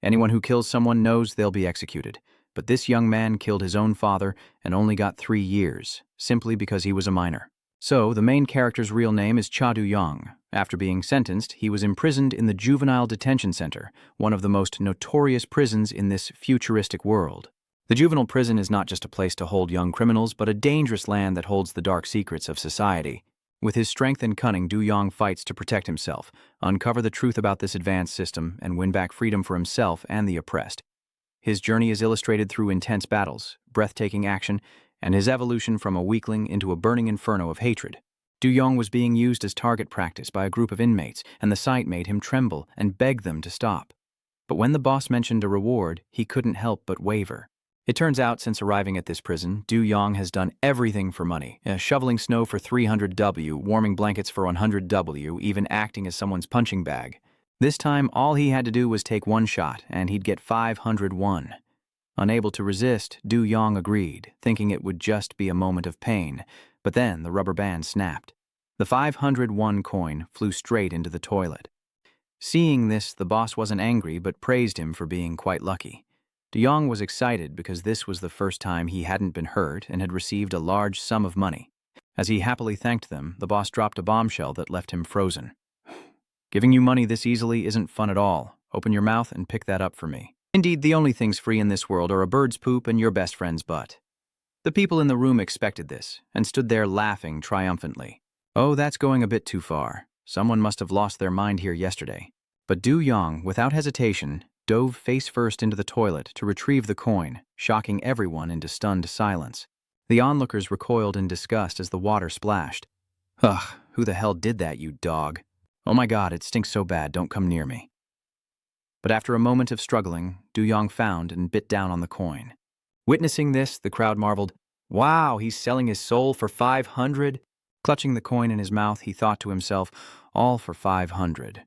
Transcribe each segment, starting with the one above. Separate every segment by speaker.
Speaker 1: Anyone who kills someone knows they'll be executed. But this young man killed his own father and only got 3 years, simply because he was a minor. So, the main character's real name is Cha Do-young. After being sentenced, he was imprisoned in the Juvenile Detention Center, one of the most notorious prisons in this futuristic world. The juvenile prison is not just a place to hold young criminals, but a dangerous land that holds the dark secrets of society. With his strength and cunning, Do-young fights to protect himself, uncover the truth about this advanced system, and win back freedom for himself and the oppressed. His journey is illustrated through intense battles, breathtaking action, and his evolution from a weakling into a burning inferno of hatred. Do-young was being used as target practice by a group of inmates, and the sight made him tremble and beg them to stop. But when the boss mentioned a reward, he couldn't help but waver. It turns out, since arriving at this prison, Do-young has done everything for money, shoveling snow for 300W, warming blankets for 100W, even acting as someone's punching bag. This time, all he had to do was take one shot, and he'd get 501. Unable to resist, Do-young agreed, thinking it would just be a moment of pain, but then the rubber band snapped. The 501 coin flew straight into the toilet. Seeing this, the boss wasn't angry, but praised him for being quite lucky. Do-young was excited because this was the first time he hadn't been hurt and had received a large sum of money. As he happily thanked them, the boss dropped a bombshell that left him frozen. "Giving you money this easily isn't fun at all. Open your mouth and pick that up for me. Indeed, the only things free in this world are a bird's poop and your best friend's butt." The people in the room expected this and stood there laughing triumphantly. Oh, that's going a bit too far. Someone must have lost their mind here yesterday. But Do-young, without hesitation, dove face first into the toilet to retrieve the coin, shocking everyone into stunned silence. The onlookers recoiled in disgust as the water splashed. Ugh, who the hell did that, you dog? Oh my God, it stinks so bad, don't come near me. But after a moment of struggling, Do-young found and bit down on the coin. Witnessing this, the crowd marveled, "Wow, he's selling his soul for 500? Clutching the coin in his mouth, he thought to himself, all for 500.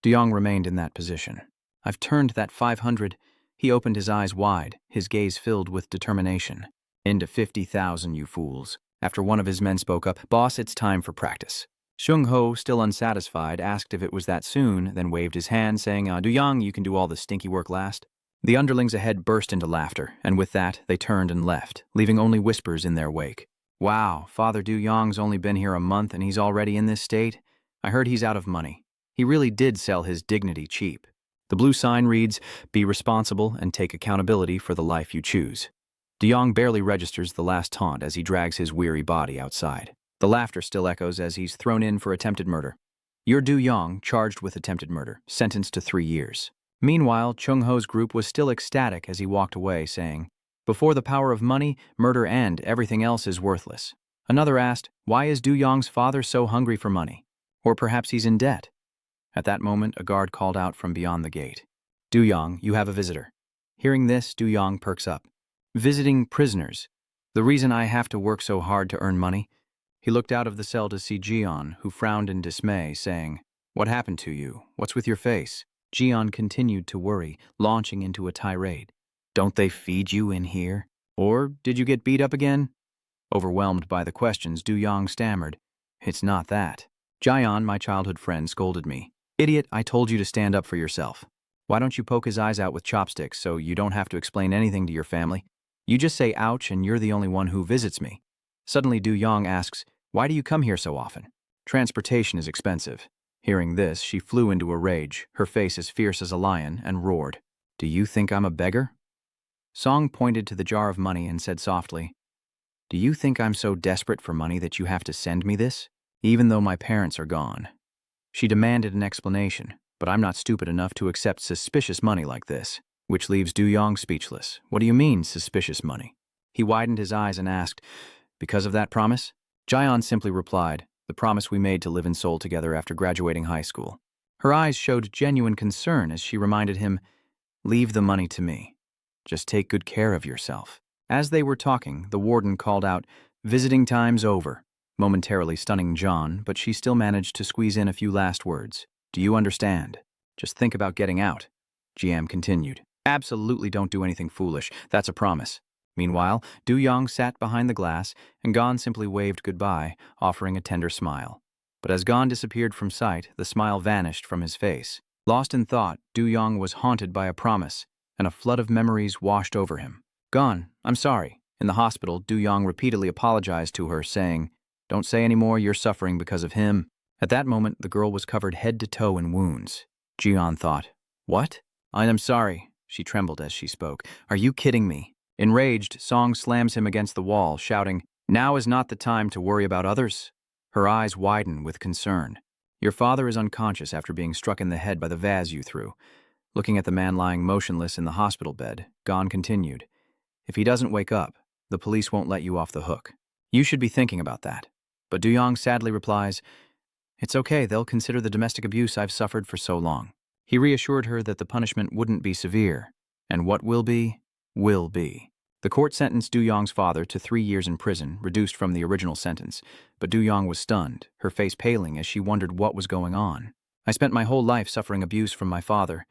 Speaker 1: Do-young remained in that position. "I've turned that 500. He opened his eyes wide, his gaze filled with determination. "Into 50,000, you fools." After one of his men spoke up, "Boss, it's time for practice." Shung-ho, still unsatisfied, asked if it was that soon, then waved his hand, saying, "Do-young, you can do all the stinky work last." The underlings ahead burst into laughter, and with that, they turned and left, leaving only whispers in their wake. "Wow, Father Do-young's only been here a month and he's already in this state? I heard he's out of money. He really did sell his dignity cheap." The blue sign reads, "Be responsible and take accountability for the life you choose." Do-young barely registers the last taunt as he drags his weary body outside. The laughter still echoes as he's thrown in for attempted murder. You're Do-young, charged with attempted murder, sentenced to 3 years. Meanwhile, Chung-ho's group was still ecstatic as he walked away, saying, "Before the power of money, murder and everything else is worthless." Another asked, "Why is Do-young's father so hungry for money? Or perhaps he's in debt?" At that moment, a guard called out from beyond the gate. "Do-young, you have a visitor." Hearing this, Do-young perks up. "Visiting prisoners. The reason I have to work so hard to earn money?" He looked out of the cell to see Jian, who frowned in dismay, saying, "What happened to you? What's with your face?" Jian continued to worry, launching into a tirade. "Don't they feed you in here? Or did you get beat up again?" Overwhelmed by the questions, Do-young stammered, "It's not that. Jian, my childhood friend, scolded me. 'Idiot, I told you to stand up for yourself. Why don't you poke his eyes out with chopsticks so you don't have to explain anything to your family? You just say ouch and you're the only one who visits me.' Suddenly Do-young asks, 'Why do you come here so often?' 'Transportation is expensive.' Hearing this, she flew into a rage, her face as fierce as a lion, and roared, 'Do you think I'm a beggar?' Song pointed to the jar of money and said softly, 'Do you think I'm so desperate for money that you have to send me this? Even though my parents are gone.' She demanded an explanation, but I'm not stupid enough to accept suspicious money like this, which leaves Do-young speechless. 'What do you mean, suspicious money?' He widened his eyes and asked, 'Because of that promise?' Jian simply replied, 'The promise we made to live in Seoul together after graduating high school.' Her eyes showed genuine concern as she reminded him, 'Leave the money to me. Just take good care of yourself.' As they were talking, the warden called out, 'Visiting time's over,' momentarily stunning John, but she still managed to squeeze in a few last words. 'Do you understand? Just think about getting out.' GM continued, 'Absolutely don't do anything foolish. That's a promise.' Meanwhile, Do-young sat behind the glass, and Gon simply waved goodbye, offering a tender smile. But as Gon disappeared from sight, the smile vanished from his face. Lost in thought, Du-yong was haunted by a promise, and a flood of memories washed over him. "Gone, I'm sorry." In the hospital, Du-yong repeatedly apologized to her, saying, "Don't say anymore, you're suffering because of him." At that moment, the girl was covered head to toe in wounds. Jian thought, "What?" "I am sorry." She trembled as she spoke. "Are you kidding me?" Enraged, Song slams him against the wall, shouting, "Now is not the time to worry about others." Her eyes widen with concern. "Your father is unconscious after being struck in the head by the vase you threw." Looking at the man lying motionless in the hospital bed, Gon continued, "If he doesn't wake up, the police won't let you off the hook. You should be thinking about that." But Du-yong sadly replies, "It's okay, they'll consider the domestic abuse I've suffered for so long." He reassured her that the punishment wouldn't be severe, and what will be, will be. The court sentenced Du-yong's father to 3 years in prison, reduced from the original sentence, but Du-yong was stunned, her face paling as she wondered what was going on. "I spent my whole life suffering abuse from my father,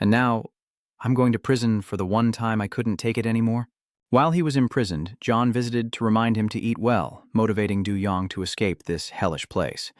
Speaker 1: and now I'm going to prison for the one time I couldn't take it anymore?" While he was imprisoned, John visited to remind him to eat well, motivating Du-yong to escape this hellish place.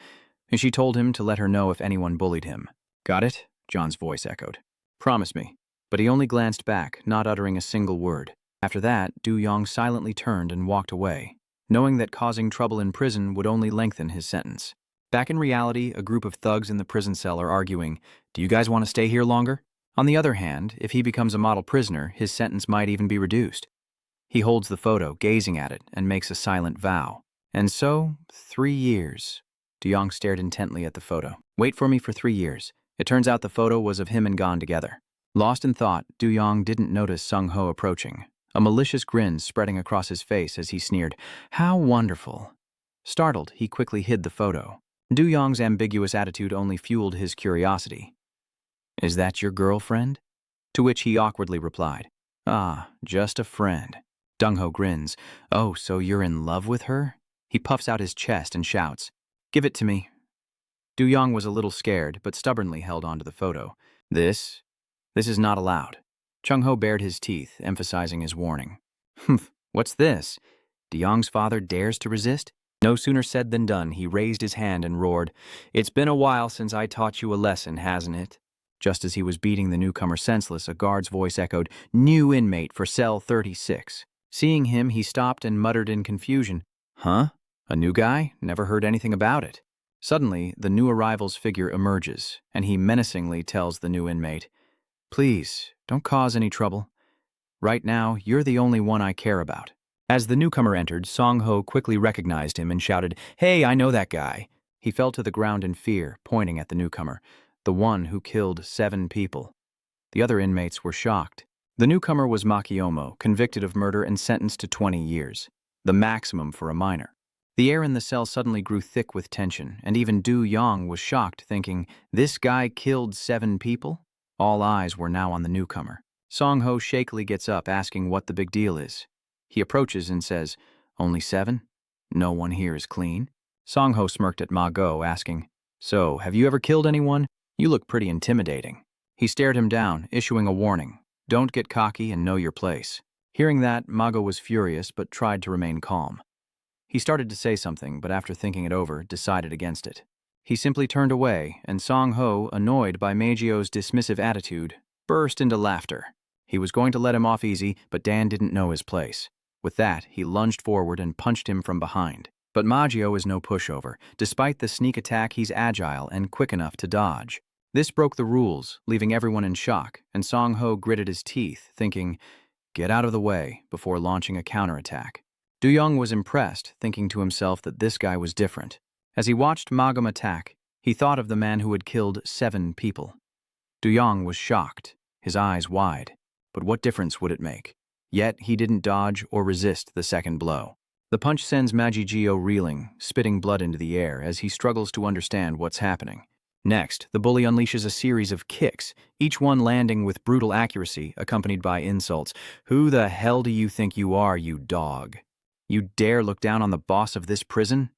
Speaker 1: And she told him to let her know if anyone bullied him. "Got it?" John's voice echoed. "Promise me." But he only glanced back, not uttering a single word. After that, Du-yong silently turned and walked away, knowing that causing trouble in prison would only lengthen his sentence. Back in reality, a group of thugs in the prison cell are arguing, "Do you guys want to stay here longer?" On the other hand, if he becomes a model prisoner, his sentence might even be reduced. He holds the photo, gazing at it, and makes a silent vow. And so, 3 years. Du-yong stared intently at the photo. "Wait for me for 3 years. It turns out the photo was of him and Gon together." Lost in thought, Du-yong didn't notice Sung-ho approaching, a malicious grin spreading across his face as he sneered, "How wonderful." Startled, he quickly hid the photo. Du-yong's ambiguous attitude only fueled his curiosity. "Is that your girlfriend?" To which he awkwardly replied, "Ah, just a friend." Dong-ho grins. "Oh, so you're in love with her?" He puffs out his chest and shouts, "Give it to me." Du-yong was a little scared, but stubbornly held onto the photo. This is not allowed." Chung-ho bared his teeth, emphasizing his warning. "Humph, what's this? Du-yong's father dares to resist?" No sooner said than done. He raised his hand and roared, "It's been a while since I taught you a lesson, hasn't it?" Just as he was beating the newcomer senseless, a guard's voice echoed, "New inmate for cell 36. Seeing him, he stopped and muttered in confusion, "Huh? A new guy? Never heard anything about it." Suddenly, the new arrival's figure emerges, and he menacingly tells the new inmate, "Please, don't cause any trouble. Right now, you're the only one I care about." As the newcomer entered, Song-ho quickly recognized him and shouted, "Hey, I know that guy." He fell to the ground in fear, pointing at the newcomer, the one who killed 7 people. The other inmates were shocked. The newcomer was Makiyomo, convicted of murder and sentenced to 20 years, the maximum for a minor. The air in the cell suddenly grew thick with tension, and even Du-yong was shocked, thinking, "This guy killed 7 people?" All eyes were now on the newcomer. Song-ho shakily gets up, asking what the big deal is. He approaches and says, "Only 7? No one here is clean." Song-ho smirked at Ma-go, asking, "So, have you ever killed anyone? You look pretty intimidating." He stared him down, issuing a warning, "Don't get cocky and know your place." Hearing that, Ma-go was furious but tried to remain calm. He started to say something, but after thinking it over, decided against it. He simply turned away, and Song-ho, annoyed by Meijio's dismissive attitude, burst into laughter. He was going to let him off easy, but Dan didn't know his place. With that, he lunged forward and punched him from behind. But Meijio is no pushover. Despite the sneak attack, he's agile and quick enough to dodge. This broke the rules, leaving everyone in shock, and Song-ho gritted his teeth, thinking, "Get out of the way," before launching a counterattack. Du-yong was impressed, thinking to himself that this guy was different. As he watched Ma-go attack, he thought of the man who had killed 7 people. Du-yong was shocked, his eyes wide. But what difference would it make? Yet he didn't dodge or resist the second blow. The punch sends Meijio reeling, spitting blood into the air as he struggles to understand what's happening. Next, the bully unleashes a series of kicks, each one landing with brutal accuracy, accompanied by insults. "Who the hell do you think you are, you dog? You dare look down on the boss of this prison?"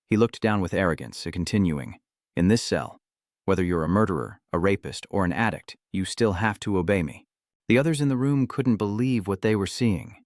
Speaker 1: He looked down with arrogance, continuing, "In this cell, whether you're a murderer, a rapist, or an addict, you still have to obey me." The others in the room couldn't believe what they were seeing.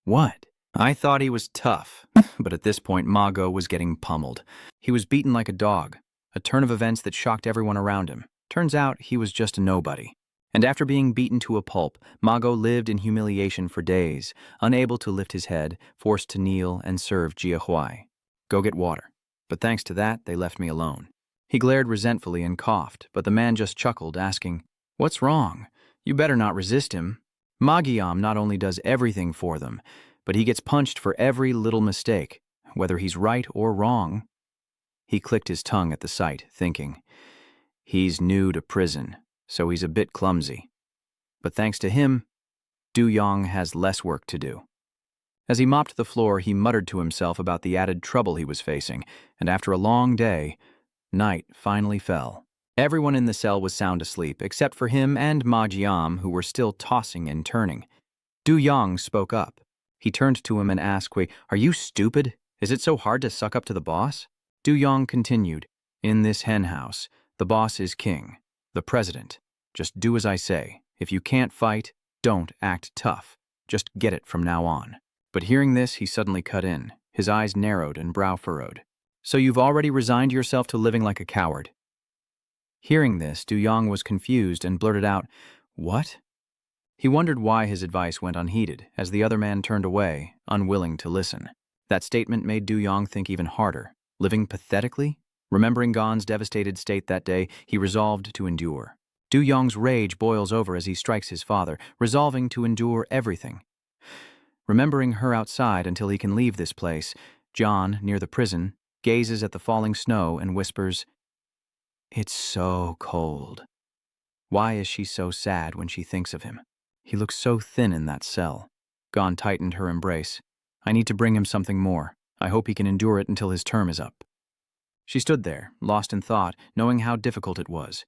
Speaker 1: "What? I thought he was tough." But at this point, Ma-go was getting pummeled. He was beaten like a dog, a turn of events that shocked everyone around him. Turns out he was just a nobody. And after being beaten to a pulp, Mago lived in humiliation for days, unable to lift his head, forced to kneel and serve Jiahuai. Go get water. But thanks to that, they left me alone. He glared resentfully and coughed, but the man just chuckled, asking, "What's wrong? You better not resist him." Magyam not only does everything for them, but he gets punched for every little mistake, whether he's right or wrong. He clicked his tongue at the sight, thinking, he's new to prison, so he's a bit clumsy. But thanks to him, Du Yong has less work to do. As he mopped the floor, he muttered to himself about the added trouble he was facing, and after a long day, night finally fell. Everyone in the cell was sound asleep, except for him and Ma Jiam, who were still tossing and turning. Du Yong spoke up. He turned to him and asked, "Are you stupid? Is it so hard to suck up to the boss?" Du Yong continued, "In this hen house, the boss is king, the president. Just do as I say. If you can't fight, don't act tough. Just get it from now on." But hearing this, he suddenly cut in, his eyes narrowed and brow furrowed. "So you've already resigned yourself to living like a coward?" Hearing this, Du Yong was confused and blurted out, "What?" He wondered why his advice went unheeded, as the other man turned away, unwilling to listen. That statement made Du Yong think even harder. Living pathetically? Remembering Gon's devastated state that day, he resolved to endure. Du Yong's rage boils over as he strikes his father, resolving to endure everything. Remembering her outside until he can leave this place, John, near the prison, gazes at the falling snow and whispers, "It's so cold." Why is she so sad when she thinks of him? He looks so thin in that cell. Gon tightened her embrace. "I need to bring him something more. I hope he can endure it until his term is up." She stood there, lost in thought, knowing how difficult it was.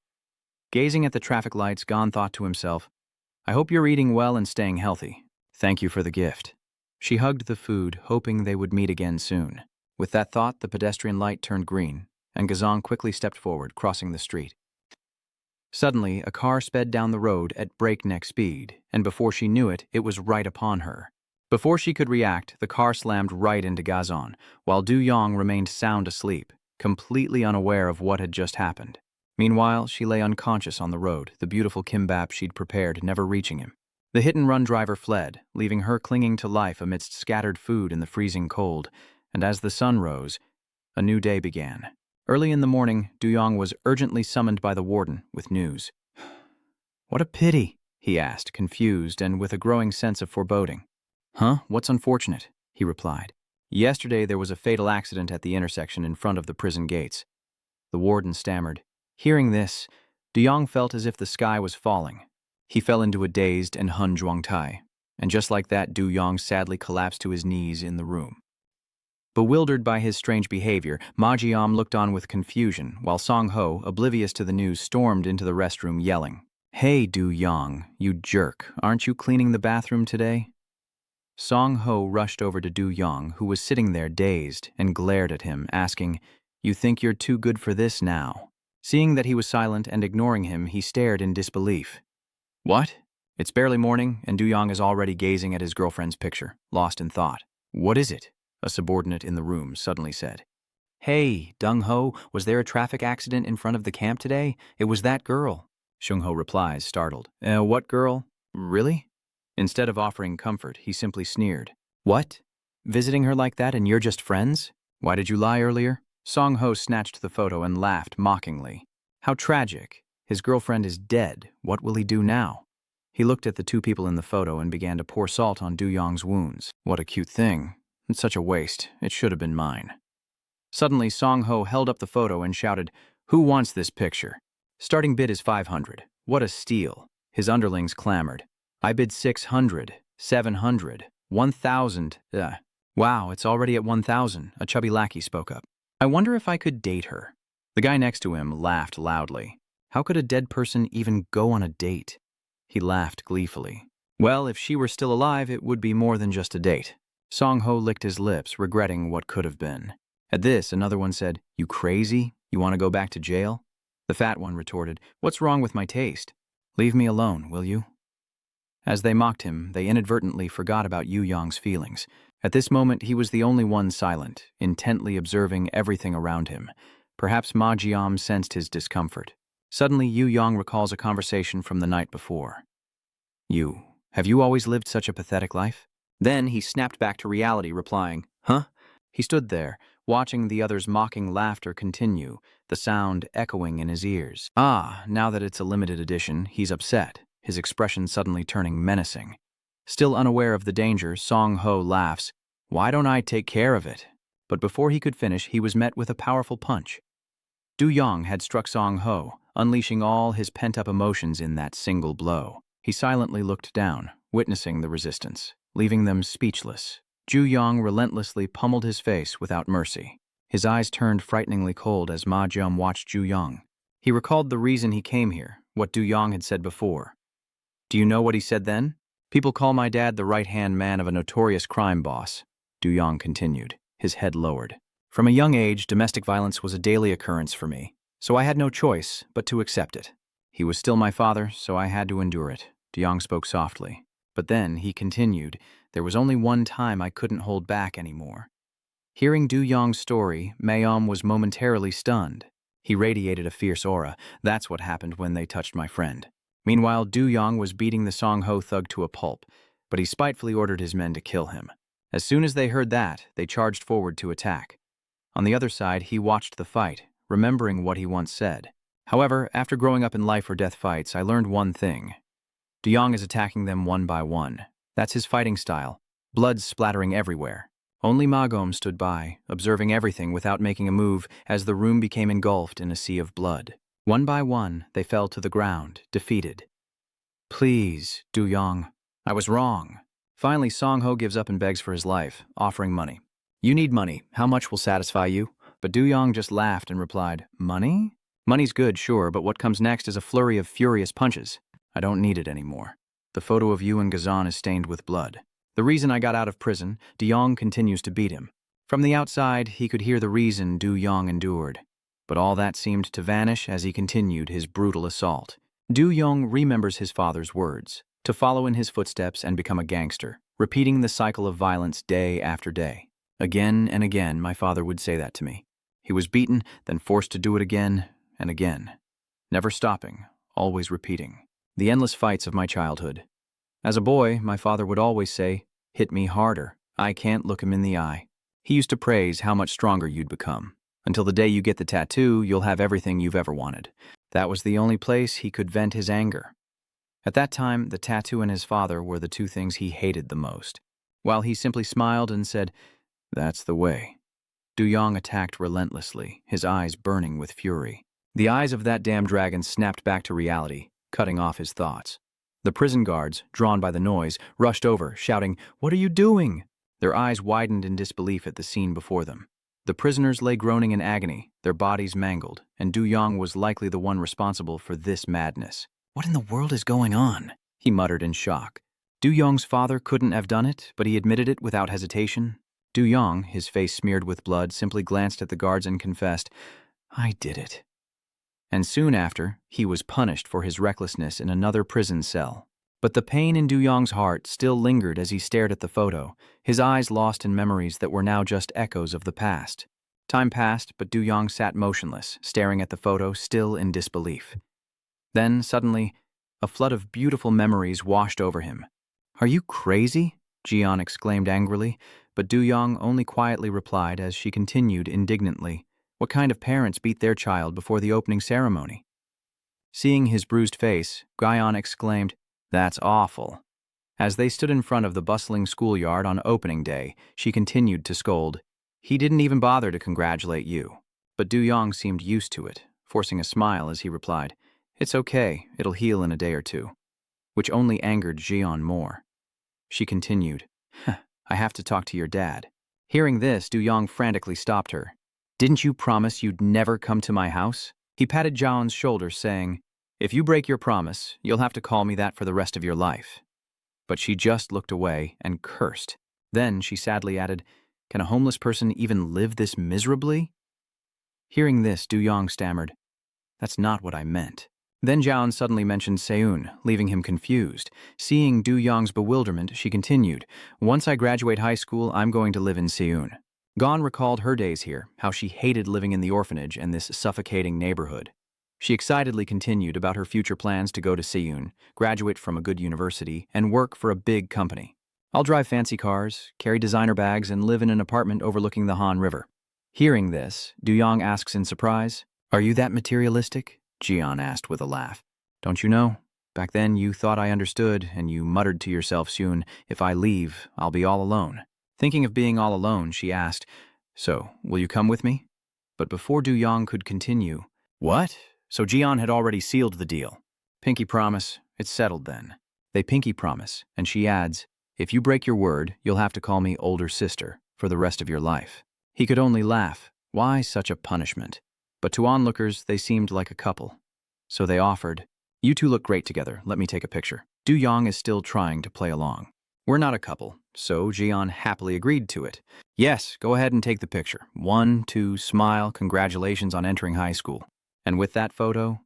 Speaker 1: Gazing at the traffic lights, Gon thought to himself, "I hope you're eating well and staying healthy. Thank you for the gift." She hugged the food, hoping they would meet again soon. With that thought, the pedestrian light turned green, and Gazan quickly stepped forward, crossing the street. Suddenly, a car sped down the road at breakneck speed, and before she knew it, it was right upon her. Before she could react, the car slammed right into Gazan, while Du Yong remained sound asleep, completely unaware of what had just happened. Meanwhile, she lay unconscious on the road, the beautiful kimbap she'd prepared never reaching him. The hit-and-run driver fled, leaving her clinging to life amidst scattered food in the freezing cold, and as the sun rose, a new day began. Early in the morning, Du Yong was urgently summoned by the warden with news. "What a pity," he asked, confused and with a growing sense of foreboding. "Huh? What's unfortunate?" he replied. "Yesterday there was a fatal accident at the intersection in front of the prison gates." The warden stammered. Hearing this, Du Yong felt as if the sky was falling. He fell into a dazed and Hun Zhuangtai, and just like that, Du Yong sadly collapsed to his knees in the room. Bewildered by his strange behavior, Ma Jiam looked on with confusion, while Song Ho, oblivious to the news, stormed into the restroom yelling, "Hey, Du Yong, you jerk, aren't you cleaning the bathroom today?" Song Ho rushed over to Du Yong, who was sitting there dazed, and glared at him, asking, "You think you're too good for this now?" Seeing that he was silent and ignoring him, he stared in disbelief. "What?" It's barely morning, and Du Yong is already gazing at his girlfriend's picture, lost in thought. "What is it?" a subordinate in the room suddenly said. "Hey, Dung Ho, was there a traffic accident in front of the camp today? It was that girl." Shung Ho replies, startled. What girl? Really?" Instead of offering comfort, he simply sneered. "What? Visiting her like that and you're just friends? Why did you lie earlier?" Song Ho snatched the photo and laughed mockingly. How tragic. His girlfriend is dead. What will he do now? He looked at the two people in the photo and began to pour salt on Du Yong's wounds. What a cute thing. It's such a waste. It should have been mine. Suddenly, Song Ho held up the photo and shouted, "Who wants this picture? Starting bid is 500. What a steal." His underlings clamored. "I bid 600, 700, 1,000. Wow, it's already at 1,000, a chubby lackey spoke up. "I wonder if I could date her." The guy next to him laughed loudly. How could a dead person even go on a date? He laughed gleefully. Well, if she were still alive, it would be more than just a date. Song Ho licked his lips, regretting what could have been. At this, another one said, "You crazy? You want to go back to jail?" The fat one retorted, "What's wrong with my taste? Leave me alone, will you?" As they mocked him, they inadvertently forgot about Yu Yong's feelings. At this moment, he was the only one silent, intently observing everything around him. Perhaps Ma Jiam sensed his discomfort. Suddenly, Yu Yong recalls a conversation from the night before. Have you always lived such a pathetic life? Then he snapped back to reality, replying, Huh? He stood there, watching the other's mocking laughter continue, the sound echoing in his ears. Now that it's a limited edition, he's upset, his expression suddenly turning menacing. Still unaware of the danger, Song Ho laughs, Why don't I take care of it? But before he could finish, he was met with a powerful punch. Du Yong had struck Song Ho, unleashing all his pent-up emotions in that single blow. He silently looked down, witnessing the resistance, leaving them speechless. Ju Yong relentlessly pummeled his face without mercy. His eyes turned frighteningly cold as Ma Jium watched Ju Yong. He recalled the reason he came here, what Du Yong had said before. Do you know what he said then? People call my dad the right-hand man of a notorious crime boss, Du Yong continued, his head lowered. From a young age, domestic violence was a daily occurrence for me, so I had no choice but to accept it. He was still my father, so I had to endure it. Du Yong spoke softly. But then, he continued, there was only one time I couldn't hold back anymore. Hearing Du Yong's story, Mayom was momentarily stunned. He radiated a fierce aura. That's what happened when they touched my friend. Meanwhile, Du Yong was beating the Song Ho thug to a pulp, but he spitefully ordered his men to kill him. As soon as they heard that, they charged forward to attack. On the other side, he watched the fight, remembering what he once said. However, after growing up in life-or-death fights, I learned one thing. Du Yong is attacking them one by one. That's his fighting style, blood splattering everywhere. Only Ma Gom stood by, observing everything without making a move as the room became engulfed in a sea of blood. One by one, they fell to the ground, defeated. Please, Du Yong. I was wrong. Finally, Song Ho gives up and begs for his life, offering money. You need money. How much will satisfy you? But Du Yong just laughed and replied, Money? Money's good, sure, but what comes next is a flurry of furious punches. I don't need it anymore. The photo of you and Gazan is stained with blood. The reason I got out of prison, Du Yong continues to beat him. From the outside, he could hear the reason Du Yong endured. But all that seemed to vanish as he continued his brutal assault. Du Yong remembers his father's words, to follow in his footsteps and become a gangster, repeating the cycle of violence day after day. Again and again, my father would say that to me. He was beaten, then forced to do it again and again. Never stopping, always repeating. The endless fights of my childhood. As a boy, my father would always say, hit me harder. I can't look him in the eye. He used to praise how much stronger you'd become. Until the day you get the tattoo, you'll have everything you've ever wanted. That was the only place he could vent his anger. At that time, the tattoo and his father were the two things he hated the most. While he simply smiled and said, That's the way. Du Yong attacked relentlessly, his eyes burning with fury. The eyes of that damn dragon snapped back to reality, cutting off his thoughts. The prison guards, drawn by the noise, rushed over, shouting, What are you doing? Their eyes widened in disbelief at the scene before them. The prisoners lay groaning in agony, their bodies mangled, and Du Yong was likely the one responsible for this madness. What in the world is going on? He muttered in shock. Du Yong's father couldn't have done it, but he admitted it without hesitation. Du Yong, his face smeared with blood, simply glanced at the guards and confessed, I did it. And soon after, he was punished for his recklessness in another prison cell. But the pain in Du Yong's heart still lingered as he stared at the photo, his eyes lost in memories that were now just echoes of the past. Time passed, but Du Yong sat motionless, staring at the photo, still in disbelief. Then, suddenly, a flood of beautiful memories washed over him. Are you crazy? Jian exclaimed angrily, but Du Yong only quietly replied as she continued indignantly, What kind of parents beat their child before the opening ceremony? Seeing his bruised face, Guyon exclaimed, That's awful. As they stood in front of the bustling schoolyard on opening day, she continued to scold, He didn't even bother to congratulate you. But Du Yong seemed used to it, forcing a smile as he replied, It's okay, it'll heal in a day or two, which only angered Jian more. She continued, I have to talk to your dad. Hearing this, Du Yong frantically stopped her. Didn't you promise you'd never come to my house? He patted Zhao's shoulder, saying, If you break your promise, you'll have to call me that for the rest of your life. But she just looked away and cursed. Then she sadly added, Can a homeless person even live this miserably? Hearing this, Du Yong stammered, That's not what I meant. Then Zhao suddenly mentioned Seun, leaving him confused. Seeing Du Yong's bewilderment, she continued, Once I graduate high school, I'm going to live in Seun. Gon recalled her days here, how she hated living in the orphanage and this suffocating neighborhood. She excitedly continued about her future plans to go to Seoul, graduate from a good university, and work for a big company. I'll drive fancy cars, carry designer bags, and live in an apartment overlooking the Han River. Hearing this, Du-yong asks in surprise, "Are you that materialistic?" Jian asked with a laugh. "Don't you know? Back then you thought I understood, and you muttered to yourself soon, if I leave, I'll be all alone." Thinking of being all alone, she asked, "So, will you come with me?" But before Du-yong could continue, "What?" So Jian had already sealed the deal. "Pinky promise, it's settled then." They pinky promise, and she adds, "If you break your word, you'll have to call me older sister for the rest of your life." He could only laugh. Why such a punishment? But to onlookers, they seemed like a couple. So they offered, "You two look great together, let me take a picture." Du-yong is still trying to play along. "We're not a couple," so Jian happily agreed to it. "Yes, go ahead and take the picture. 1, 2, smile, congratulations on entering high school." And with that photo,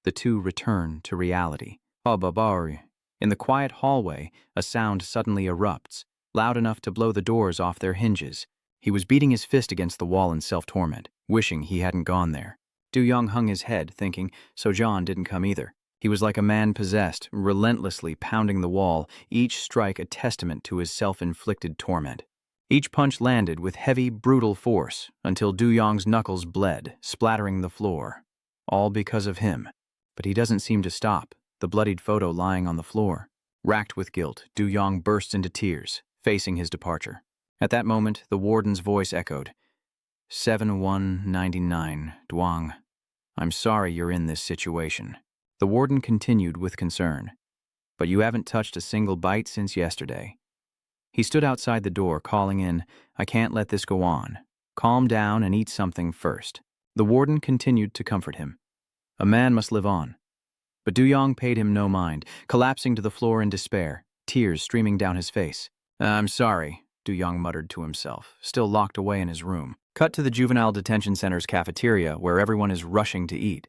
Speaker 1: the two return to reality. Babari. In the quiet hallway, a sound suddenly erupts, loud enough to blow the doors off their hinges. He was beating his fist against the wall in self-torment, wishing he hadn't gone there. Du-yong hung his head, thinking, so John didn't come either. He was like a man possessed, relentlessly pounding the wall, each strike a testament to his self-inflicted torment. Each punch landed with heavy, brutal force, until Du-yong's knuckles bled, splattering the floor. All because of him. But he doesn't seem to stop, the bloodied photo lying on the floor. Racked with guilt, Du-yong bursts into tears, facing his departure. At that moment, the warden's voice echoed, 7199, Duong. I'm sorry you're in this situation. The warden continued with concern. But you haven't touched a single bite since yesterday. He stood outside the door, calling in, I can't let this go on. Calm down and eat something first. The warden continued to comfort him. A man must live on. But Du-yong paid him no mind, collapsing to the floor in despair, tears streaming down his face. I'm sorry, Du-yong muttered to himself, still locked away in his room. Cut to the Juvenile Detention Center's cafeteria, where everyone is rushing to eat.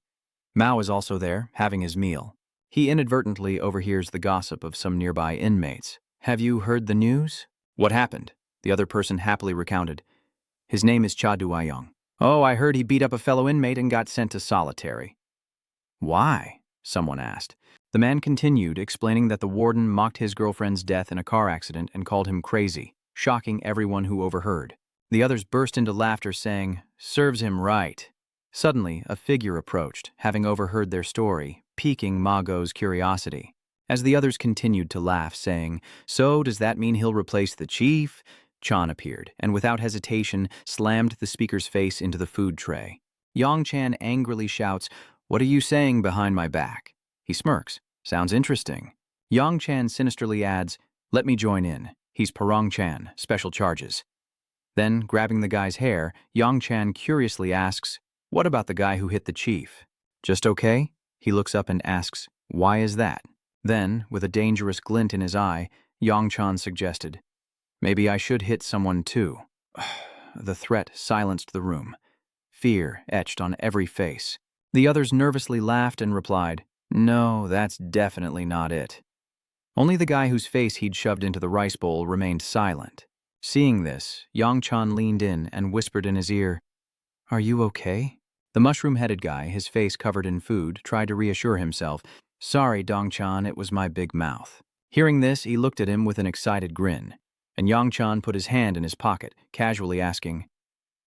Speaker 1: Mao is also there, having his meal. He inadvertently overhears the gossip of some nearby inmates. Have you heard the news? What happened? The other person happily recounted. His name is Cha Du-yong. Oh, I heard he beat up a fellow inmate and got sent to solitary. Why? Someone asked. The man continued, explaining that the warden mocked his girlfriend's death in a car accident and called him crazy, shocking everyone who overheard. The others burst into laughter, saying, serves him right. Suddenly, a figure approached, having overheard their story, piquing Ma Go's curiosity. As the others continued to laugh, saying, so does that mean he'll replace the chief? Chan appeared, and without hesitation, slammed the speaker's face into the food tray. Yang Chan angrily shouts, what are you saying behind my back? He smirks. Sounds interesting. Yang Chan sinisterly adds, let me join in. He's Parong Chan, special charges. Then, grabbing the guy's hair, Yang Chan curiously asks, what about the guy who hit the chief? Just okay? He looks up and asks, why is that? Then, with a dangerous glint in his eye, Yang Chan suggested, maybe I should hit someone too. The threat silenced the room. Fear etched on every face. The others nervously laughed and replied, no, that's definitely not it. Only the guy whose face he'd shoved into the rice bowl remained silent. Seeing this, Yang Chan leaned in and whispered in his ear, are you okay? The mushroom-headed guy, his face covered in food, tried to reassure himself, sorry, Dong Chan, it was my big mouth. Hearing this, he looked at him with an excited grin, and Yang Chan put his hand in his pocket, casually asking,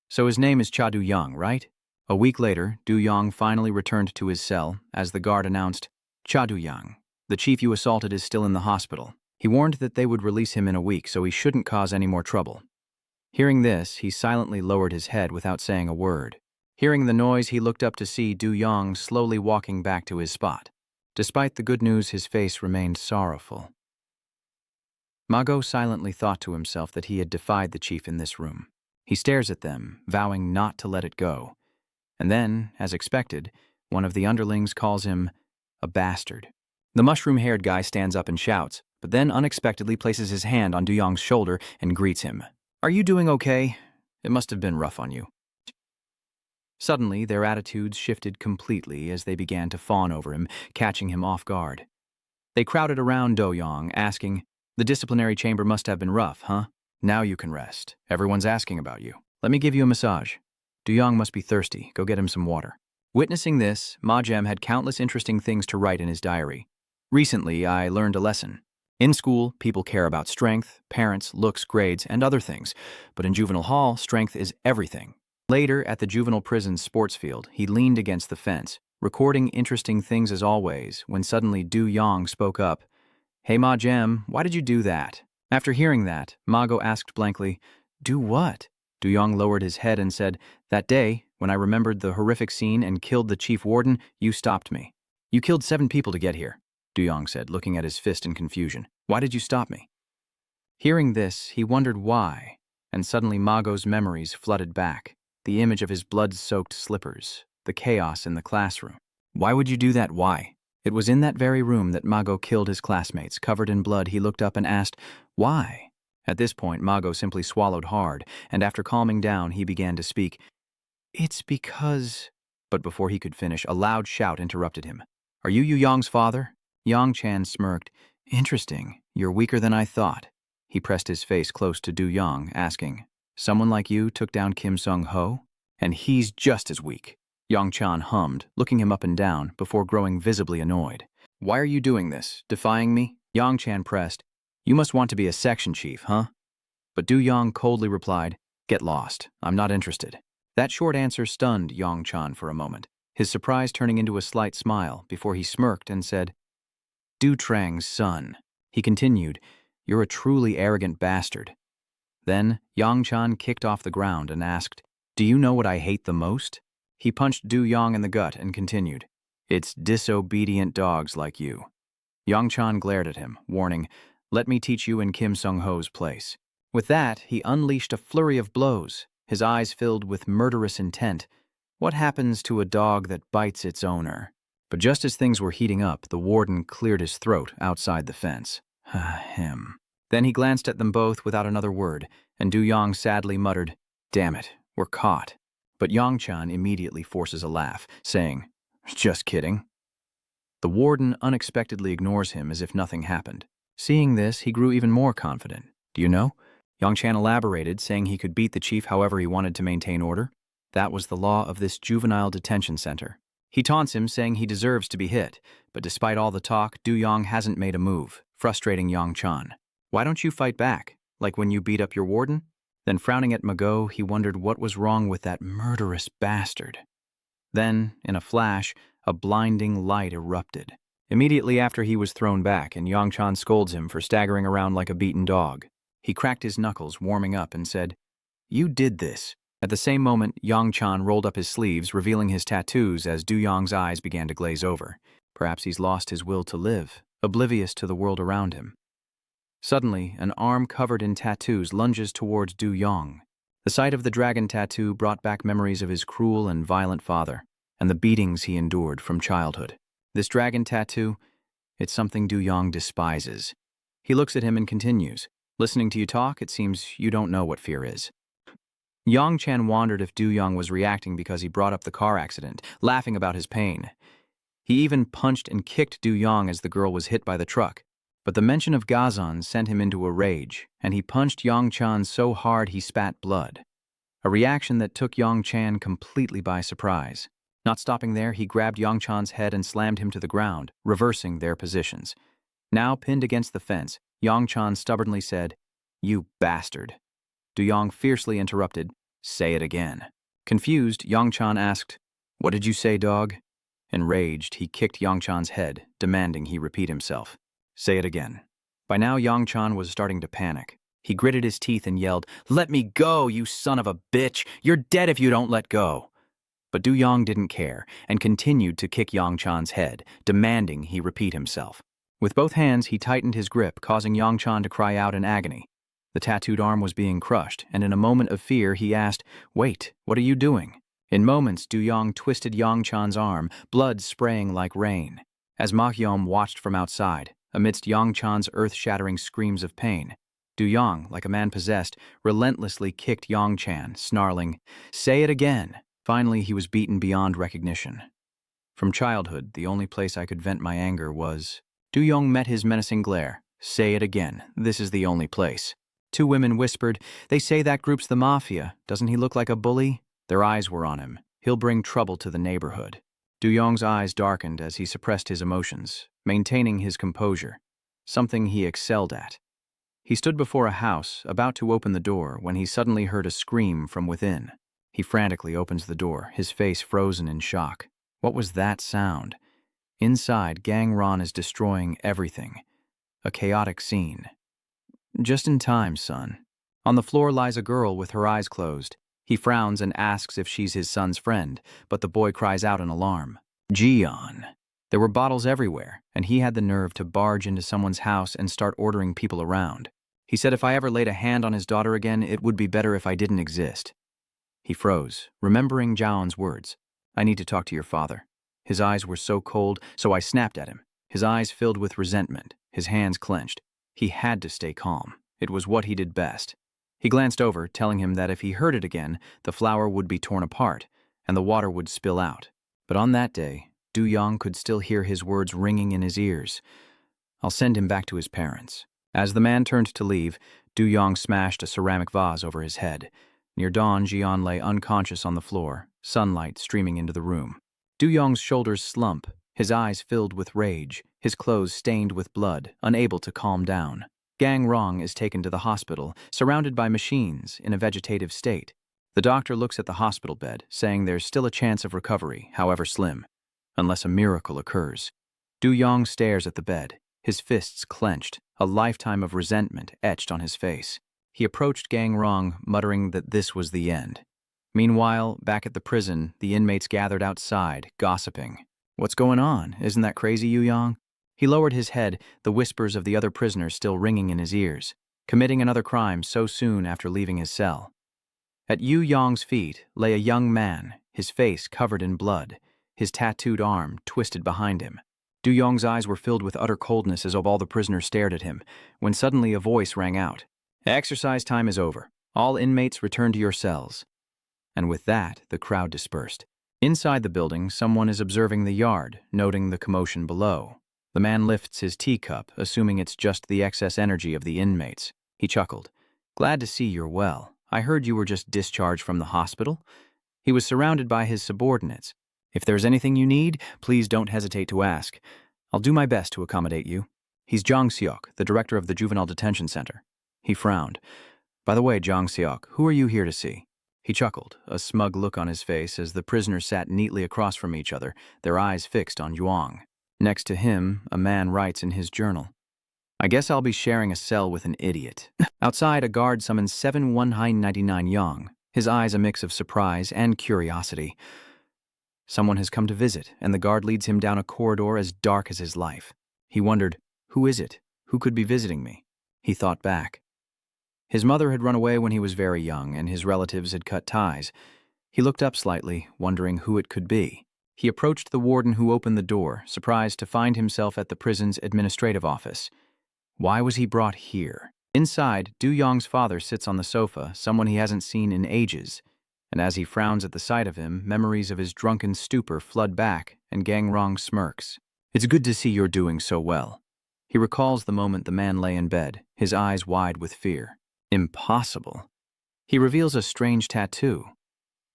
Speaker 1: so his name is Cha Du-yong, right? A week later, Du-yong finally returned to his cell as the guard announced, Cha Du-yong, the chief you assaulted is still in the hospital. He warned that they would release him in a week so he shouldn't cause any more trouble. Hearing this, he silently lowered his head without saying a word. Hearing the noise, he looked up to see Du-yong slowly walking back to his spot. Despite the good news, his face remained sorrowful. Ma Go silently thought to himself that he had defied the chief in this room. He stares at them, vowing not to let it go. And then, as expected, one of the underlings calls him a bastard. The mushroom-haired guy stands up and shouts, but then unexpectedly places his hand on Du-yong's shoulder and greets him. Are you doing okay? It must have been rough on you. Suddenly, their attitudes shifted completely as they began to fawn over him, catching him off guard. They crowded around Du-yong, asking, the disciplinary chamber must have been rough, huh? Now you can rest. Everyone's asking about you. Let me give you a massage. Du-yong must be thirsty. Go get him some water. Witnessing this, Ma Jem had countless interesting things to write in his diary. Recently, I learned a lesson. In school, people care about strength, parents, looks, grades, and other things, but in juvenile hall, strength is everything. Later, at the juvenile prison's sports field, he leaned against the fence, recording interesting things as always, when suddenly Du Yong spoke up. "Hey Ma Jem, why did you do that?" After hearing that, Mago asked blankly, "Do what?" Du Yong lowered his head and said, "That day, when I remembered the horrific scene and killed the chief warden, you stopped me." "You killed 7 people to get here," Du Yong said, looking at his fist in confusion. "Why did you stop me?" Hearing this, he wondered why, and suddenly Mago's memories flooded back. The image of his blood-soaked slippers, the chaos in the classroom. Why would you do that? Why? It was in that very room that Mago killed his classmates. Covered in blood, he looked up and asked, "Why?" At this point, Mago simply swallowed hard, and after calming down, he began to speak. "It's because—" But before he could finish, a loud shout interrupted him. "Are you Yu Yong's father?" Yang Chan smirked. "Interesting. You're weaker than I thought." He pressed his face close to Du Yong, asking, "Someone like you took down Kim Sung-ho? And he's just as weak." Yang Chan hummed, looking him up and down, before growing visibly annoyed. "Why are you doing this? Defying me?" Yang Chan pressed. "You must want to be a section chief, huh?" But Du Yong coldly replied, "Get lost. I'm not interested." That short answer stunned Yang Chan for a moment, his surprise turning into a slight smile before he smirked and said, "Du Trang's son." He continued, "You're a truly arrogant bastard." Then Yang Chan kicked off the ground and asked, "Do you know what I hate the most?" He punched Du Yong in the gut and continued, "It's disobedient dogs like you." Yang Chan glared at him, warning, "Let me teach you in Kim Sung-ho's place." With that, he unleashed a flurry of blows, his eyes filled with murderous intent. What happens to a dog that bites its owner? But just as things were heating up, the warden cleared his throat outside the fence. Him. Then he glanced at them both without another word, and Du Yong sadly muttered, "Damn it, we're caught." But Yang Chan immediately forces a laugh, saying, "Just kidding." The warden unexpectedly ignores him as if nothing happened. Seeing this, he grew even more confident. "Do you know?" Yang Chan elaborated, saying he could beat the chief however he wanted to maintain order. That was the law of this juvenile detention center. He taunts him, saying he deserves to be hit, but despite all the talk, Du Yong hasn't made a move, frustrating Yang Chan. "Why don't you fight back, like when you beat up your warden?" Then frowning at Mago, he wondered what was wrong with that murderous bastard. Then, in a flash, a blinding light erupted. Immediately after he was thrown back, and Yang Chan scolds him for staggering around like a beaten dog. He cracked his knuckles, warming up, and said, "You did this." At the same moment, Yang Chan rolled up his sleeves, revealing his tattoos as Du Yong's eyes began to glaze over. Perhaps he's lost his will to live, oblivious to the world around him. Suddenly, an arm covered in tattoos lunges towards Du Yong. The sight of the dragon tattoo brought back memories of his cruel and violent father, and the beatings he endured from childhood. This dragon tattoo, it's something Du Yong despises. He looks at him and continues, "Listening to you talk, it seems you don't know what fear is." Yang Chan wondered if Du Yong was reacting because he brought up the car accident, laughing about his pain. He even punched and kicked Du Yong as the girl was hit by the truck. But the mention of Gazan sent him into a rage, and he punched Yang Chan so hard he spat blood. A reaction that took Yang Chan completely by surprise. Not stopping there, he grabbed Yang Chan's head and slammed him to the ground, reversing their positions. Now pinned against the fence, Yang Chan stubbornly said, "You bastard." Du Yong fiercely interrupted, "Say it again." Confused, Yang Chan asked, "What did you say, dog?" Enraged, he kicked Yang Chan's head, demanding he repeat himself. "Say it again." By now, Yang Chan was starting to panic. He gritted his teeth and yelled, "Let me go, you son of a bitch! You're dead if you don't let go!" But Du Yong didn't care, and continued to kick Yang Chan's head, demanding he repeat himself. With both hands, he tightened his grip, causing Yang Chan to cry out in agony. The tattooed arm was being crushed, and in a moment of fear, he asked, "Wait, what are you doing?" In moments, Du Yong twisted Yang Chan's arm, blood spraying like rain. As Ma Hyom watched from outside, amidst Yang Chan's earth-shattering screams of pain, Du Yong, like a man possessed, relentlessly kicked Yang Chan, snarling, "Say it again." Finally, he was beaten beyond recognition. From childhood, the only place I could vent my anger was... Du Yong met his menacing glare. "Say it again. This is the only place." 2 women whispered, "They say that group's the mafia. Doesn't he look like a bully?" Their eyes were on him. "He'll bring trouble to the neighborhood." Du Yong's eyes darkened as he suppressed his emotions, maintaining his composure, something he excelled at. He stood before a house, about to open the door, when he suddenly heard a scream from within. He frantically opens the door, his face frozen in shock. What was that sound? Inside, Gang Ron is destroying everything. A chaotic scene. Just in time, son. On the floor lies a girl with her eyes closed. He frowns and asks if she's his son's friend, but the boy cries out in alarm. Jian. There were bottles everywhere, and he had the nerve to barge into someone's house and start ordering people around. He said if I ever laid a hand on his daughter again, it would be better if I didn't exist. He froze, remembering Zhao's words. I need to talk to your father. His eyes were so cold, so I snapped at him. His eyes filled with resentment, his hands clenched. He had to stay calm. It was what he did best. He glanced over, telling him that if he heard it again, the flower would be torn apart, and the water would spill out. But on that day, Du Yong could still hear his words ringing in his ears. I'll send him back to his parents. As the man turned to leave, Du Yong smashed a ceramic vase over his head. Near dawn, Jian lay unconscious on the floor, sunlight streaming into the room. Du Yong's shoulders slump, his eyes filled with rage, his clothes stained with blood, unable to calm down. Gang Rong is taken to the hospital, surrounded by machines, in a vegetative state. The doctor looks at the hospital bed, saying there's still a chance of recovery, however slim, unless a miracle occurs. Du Yong stares at the bed, his fists clenched, a lifetime of resentment etched on his face. He approached Gang Rong, muttering that this was the end. Meanwhile, back at the prison, the inmates gathered outside, gossiping. What's going on? Isn't that crazy, Yu Yong? He lowered his head, the whispers of the other prisoners still ringing in his ears, committing another crime so soon after leaving his cell. At Yu Yong's feet lay a young man, his face covered in blood, his tattooed arm twisted behind him. Du Yong's eyes were filled with utter coldness as all the prisoners stared at him, when suddenly a voice rang out. Exercise time is over. All inmates return to your cells. And with that, the crowd dispersed. Inside the building, someone is observing the yard, noting the commotion below. The man lifts his teacup, assuming it's just the excess energy of the inmates. He chuckled. Glad to see you're well. I heard you were just discharged from the hospital. He was surrounded by his subordinates. If there's anything you need, please don't hesitate to ask. I'll do my best to accommodate you. He's Zhang Seok, the director of the Juvenile Detention Center. He frowned. By the way, Zhang Seok, who are you here to see? He chuckled, a smug look on his face as the prisoners sat neatly across from each other, their eyes fixed on Yuang. Next to him, a man writes in his journal. I guess I'll be sharing a cell with an idiot. Outside, a guard summons 7199 Yang, his eyes a mix of surprise and curiosity. Someone has come to visit, and the guard leads him down a corridor as dark as his life. He wondered, who is it? Who could be visiting me? He thought back. His mother had run away when he was very young, and his relatives had cut ties. He looked up slightly, wondering who it could be. He approached the warden who opened the door, surprised to find himself at the prison's administrative office. Why was he brought here? Inside, Du Yong's father sits on the sofa, someone he hasn't seen in ages. And as he frowns at the sight of him, memories of his drunken stupor flood back, and Gang Rong smirks. It's good to see you're doing so well. He recalls the moment the man lay in bed, his eyes wide with fear. Impossible. He reveals a strange tattoo.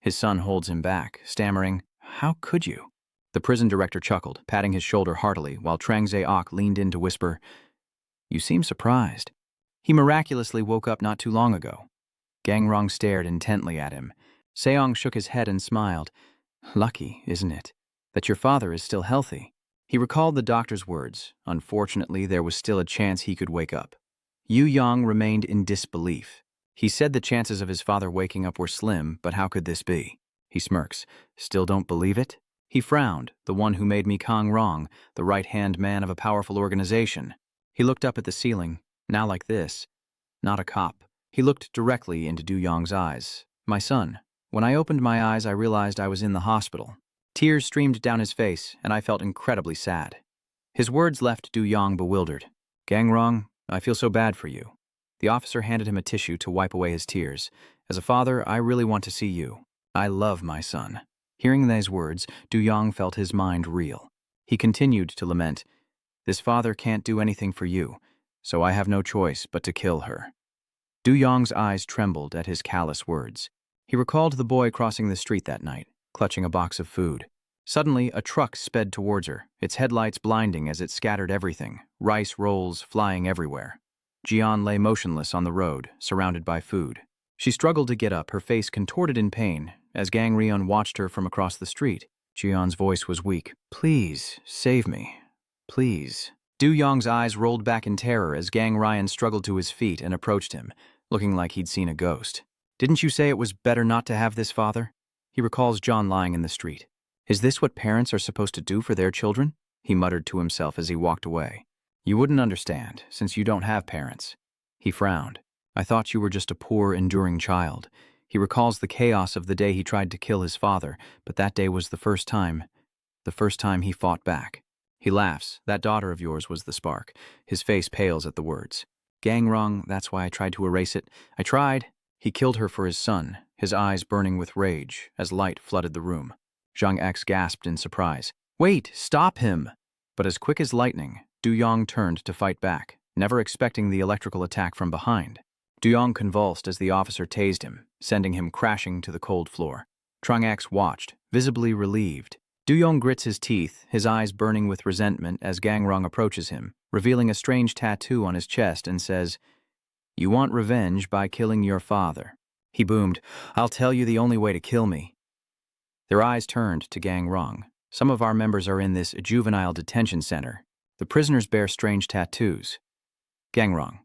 Speaker 1: His son holds him back, stammering, How could you? The prison director chuckled, patting his shoulder heartily, while Trang Ze-ok leaned in to whisper, You seem surprised. He miraculously woke up not too long ago. Gang Rong stared intently at him. Seong shook his head and smiled. Lucky, isn't it, that your father is still healthy? He recalled the doctor's words. Unfortunately, there was still a chance he could wake up. Yu Yang remained in disbelief. He said the chances of his father waking up were slim, but how could this be? He smirks. Still don't believe it? He frowned, the one who made me Kang Rong, the right-hand man of a powerful organization. He looked up at the ceiling, now like this. Not a cop. He looked directly into Du Yong's eyes. My son. When I opened my eyes, I realized I was in the hospital. Tears streamed down his face, and I felt incredibly sad. His words left Du Yong bewildered. Gang Rong, I feel so bad for you. The officer handed him a tissue to wipe away his tears. As a father, I really want to see you. I love my son. Hearing these words, Du Yong felt his mind reel. He continued to lament. This father can't do anything for you, so I have no choice but to kill her. Du Yong's eyes trembled at his callous words. He recalled the boy crossing the street that night, clutching a box of food. Suddenly, a truck sped towards her, its headlights blinding as it scattered everything, rice rolls flying everywhere. Jian lay motionless on the road, surrounded by food. She struggled to get up, her face contorted in pain, as Gang Ryun watched her from across the street. Jian's voice was weak. "Please, save me. Please." Du Yong's eyes rolled back in terror as Gang Ryan struggled to his feet and approached him, looking like he'd seen a ghost. "Didn't you say it was better not to have this, father?" He recalls John lying in the street. "Is this what parents are supposed to do for their children?" He muttered to himself as he walked away. "You wouldn't understand, since you don't have parents." He frowned. "I thought you were just a poor, enduring child." He recalls the chaos of the day he tried to kill his father, but that day was the first time he fought back. He laughs. "That daughter of yours was the spark." His face pales at the words. "Gang wrong, that's why I tried to erase it. I tried." He killed her for his son, his eyes burning with rage as light flooded the room. Zhang X gasped in surprise. "Wait, stop him!" But as quick as lightning, Du Yong turned to fight back, never expecting the electrical attack from behind. Du Yong convulsed as the officer tased him, sending him crashing to the cold floor. Trung X watched, visibly relieved. Du Yong grits his teeth, his eyes burning with resentment as Gang Rong approaches him, revealing a strange tattoo on his chest and says, "You want revenge by killing your father." He boomed, "I'll tell you the only way to kill me." Their eyes turned to Gang Rong. "Some of our members are in this juvenile detention center. The prisoners bear strange tattoos." Gang Rong.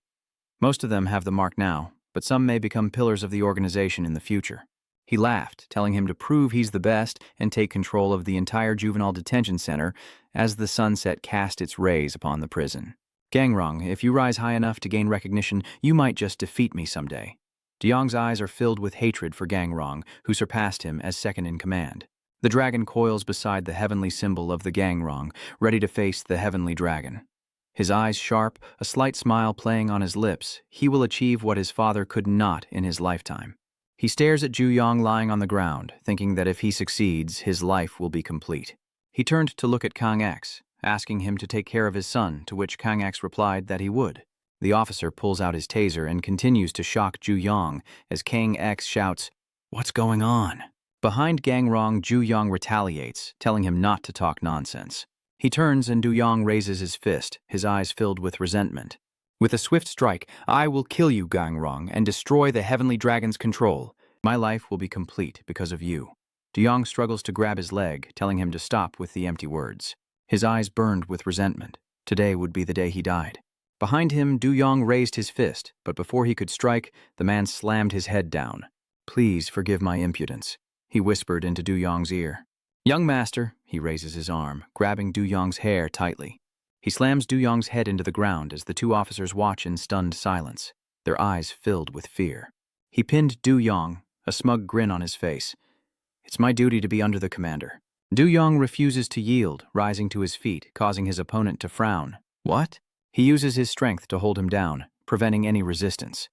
Speaker 1: "Most of them have the mark now, but some may become pillars of the organization in the future." He laughed, telling him to prove he's the best and take control of the entire juvenile detention center as the sunset cast its rays upon the prison. "Gang Rong, if you rise high enough to gain recognition, you might just defeat me someday." De Yong's eyes are filled with hatred for Gang Rong, who surpassed him as second in command. The dragon coils beside the heavenly symbol of the Gang Rong, ready to face the heavenly dragon. His eyes sharp, a slight smile playing on his lips, he will achieve what his father could not in his lifetime. He stares at Ju Yong lying on the ground, thinking that if he succeeds, his life will be complete. He turned to look at Kang X, asking him to take care of his son, to which Kang X replied that he would. The officer pulls out his taser and continues to shock Ju Yong as Kang X shouts, "What's going on?" Behind Gang Rong, Ju Yong retaliates, telling him not to talk nonsense. He turns and Du Yong raises his fist, his eyes filled with resentment. "With a swift strike, I will kill you, Gang Rong, and destroy the heavenly dragon's control. My life will be complete because of you." Du Yong struggles to grab his leg, telling him to stop with the empty words. His eyes burned with resentment. Today would be the day he died. Behind him, Du Yong raised his fist, but before he could strike, the man slammed his head down. "Please forgive my impudence," he whispered into Du Yong's ear. "Young master," he raises his arm, grabbing Du Yong's hair tightly. He slams Du Yong's head into the ground as the two officers watch in stunned silence, their eyes filled with fear. He pinned Du Yong, a smug grin on his face. "It's my duty to be under the commander." Du Yong refuses to yield, rising to his feet, causing his opponent to frown. "What?" He uses his strength to hold him down, preventing any resistance.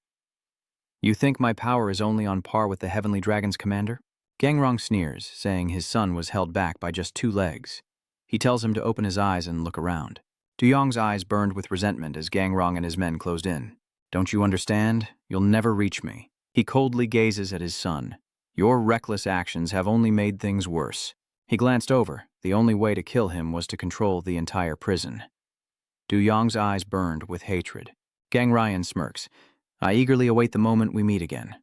Speaker 1: "You think my power is only on par with the Heavenly Dragon's commander?" Gang Rong sneers, saying his son was held back by just 2 legs. He tells him to open his eyes and look around. Du Yong's eyes burned with resentment as Gang Rong and his men closed in. "Don't you understand? You'll never reach me." He coldly gazes at his son. "Your reckless actions have only made things worse." He glanced over. The only way to kill him was to control the entire prison. Du Yong's eyes burned with hatred. Gang Ryan smirks. "I eagerly await the moment we meet again."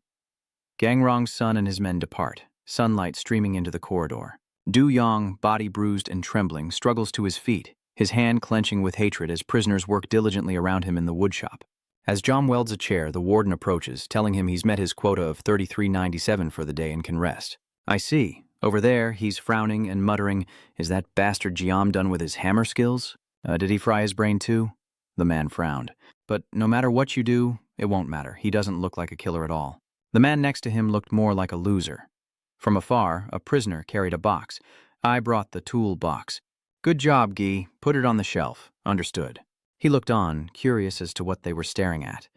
Speaker 1: Gang Rong's son and his men depart, sunlight streaming into the corridor. Du Yong, body bruised and trembling, struggles to his feet, his hand clenching with hatred as prisoners work diligently around him in the woodshop. As John welds a chair, the warden approaches, telling him he's met his quota of 33.97 for the day and can rest. "I see. Over there, he's frowning and muttering, 'Is that bastard Jiam done with his hammer skills? Did he fry his brain too?' The man frowned. "But no matter what you do, it won't matter. He doesn't look like a killer at all." The man next to him looked more like a loser. From afar, a prisoner carried a box. "I brought the tool box." "Good job, Guy. Put it on the shelf." "Understood." He looked on, curious as to what they were staring at.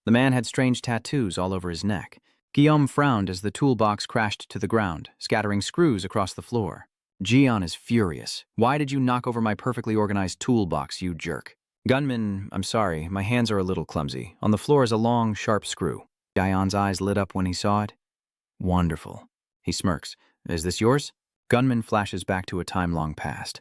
Speaker 1: The man had strange tattoos all over his neck. Guillaume frowned as the toolbox crashed to the ground, scattering screws across the floor. Jian is furious. "Why did you knock over my perfectly organized toolbox, you jerk?" "Gunman, I'm sorry, my hands are a little clumsy. On the floor is a long, sharp screw." Jian's eyes lit up when he saw it. "Wonderful." He smirks. "Is this yours?" Gunman flashes back to a time long past.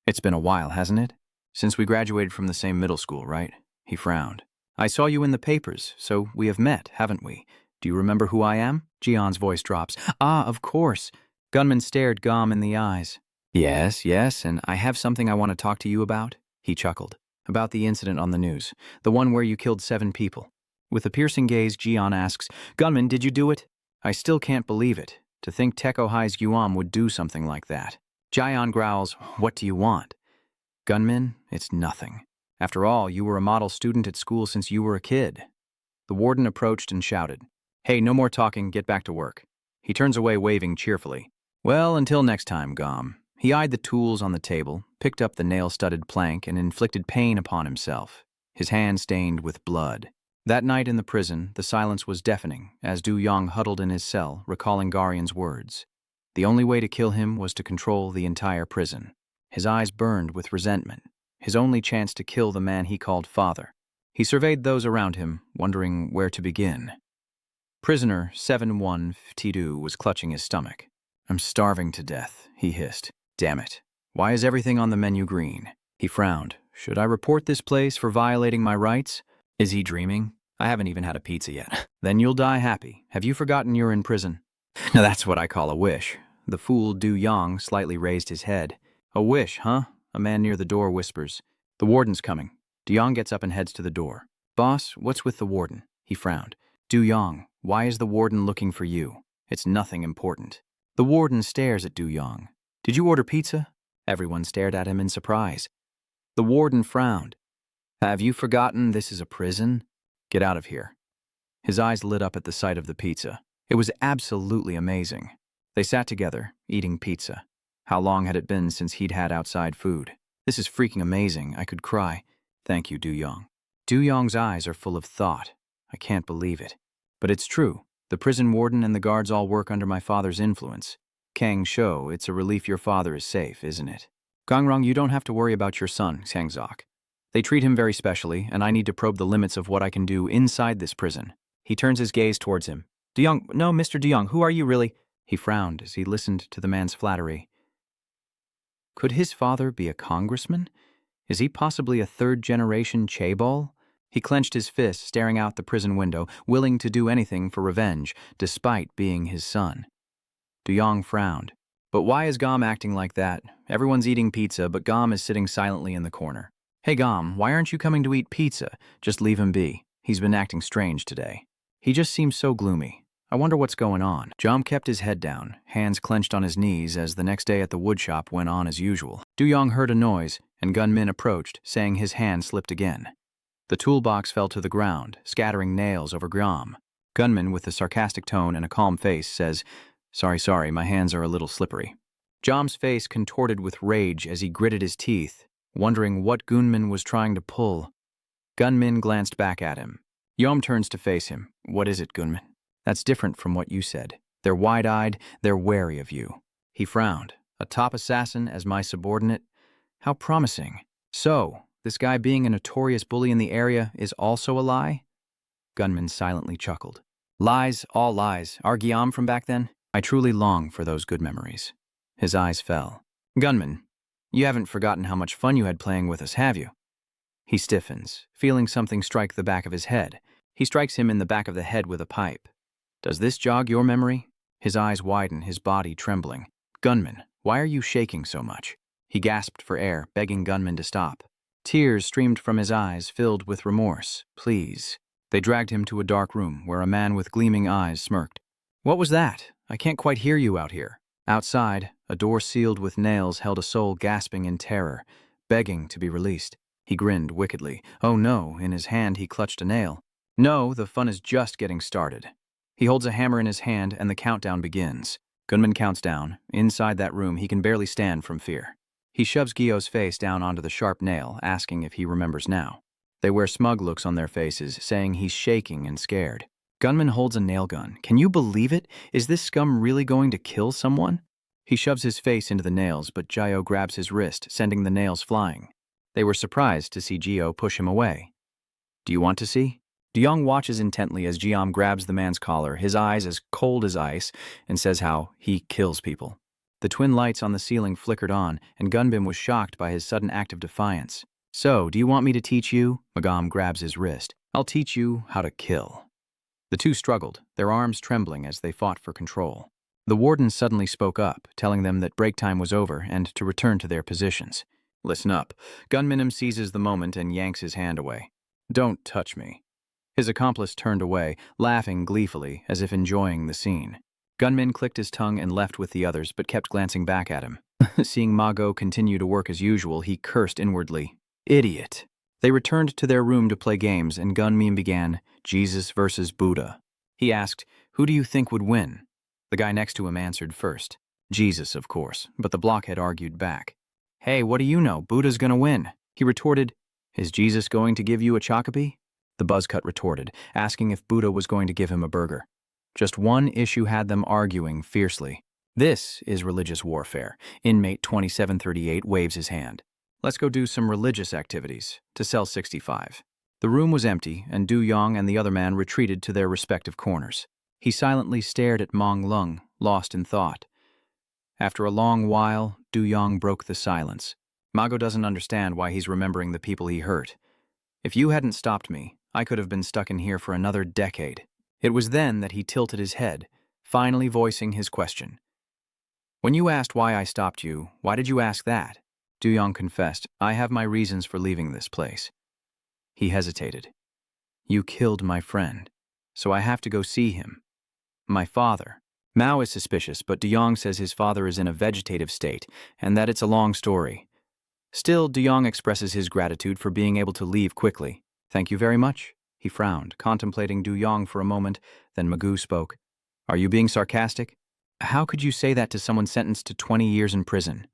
Speaker 1: It's been a while, hasn't it? Since we graduated from the same middle school, right? He frowned. I saw you in the papers, so we have met, haven't we? Do you remember who I am? Jian's voice drops. Ah, of course. Gunman stared Gom in the eyes. Yes, and I have something I want to talk to you about. He chuckled. About the incident on the news, the one where you killed 7 people. With a piercing gaze, Jian asks, Gunman, did you do it? I still can't believe it. To think Teko Hai's Guam would do something like that. Jian growls, what do you want? Gunman, it's nothing. After all, you were a model student at school since you were a kid. The warden approached and shouted, Hey, no more talking, get back to work. He turns away waving cheerfully. Well, until next time, Gom. He eyed the tools on the table, picked up the nail-studded plank, and inflicted pain upon himself, his hand stained with blood. That night in the prison, the silence was deafening, as Du Yong huddled in his cell, recalling Garian's words. The only way to kill him was to control the entire prison. His eyes burned with resentment, his only chance to kill the man he called father. He surveyed those around him, wondering where to begin. Prisoner 7152 was clutching his stomach. I'm starving to death, he hissed. Damn it. Why is everything on the menu green? He frowned. Should I report this place for violating my rights? Is he dreaming? I haven't even had a pizza yet. Then you'll die happy. Have you forgotten you're in prison? Now that's what I call a wish. The fool Du Yong slightly raised his head. A wish, huh? A man near the door whispers. The warden's coming. Du Yong gets up and heads to the door. Boss, what's with the warden? He frowned. Du Yong, why is the warden looking for you? It's nothing important. The warden stares at Du Yong. Did you order pizza? Everyone stared at him in surprise. The warden frowned. Have you forgotten this is a prison? Get out of here. His eyes lit up at the sight of the pizza. It was absolutely amazing. They sat together, eating pizza. How long had it been since he'd had outside food? This is freaking amazing. I could cry. Thank you, Du Yong. Du Yong's eyes are full of thought. I can't believe it. But it's true. The prison warden and the guards all work under my father's influence. Kang Shou, it's a relief your father is safe, isn't it? Gangrong, you don't have to worry about your son, Sangzok. They treat him very specially, and I need to probe the limits of what I can do inside this prison. He turns his gaze towards him. De Jong, no, Mr. De Jong, who are you really? He frowned as he listened to the man's flattery. Could his father be a congressman? Is he possibly a third-generation chaebol? He clenched his fist, staring out the prison window, willing to do anything for revenge, despite being his son. De Jong frowned. But why is Gom acting like that? Everyone's eating pizza, but Gom is sitting silently in the corner. Hey Gom, why aren't you coming to eat pizza? Just leave him be. He's been acting strange today. He just seems so gloomy. I wonder what's going on. Jom kept his head down, hands clenched on his knees as the next day at the woodshop went on as usual. Du Yong heard a noise, and Gunmin approached, saying his hand slipped again. The toolbox fell to the ground, scattering nails over Gom. Gunmin, with a sarcastic tone and a calm face, says, Sorry, my hands are a little slippery. Jom's face contorted with rage as he gritted his teeth, wondering what Gunmin was trying to pull. Gunmin glanced back at him. Yom turns to face him. What is it, Gunmin? That's different from what you said. They're wide-eyed, they're wary of you. He frowned. A top assassin as my subordinate? How promising. So, this guy being a notorious bully in the area is also a lie? Gunmin silently chuckled. Lies, all lies. Our Guillaume from back then? I truly long for those good memories. His eyes fell. Gunman, you haven't forgotten how much fun you had playing with us, have you? He stiffens, feeling something strike the back of his head. He strikes him in the back of the head with a pipe. Does this jog your memory? His eyes widen, his body trembling. Gunman, why are you shaking so much? He gasped for air, begging Gunman to stop. Tears streamed from his eyes, filled with remorse. Please. They dragged him to a dark room where a man with gleaming eyes smirked. What was that? I can't quite hear you out here. Outside, a door sealed with nails held a soul gasping in terror, begging to be released. He grinned wickedly. Oh no, in his hand he clutched a nail. No, the fun is just getting started. He holds a hammer in his hand and the countdown begins. Gunman counts down. Inside that room, he can barely stand from fear. He shoves Gio's face down onto the sharp nail, asking if he remembers now. They wear smug looks on their faces, saying he's shaking and scared. Gunman holds a nail gun. Can you believe it? Is this scum really going to kill someone? He shoves his face into the nails, but Gio grabs his wrist, sending the nails flying. They were surprised to see Gio push him away. Do you want to see? De Jong watches intently as Jiam grabs the man's collar, his eyes as cold as ice, and says how he kills people. The twin lights on the ceiling flickered on, and Gunbim was shocked by his sudden act of defiance. "So, do you want me to teach you?" Magam grabs his wrist. "I'll teach you how to kill." The two struggled, their arms trembling as they fought for control. The warden suddenly spoke up, telling them that break time was over and to return to their positions. "Listen up." Gunminham seizes the moment and yanks his hand away. "Don't touch me." His accomplice turned away, laughing gleefully, as if enjoying the scene. Gunmin clicked his tongue and left with the others, but kept glancing back at him. Seeing Mago continue to work as usual, he cursed inwardly. "Idiot." They returned to their room to play games, and Gunmin began, "Jesus versus Buddha." He asked, "Who do you think would win?" The guy next to him answered first. "Jesus, of course," but the blockhead argued back. "Hey, what do you know? Buddha's gonna win." He retorted, "Is Jesus going to give you a chocopi?" The buzzcut retorted, asking if Buddha was going to give him a burger. Just one issue had them arguing fiercely. This is religious warfare. Inmate 2738 waves his hand. "Let's go do some religious activities," to cell 65. The room was empty, and Du Yong and the other man retreated to their respective corners. He silently stared at Mong Lung, lost in thought. After a long while, Du Yong broke the silence. "Mago doesn't understand why he's remembering the people he hurt. If you hadn't stopped me, I could have been stuck in here for another decade." It was then that he tilted his head, finally voicing his question. "When you asked why I stopped you, why did you ask that?" Du Yong confessed, "I have my reasons for leaving this place." He hesitated. "You killed my friend, so I have to go see him. My father." Mao is suspicious, but Du Yong says his father is in a vegetative state, and that it's a long story. Still, Du Yong expresses his gratitude for being able to leave quickly. "Thank you very much." He frowned, contemplating Du Yong for a moment, then Magoo spoke. "Are you being sarcastic? How could you say that to someone sentenced to 20 years in prison?"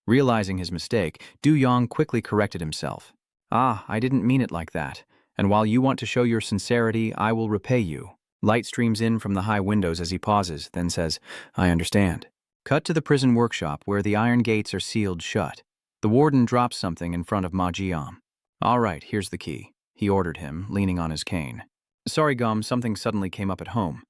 Speaker 1: Realizing his mistake, Du Yong quickly corrected himself. "Ah, I didn't mean it like that. And while you want to show your sincerity, I will repay you." Light streams in from the high windows as he pauses, then says, "I understand." Cut to the prison workshop where the iron gates are sealed shut. The warden drops something in front of Ma Jiam. "All right, here's the key," he ordered him, leaning on his cane. "Sorry, Gum, something suddenly came up at home."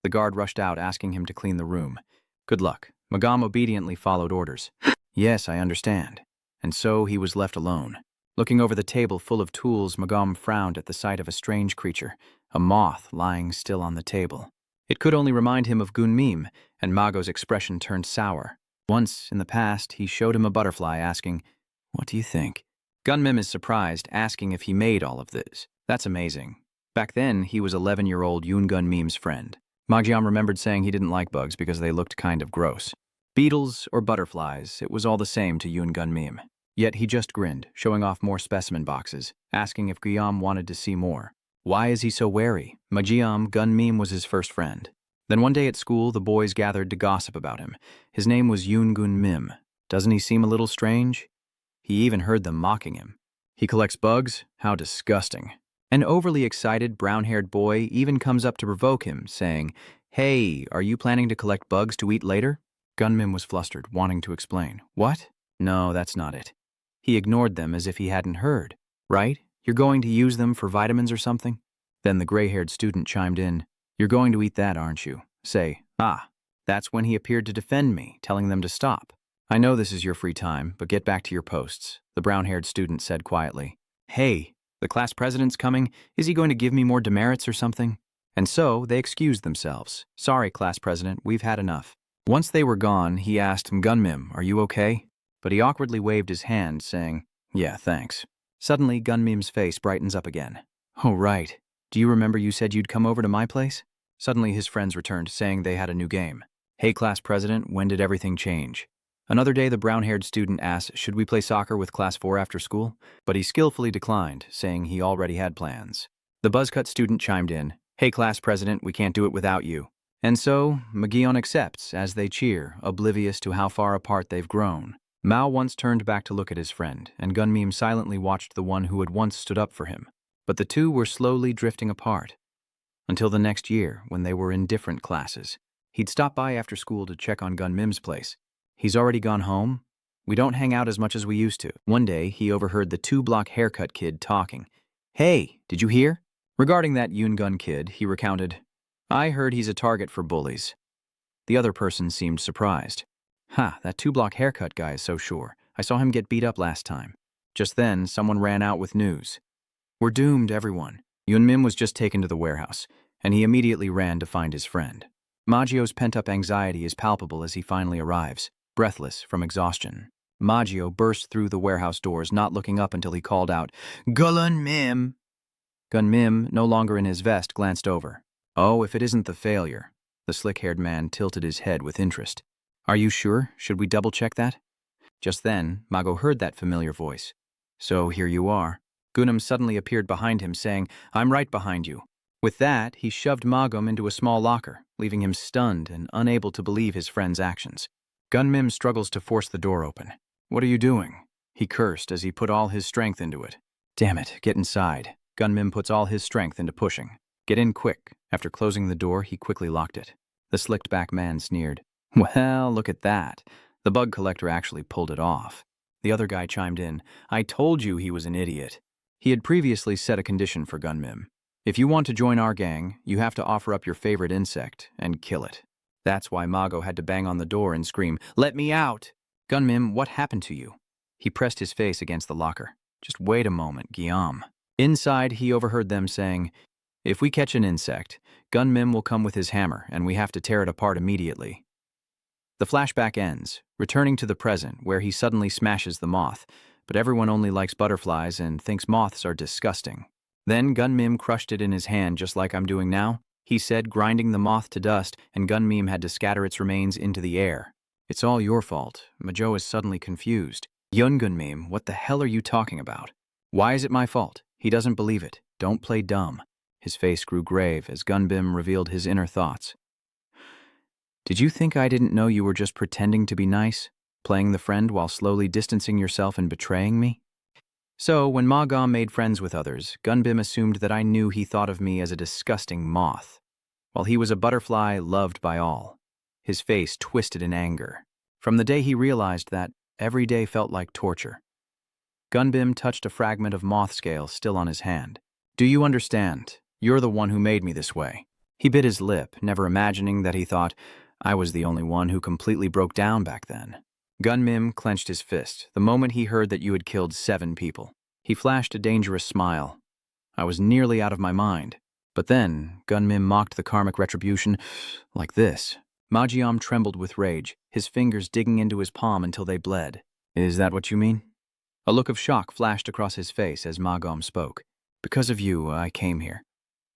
Speaker 1: The guard rushed out, asking him to clean the room. "Good luck." Magam obediently followed orders. "Yes, I understand." And so he was left alone. Looking over the table full of tools, Magam frowned at the sight of a strange creature, a moth lying still on the table. It could only remind him of Gunmim, and Mago's expression turned sour. Once, in the past, he showed him a butterfly, asking, "What do you think?" Gunmim is surprised, asking if he made all of this. That's amazing. Back then, he was 11-year-old Yoon Gunmim's friend. Magjiam remembered saying he didn't like bugs because they looked kind of gross. Beetles or butterflies, it was all the same to Yoon Gunmim. Yet he just grinned, showing off more specimen boxes, asking if Guillaume wanted to see more. Why is he so wary? Magjiam, Gunmim was his first friend. Then one day at school, the boys gathered to gossip about him. His name was Yoon Gunmim. Doesn't he seem a little strange? He even heard them mocking him. He collects bugs? How disgusting. An overly excited, brown-haired boy even comes up to provoke him, saying, "Hey, are you planning to collect bugs to eat later?" Gunmim was flustered, wanting to explain. "What? No, that's not it." He ignored them as if he hadn't heard. "Right? You're going to use them for vitamins or something?" Then the gray-haired student chimed in. "You're going to eat that, aren't you?" Say, "Ah." That's when he appeared to defend me, telling them to stop. "I know this is your free time, but get back to your posts," the brown-haired student said quietly. "Hey, the class president's coming. Is he going to give me more demerits or something?" And so they excused themselves. "Sorry, class president, we've had enough." Once they were gone, he asked Gunmim, "Are you okay?" But he awkwardly waved his hand, saying, "Yeah, thanks." Suddenly, Gunmim's face brightens up again. "Oh, right. Do you remember you said you'd come over to my place?" Suddenly, his friends returned, saying they had a new game. "Hey, class president, when did everything change?" Another day, the brown-haired student asked, "Should we play soccer with class 4 after school?" But he skillfully declined, saying he already had plans. The buzzcut student chimed in, "Hey, class president, we can't do it without you." And so, Magion accepts as they cheer, oblivious to how far apart they've grown. Mao once turned back to look at his friend, and Gunmim silently watched the one who had once stood up for him. But the two were slowly drifting apart. Until the next year, when they were in different classes. He'd stop by after school to check on Gunmim's place. "He's already gone home? We don't hang out as much as we used to." One day, he overheard the 2-block haircut kid talking. "Hey, did you hear?" Regarding that Yoon Gun kid, he recounted, "I heard he's a target for bullies." The other person seemed surprised. Ha, that two-block haircut guy is so sure. I saw him get beat up last time. Just then, someone ran out with news. We're doomed, everyone. Yunmim was just taken to the warehouse, and he immediately ran to find his friend. Maggio's pent-up anxiety is palpable as he finally arrives, breathless from exhaustion. Maggio burst through the warehouse doors, not looking up until he called out, Gunmim! Gunmim, no longer in his vest, glanced over. Oh, if it isn't the failure. The slick-haired man tilted his head with interest. Are you sure? Should we double-check that? Just then, Mago heard that familiar voice. So here you are. Gunum suddenly appeared behind him, saying, I'm right behind you. With that, he shoved Magum into a small locker, leaving him stunned and unable to believe his friend's actions. Gunmim struggles to force the door open. What are you doing? He cursed as he put all his strength into it. Damn it, get inside. Gunmim puts all his strength into pushing. Get in quick. After closing the door, he quickly locked it. The slicked-back man sneered. Well, look at that. The bug collector actually pulled it off. The other guy chimed in. I told you he was an idiot. He had previously set a condition for Gunmim. If you want to join our gang, you have to offer up your favorite insect and kill it. That's why Mago had to bang on the door and scream, Let me out! Gunmim, what happened to you? He pressed his face against the locker. Just wait a moment, Guillaume. Inside, he overheard them saying, If we catch an insect, Gunmim will come with his hammer, and we have to tear it apart immediately. The flashback ends, returning to the present, where he suddenly smashes the moth, but everyone only likes butterflies and thinks moths are disgusting. Then Gunmim crushed it in his hand just like I'm doing now, he said, grinding the moth to dust, and Gunmim had to scatter its remains into the air. It's all your fault. Majo is suddenly confused. Yun Gunmim, what the hell are you talking about? Why is it my fault? He doesn't believe it. Don't play dumb. His face grew grave as Gunmim revealed his inner thoughts. Did you think I didn't know you were just pretending to be nice? Playing the friend while slowly distancing yourself and betraying me? So, when Magam made friends with others, Gunbim assumed that I knew he thought of me as a disgusting moth, while he was a butterfly loved by all. His face twisted in anger. From the day he realized that, every day felt like torture. Gunbim touched a fragment of moth scale still on his hand. Do you understand? You're the one who made me this way. He bit his lip, never imagining that he thought, I was the only one who completely broke down back then. Gunmim clenched his fist the moment he heard that you had killed 7 people. He flashed a dangerous smile. I was nearly out of my mind. But then, Gunmim mocked the karmic retribution like this. Magiam trembled with rage, his fingers digging into his palm until they bled. Is that what you mean? A look of shock flashed across his face as Magam spoke. Because of you, I came here.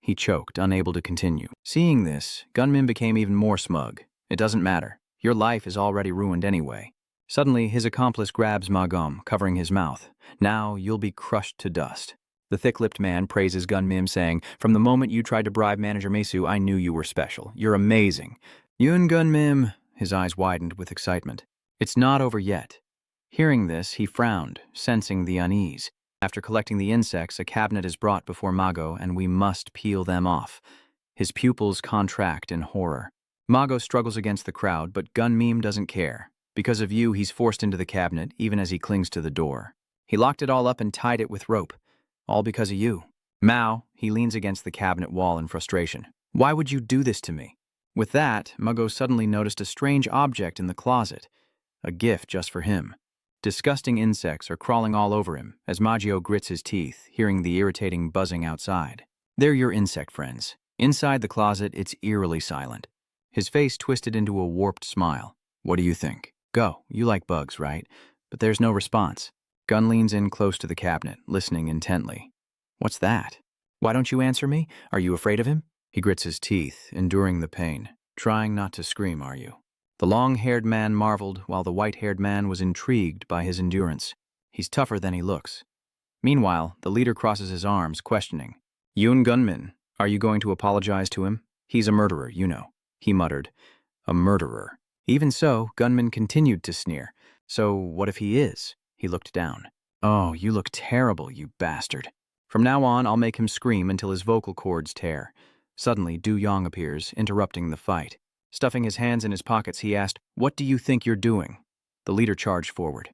Speaker 1: He choked, unable to continue. Seeing this, Gunmim became even more smug. It doesn't matter. Your life is already ruined anyway. Suddenly, his accomplice grabs Magam, covering his mouth. Now, you'll be crushed to dust. The thick-lipped man praises Gunmim, saying, From the moment you tried to bribe Manager Mesu, I knew you were special. You're amazing. Yun Gunmim, his eyes widened with excitement. It's not over yet. Hearing this, he frowned, sensing the unease. After collecting the insects, a cabinet is brought before Mago, and we must peel them off. His pupils contract in horror. Mago struggles against the crowd, but Gunmim doesn't care. Because of you, he's forced into the cabinet, even as he clings to the door. He locked it all up and tied it with rope. All because of you. Mao, he leans against the cabinet wall in frustration. Why would you do this to me? With that, Mago suddenly noticed a strange object in the closet. A gift just for him. Disgusting insects are crawling all over him as Maggio grits his teeth, hearing the irritating buzzing outside. They're your insect friends. Inside the closet, it's eerily silent. His face twisted into a warped smile. What do you think? Go, you like bugs, right? But there's no response. Gun leans in close to the cabinet, listening intently. What's that? Why don't you answer me? Are you afraid of him? He grits his teeth, enduring the pain. Trying not to scream, are you? The long-haired man marveled, while the white-haired man was intrigued by his endurance. He's tougher than he looks. Meanwhile, the leader crosses his arms, questioning. Yoon Gunmin, are you going to apologize to him? He's a murderer, you know. He muttered. A murderer. Even so, Gunman continued to sneer. So, what if he is? He looked down. Oh, you look terrible, you bastard. From now on, I'll make him scream until his vocal cords tear. Suddenly, Du Yong appears, interrupting the fight. Stuffing his hands in his pockets, he asked, What do you think you're doing? The leader charged forward.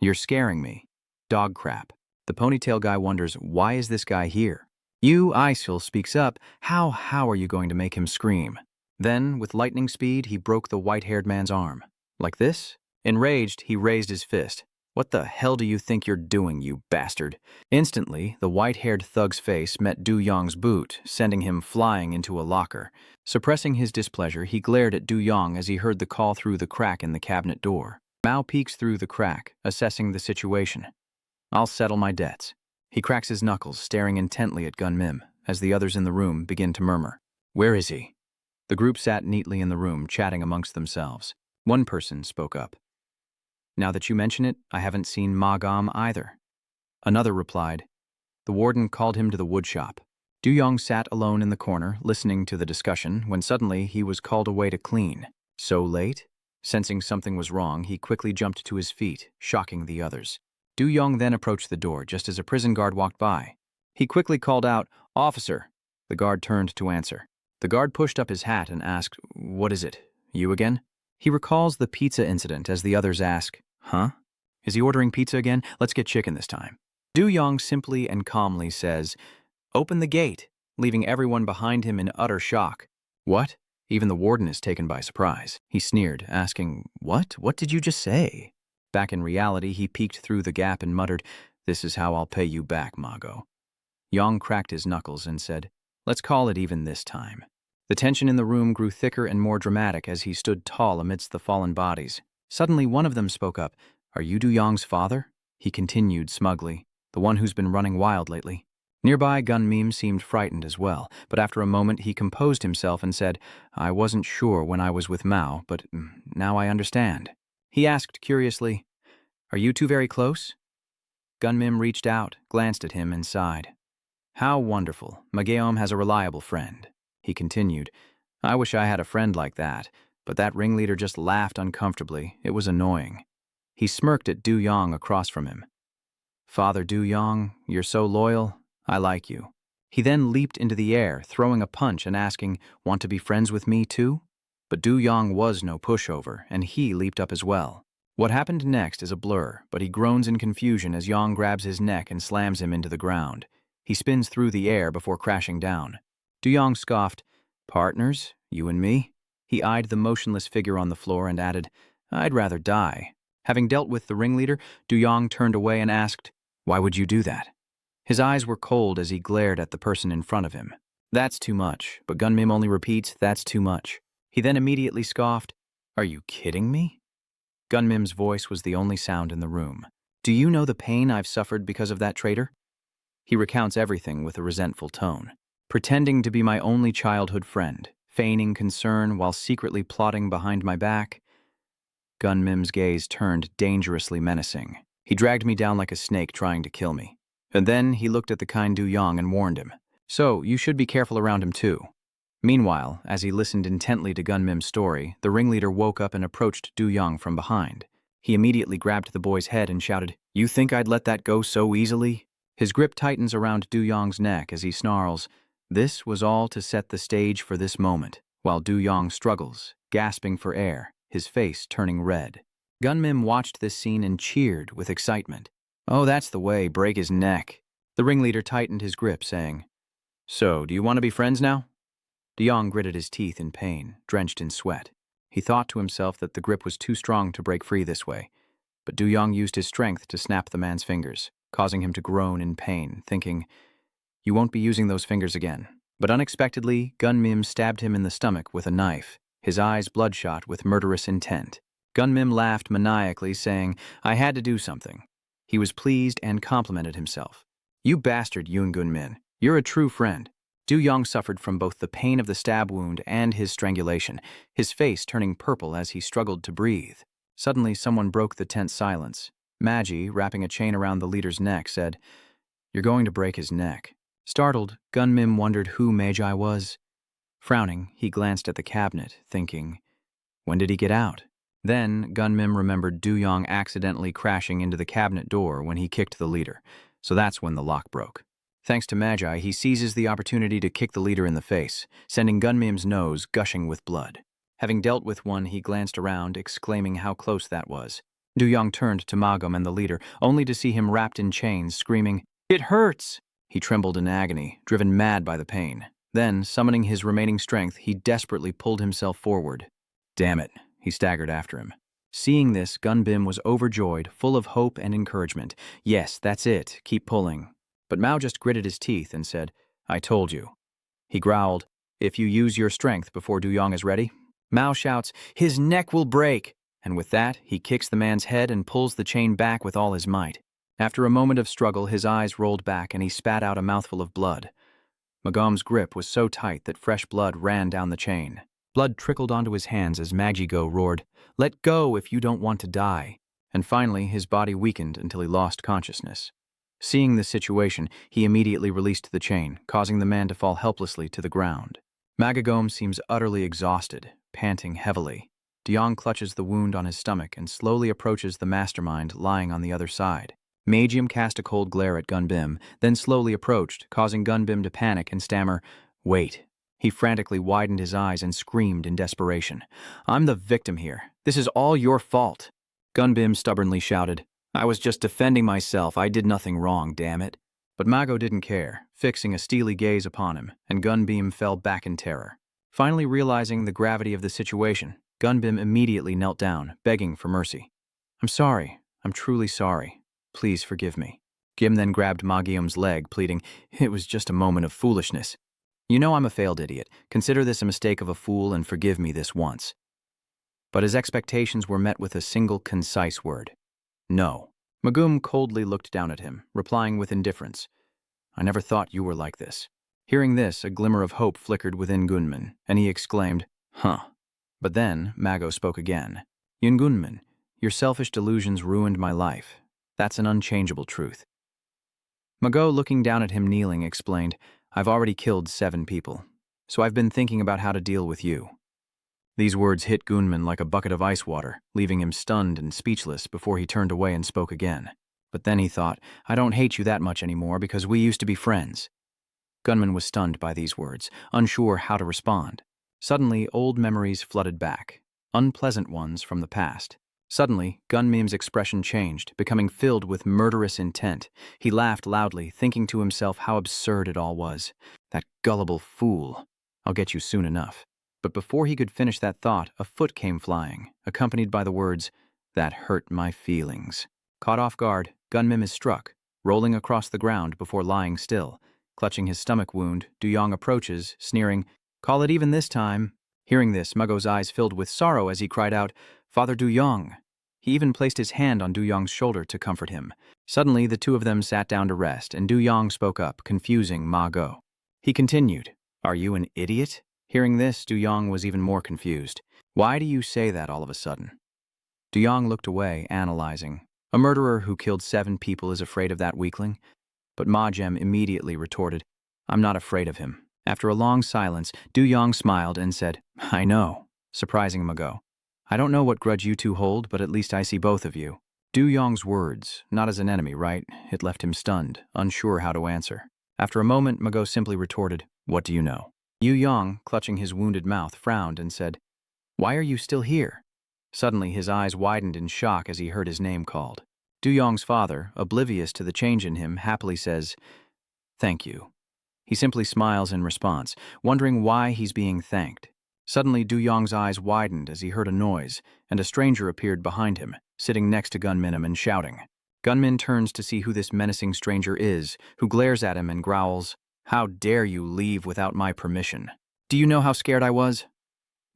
Speaker 1: You're scaring me. Dog crap. The ponytail guy wonders, why is this guy here? You, Isil, speaks up. How are you going to make him scream? Then, with lightning speed, he broke the white-haired man's arm. Like this? Enraged, he raised his fist. "What the hell do you think you're doing, you bastard?" Instantly, the white-haired thug's face met Du Yong's boot, sending him flying into a locker. Suppressing his displeasure, he glared at Du Yong as he heard the call through the crack in the cabinet door. Mao peeks through the crack, assessing the situation. "I'll settle my debts." He cracks his knuckles, staring intently at Gun Mim, as the others in the room begin to murmur. "Where is he?" The group sat neatly in the room, chatting amongst themselves. One person spoke up. "Now that you mention it, I haven't seen Ma Gam either." Another replied. "The warden called him to the woodshop." Du Yong sat alone in the corner, listening to the discussion, when suddenly he was called away to clean. So late? Sensing something was wrong, he quickly jumped to his feet, shocking the others. Du Yong then approached the door just as a prison guard walked by. He quickly called out, "Officer." The guard turned to answer. The guard pushed up his hat and asked, "What is it? You again?" He recalls the pizza incident as the others ask, "Huh? Is he ordering pizza again? Let's get chicken this time." Du Yong simply and calmly says, "Open the gate," leaving everyone behind him in utter shock. "What?" Even the warden is taken by surprise. He sneered, asking, "What? What did you just say?" Back in reality, he peeked through the gap and muttered, "This is how I'll pay you back, Mago." Yong cracked his knuckles and said, "Let's call it even this time." The tension in the room grew thicker and more dramatic as he stood tall amidst the fallen bodies. Suddenly, one of them spoke up. "Are you Du Yong's father?" He continued smugly, "The one who's been running wild lately." Nearby, Gun Mim seemed frightened as well, but after a moment he composed himself and said, "I wasn't sure when I was with Mao, but now I understand." He asked curiously, "Are you two very close?" Gun Mim reached out, glanced at him, and sighed. "How wonderful. Magaom has a reliable friend." He continued, "I wish I had a friend like that, but that ringleader just laughed uncomfortably. It was annoying." He smirked at Du Yong across from him. "Father Du Yong, you're so loyal. I like you." He then leaped into the air, throwing a punch and asking, "Want to be friends with me too?" But Du Yong was no pushover, and he leaped up as well. What happened next is a blur, but he groans in confusion as Yong grabs his neck and slams him into the ground. He spins through the air before crashing down. Du Yong scoffed, "Partners, you and me?" He eyed the motionless figure on the floor and added, "I'd rather die." Having dealt with the ringleader, Du Yong turned away and asked, "Why would you do that?" His eyes were cold as he glared at the person in front of him. "That's too much," but Gun Mim only repeats, "That's too much." He then immediately scoffed, "Are you kidding me?" Gun Mim's voice was the only sound in the room. "Do you know the pain I've suffered because of that traitor?" He recounts everything with a resentful tone. "Pretending to be my only childhood friend, feigning concern while secretly plotting behind my back." Gun Mim's gaze turned dangerously menacing. "He dragged me down like a snake trying to kill me." And then he looked at the kind Du Yong and warned him, "So, you should be careful around him too." Meanwhile, as he listened intently to Gun Mim's story, the ringleader woke up and approached Du Yong from behind. He immediately grabbed the boy's head and shouted, "You think I'd let that go so easily?" His grip tightens around Du Yong's neck as he snarls. This was all to set the stage for this moment, while Du Yong struggles, gasping for air, his face turning red. Gun Mim watched this scene and cheered with excitement. "Oh, that's the way, break his neck." The ringleader tightened his grip, saying, "So, do you want to be friends now?" Du Yong gritted his teeth in pain, drenched in sweat. He thought to himself that the grip was too strong to break free this way, but Du Yong used his strength to snap the man's fingers, causing him to groan in pain, thinking, "You won't be using those fingers again." But unexpectedly, Gun Mim stabbed him in the stomach with a knife, his eyes bloodshot with murderous intent. Gun Mim laughed maniacally, saying, "I had to do something." He was pleased and complimented himself. "You bastard, Yoon Gun Min. You're a true friend." Du Yong suffered from both the pain of the stab wound and his strangulation, his face turning purple as he struggled to breathe. Suddenly, someone broke the tense silence. Magi, wrapping a chain around the leader's neck, said, "You're going to break his neck." Startled, Gun Mim wondered who Magi was. Frowning, he glanced at the cabinet, thinking, when did he get out? Then, Gun Mim remembered Du Yong accidentally crashing into the cabinet door when he kicked the leader, so that's when the lock broke. Thanks to Magi, he seizes the opportunity to kick the leader in the face, sending Gun Mim's nose gushing with blood. Having dealt with one, he glanced around, exclaiming how close that was. Du Yong turned to Magum and the leader, only to see him wrapped in chains, screaming, "It hurts!" He trembled in agony, driven mad by the pain. Then, summoning his remaining strength, he desperately pulled himself forward. "Damn it," he staggered after him. Seeing this, Gunbim was overjoyed, full of hope and encouragement. Yes, that's it, keep pulling. But Mao just gritted his teeth and said, I told you. He growled, if you use your strength before Duyong is ready. Mao shouts, his neck will break. And with that, he kicks the man's head and pulls the chain back with all his might. After a moment of struggle, his eyes rolled back and he spat out a mouthful of blood. Magom's grip was so tight that fresh blood ran down the chain. Blood trickled onto his hands as Magigo roared, let go if you don't want to die. And finally, his body weakened until he lost consciousness. Seeing the situation, he immediately released the chain, causing the man to fall helplessly to the ground. Magagom seems utterly exhausted, panting heavily. Duyong clutches the wound on his stomach and slowly approaches the mastermind lying on the other side. Magium cast a cold glare at Gunbim, then slowly approached, causing Gunbim to panic and stammer, wait. He frantically widened his eyes and screamed in desperation. I'm the victim here. This is all your fault. Gunbim stubbornly shouted, I was just defending myself. I did nothing wrong, damn it. But Mago didn't care, fixing a steely gaze upon him, and Gunbim fell back in terror. Finally realizing the gravity of the situation, Gunbim immediately knelt down, begging for mercy. I'm sorry. I'm truly sorry. Please forgive me. Gim then grabbed Magium's leg, pleading, it was just a moment of foolishness. You know I'm a failed idiot. Consider this a mistake of a fool and forgive me this once. But his expectations were met with a single concise word. No. Magum coldly looked down at him, replying with indifference. I never thought you were like this. Hearing this, a glimmer of hope flickered within Gunman, and he exclaimed, huh. But then, Mago spoke again. Yun Gunman, your selfish delusions ruined my life. That's an unchangeable truth. Mago, looking down at him kneeling, explained, I've already killed 7 people, so I've been thinking about how to deal with you. These words hit Gunman like a bucket of ice water, leaving him stunned and speechless before he turned away and spoke again. But then he thought, I don't hate you that much anymore because we used to be friends. Gunman was stunned by these words, unsure how to respond. Suddenly, old memories flooded back, unpleasant ones from the past. Suddenly, Gunmim's expression changed, becoming filled with murderous intent. He laughed loudly, thinking to himself how absurd it all was. That gullible fool. I'll get you soon enough. But before he could finish that thought, a foot came flying, accompanied by the words, that hurt my feelings. Caught off guard, Gunmim is struck, rolling across the ground before lying still. Clutching his stomach wound, Duyong approaches, sneering, call it even this time. Hearing this, Mago's eyes filled with sorrow as he cried out, Father Duyong. He even placed his hand on Duyong's shoulder to comfort him. Suddenly, the two of them sat down to rest, and Duyong spoke up, confusing Mago. He continued, Are you an idiot? Hearing this, Duyong was even more confused. Why do you say that all of a sudden? Duyong looked away, analyzing. A murderer who killed 7 people is afraid of that weakling? But Majem immediately retorted, I'm not afraid of him. After a long silence, Duyong smiled and said, I know, surprising Mago. I don't know what grudge you two hold, but at least I see both of you. Duyong's words, not as an enemy, right? It left him stunned, unsure how to answer. After a moment, Mago simply retorted, what do you know? Yu Yong, clutching his wounded mouth, frowned and said, Why are you still here? Suddenly, his eyes widened in shock as he heard his name called. Duyong's father, oblivious to the change in him, happily says, Thank you. He simply smiles in response, wondering why he's being thanked. Suddenly, Duyong's eyes widened as he heard a noise, and a stranger appeared behind him, sitting next to Gunmin and shouting. Gunmin turns to see who this menacing stranger is, who glares at him and growls, How dare you leave without my permission? Do you know how scared I was?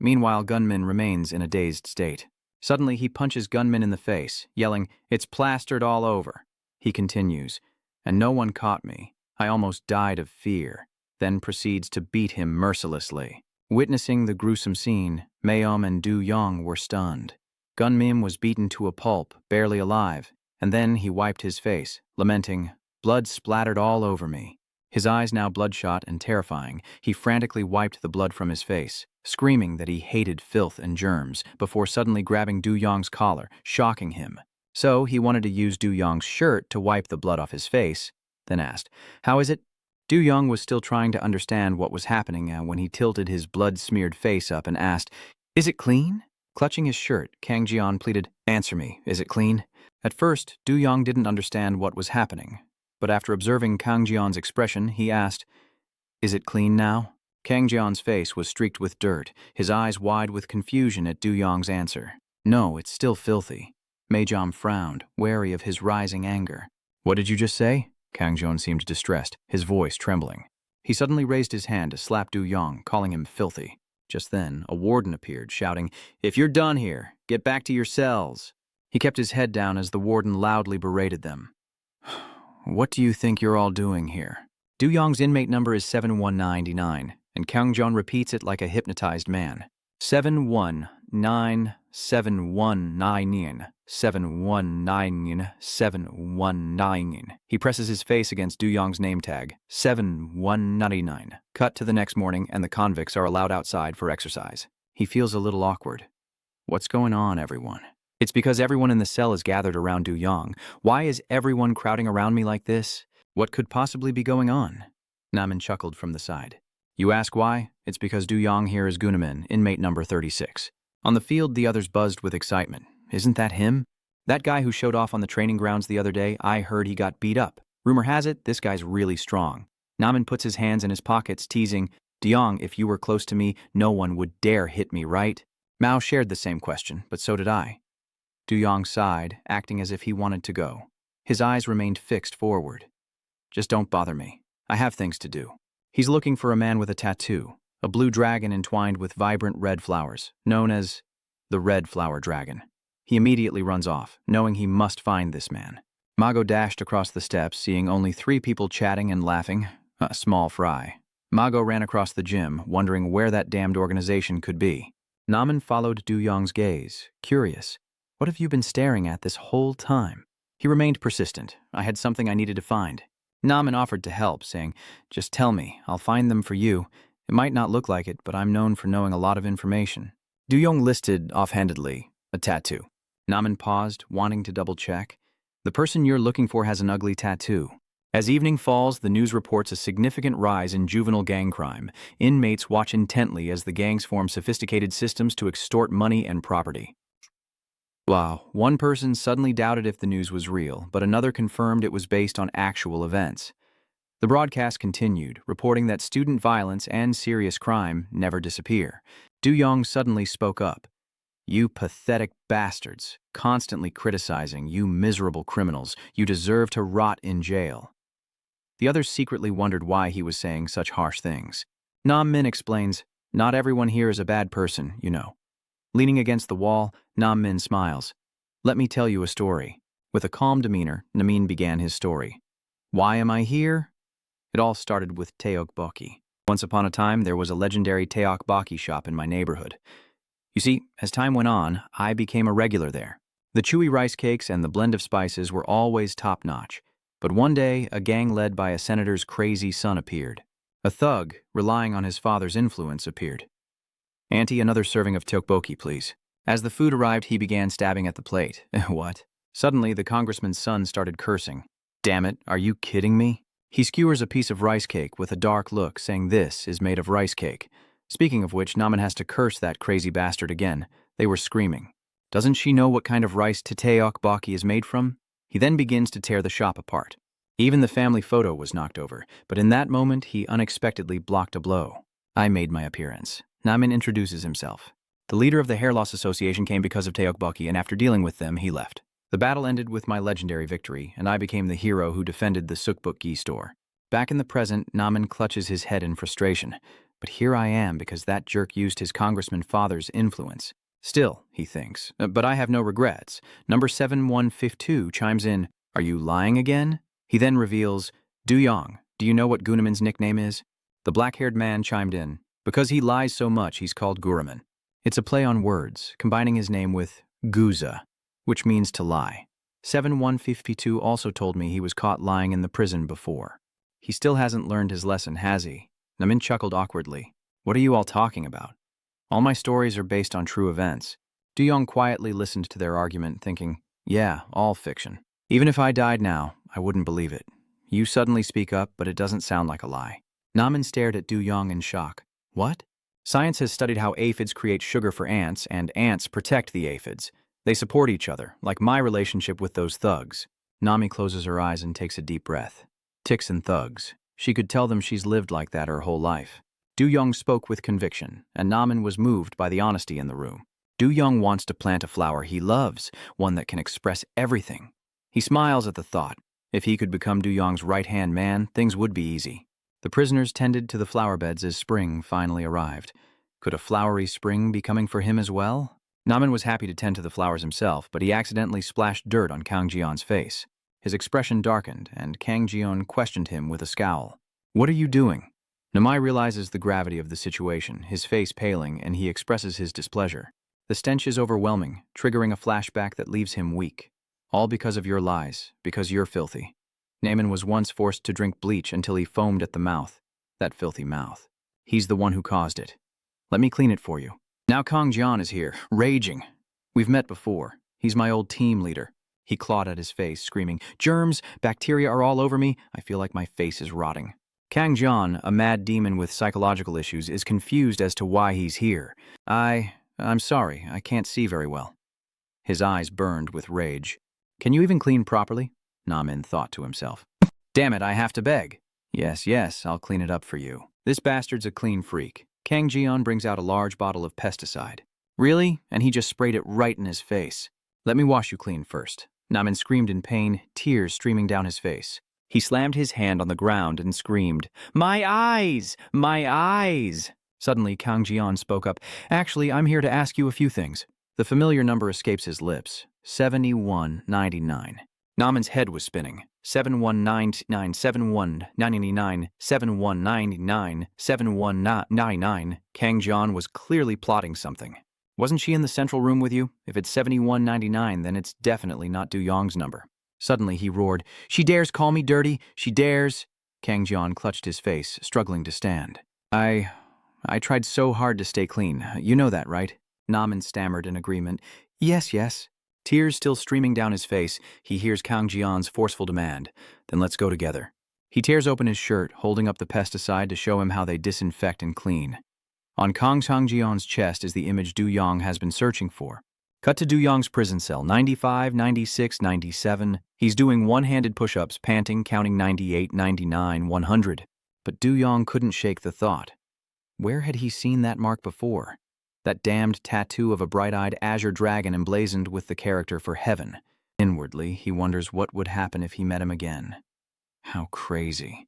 Speaker 1: Meanwhile, Gunmin remains in a dazed state. Suddenly, he punches Gunmin in the face, yelling, It's plastered all over. He continues, And no one caught me. I almost died of fear, then proceeds to beat him mercilessly. Witnessing the gruesome scene, Mayom and Duyong were stunned. Gunmim was beaten to a pulp, barely alive, and then he wiped his face, lamenting, Blood splattered all over me. His eyes now bloodshot and terrifying, he frantically wiped the blood from his face, screaming that he hated filth and germs, before suddenly grabbing Duyong's collar, shocking him. So he wanted to use Duyong's shirt to wipe the blood off his face, then asked, How is it? Duyong was still trying to understand what was happening when he tilted his blood-smeared face up and asked, Is it clean? Clutching his shirt, Kang Jian pleaded, Answer me, is it clean? At first, Duyong didn't understand what was happening, but after observing Kang Jian's expression, he asked, Is it clean now? Kang Jian's face was streaked with dirt, his eyes wide with confusion at Duyong's answer. No, it's still filthy. Meijom frowned, wary of his rising anger. What did you just say? Kangjon seemed distressed, his voice trembling. He suddenly raised his hand to slap Du Yong, calling him filthy. Just then, a warden appeared, shouting, "If you're done here, get back to your cells." He kept his head down as the warden loudly berated them. What do you think you're all doing here? Du Yong's inmate number is 7199, and Kangjon repeats it like a hypnotized man. 719, 719, 719, 719. He presses his face against Du Yong's name tag, 7199. Cut to the next morning, and the convicts are allowed outside for exercise. He feels a little awkward. What's going on, everyone? It's because everyone in the cell is gathered around Du Yong. Why is everyone crowding around me like this? What could possibly be going on? Namin chuckled from the side. You ask why? It's because Du Yong here is Gunamin, inmate number 36. On the field, the others buzzed with excitement. Isn't that him? That guy who showed off on the training grounds the other day, I heard he got beat up. Rumor has it, this guy's really strong. Namin puts his hands in his pockets, teasing, Du Yong, if you were close to me, no one would dare hit me, right? Mao shared the same question, but so did I. Du Yong sighed, acting as if he wanted to go. His eyes remained fixed forward. Just don't bother me. I have things to do. He's looking for a man with a tattoo, a blue dragon entwined with vibrant red flowers, known as the Red Flower Dragon. He immediately runs off, knowing he must find this man. Mago dashed across the steps, seeing only 3 people chatting and laughing. A small fry. Mago ran across the gym, wondering where that damned organization could be. Namin followed Du Yong's gaze, curious. What have you been staring at this whole time? He remained persistent. I had something I needed to find. Namin offered to help, saying, just tell me, I'll find them for you. It might not look like it, but I'm known for knowing a lot of information. Du Yong listed, offhandedly, a tattoo. Namin paused, wanting to double-check. The person you're looking for has an ugly tattoo. As evening falls, the news reports a significant rise in juvenile gang crime. Inmates watch intently as the gangs form sophisticated systems to extort money and property. Wow, one person suddenly doubted if the news was real, but another confirmed it was based on actual events. The broadcast continued, reporting that student violence and serious crime never disappear. Du Yong suddenly spoke up. You pathetic bastards, constantly criticizing, you miserable criminals, you deserve to rot in jail. The others secretly wondered why he was saying such harsh things. Nam Min explains, not everyone here is a bad person, you know. Leaning against the wall, Nam Min smiles. Let me tell you a story. With a calm demeanor, Namin began his story. Why am I here? It all started with Teokbokki. Once upon a time, there was a legendary Teokbokki shop in my neighborhood. You see, as time went on, I became a regular there. The chewy rice cakes and the blend of spices were always top-notch. But one day, a gang led by a senator's crazy son appeared. A thug, relying on his father's influence, appeared. Auntie, another serving of tteokbokki, please. As the food arrived, he began stabbing at the plate. What? Suddenly, the congressman's son started cursing. Damn it, are you kidding me? He skewers a piece of rice cake with a dark look, saying this is made of rice cake. Speaking of which, Namin has to curse that crazy bastard again. They were screaming. Doesn't she know what kind of rice tteokbokki is made from? He then begins to tear the shop apart. Even the family photo was knocked over, but in that moment, he unexpectedly blocked a blow. I made my appearance. Namin introduces himself. The leader of the Hair Loss Association came because of Teokbokki, and after dealing with them, he left. The battle ended with my legendary victory, and I became the hero who defended the Sukbukgi store. Back in the present, Namin clutches his head in frustration. But here I am because that jerk used his congressman father's influence. Still, he thinks, but I have no regrets. Number 7152 chimes in, are you lying again? He then reveals, Du Yong, do you know what Gunamin's nickname is? The black-haired man chimed in, because he lies so much, he's called Guraman. It's a play on words, combining his name with Guza, which means to lie. 7152 also told me he was caught lying in the prison before. He still hasn't learned his lesson, has he? Namin chuckled awkwardly. What are you all talking about? All my stories are based on true events. Du Yong quietly listened to their argument, thinking, yeah, all fiction. Even if I died now, I wouldn't believe it. You suddenly speak up, but it doesn't sound like a lie. Namin stared at Du Yong in shock. What? Science has studied how aphids create sugar for ants, and ants protect the aphids. They support each other, like my relationship with those thugs. Nami closes her eyes and takes a deep breath. Ticks and thugs. She could tell them she's lived like that her whole life. Du Yong spoke with conviction, and Namin was moved by the honesty in the room. Du-young wants to plant a flower he loves, one that can express everything. He smiles at the thought. If he could become Du-young's right-hand man, things would be easy. The prisoners tended to the flower beds as spring finally arrived. Could a flowery spring be coming for him as well? Naman was happy to tend to the flowers himself, but he accidentally splashed dirt on Kang Ji-yeon's face. His expression darkened, and Kang Ji-yeon questioned him with a scowl. "What are you doing?" Namai realizes the gravity of the situation, his face paling, and he expresses his displeasure. The stench is overwhelming, triggering a flashback that leaves him weak. All because of your lies, because you're filthy. Naman was once forced to drink bleach until he foamed at the mouth. That filthy mouth. He's the one who caused it. Let me clean it for you. Now Kang Ji-yeon is here, raging. We've met before. He's my old team leader. He clawed at his face, screaming, "Germs! Bacteria are all over me. I feel like my face is rotting." Kang Ji-yeon, a mad demon with psychological issues, is confused as to why he's here. I'm sorry, I can't see very well." His eyes burned with rage. "Can you even clean properly?" Namin thought to himself. "Damn it, I have to beg." Yes, I'll clean it up for you. This bastard's a clean freak." Kang Ji-yeon brings out a large bottle of pesticide. "Really?" And he just sprayed it right in his face. "Let me wash you clean first." Namin screamed in pain, tears streaming down his face. He slammed his hand on the ground and screamed, "My eyes! My eyes!" Suddenly, Kang Ji-yeon spoke up, "Actually, I'm here to ask you a few things." The familiar number escapes his lips, 7199. Naman's head was spinning. 7199, 7199, 7199, 7199. Kang Ji-yeon was clearly plotting something. "Wasn't she in the central room with you? If it's 7199, then it's definitely not Du-young's number." Suddenly he roared, "She dares call me dirty! She dares!" Kang Ji-yeon clutched his face, struggling to stand. I tried so hard to stay clean. You know that, right?" Naman stammered in agreement. Yes. Tears still streaming down his face, he hears Kang Ji-yeon's forceful demand. "Then let's go together." He tears open his shirt, holding up the pesticide to show him how they disinfect and clean. On Kang Ji-yeon's chest is the image Du-young has been searching for. Cut to Du-young's prison cell, 95, 96, 97. He's doing one-handed push-ups, panting, counting 98, 99, 100. But Du-young couldn't shake the thought. Where had he seen that mark before? That damned tattoo of a bright-eyed azure dragon emblazoned with the character for heaven. Inwardly, he wonders what would happen if he met him again. How crazy.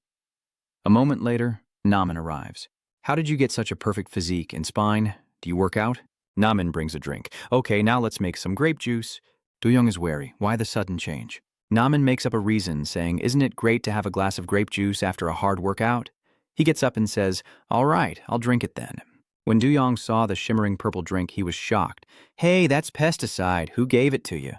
Speaker 1: A moment later, Naman arrives. "How did you get such a perfect physique and spine? Do you work out?" Naman brings a drink. "Okay, now let's make some grape juice." Du-young is wary. Why the sudden change? Naman makes up a reason, saying, "Isn't it great to have a glass of grape juice after a hard workout?" He gets up and says, "All right, I'll drink it then." When Du-young saw the shimmering purple drink, he was shocked. "Hey, that's pesticide. Who gave it to you?"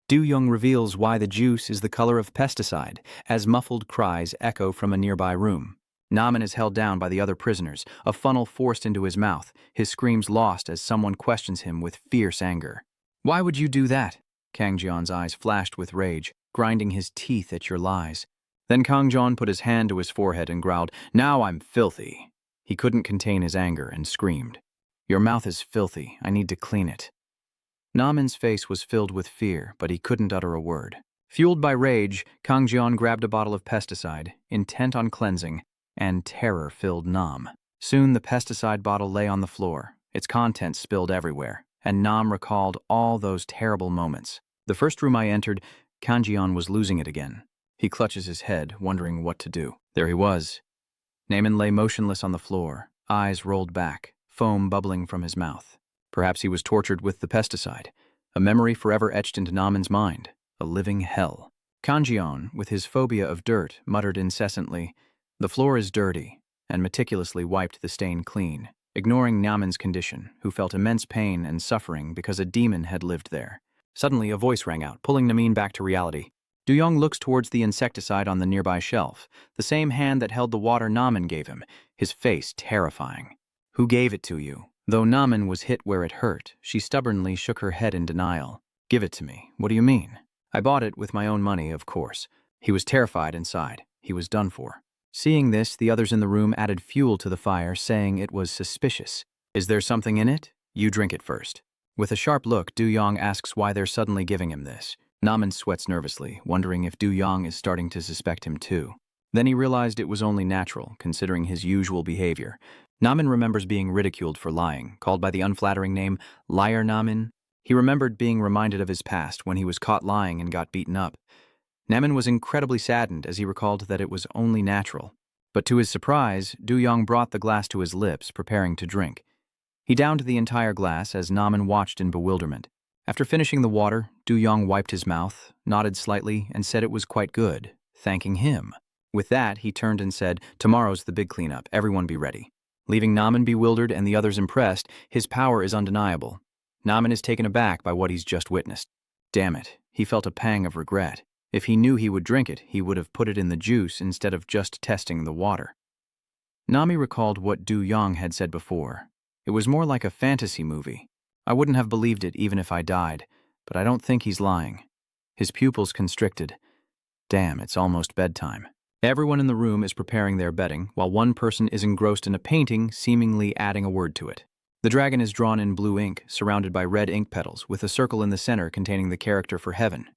Speaker 1: Du-young reveals why the juice is the color of pesticide, as muffled cries echo from a nearby room. Naman is held down by the other prisoners, a funnel forced into his mouth, his screams lost as someone questions him with fierce anger. "Why would you do that?" Kang Ji-yeon's eyes flashed with rage, grinding his teeth at your lies. Then Kang Ji-yeon put his hand to his forehead and growled, "Now I'm filthy." He couldn't contain his anger and screamed, "Your mouth is filthy. I need to clean it." Naman's face was filled with fear, but he couldn't utter a word. Fueled by rage, Kang Ji-yeon grabbed a bottle of pesticide, intent on cleansing, and terror filled Nam. Soon the pesticide bottle lay on the floor, its contents spilled everywhere, and Nam recalled all those terrible moments. The first room I entered, Kang Ji-yeon was losing it again. He clutches his head, wondering what to do. There he was. Naman lay motionless on the floor, eyes rolled back, foam bubbling from his mouth. Perhaps he was tortured with the pesticide, a memory forever etched into Naman's mind, a living hell. Kang Ji-yeon, with his phobia of dirt, muttered incessantly, "The floor is dirty," and meticulously wiped the stain clean, ignoring Naman's condition, who felt immense pain and suffering because a demon had lived there. Suddenly, a voice rang out, pulling Namin back to reality. Du-young looks towards the insecticide on the nearby shelf, the same hand that held the water Naman gave him, his face terrifying. "Who gave it to you?" Though Naman was hit where it hurt, she stubbornly shook her head in denial. "Give it to me. What do you mean?" "I bought it with my own money, of course." He was terrified inside. He was done for. Seeing this, the others in the room added fuel to the fire, saying it was suspicious. "Is there something in it? You drink it first." With a sharp look, Du-young asks why they're suddenly giving him this. Naman sweats nervously, wondering if Du-young is starting to suspect him too. Then he realized it was only natural, considering his usual behavior. Namin remembers being ridiculed for lying, called by the unflattering name Liar Namin. He remembered being reminded of his past when he was caught lying and got beaten up. Namin was incredibly saddened as he recalled that it was only natural. But to his surprise, Du-yong brought the glass to his lips, preparing to drink. He downed the entire glass as Namin watched in bewilderment. After finishing the water, Du-yong wiped his mouth, nodded slightly, and said it was quite good, thanking him. With that, he turned and said, "Tomorrow's the big cleanup, everyone be ready." Leaving Namin bewildered and the others impressed, his power is undeniable. Namin is taken aback by what he's just witnessed. Damn it, he felt a pang of regret. If he knew he would drink it, he would have put it in the juice instead of just testing the water. Nami recalled what Du-yong had said before. It was more like a fantasy movie. I wouldn't have believed it even if I died, but I don't think he's lying. His pupils constricted. Damn, it's almost bedtime. Everyone in the room is preparing their bedding, while one person is engrossed in a painting, seemingly adding a word to it. The dragon is drawn in blue ink, surrounded by red ink petals, with a circle in the center containing the character for heaven.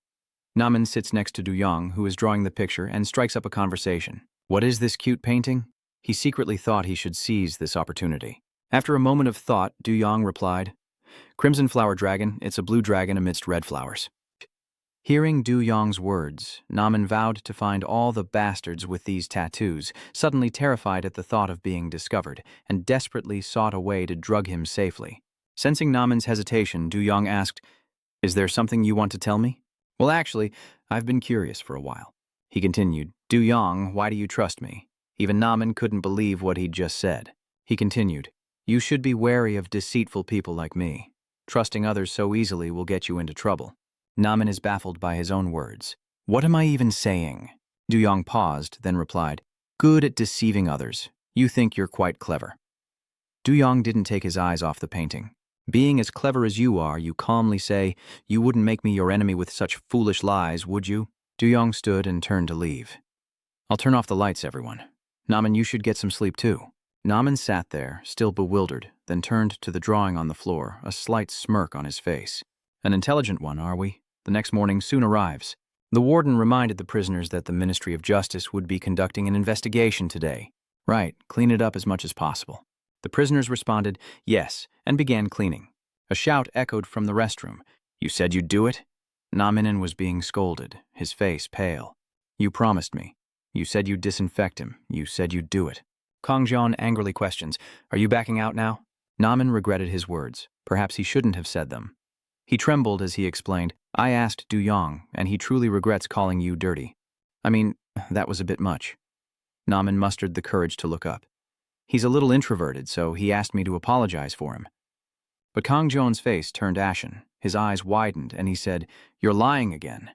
Speaker 1: Namin sits next to Du-yong, who is drawing the picture, and strikes up a conversation. What is this cute painting? He secretly thought he should seize this opportunity. After a moment of thought, Du-yong replied, "Crimson flower dragon, it's a blue dragon amidst red flowers." Hearing Du-yong's words, Namin vowed to find all the bastards with these tattoos, suddenly terrified at the thought of being discovered, and desperately sought a way to drug him safely. Sensing Namin's hesitation, Du-yong asked, "Is there something you want to tell me?" "Well, actually, I've been curious for a while." He continued, "Du-yong, why do you trust me?" Even Namin couldn't believe what he'd just said. He continued, "You should be wary of deceitful people like me. Trusting others so easily will get you into trouble." Namin is baffled by his own words. "What am I even saying?" Du-yong paused, then replied, "Good at deceiving others. You think you're quite clever." Du-yong didn't take his eyes off the painting. "Being as clever as you are, you calmly say, 'You wouldn't make me your enemy with such foolish lies, would you?'" Du-yong stood and turned to leave. "I'll turn off the lights, everyone. Namin, you should get some sleep too." Namin sat there, still bewildered, then turned to the drawing on the floor, a slight smirk on his face. "An intelligent one, are we? The next morning soon arrives." The warden reminded the prisoners that the Ministry of Justice would be conducting an investigation today. "Right, clean it up as much as possible." The prisoners responded, "Yes," and began cleaning. A shout echoed from the restroom. "You said you'd do it?" Naminen was being scolded, his face pale. "You promised me. You said you'd disinfect him. You said you'd do it." Kang Jian angrily questions, "Are you backing out now?" Namin regretted his words. Perhaps he shouldn't have said them. He trembled as he explained, "I asked Du-yong, and he truly regrets calling you dirty. I mean, that was a bit much." Namin mustered the courage to look up. "He's a little introverted, so he asked me to apologize for him." But Kang Jian's face turned ashen, his eyes widened, and he said, "You're lying again."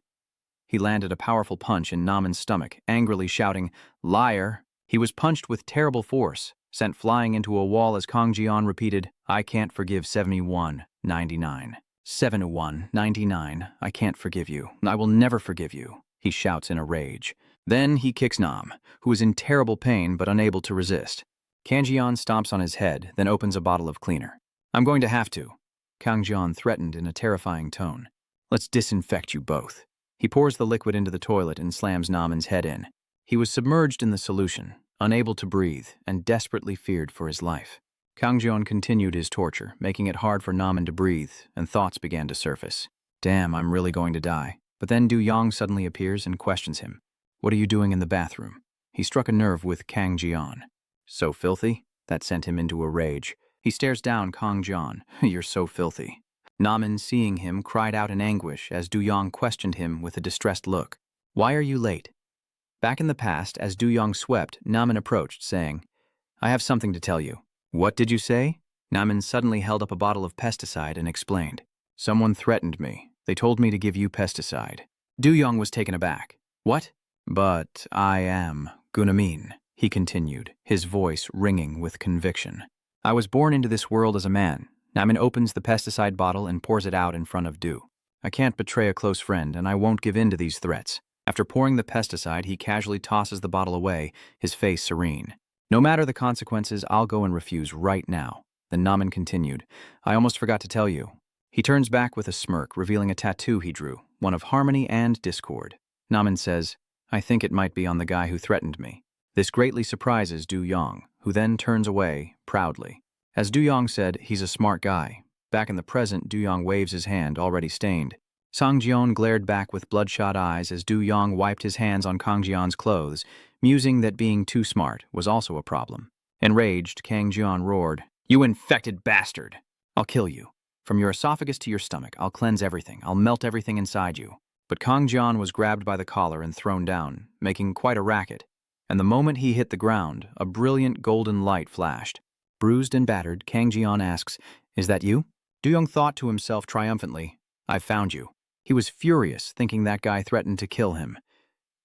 Speaker 1: He landed a powerful punch in Namin's stomach, angrily shouting, "Liar!" He was punched with terrible force, sent flying into a wall as Kang Jian repeated, "I can't forgive 7199. 7199, I can't forgive you. I will never forgive you," he shouts in a rage. Then he kicks Nam, who is in terrible pain but unable to resist. Kang Jian stomps on his head, then opens a bottle of cleaner. "I'm going to have to," Kang Jian threatened in a terrifying tone. "Let's disinfect you both." He pours the liquid into the toilet and slams Namin's head in. He was submerged in the solution, unable to breathe, and desperately feared for his life. Kang Jian continued his torture, making it hard for Namin to breathe, and thoughts began to surface. "Damn, I'm really going to die." But then Du-yong suddenly appears and questions him. "What are you doing in the bathroom?" He struck a nerve with Kang Jian. "So filthy?" That sent him into a rage. He stares down Kang Jian. "You're so filthy." Namin, seeing him, cried out in anguish as Du-yong questioned him with a distressed look. "Why are you late?" Back in the past, as Du-yong swept, Namin approached, saying, "I have something to tell you." "What did you say?" Namin suddenly held up a bottle of pesticide and explained. "Someone threatened me. They told me to give you pesticide." Du-yong was taken aback. "What?" "But I am Gunamin," he continued, his voice ringing with conviction. "I was born into this world as a man." Namin opens the pesticide bottle and pours it out in front of Du. "I can't betray a close friend, and I won't give in to these threats." After pouring the pesticide, he casually tosses the bottle away, his face serene. "No matter the consequences, I'll go and refuse right now." Then Namin continued, "I almost forgot to tell you." He turns back with a smirk, revealing a tattoo he drew, one of harmony and discord. Namin says, "I think it might be on the guy who threatened me." This greatly surprises Du Yong, who then turns away, proudly. As Du Yong said, he's a smart guy. Back in the present, Du Yong waves his hand, already stained. Sang Jian glared back with bloodshot eyes as Du Yong wiped his hands on Kang Jian's clothes, musing that being too smart was also a problem. Enraged, Kang Jian roared, "You infected bastard! I'll kill you. From your esophagus to your stomach, I'll cleanse everything. I'll melt everything inside you." But Kang Jian was grabbed by the collar and thrown down, making quite a racket. And the moment he hit the ground, a brilliant golden light flashed. Bruised and battered, Kang Jian asks, "Is that you?" Du Yong thought to himself triumphantly, "I've found you." He was furious, thinking that guy threatened to kill him.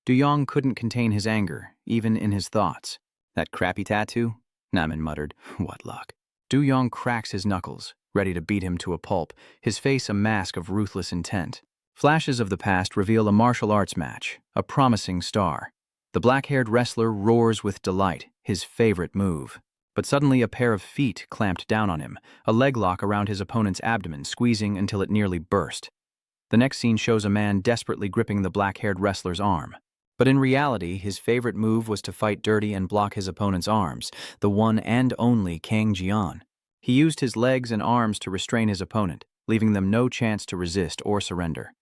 Speaker 1: Du Yong couldn't contain his anger, even in his thoughts. "That crappy tattoo?" Namin muttered. "What luck." Du Yong cracks his knuckles, ready to beat him to a pulp, his face a mask of ruthless intent. Flashes of the past reveal a martial arts match, a promising star. The black-haired wrestler roars with delight, his favorite move. But suddenly a pair of feet clamped down on him, a leg lock around his opponent's abdomen, squeezing until it nearly burst. The next scene shows a man desperately gripping the black-haired wrestler's arm. But in reality, his favorite move was to fight dirty and block his opponent's arms, the one and only Kang Jian. He used his legs and arms to restrain his opponent, leaving them no chance to resist or surrender.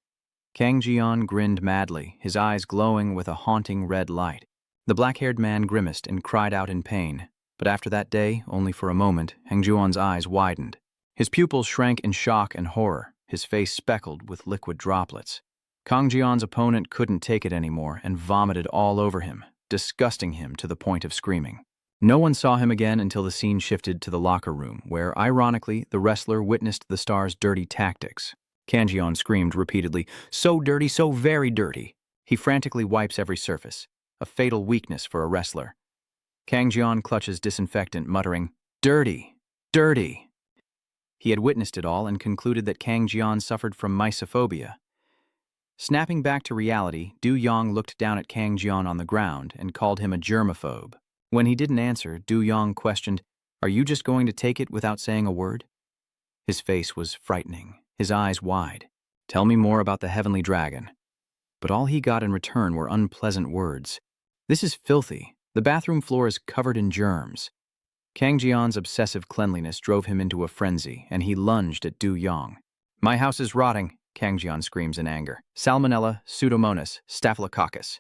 Speaker 1: Kang Jian grinned madly, his eyes glowing with a haunting red light. The black-haired man grimaced and cried out in pain. But after that day, only for a moment, Kang Jian's eyes widened. His pupils shrank in shock and horror, his face speckled with liquid droplets. Kang Jian's opponent couldn't take it anymore and vomited all over him, disgusting him to the point of screaming. No one saw him again until the scene shifted to the locker room, where, ironically, the wrestler witnessed the star's dirty tactics. Kang Jian screamed repeatedly, "So dirty, so very dirty." He frantically wipes every surface, a fatal weakness for a wrestler. Kang Jian clutches disinfectant, muttering, "Dirty, dirty." He had witnessed it all and concluded that Kang Jian suffered from mysophobia. Snapping back to reality, Du Yong looked down at Kang Jian on the ground and called him a germaphobe. When he didn't answer, Du Yong questioned, "Are you just going to take it without saying a word?" His face was frightening, his eyes wide. "Tell me more about the heavenly dragon." But all he got in return were unpleasant words. "This is filthy. The bathroom floor is covered in germs." Kang Jian's obsessive cleanliness drove him into a frenzy, and he lunged at Du Yong. "My house is rotting," Kang Jian screams in anger. "Salmonella, Pseudomonas, Staphylococcus."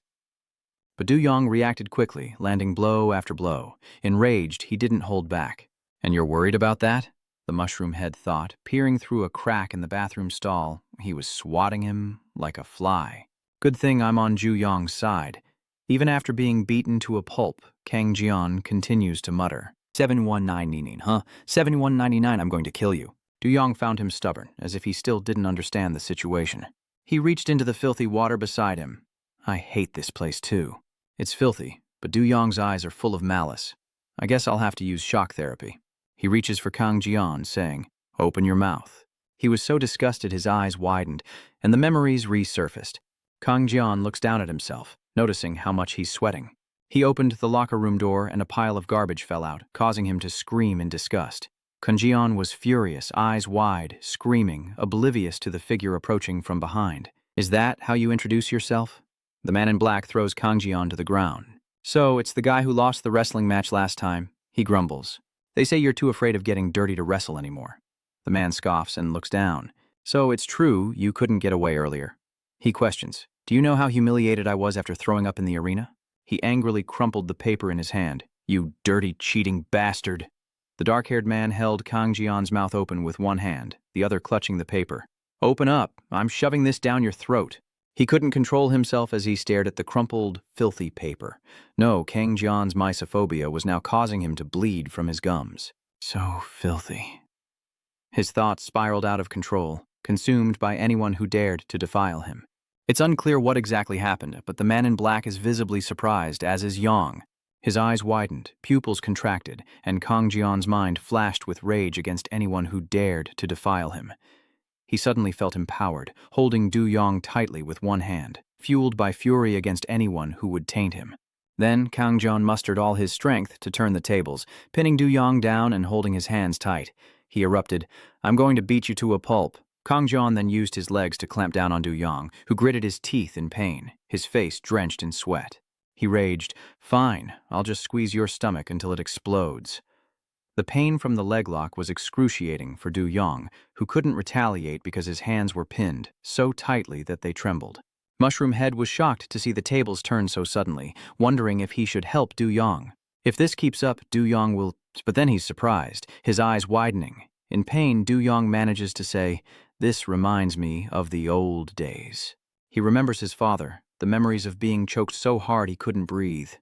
Speaker 1: But Du Yong reacted quickly, landing blow after blow. Enraged, he didn't hold back. "And you're worried about that?" the mushroom head thought, peering through a crack in the bathroom stall. He was swatting him like a fly. "Good thing I'm on Du Yong's side." Even after being beaten to a pulp, Kang Jian continues to mutter, 7199, huh? 7199, I'm going to kill you." Du Yong found him stubborn, as if he still didn't understand the situation. He reached into the filthy water beside him. "I hate this place too. It's filthy, but Du Yong's eyes are full of malice. I guess I'll have to use shock therapy." He reaches for Kang Jian, saying, "Open your mouth." He was so disgusted his eyes widened, and the memories resurfaced. Kang Jian looks down at himself, noticing how much he's sweating. He opened the locker room door and a pile of garbage fell out, causing him to scream in disgust. Kang Jian was furious, eyes wide, screaming, oblivious to the figure approaching from behind. "Is that how you introduce yourself?" The man in black throws Kang Jian to the ground. "So, it's the guy who lost the wrestling match last time," he grumbles. "They say you're too afraid of getting dirty to wrestle anymore." The man scoffs and looks down. "So, it's true you couldn't get away earlier." He questions, "Do you know how humiliated I was after throwing up in the arena?" He angrily crumpled the paper in his hand. "You dirty, cheating bastard." The dark-haired man held Kang Jian's mouth open with one hand, the other clutching the paper. "Open up. I'm shoving this down your throat." He couldn't control himself as he stared at the crumpled, filthy paper. No, Kang Jian's mysophobia was now causing him to bleed from his gums. So filthy. His thoughts spiraled out of control, consumed by anyone who dared to defile him. It's unclear what exactly happened, but the man in black is visibly surprised, as is Yang. His eyes widened, pupils contracted, and Kang Jian's mind flashed with rage against anyone who dared to defile him. He suddenly felt empowered, holding Du Yong tightly with one hand, fueled by fury against anyone who would taint him. Then Kang Jian mustered all his strength to turn the tables, pinning Du Yong down and holding his hands tight. He erupted, "I'm going to beat you to a pulp." Kang Jian then used his legs to clamp down on Du Yong, who gritted his teeth in pain, his face drenched in sweat. He raged, "Fine, I'll just squeeze your stomach until it explodes." The pain from the leg lock was excruciating for Du Yong, who couldn't retaliate because his hands were pinned so tightly that they trembled. Mushroom Head was shocked to see the tables turn so suddenly, wondering if he should help Du Yong. If this keeps up, Du Yong will... But then he's surprised, his eyes widening. In pain, Du Yong manages to say, "This reminds me of the old days." He remembers his father, the memories of being choked so hard he couldn't breathe.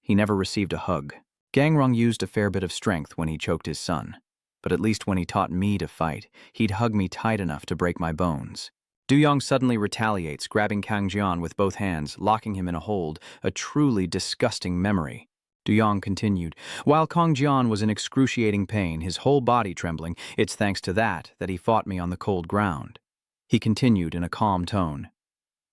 Speaker 1: He never received a hug. Gangrong used a fair bit of strength when he choked his son. But at least when he taught me to fight, he'd hug me tight enough to break my bones. Du Yong suddenly retaliates, grabbing Kang Jian with both hands, locking him in a hold, a truly disgusting memory. Du Yong continued, "While Kang Jian was in excruciating pain, his whole body trembling, it's thanks to that he fought me on the cold ground." He continued in a calm tone,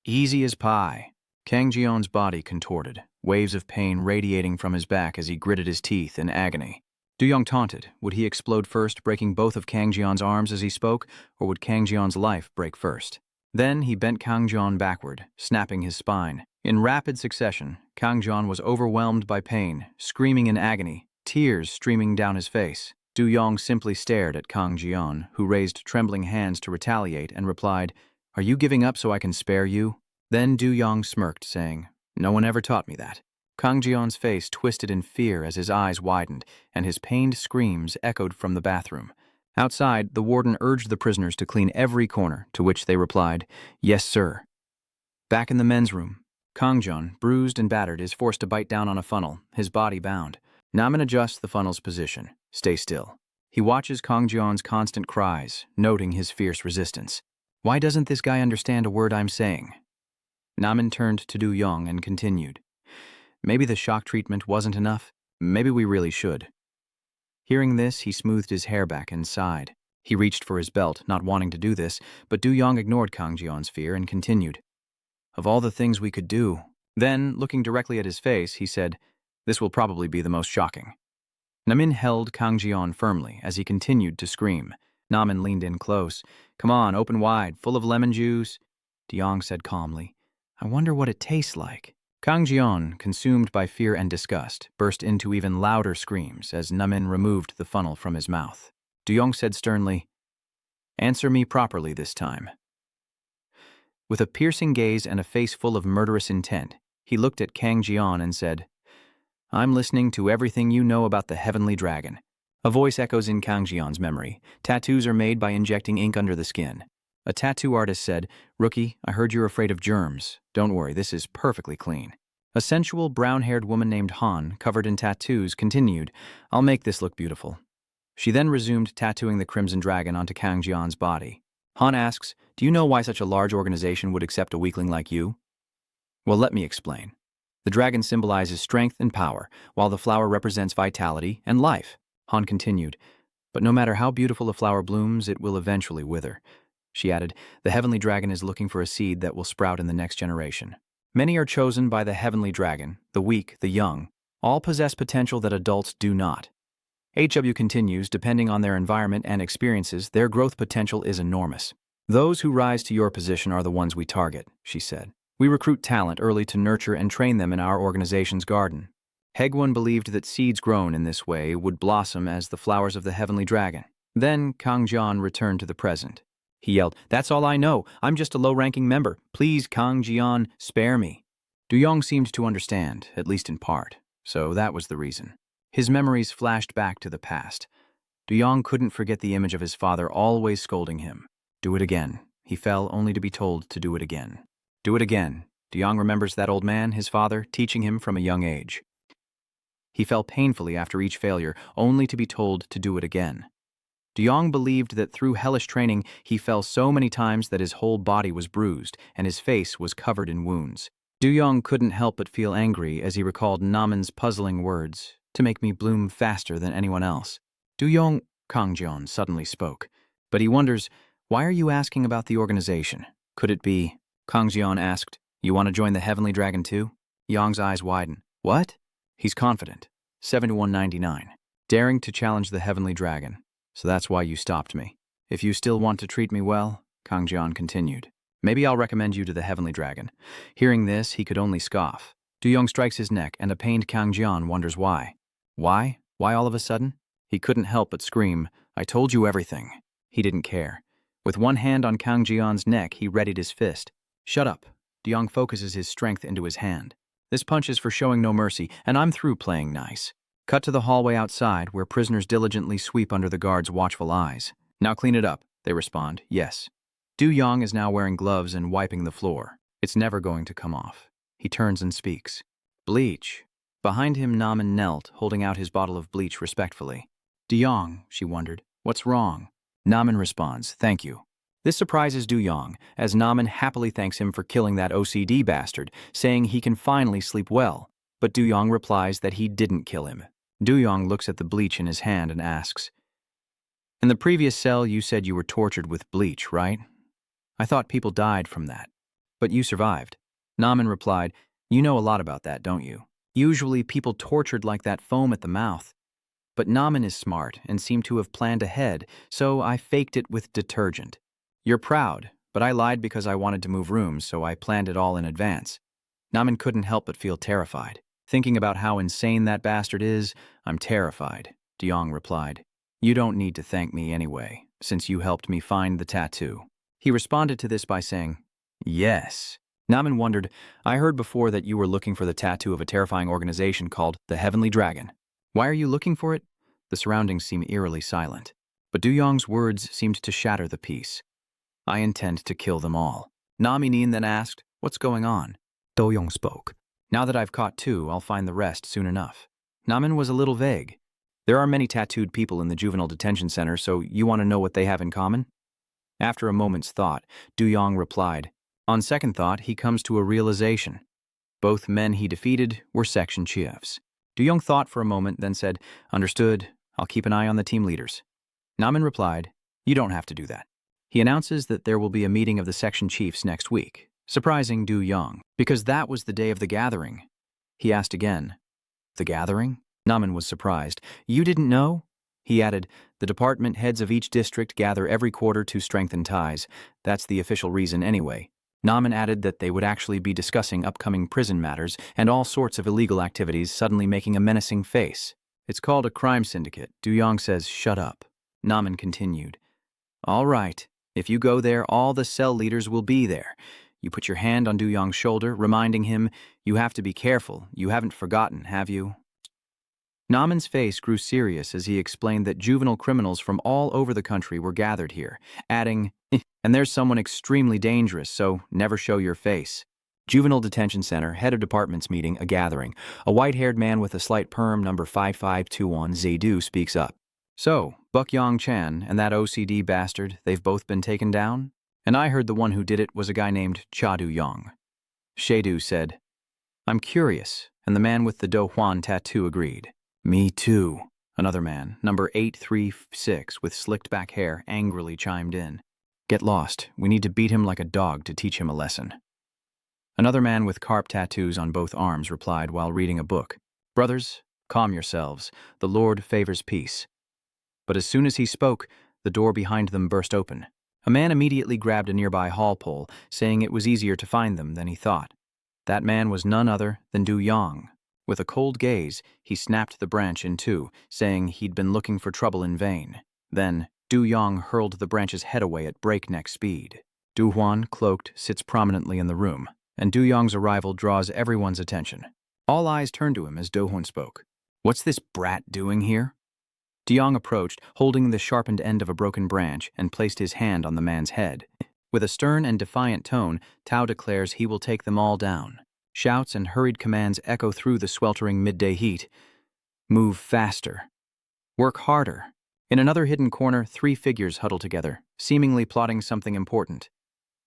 Speaker 1: "Easy as pie." Kang Jian's body contorted, waves of pain radiating from his back as he gritted his teeth in agony. Du Yong taunted. Would he explode first, breaking both of Kang Jian's arms as he spoke, or would Kang Jian's life break first? Then he bent Kang Jian backward, snapping his spine. In rapid succession, Kang Jian was overwhelmed by pain, screaming in agony, tears streaming down his face. Du Yong simply stared at Kang Jian, who raised trembling hands to retaliate, and replied, "Are you giving up so I can spare you?" Then Du Yong smirked, saying, "No one ever taught me that." Kang Jian's face twisted in fear as his eyes widened, and his pained screams echoed from the bathroom. Outside, the warden urged the prisoners to clean every corner, to which they replied, "Yes, sir." Back in the men's room, Kang Jian, bruised and battered, is forced to bite down on a funnel, his body bound. Namin adjusts the funnel's position. Stay still. He watches Kang Jian's constant cries, noting his fierce resistance. "Why doesn't this guy understand a word I'm saying?" Namin turned to Du Yong and continued, "Maybe the shock treatment wasn't enough. Maybe we really should." Hearing this, he smoothed his hair back and sighed. He reached for his belt, not wanting to do this, but Du Yong ignored Kang Jian's fear and continued, "Of all the things we could do." Then, looking directly at his face, he said, "This will probably be the most shocking." Namin held Kang Jian firmly as he continued to scream. Namin leaned in close. "Come on, open wide, full of lemon juice." Du Yong said calmly, "I wonder what it tastes like." Kang Jian, consumed by fear and disgust, burst into even louder screams as Namin removed the funnel from his mouth. Du Yong said sternly, "Answer me properly this time." With a piercing gaze and a face full of murderous intent, he looked at Kang Jian and said, "I'm listening to everything you know about the heavenly dragon." A voice echoes in Kang Jian's memory. "Tattoos are made by injecting ink under the skin." A tattoo artist said, "Rookie, I heard you're afraid of germs. Don't worry, this is perfectly clean." A sensual, brown-haired woman named Han, covered in tattoos, continued, "I'll make this look beautiful." She then resumed tattooing the Crimson Dragon onto Kang Jian's body. Han asks, "Do you know why such a large organization would accept a weakling like you?" "Well, let me explain. The dragon symbolizes strength and power, while the flower represents vitality and life." Han continued, "But no matter how beautiful a flower blooms, it will eventually wither." She added, "The heavenly dragon is looking for a seed that will sprout in the next generation. Many are chosen by the heavenly dragon, the weak, the young. All possess potential that adults do not." HW continues, "Depending on their environment and experiences, their growth potential is enormous. Those who rise to your position are the ones we target," she said. "We recruit talent early to nurture and train them in our organization's garden." Hegwon believed that seeds grown in this way would blossom as the flowers of the heavenly dragon. Then Kang Jian returned to the present. He yelled, "That's all I know. I'm just a low-ranking member. Please, Kang Jian, spare me." Du Yong seemed to understand, at least in part, so that was the reason. His memories flashed back to the past. Du Yong couldn't forget the image of his father always scolding him. Do it again. He fell only to be told to do it again. Do it again. Du Yong remembers that old man, his father, teaching him from a young age. He fell painfully after each failure, only to be told to do it again. Du Yong believed that through hellish training, he fell so many times that his whole body was bruised and his face was covered in wounds. Du Yong couldn't help but feel angry as he recalled Namin's puzzling words, "To make me bloom faster than anyone else." Du Yong, Kang Jian suddenly spoke. But he wonders, "Why are you asking about the organization? Could it be?" Kang Jian asked, "You want to join the Heavenly Dragon too?" Yong's eyes widen. "What?" He's confident. 7199. Daring to challenge the Heavenly Dragon. "So that's why you stopped me. If you still want to treat me well," Kang Jian continued, "maybe I'll recommend you to the Heavenly Dragon." Hearing this, he could only scoff. Du-young strikes his neck, and a pained Kang Jian wonders why. Why? Why all of a sudden? He couldn't help but scream, "I told you everything." He didn't care. With one hand on Kang Jian's neck, he readied his fist. "Shut up." Du-young focuses his strength into his hand. "This punch is for showing no mercy, and I'm through playing nice." Cut to the hallway outside, where prisoners diligently sweep under the guards' watchful eyes. "Now clean it up," they respond. "Yes." Du-young is now wearing gloves and wiping the floor. It's never going to come off. He turns and speaks. "Bleach." Behind him, Namen knelt, holding out his bottle of bleach respectfully. "Du-young," she wondered, "what's wrong?" Namen responds, "Thank you." This surprises Du-young, as Namen happily thanks him for killing that OCD bastard, saying he can finally sleep well. But Du-young replies that he didn't kill him. Du-young looks at the bleach in his hand and asks, "In the previous cell, you said you were tortured with bleach, right? I thought people died from that. But you survived." Namen replied, "You know a lot about that, don't you? Usually people tortured like that foam at the mouth. But Namen is smart and seemed to have planned ahead, so I faked it with detergent. You're proud, but I lied because I wanted to move rooms, so I planned it all in advance." Namen couldn't help but feel terrified. "Thinking about how insane that bastard is, I'm terrified," Du-young replied. "You don't need to thank me anyway, since you helped me find the tattoo." He responded to this by saying, "Yes." Namen wondered, "I heard before that you were looking for the tattoo of a terrifying organization called the Heavenly Dragon. Why are you looking for it?" The surroundings seem eerily silent. But Du-young's words seemed to shatter the peace. "I intend to kill them all." Namin then asked, "What's going on?" Du-young spoke. "Now that I've caught two, I'll find the rest soon enough." Namen was a little vague. "There are many tattooed people in the juvenile detention center, so you want to know what they have in common?" After a moment's thought, Du-young replied, "On second thought, he comes to a realization. Both men he defeated were section chiefs." Du-young thought for a moment, then said, "Understood. I'll keep an eye on the team leaders." Namen replied, "You don't have to do that." He announces that there will be a meeting of the section chiefs next week, surprising Du-young, because that was the day of the gathering. He asked again, "The gathering?" Namen was surprised. "You didn't know?" He added, "The department heads of each district gather every quarter to strengthen ties. That's the official reason anyway." Namen added that they would actually be discussing upcoming prison matters and all sorts of illegal activities, suddenly making a menacing face. "It's called a crime syndicate." Du-young says, "Shut up." Namen continued, "All right. If you go there, all the cell leaders will be there." You put your hand on Du-young's shoulder, reminding him, "You have to be careful. You haven't forgotten, have you?" Namen's face grew serious as he explained that juvenile criminals from all over the country were gathered here, adding, "And there's someone extremely dangerous, so never show your face." Juvenile Detention Center, head of department's meeting, a gathering. A white-haired man with a slight perm, number 5521, Zaidu, speaks up. "So, Buck Yong Chan and that OCD bastard, they've both been taken down? And I heard the one who did it was a guy named Cha Du-young." Shadu said, "I'm curious," and the man with the Do Hwan tattoo agreed. "Me too," another man, number 836, with slicked back hair, angrily chimed in. "Get lost. We need to beat him like a dog to teach him a lesson." Another man with carp tattoos on both arms replied while reading a book, "Brothers, calm yourselves. The Lord favors peace." But as soon as he spoke, the door behind them burst open. A man immediately grabbed a nearby hall pole, saying it was easier to find them than he thought. That man was none other than Du-young. With a cold gaze, he snapped the branch in two, saying he'd been looking for trouble in vain. Then, Du-young hurled the branch's head away at breakneck speed. Du-hwan, cloaked, sits prominently in the room, and Du-young's arrival draws everyone's attention. All eyes turned to him as Du-hwan spoke. "What's this brat doing here?" Du-young approached, holding the sharpened end of a broken branch, and placed his hand on the man's head. With a stern and defiant tone, Tao declares he will take them all down. Shouts and hurried commands echo through the sweltering midday heat. Move faster. Work harder. In another hidden corner, three figures huddle together, seemingly plotting something important.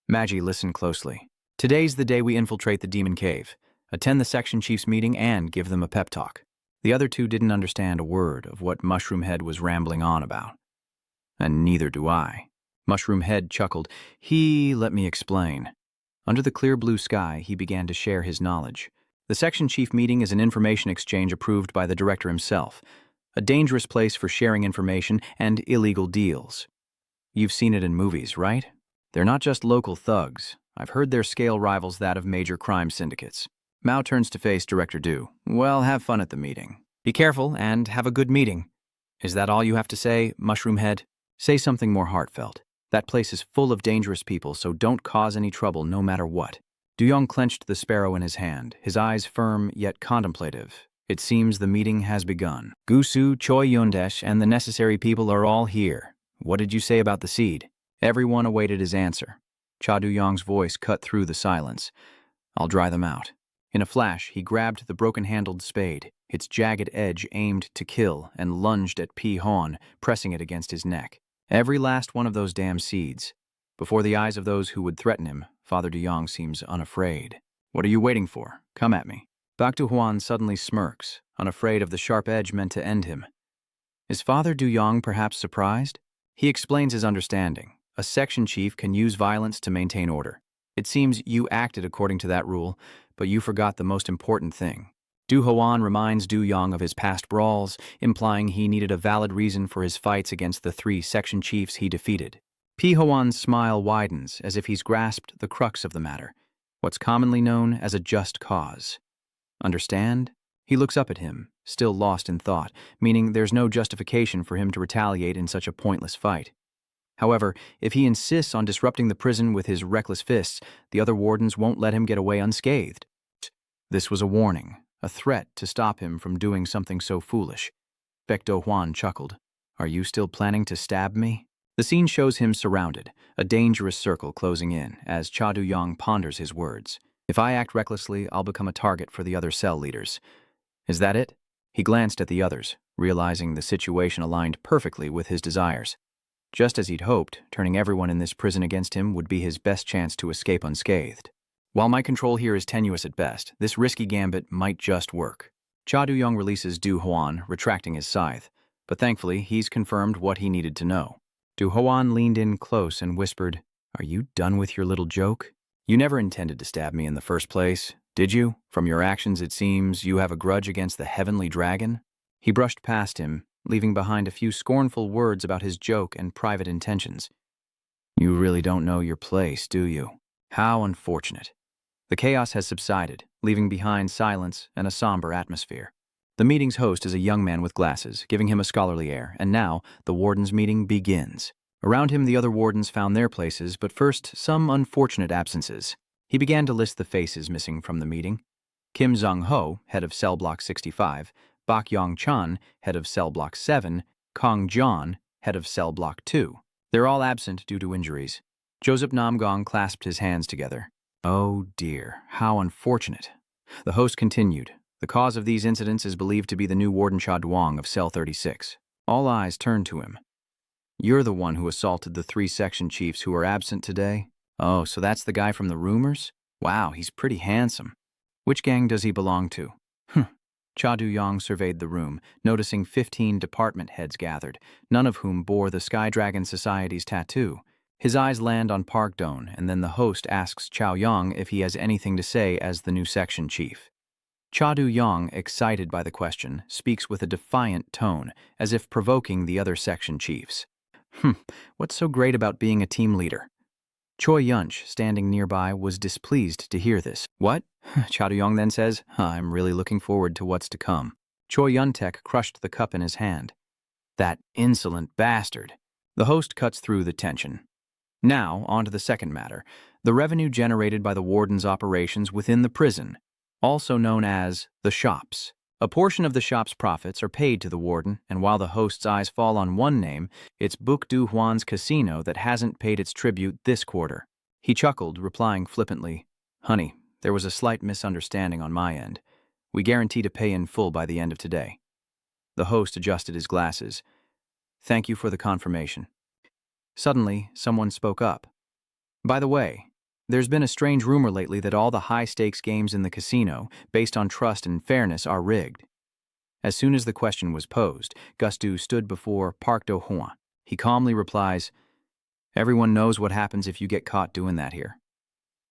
Speaker 1: Magi, listen closely. Today's the day we infiltrate the demon cave, attend the section chief's meeting, and give them a pep talk. The other two didn't understand a word of what Mushroom Head was rambling on about. And neither do I. Mushroom Head chuckled. Let me explain. Under the clear blue sky, he began to share his knowledge. The section chief meeting is an information exchange approved by the director himself, a dangerous place for sharing information and illegal deals. You've seen it in movies, right? They're not just local thugs. I've heard their scale rivals that of major crime syndicates. Mao turns to face Director Du. Well, have fun at the meeting. Be careful and have a good meeting. Is that all you have to say, Mushroom Head? Say something more heartfelt. That place is full of dangerous people, so don't cause any trouble no matter what. Du Yong clenched the sparrow in his hand, his eyes firm yet contemplative. It seems the meeting has begun. Gusu, Choi Yundesh, and the necessary people are all here. What did you say about the seed? Everyone awaited his answer. Cha Du-yong's voice cut through the silence. I'll dry them out. In a flash, he grabbed the broken-handled spade, its jagged edge aimed to kill, and lunged at Pi Hon, pressing it against his neck. Every last one of those damn seeds. Before the eyes of those who would threaten him, Father Du Yong seems unafraid. What are you waiting for? Come at me. Bak Du Huan suddenly smirks, unafraid of the sharp edge meant to end him. Is Father Du Yong perhaps surprised? He explains his understanding. A section chief can use violence to maintain order. It seems you acted according to that rule, but you forgot the most important thing. Du Huan reminds Du Yong of his past brawls, implying he needed a valid reason for his fights against the 3 section chiefs he defeated. Pi Huan's smile widens as if he's grasped the crux of the matter, what's commonly known as a just cause. Understand? He looks up at him, still lost in thought, meaning there's no justification for him to retaliate in such a pointless fight. However, if he insists on disrupting the prison with his reckless fists, the other wardens won't let him get away unscathed. This was a warning, a threat to stop him from doing something so foolish. Baek Do Hwan chuckled. Are you still planning to stab me? The scene shows him surrounded, a dangerous circle closing in, as Cha Du-yong ponders his words. If I act recklessly, I'll become a target for the other cell leaders. Is that it? He glanced at the others, realizing the situation aligned perfectly with his desires. Just as he'd hoped, turning everyone in this prison against him would be his best chance to escape unscathed. While my control here is tenuous at best, this risky gambit might just work. Cha Du-yong releases Du Huan, retracting his scythe, but thankfully he's confirmed what he needed to know. Du Huan leaned in close and whispered, Are you done with your little joke? You never intended to stab me in the first place, did you? From your actions it seems you have a grudge against the heavenly dragon? He brushed past him, leaving behind a few scornful words about his joke and private intentions. You really don't know your place, do you? How unfortunate. The chaos has subsided, leaving behind silence and a somber atmosphere. The meeting's host is a young man with glasses, giving him a scholarly air, and now the warden's meeting begins. Around him the other wardens found their places, but first some unfortunate absences. He began to list the faces missing from the meeting. Kim Zong-ho, head of Cell Block 65, Bak Yong-chan, head of Cell Block 7, Kong John, head of Cell Block 2. They're all absent due to injuries. Joseph Namgong clasped his hands together. Oh dear, how unfortunate. The host continued. The cause of these incidents is believed to be the new Warden Cha Duong of Cell 36. All eyes turned to him. You're the one who assaulted the 3 section chiefs who are absent today? Oh, so that's the guy from the rumors? Wow, he's pretty handsome. Which gang does he belong to? Cha Du-yong surveyed the room, noticing 15 department heads gathered, none of whom bore the Sky Dragon Society's tattoo. His eyes land on Park Don, and then the host asks Chao Yang if he has anything to say as the new section chief. Cha Du-yong, excited by the question, speaks with a defiant tone, as if provoking the other section chiefs. What's so great about being a team leader? Choi Yunch, standing nearby, was displeased to hear this. What? Cha Du-yong then says, I'm really looking forward to what's to come. Choi Yun-tek crushed the cup in his hand. That insolent bastard. The host cuts through the tension. Now, on to the second matter, the revenue generated by the warden's operations within the prison, also known as the shops. A portion of the shop's profits are paid to the warden, and while the host's eyes fall on one name, it's Buk Du Huan's casino that hasn't paid its tribute this quarter. He chuckled, replying flippantly, Honey, there was a slight misunderstanding on my end. We guarantee to pay in full by the end of today. The host adjusted his glasses. Thank you for the confirmation. Suddenly, someone spoke up. By the way, there's been a strange rumor lately that all the high-stakes games in the casino, based on trust and fairness, are rigged. As soon as the question was posed, Gustu stood before Park Do Hwan. He calmly replies, Everyone knows what happens if you get caught doing that here.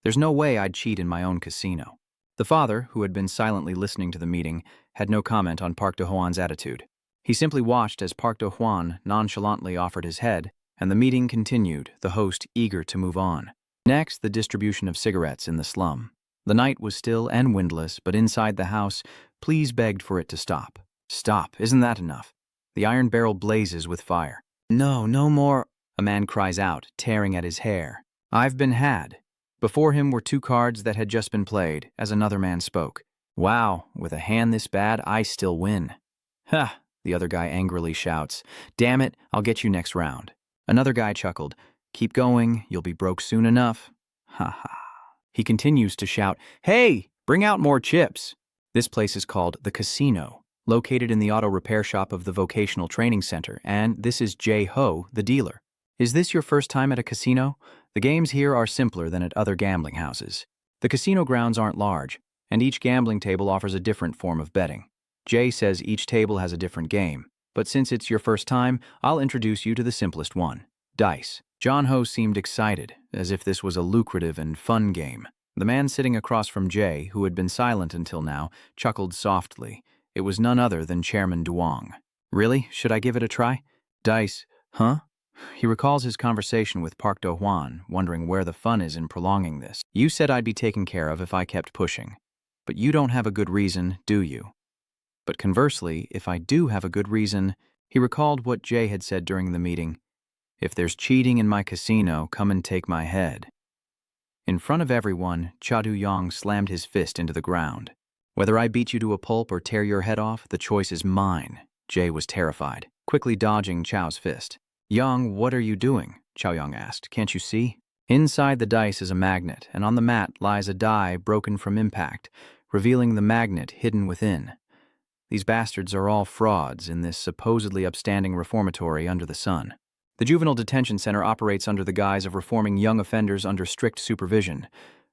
Speaker 1: There's no way I'd cheat in my own casino. The father, who had been silently listening to the meeting, had no comment on Park Do Hwan's attitude. He simply watched as Park Do Hwan nonchalantly offered his head, and the meeting continued, the host eager to move on. Next, the distribution of cigarettes in the slum. The night was still and windless, but inside the house, Please begged for it to stop. Stop, isn't that enough? The iron barrel blazes with fire. No, no more, a man cries out, tearing at his hair. I've been had. Before him were 2 cards that had just been played, as another man spoke. Wow, with a hand this bad, I still win. Ha, the other guy angrily shouts. Damn it, I'll get you next round. Another guy chuckled. Keep going, you'll be broke soon enough. Ha ha. He continues to shout, Hey, bring out more chips. This place is called the Casino, located in the auto repair shop of the Vocational Training Center, and this is Jae-ho, the dealer. Is this your first time at a casino? The games here are simpler than at other gambling houses. The casino grounds aren't large, and each gambling table offers a different form of betting. Jay says each table has a different game, but since it's your first time, I'll introduce you to the simplest one, dice. John-ho seemed excited, as if this was a lucrative and fun game. The man sitting across from Jay, who had been silent until now, chuckled softly. It was none other than Chairman Duong. Really? Should I give it a try? Dice, huh? He recalls his conversation with Park Do-hwan, wondering where the fun is in prolonging this. You said I'd be taken care of if I kept pushing. But you don't have a good reason, do you? But conversely, if I do have a good reason, he recalled what Jay had said during the meeting. If there's cheating in my casino, come and take my head. In front of everyone, Cha Do-yong slammed his fist into the ground. Whether I beat you to a pulp or tear your head off, the choice is mine. Jay was terrified, quickly dodging Chow's fist. Yong, what are you doing? Chow-yong asked. Can't you see? Inside the dice is a magnet, and on the mat lies a die broken from impact, revealing the magnet hidden within. These bastards are all frauds in this supposedly upstanding reformatory under the sun. The Juvenile Detention Center operates under the guise of reforming young offenders under strict supervision,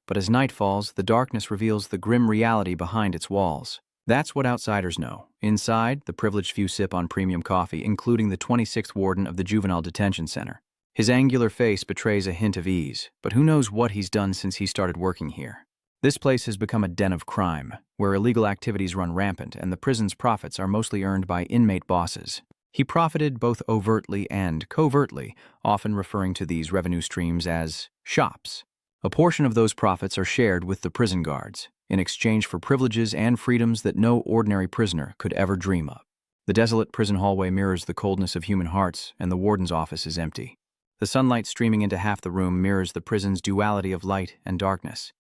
Speaker 1: but as night falls, the darkness reveals the grim reality behind its walls. That's what outsiders know. Inside, the privileged few sip on premium coffee, including the 26th warden of the Juvenile Detention Center. His angular face betrays a hint of ease, but who knows what he's done since he started working here. This place has become a den of crime, where illegal activities run rampant and the prison's profits are mostly earned by inmate bosses. He profited both overtly and covertly, often referring to these revenue streams as shops. A portion of those profits are shared with the prison guards, in exchange for privileges and freedoms that no ordinary prisoner could ever dream of. The desolate prison hallway mirrors the coldness of human hearts, and the warden's office is empty. The sunlight streaming into half the room mirrors the prison's duality of light and darkness.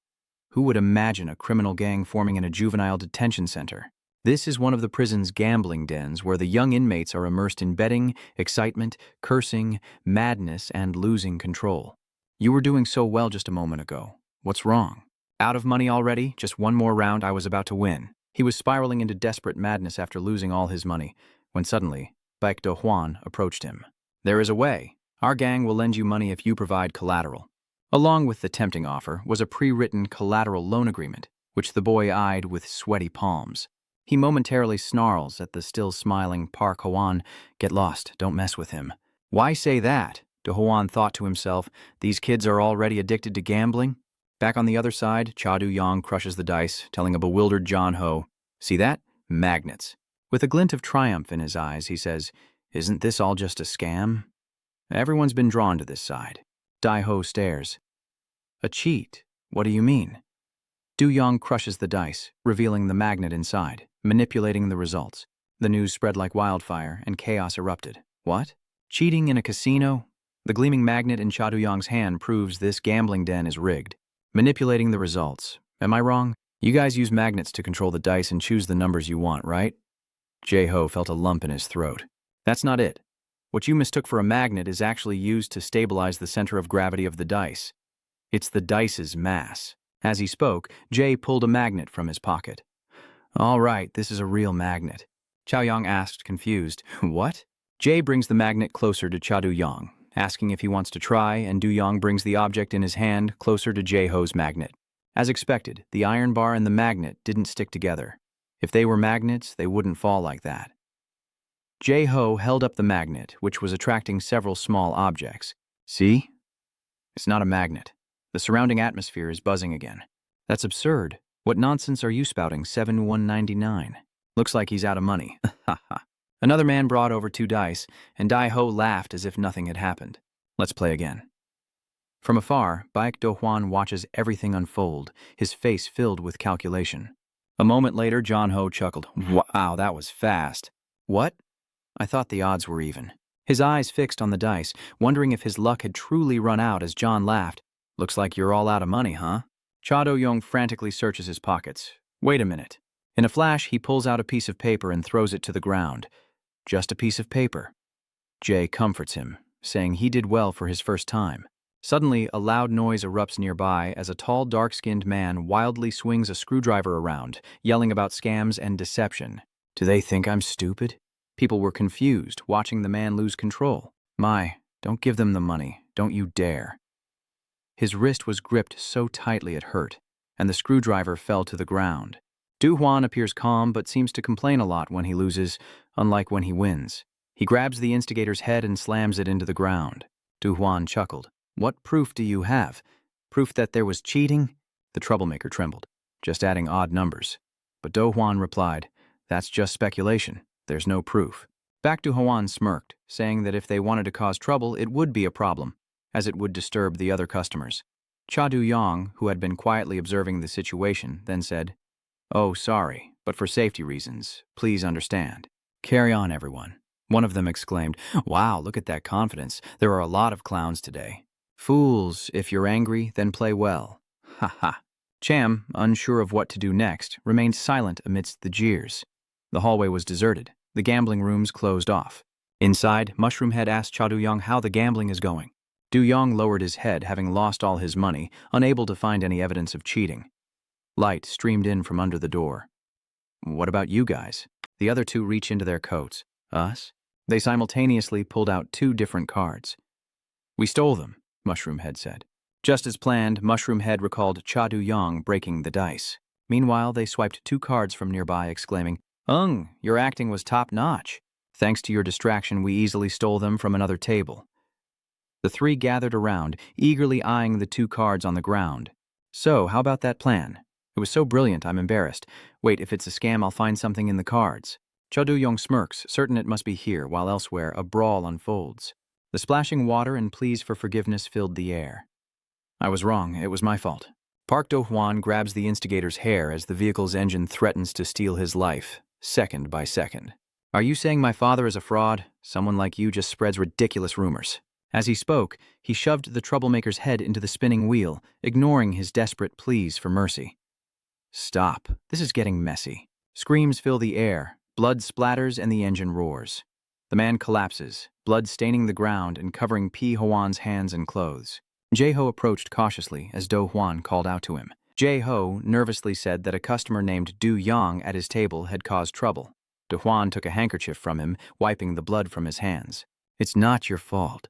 Speaker 1: Who would imagine a criminal gang forming in a juvenile detention center? This is one of the prison's gambling dens where the young inmates are immersed in betting, excitement, cursing, madness, and losing control. You were doing so well just a moment ago. What's wrong? Out of money already? Just one more round I was about to win. He was spiraling into desperate madness after losing all his money, when suddenly, Baek Do-hwan approached him. There is a way. Our gang will lend you money if you provide collateral. Along with the tempting offer was a pre-written collateral loan agreement, which the boy eyed with sweaty palms. He momentarily snarls at the still smiling Park Do-hwan. Get lost, don't mess with him. Why say that? Do-hwan thought to himself. These kids are already addicted to gambling? Back on the other side, Cha Do-yong crushes the dice, telling a bewildered John-ho, See that? Magnets. With a glint of triumph in his eyes, he says, Isn't this all just a scam? Everyone's been drawn to this side. Dai-ho stares. A cheat? What do you mean? Do-yong crushes the dice, revealing the magnet inside, manipulating the results. The news spread like wildfire, and chaos erupted. What? Cheating in a casino? The gleaming magnet in Cha Do-yong's hand proves this gambling den is rigged. Manipulating the results. Am I wrong? You guys use magnets to control the dice and choose the numbers you want, right? Jae-ho felt a lump in his throat. That's not it. What you mistook for a magnet is actually used to stabilize the center of gravity of the dice. It's the dice's mass. As he spoke, Jay pulled a magnet from his pocket. All right, this is a real magnet. Chow-yong asked, confused. What? Jay brings the magnet closer to Cha Do-yong, asking if he wants to try, and Do-yong brings the object in his hand closer to Jae-ho's magnet. As expected, the iron bar and the magnet didn't stick together. If they were magnets, they wouldn't fall like that. Jae-ho held up the magnet, which was attracting several small objects. See? It's not a magnet. The surrounding atmosphere is buzzing again. That's absurd. What nonsense are you spouting, 7199? Looks like he's out of money. Ha ha. Another man brought over 2 dice, and Dai-ho laughed as if nothing had happened. Let's play again. From afar, Baek Do-hwan watches everything unfold, his face filled with calculation. A moment later, John Ho chuckled. Wow, that was fast. What? I thought the odds were even. His eyes fixed on the dice, wondering if his luck had truly run out as John laughed. Looks like you're all out of money, huh? Cha Do-young frantically searches his pockets. Wait a minute. In a flash, he pulls out a piece of paper and throws it to the ground. Just a piece of paper. Jay comforts him, saying he did well for his first time. Suddenly, a loud noise erupts nearby as a tall, dark-skinned man wildly swings a screwdriver around, yelling about scams and deception. Do they think I'm stupid? People were confused, watching the man lose control. My, don't give them the money. Don't you dare. His wrist was gripped so tightly it hurt, and the screwdriver fell to the ground. Do-hwan appears calm but seems to complain a lot when he loses, unlike when he wins. He grabs the instigator's head and slams it into the ground. Do-hwan chuckled. What proof do you have? Proof that there was cheating? The troublemaker trembled. Just adding odd numbers. But Do-hwan replied, that's just speculation. There's no proof. Baek Do-hwan smirked, saying that if they wanted to cause trouble, it would be a problem, as it would disturb the other customers. Cha Do-young, who had been quietly observing the situation, then said, oh, sorry, but for safety reasons, please understand. Carry on, everyone. One of them exclaimed, wow, look at that confidence. There are a lot of clowns today. Fools, if you're angry, then play well. Ha ha. Cham, unsure of what to do next, remained silent amidst the jeers. The hallway was deserted. The gambling rooms closed off. Inside, Mushroomhead asked Cha Do-young how the gambling is going. Do-young lowered his head, having lost all his money, unable to find any evidence of cheating. Light streamed in from under the door. What about you guys? The other two reach into their coats. Us? They simultaneously pulled out 2 different cards. We stole them, Mushroomhead said. Just as planned, Mushroomhead recalled Cha Do-young breaking the dice. Meanwhile, they swiped 2 cards from nearby, exclaiming, your acting was top-notch. Thanks to your distraction, we easily stole them from another table. The 3 gathered around, eagerly eyeing the 2 cards on the ground. So, how about that plan? It was so brilliant, I'm embarrassed. Wait, if it's a scam, I'll find something in the cards. Cha Do-young smirks, certain it must be here, while elsewhere a brawl unfolds. The splashing water and pleas for forgiveness filled the air. I was wrong, it was my fault. Park Do-hwan grabs the instigator's hair as the vehicle's engine threatens to steal his life, second by second. Are you saying my father is a fraud? Someone like you just spreads ridiculous rumors. As he spoke, he shoved the troublemaker's head into the spinning wheel, ignoring his desperate pleas for mercy. Stop. This is getting messy. Screams fill the air, blood splatters and the engine roars. The man collapses, blood staining the ground and covering P-hwan's hands and clothes. Jae-ho approached cautiously as Do-hwan called out to him. Jae-ho nervously said that a customer named Do-young at his table had caused trouble. Do-hwan took a handkerchief from him, wiping the blood from his hands. It's not your fault.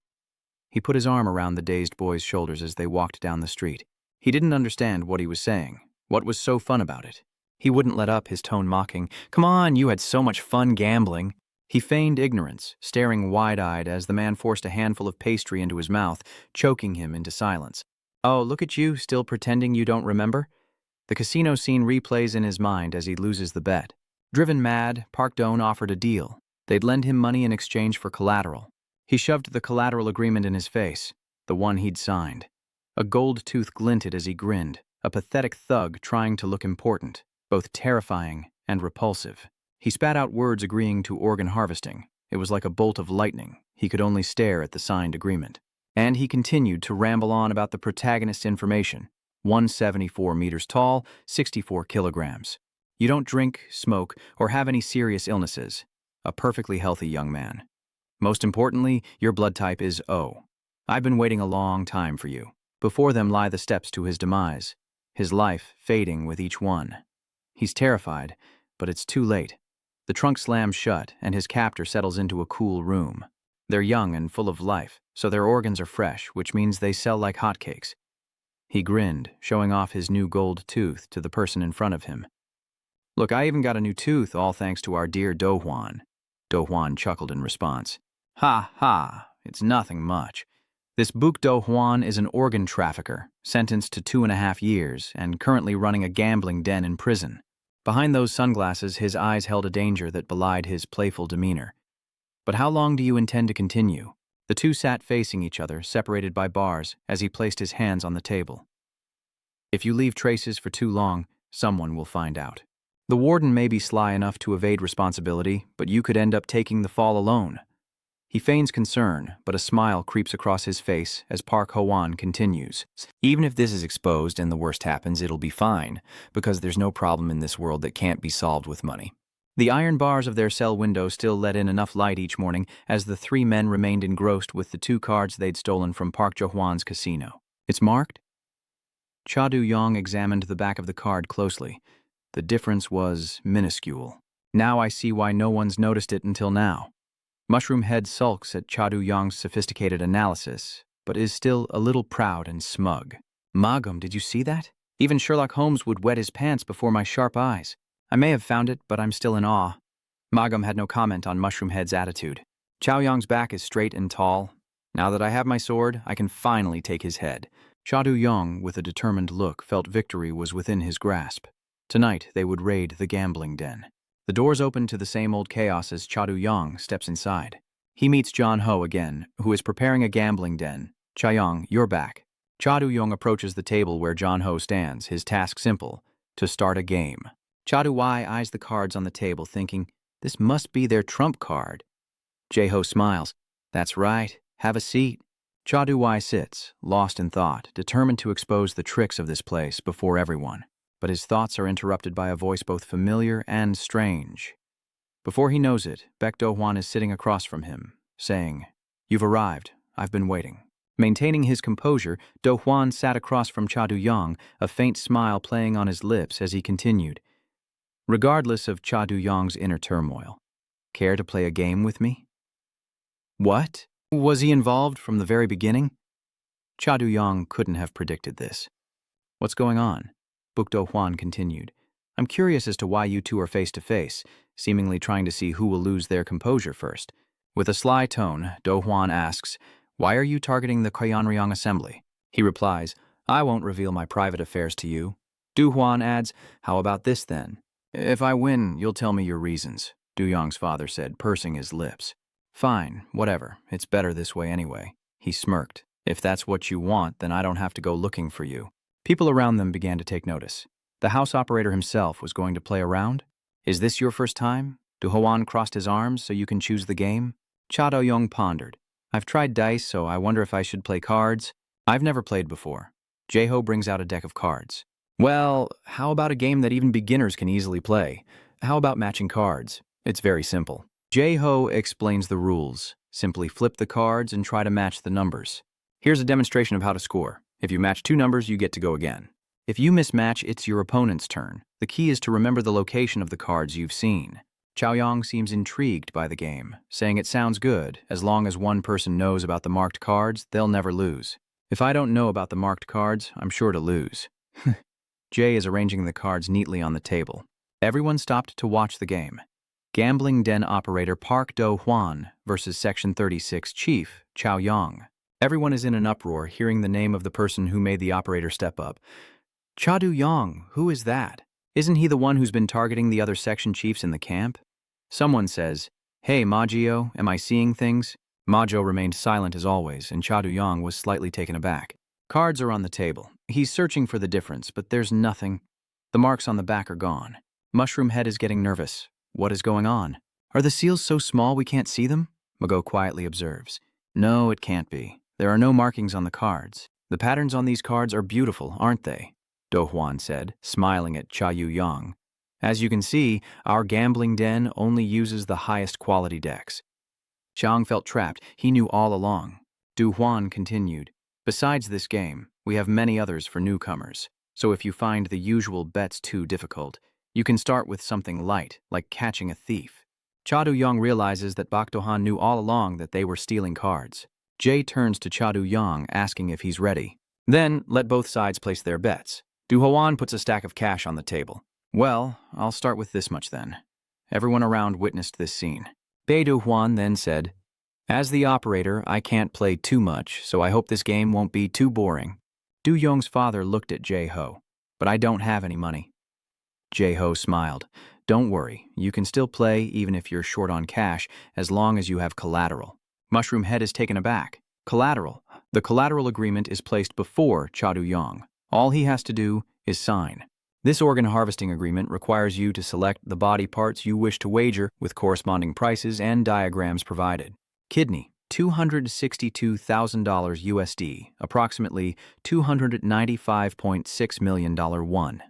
Speaker 1: He put his arm around the dazed boy's shoulders as they walked down the street. He didn't understand what he was saying. What was so fun about it? He wouldn't let up, his tone mocking. Come on, you had so much fun gambling. He feigned ignorance, staring wide-eyed as the man forced a handful of pastry into his mouth, choking him into silence. Oh, look at you, still pretending you don't remember? The casino scene replays in his mind as he loses the bet. Driven mad, Park Do-hwan offered a deal. They'd lend him money in exchange for collateral. He shoved the collateral agreement in his face, the one he'd signed. A gold tooth glinted as he grinned, a pathetic thug trying to look important, both terrifying and repulsive. He spat out words agreeing to organ harvesting. It was like a bolt of lightning. He could only stare at the signed agreement. And he continued to ramble on about the protagonist's information. 174 meters tall, 64 kilograms. You don't drink, smoke, or have any serious illnesses. A perfectly healthy young man. Most importantly, your blood type is O. I've been waiting a long time for you. Before them lie the steps to his demise, his life fading with each one. He's terrified, but it's too late. The trunk slams shut, and his captor settles into a cool room. They're young and full of life, so their organs are fresh, which means they sell like hotcakes. He grinned, showing off his new gold tooth to the person in front of him. Look, I even got a new tooth, all thanks to our dear Do-hwan. Do-hwan chuckled in response. Ha ha, it's nothing much. This Baek Do-hwan is an organ trafficker, sentenced to 2.5 years, and currently running a gambling den in prison. Behind those sunglasses, his eyes held a danger that belied his playful demeanor. But how long do you intend to continue? The two sat facing each other, separated by bars, as he placed his hands on the table. If you leave traces for too long, someone will find out. The warden may be sly enough to evade responsibility, but you could end up taking the fall alone. He feigns concern, but a smile creeps across his face as Park Ho-won continues. Even if this is exposed and the worst happens, it'll be fine, because there's no problem in this world that can't be solved with money. The iron bars of their cell window still let in enough light each morning as the three men remained engrossed with the two cards they'd stolen from Park Jo-hwan's casino. It's marked? Cha Do-young examined the back of the card closely. The difference was minuscule. Now I see why no one's noticed it until now. Mushroom Head sulks at Cha Do-young's sophisticated analysis, but is still a little proud and smug. Magum, did you see that? Even Sherlock Holmes would wet his pants before my sharp eyes. I may have found it, but I'm still in awe. Magum had no comment on Mushroom Head's attitude. Chow Yong's back is straight and tall. Now that I have my sword, I can finally take his head. Cha Do-young, with a determined look, felt victory was within his grasp. Tonight, they would raid the gambling den. The doors open to the same old chaos as Cha Do-young steps inside. He meets John Ho again, who is preparing a gambling den. Cha-young, you're back. Cha Do-young approaches the table where John Ho stands, his task simple, to start a game. Cha Do-wai eyes the cards on the table, thinking, this must be their trump card. Jae-ho smiles. That's right, have a seat. Cha Do-wai sits, lost in thought, determined to expose the tricks of this place before everyone. But his thoughts are interrupted by a voice both familiar and strange. Before he knows it, Baek Do-hwan is sitting across from him, saying, You've arrived. I've been waiting. Maintaining his composure, Do-hwan sat across from Cha Do-young, a faint smile playing on his lips as he continued. Regardless of Cha Do-young's inner turmoil, care to play a game with me? What? Was he involved from the very beginning? Cha Do-young couldn't have predicted this. What's going on? Baek Do-hwan continued. I'm curious as to why you two are face to face, seemingly trying to see who will lose their composure first. With a sly tone, Do-hwan asks, Why are you targeting the Kyeonryong assembly? He replies, I won't reveal my private affairs to you. Do-hwan adds, How about this then? If I win, you'll tell me your reasons, Do-young's father said, pursing his lips. Fine, whatever. It's better this way anyway. He smirked. If that's what you want, then I don't have to go looking for you. People around them began to take notice. The house operator himself was going to play around? Is this your first time? Do-hwan crossed his arms so you can choose the game? Cha Do-young pondered. I've tried dice, so I wonder if I should play cards. I've never played before. Jae-ho brings out a deck of cards. Well, how about a game that even beginners can easily play? How about matching cards? It's very simple. Jae-ho explains the rules. Simply flip the cards and try to match the numbers. Here's a demonstration of how to score. If you match two numbers, you get to go again. If you mismatch, it's your opponent's turn. The key is to remember the location of the cards you've seen. Chaoyong seems intrigued by the game, saying it sounds good. As long as one person knows about the marked cards, they'll never lose. If I don't know about the marked cards, I'm sure to lose. Jay is arranging the cards neatly on the table. Everyone stopped to watch the game. Gambling den operator Park Do-hwan versus Section 36 Chief Chow Yong. Everyone is in an uproar, hearing the name of the person who made the operator step up. Cha Do-young, who is that? Isn't he the one who's been targeting the other section chiefs in the camp? Someone says, Hey, Majio, am I seeing things? Majo remained silent as always, and Cha Do-young was slightly taken aback. Cards are on the table. He's searching for the difference, but there's nothing. The marks on the back are gone. Mushroom Head is getting nervous. What is going on? Are the seals so small we can't see them? Mago quietly observes. No, it can't be. There are no markings on the cards. The patterns on these cards are beautiful, aren't they? Do-hwan said, smiling at Cha Yu-young. As you can see, our gambling den only uses the highest quality decks. Chang felt trapped. He knew all along. Do-hwan continued. Besides this game, we have many others for newcomers. So if you find the usual bets too difficult, you can start with something light, like catching a thief. Cha Do-young realizes that Baek Do-han knew all along that they were stealing cards. Jay turns to Cha Do-young, asking if he's ready. Then, let both sides place their bets. Do-hwan puts a stack of cash on the table. Well, I'll start with this much then. Everyone around witnessed this scene. Bae Do-hwan then said, As the operator, I can't play too much, so I hope this game won't be too boring. Do-young's father looked at Jae-ho. But I don't have any money. Jae-ho smiled. Don't worry, you can still play even if you're short on cash as long as you have collateral. Mushroom Head is taken aback. Collateral. The collateral agreement is placed before Cha Du-yong. All he has to do is sign. This organ harvesting agreement requires you to select the body parts you wish to wager with corresponding prices and diagrams provided. Kidney, $262,000 USD, approximately $295.6 million won.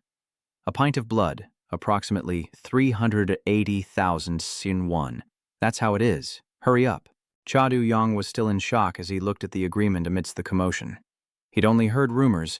Speaker 1: A pint of blood, approximately 380,000 sin won. That's how it is. Hurry up. Cha Du-yong was still in shock as he looked at the agreement amidst the commotion. He'd only heard rumors,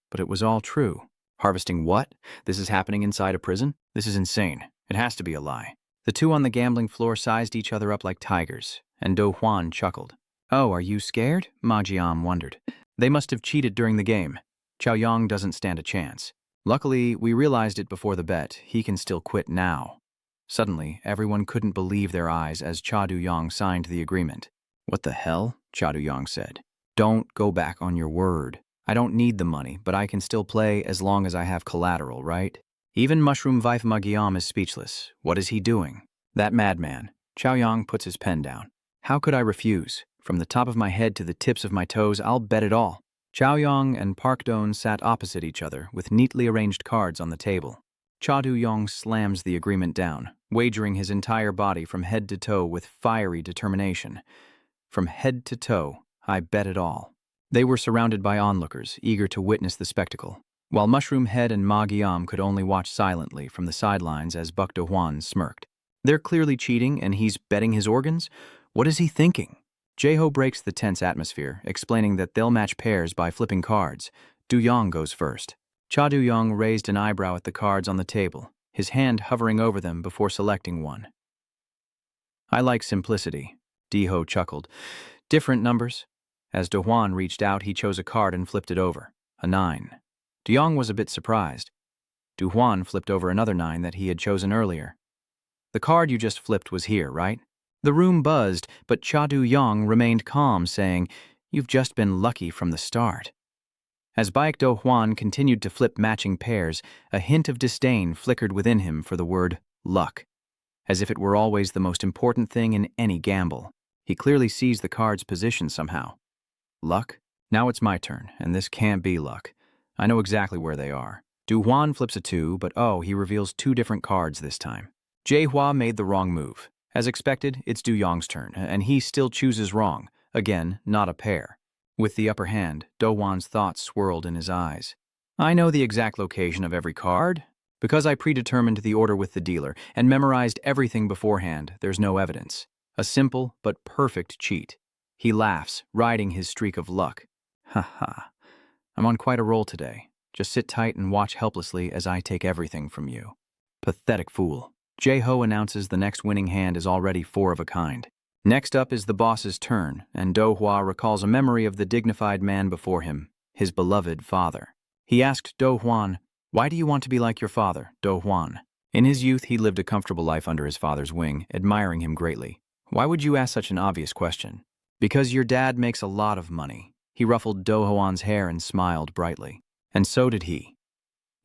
Speaker 1: but it was all true. Harvesting what? This is happening inside a prison? This is insane. It has to be a lie. The two on the gambling floor sized each other up like tigers, and Do Hwan chuckled. Oh, are you scared? Ma Jiam wondered. They must have cheated during the game. Chao Yang doesn't stand a chance. Luckily, we realized it before the bet. He can still quit now. Suddenly, everyone couldn't believe their eyes as Cha Du-yong signed the agreement. What the hell? Cha Du-yong said. Don't go back on your word. I don't need the money, but I can still play as long as I have collateral, right? Even Mushroom Vife Magiam is speechless. What is he doing? That madman. Chao Yang puts his pen down. How could I refuse? From the top of my head to the tips of my toes, I'll bet it all. Chao Yang and Park Don sat opposite each other with neatly arranged cards on the table. Cha Du-yong slams the agreement down, wagering his entire body from head to toe with fiery determination. From head to toe, I bet it all. They were surrounded by onlookers, eager to witness the spectacle, while Mushroom Head and Ma Giam could only watch silently from the sidelines as Buk Do Hwan smirked. They're clearly cheating, and he's betting his organs? What is he thinking? Jae-ho breaks the tense atmosphere, explaining that they'll match pairs by flipping cards. Du-yong goes first. Cha Du-yong raised an eyebrow at the cards on the table, his hand hovering over them before selecting one. I like simplicity, Di-ho chuckled. Different numbers? As Do Hwan reached out, he chose a card and flipped it over. A 9. Du-yong was a bit surprised. Du Hwan flipped over another 9 that he had chosen earlier. The card you just flipped was here, right? The room buzzed, but Cha Du-yong remained calm, saying, You've just been lucky from the start. As Baek Do Hwan continued to flip matching pairs, a hint of disdain flickered within him for the word luck, as if it were always the most important thing in any gamble. He clearly sees the card's position somehow. Luck? Now it's my turn, and this can't be luck. I know exactly where they are. Du Hwan flips a 2, but he reveals 2 different cards this time. Jae-hwa made the wrong move. As expected, it's Du-yong's turn, and he still chooses wrong. Again, not a pair. With the upper hand, Do Hwan's thoughts swirled in his eyes. I know the exact location of every card. Because I predetermined the order with the dealer and memorized everything beforehand, there's no evidence. A simple but perfect cheat. He laughs, riding his streak of luck. Ha ha. I'm on quite a roll today. Just sit tight and watch helplessly as I take everything from you. Pathetic fool. Jae-ho announces the next winning hand is already 4 of a kind. Next up is the boss's turn, and Do Hwa recalls a memory of the dignified man before him, his beloved father. He asked Do Hwan, Why do you want to be like your father, Do Hwan? In his youth, he lived a comfortable life under his father's wing, admiring him greatly. Why would you ask such an obvious question? Because your dad makes a lot of money. He ruffled Do Hwan's hair and smiled brightly. And so did he.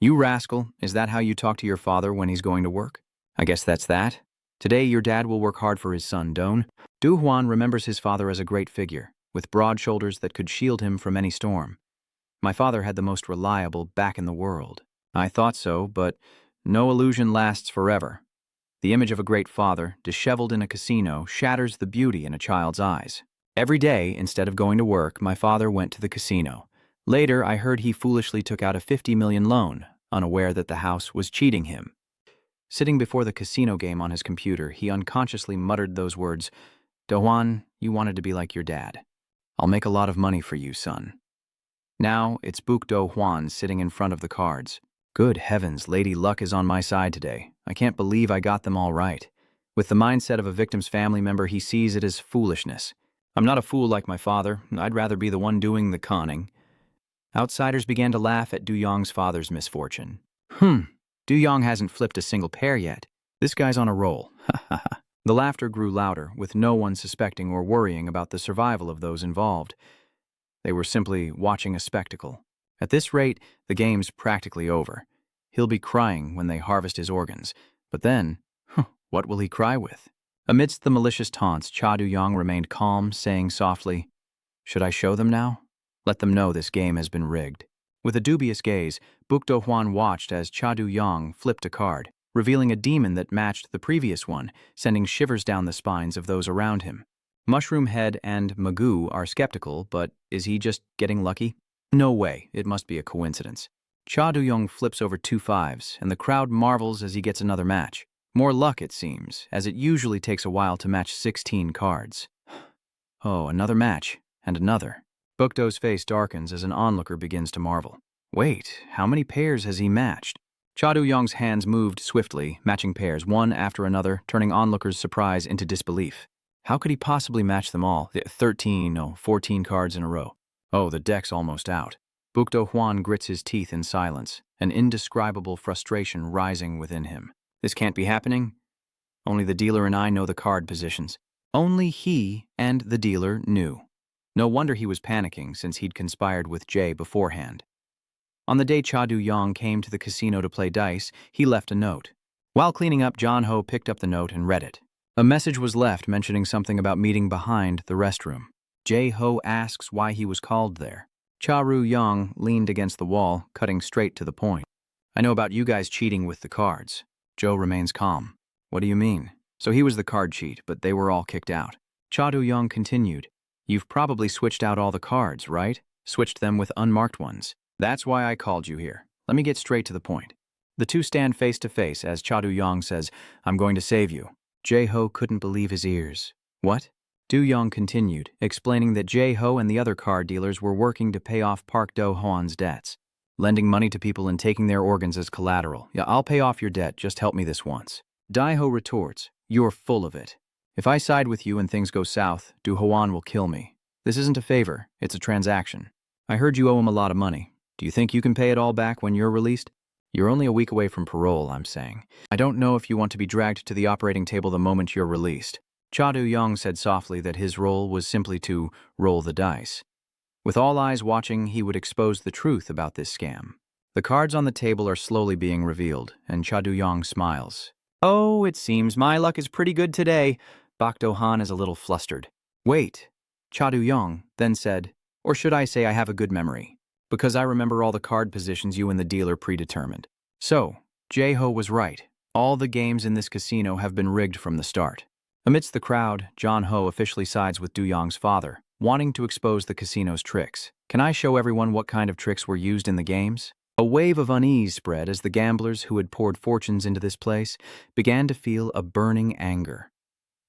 Speaker 1: You rascal, is that how you talk to your father when he's going to work? I guess that's that. Today your dad will work hard for his son, Don. Du Hwan remembers his father as a great figure, with broad shoulders that could shield him from any storm. My father had the most reliable back in the world. I thought so, but no illusion lasts forever. The image of a great father, disheveled in a casino, shatters the beauty in a child's eyes. Every day, instead of going to work, my father went to the casino. Later, I heard he foolishly took out a 50 million loan, unaware that the house was cheating him. Sitting before the casino game on his computer, he unconsciously muttered those words, Do Hwan, you wanted to be like your dad. I'll make a lot of money for you, son. Now, it's Buk Do Hwan sitting in front of the cards. Good heavens, Lady Luck is on my side today. I can't believe I got them all right. With the mindset of a victim's family member, he sees it as foolishness. I'm not a fool like my father. I'd rather be the one doing the conning. Outsiders began to laugh at Du-yong's father's misfortune. Du-yong hasn't flipped a single pair yet. This guy's on a roll. Ha ha ha. The laughter grew louder, with no one suspecting or worrying about the survival of those involved. They were simply watching a spectacle. At this rate, the game's practically over. He'll be crying when they harvest his organs. But then, what will he cry with? Amidst the malicious taunts, Cha Du-yong remained calm, saying softly, "Should I show them now? Let them know this game has been rigged." With a dubious gaze, Buk Do-hwan watched as Cha Du-yong flipped a card, revealing a demon that matched the previous one, sending shivers down the spines of those around him. Mushroom Head and Magoo are skeptical, but is he just getting lucky? No way, it must be a coincidence. Cha Du-yong flips over 2 5s, and the crowd marvels as he gets another match. More luck, it seems, as it usually takes a while to match 16 cards. Oh, another match, and another. Bukdo's face darkens as an onlooker begins to marvel. Wait, how many pairs has he matched? Cha Du-yong's hands moved swiftly, matching pairs one after another, turning onlookers' surprise into disbelief. How could he possibly match them all? 14 cards in a row. Oh, the deck's almost out. Buk Do-hwan grits his teeth in silence, an indescribable frustration rising within him. This can't be happening. Only the dealer and I know the card positions. Only he and the dealer knew. No wonder he was panicking, since he'd conspired with Jay beforehand. On the day Cha Du-yong came to the casino to play dice, he left a note. While cleaning up, John Ho picked up the note and read it. A message was left mentioning something about meeting behind the restroom. Jay Ho asks why he was called there. Cha Du-yong leaned against the wall, cutting straight to the point. "I know about you guys cheating with the cards." Joe remains calm. "What do you mean?" "So he was the card cheat, but they were all kicked out." Cha Du-yong continued. "You've probably switched out all the cards, right? Switched them with unmarked ones. That's why I called you here. Let me get straight to the point." The two stand face to face as Cha Du-yong says, "I'm going to save you." Jay Ho couldn't believe his ears. "What?" Du-yong continued, explaining that Jay Ho and the other card dealers were working to pay off Park Do-hwan's debts. Lending money to people and taking their organs as collateral. "Yeah, I'll pay off your debt, just help me this once." Dai-ho retorts, "You're full of it. If I side with you and things go south, Du-hwan will kill me. This isn't a favor, it's a transaction. I heard you owe him a lot of money. Do you think you can pay it all back when you're released? You're only a week away from parole, I'm saying. I don't know if you want to be dragged to the operating table the moment you're released." Cha Du-yong said softly that his role was simply to roll the dice. With all eyes watching, he would expose the truth about this scam. The cards on the table are slowly being revealed, and Cha Du-yong smiles. "Oh, it seems my luck is pretty good today." Bak Do-han is a little flustered. "Wait," Cha Du-yong then said, "or should I say I have a good memory, because I remember all the card positions you and the dealer predetermined." So, Jay Ho was right. All the games in this casino have been rigged from the start. Amidst the crowd, John Ho officially sides with Du-yong's father, wanting to expose the casino's tricks. "Can I show everyone what kind of tricks were used in the games?" A wave of unease spread as the gamblers who had poured fortunes into this place began to feel a burning anger.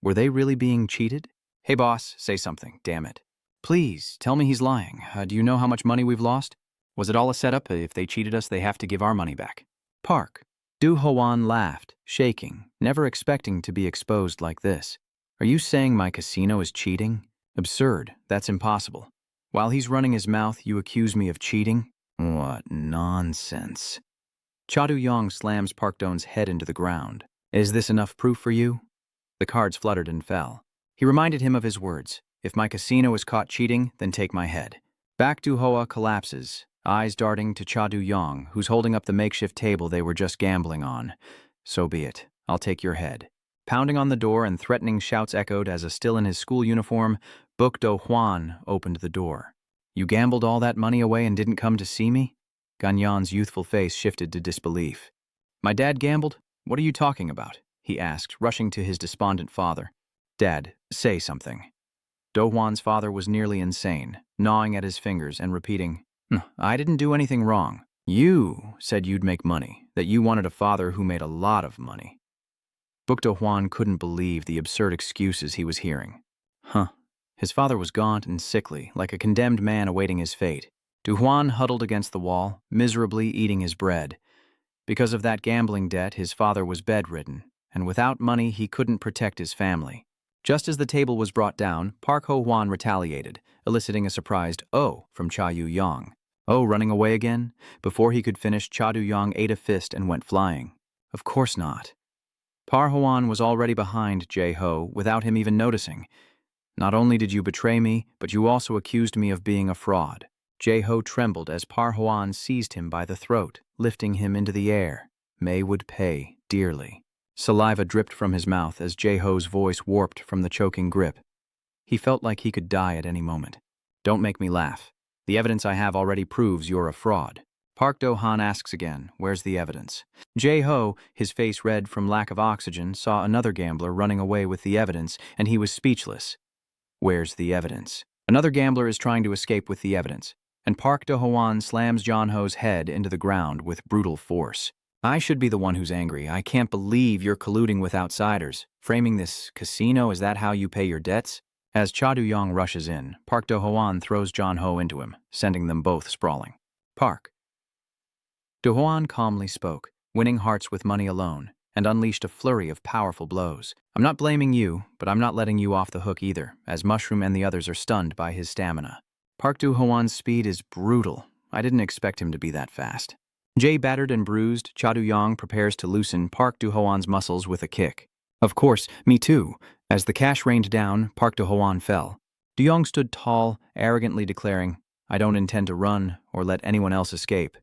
Speaker 1: Were they really being cheated? "Hey boss, say something, damn it. Please, tell me he's lying. Do you know how much money we've lost? Was it all a setup? If they cheated us, they have to give our money back." "Park." Du-hwan laughed, shaking, never expecting to be exposed like this. "Are you saying my casino is cheating? Absurd, that's impossible. While he's running his mouth, you accuse me of cheating? What nonsense." Cha Du-yong slams Park Do-n's head into the ground. "Is this enough proof for you?" The cards fluttered and fell. He reminded him of his words. "If my casino is caught cheating, then take my head." Back Du-hoa collapses, eyes darting to Cha Du-yong, who's holding up the makeshift table they were just gambling on. "So be it. I'll take your head." Pounding on the door and threatening shouts echoed as, still in his school uniform, Buk Do-hwan opened the door. "You gambled all that money away and didn't come to see me?" Ganyan's youthful face shifted to disbelief. "My dad gambled? What are you talking about?" he asked, rushing to his despondent father. "Dad, say something." Do-hwan's father was nearly insane, gnawing at his fingers and repeating, "I didn't do anything wrong. You said you'd make money, that you wanted a father who made a lot of money." Buk Do-hwan couldn't believe the absurd excuses he was hearing. His father was gaunt and sickly, like a condemned man awaiting his fate. Du-hwan huddled against the wall, miserably eating his bread. Because of that gambling debt, his father was bedridden, and without money he couldn't protect his family. Just as the table was brought down, Park Ho-hwan retaliated, eliciting a surprised "oh" from Cha Du-yong. "Oh, running away again?" Before he could finish, Cha Du-yong ate a fist and went flying. "Of course not." Par Ho-hwan was already behind Jay Ho without him even noticing. "Not only did you betray me, but you also accused me of being a fraud." Jay Ho trembled as Par Ho-hwan seized him by the throat, lifting him into the air. May would pay dearly. Saliva dripped from his mouth as Jae-ho's voice warped from the choking grip. He felt like he could die at any moment. Don't make me laugh. The evidence I have already proves you're a fraud. Park Do-han asks again, where's the evidence? Jae-ho, his face red from lack of oxygen, saw another gambler running away with the evidence, and he was speechless. Where's the evidence? Another gambler is trying to escape with the evidence, and Park Do-hwan slams John-ho's head into the ground with brutal force. I should be the one who's angry. I can't believe you're colluding with outsiders. Framing this casino, is that how you pay your debts? As Cha Do-young rushes in, Park Do-hwan throws John-ho into him, sending them both sprawling. Park. Do-hwan calmly spoke, winning hearts with money alone, and unleashed a flurry of powerful blows. I'm not blaming you, but I'm not letting you off the hook either, as Mushroom and the others are stunned by his stamina. Park Do-hwan's speed is brutal. I didn't expect him to be that fast. Jay battered and bruised, Cha Do-young prepares to loosen Park Do-hwan's muscles with a kick. Of course, me too. As the cash rained down, Park Do-hwan fell. Do-young stood tall, arrogantly declaring, I don't intend to run or let anyone else escape.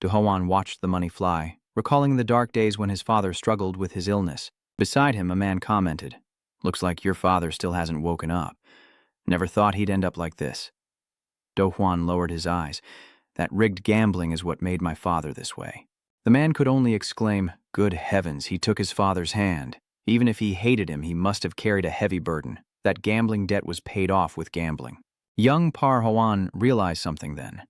Speaker 1: Do-hwan watched the money fly, recalling the dark days when his father struggled with his illness. Beside him, a man commented, looks like your father still hasn't woken up. Never thought he'd end up like this. Do-hwan lowered his eyes. That rigged gambling is what made my father this way. The man could only exclaim, good heavens, he took his father's hand. Even if he hated him, he must have carried a heavy burden. That gambling debt was paid off with gambling. Young Par Hwan realized something then.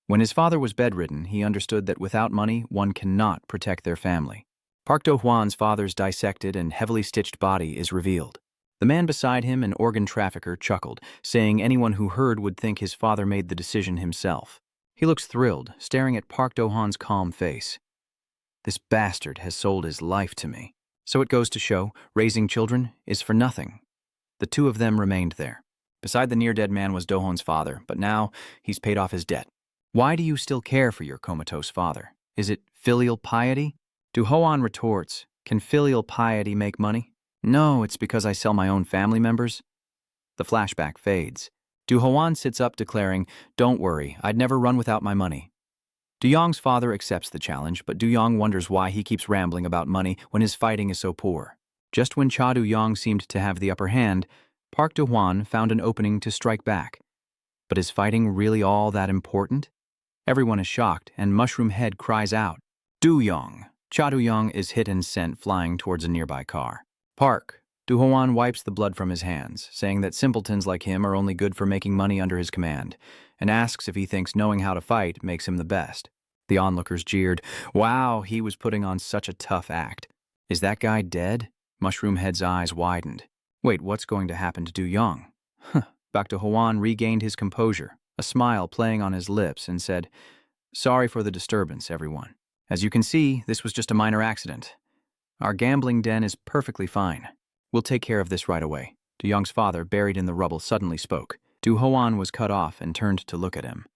Speaker 1: When his father was bedridden, he understood that without money, one cannot protect their family. Park Do-hwan's father's dissected and heavily stitched body is revealed. The man beside him, an organ trafficker, chuckled, saying anyone who heard would think his father made the decision himself. He looks thrilled, staring at Park Do-hwan's calm face. This bastard has sold his life to me. So it goes to show, raising children is for nothing. The two of them remained there. Beside the near-dead man was Do-hwan's father, but now he's paid off his debt. Why do you still care for your comatose father? Is it filial piety? Do-hwan retorts, can filial piety make money? No, it's because I sell my own family members. The flashback fades. Do-hwan sits up declaring, don't worry, I'd never run without my money. Do-young's father accepts the challenge, but Do-young wonders why he keeps rambling about money when his fighting is so poor. Just when Cha Do-young seemed to have the upper hand, Park Do-hwan found an opening to strike back. But is fighting really all that important? Everyone is shocked, and Mushroom Head cries out, Do-young! Cha Do-young is hit and sent flying towards a nearby car. Park. Do-hwan wipes the blood from his hands, saying that simpletons like him are only good for making money under his command, and asks if he thinks knowing how to fight makes him the best. The onlookers jeered, wow, he was putting on such a tough act. Is that guy dead? Mushroom Head's eyes widened. Wait, what's going to happen to Do-young? Park Do-hwan regained his composure, a smile playing on his lips, and said, sorry for the disturbance, everyone. As you can see, this was just a minor accident. Our gambling den is perfectly fine. We'll take care of this right away. Do-young's father, buried in the rubble, suddenly spoke. Do-hwan was cut off and turned to look at him.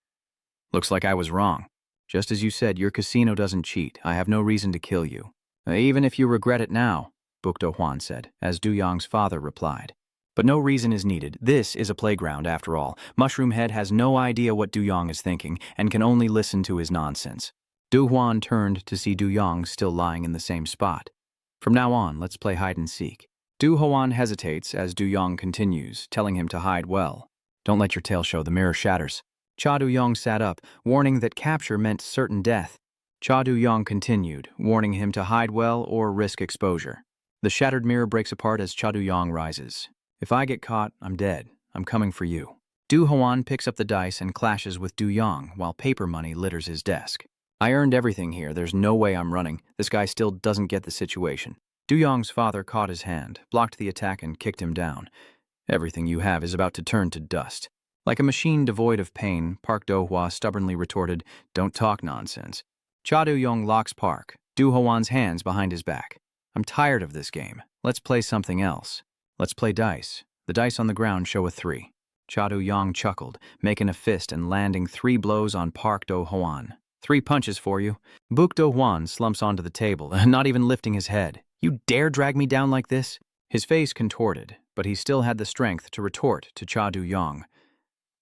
Speaker 1: Looks like I was wrong. Just as you said, your casino doesn't cheat. I have no reason to kill you. Even if you regret it now, Park Do-hwan said, as Do-young's father replied. But no reason is needed. This is a playground, after all. Mushroom Head has no idea what Do-young is thinking and can only listen to his nonsense. Do-hwan turned to see Do-young still lying in the same spot. From now on, let's play hide-and-seek. Do-hwan hesitates as Do-young continues, telling him to hide well. Don't let your tail show, the mirror shatters. Cha Do-young sat up, warning that capture meant certain death. Cha Do-young continued, warning him to hide well or risk exposure. The shattered mirror breaks apart as Cha Do-young rises. If I get caught, I'm dead. I'm coming for you. Do-hwan picks up the dice and clashes with Do-young while paper money litters his desk. I earned everything here. There's no way I'm running. This guy still doesn't get the situation. Do-young's father caught his hand, blocked the attack, and kicked him down. Everything you have is about to turn to dust. Like a machine devoid of pain, Park Do-hwa stubbornly retorted, don't talk nonsense. Cha Do-young locks Park, Do-hwan's hands behind his back. I'm tired of this game. Let's play something else. Let's play dice. The dice on the ground show a 3. Cha Do-young chuckled, making a fist and landing 3 blows on Park Do-hwan. 3 punches for you. Park Do-hwan slumps onto the table, not even lifting his head. You dare drag me down like this? His face contorted, but he still had the strength to retort to Cha Do-young.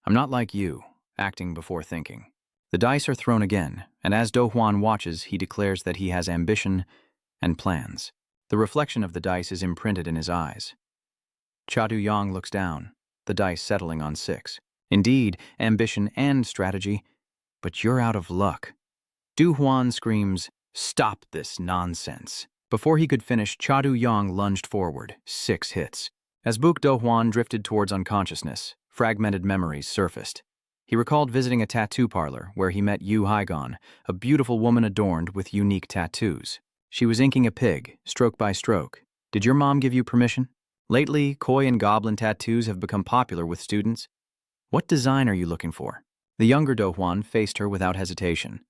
Speaker 1: I'm not like you, acting before thinking. The dice are thrown again, and as Do-hwan watches, he declares that he has ambition and plans. The reflection of the dice is imprinted in his eyes. Cha Du-yong looks down, the dice settling on 6. Indeed, ambition and strategy, but you're out of luck. Du-hwan screams, "Stop this nonsense." Before he could finish, Cha Du-yong lunged forward, 6 hits. As Buk Do-hwan drifted towards unconsciousness, fragmented memories surfaced. He recalled visiting a tattoo parlor where he met Yu Haigon, a beautiful woman adorned with unique tattoos. She was inking a pig, stroke by stroke. "Did your mom give you permission?" Lately, koi and goblin tattoos have become popular with students. "What design are you looking for?" The younger Do-hwan faced her without hesitation.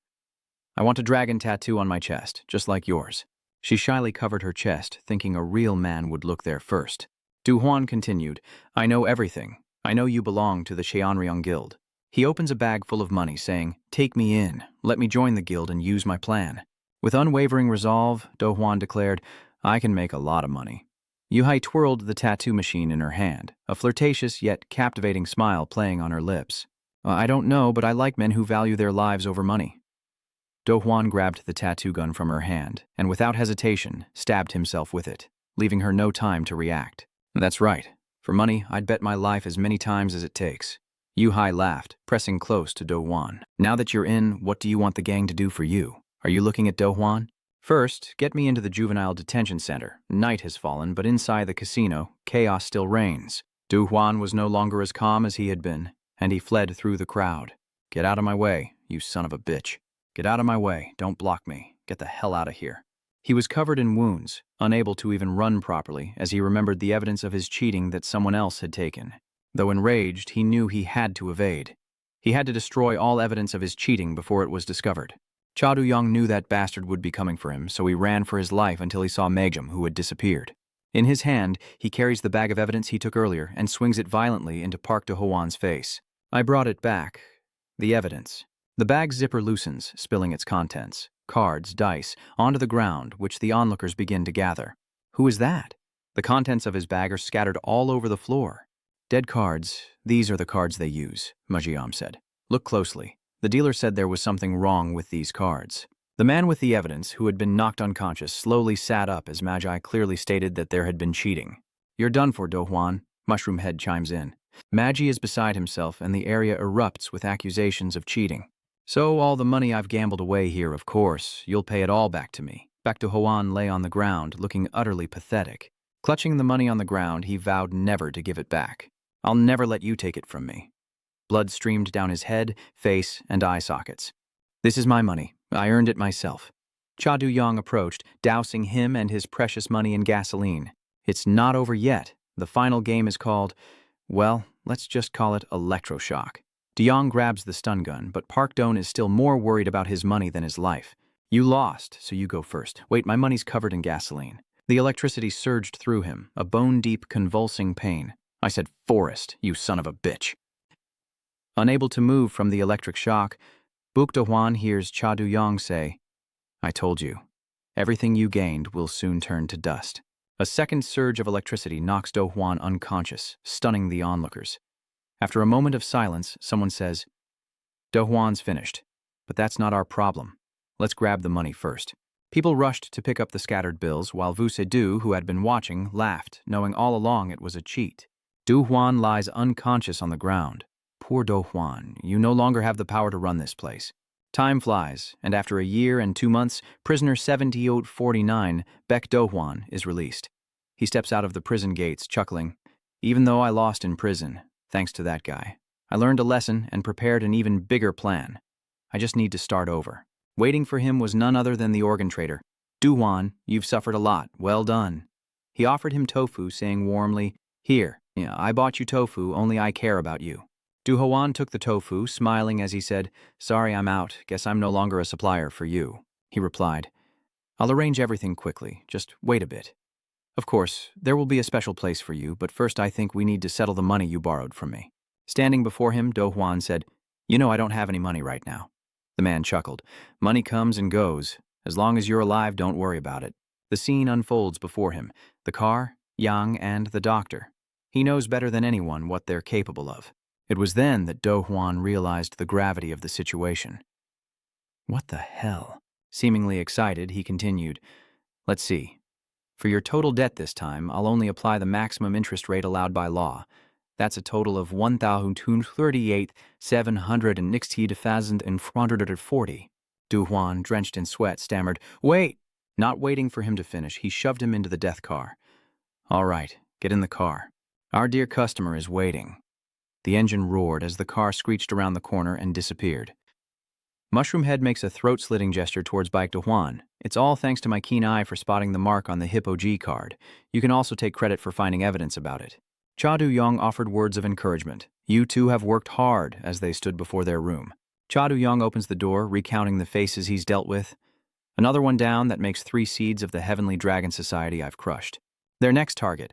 Speaker 1: "I want a dragon tattoo on my chest, just like yours." She shyly covered her chest, thinking a real man would look there first. Du-hwan continued, "I know everything. I know you belong to the Cheonryong Guild." He opens a bag full of money, saying, "Take me in. Let me join the guild and use my plan." With unwavering resolve, Do-hwan declared, "I can make a lot of money." Yu-hai twirled the tattoo machine in her hand, a flirtatious yet captivating smile playing on her lips. "I don't know, but I like men who value their lives over money." Do-hwan grabbed the tattoo gun from her hand and without hesitation stabbed himself with it, leaving her no time to react. "That's right. For money, I'd bet my life as many times as it takes." Yu-hai laughed, pressing close to Do-hwan. "Now that you're in, what do you want the gang to do for you? Are you looking at Do-hwan?" "First, get me into the Juvenile detention center. Night has fallen, but inside the casino, chaos still reigns." Du-hwan was no longer as calm as he had been, and he fled through the crowd. "Get out of my way, you son of a bitch. Get out of my way, don't block me. Get the hell out of here." He was covered in wounds, unable to even run properly as he remembered the evidence of his cheating that someone else had taken. Though enraged, he knew he had to evade. He had to destroy all evidence of his cheating before it was discovered. Cha Du-yong knew that bastard would be coming for him, so he ran for his life until he saw Megjum, who had disappeared. In his hand, he carries the bag of evidence he took earlier and swings it violently into Park Do-hwan's face. "I brought it back. The evidence." The bag's zipper loosens, spilling its contents, cards, dice, onto the ground, which the onlookers begin to gather. "Who is that?" The contents of his bag are scattered all over the floor. "Dead cards. These are the cards they use," Megjum said. "Look closely. The dealer said there was something wrong with these cards." The man with the evidence, who had been knocked unconscious, slowly sat up as Magi clearly stated that there had been cheating. "You're done for, Do-hwan," Mushroom Head chimes in. Magi is beside himself and the area erupts with accusations of cheating. "So all the money I've gambled away here, of course, you'll pay it all back to me." Baek Do-hwan lay on the ground, looking utterly pathetic. Clutching the money on the ground, he vowed never to give it back. "I'll never let you take it from me." Blood streamed down his head, face, and eye sockets. "This is my money. I earned it myself." Cha Du-yong approached, dousing him and his precious money in gasoline. "It's not over yet. The final game is called, well, let's just call it electroshock." De-yong grabs the stun gun, but Park Don is still more worried about his money than his life. "You lost, so you go first. Wait, my money's covered in gasoline." The electricity surged through him, a bone-deep, convulsing pain. "I said forest, you son of a bitch." Unable to move from the electric shock, Buk Do-hwan hears Cha Du-yong say, "I told you. Everything you gained will soon turn to dust." A second surge of electricity knocks Do-hwan unconscious, stunning the onlookers. After a moment of silence, someone says, "Do-hwan's finished. But that's not our problem. Let's grab the money first." People rushed to pick up the scattered bills, while Vu Se-du, who had been watching, laughed, knowing all along it was a cheat. Du-hwan lies unconscious on the ground. "Poor Do-hwan, you no longer have the power to run this place." Time flies, and after a year and 2 months, prisoner 7849, Baek Do-hwan, is released. He steps out of the prison gates, chuckling, "Even though I lost in prison, thanks to that guy, I learned a lesson and prepared an even bigger plan. I just need to start over." Waiting for him was none other than the organ trader. "Du-hwan, you've suffered a lot. Well done." He offered him tofu, saying warmly, "Here, I bought you tofu, only I care about you." Du-hwan took the tofu, smiling as he said, "Sorry, I'm out. Guess I'm no longer a supplier for you." He replied, "I'll arrange everything quickly. Just wait a bit. Of course, there will be a special place for you, but first I think we need to settle the money you borrowed from me." Standing before him, Do-hwan said, "You know I don't have any money right now." The man chuckled. "Money comes and goes. As long as you're alive, don't worry about it." The scene unfolds before him. The car, Yang, and the doctor. He knows better than anyone what they're capable of. It was then that Do-hwan realized the gravity of the situation. "What the hell?" Seemingly excited, he continued, "Let's see. For your total debt this time, I'll only apply the maximum interest rate allowed by law. That's a total of 1,238,760,440. Du Huan, drenched in sweat, stammered, "Wait!" Not waiting for him to finish, he shoved him into the death car. "All right, get in the car. Our dear customer is waiting." The engine roared as the car screeched around the corner and disappeared. Mushroom Head makes a throat-slitting gesture towards Baek Du Huan. "It's all thanks to my keen eye for spotting the mark on the Hippo G card. You can also take credit for finding evidence about it." Cha Du-yong offered words of encouragement. "You two have worked hard," as they stood before their room. Cha Du-yong opens the door, recounting the faces he's dealt with. "Another one down, that makes 3 seeds of the Heavenly Dragon Society I've crushed. Their next target."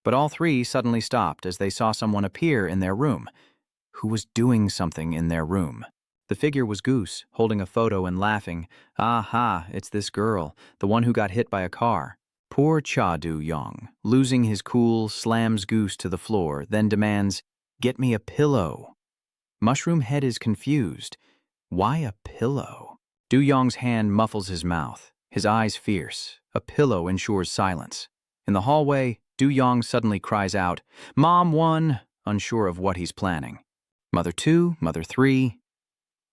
Speaker 1: But all 3 suddenly stopped as they saw someone appear in their room. Who was doing something in their room? The figure was Goose, holding a photo and laughing. "Aha, it's this girl, the one who got hit by a car." Poor Cha Du-yong, losing his cool, slams Goose to the floor, then demands, "Get me a pillow." Mushroom Head is confused. Why a pillow? Du-yong's hand muffles his mouth, his eyes fierce. A pillow ensures silence. In the hallway, Du-yong suddenly cries out, "Mom 1," unsure of what he's planning. "Mother 2, Mother 3.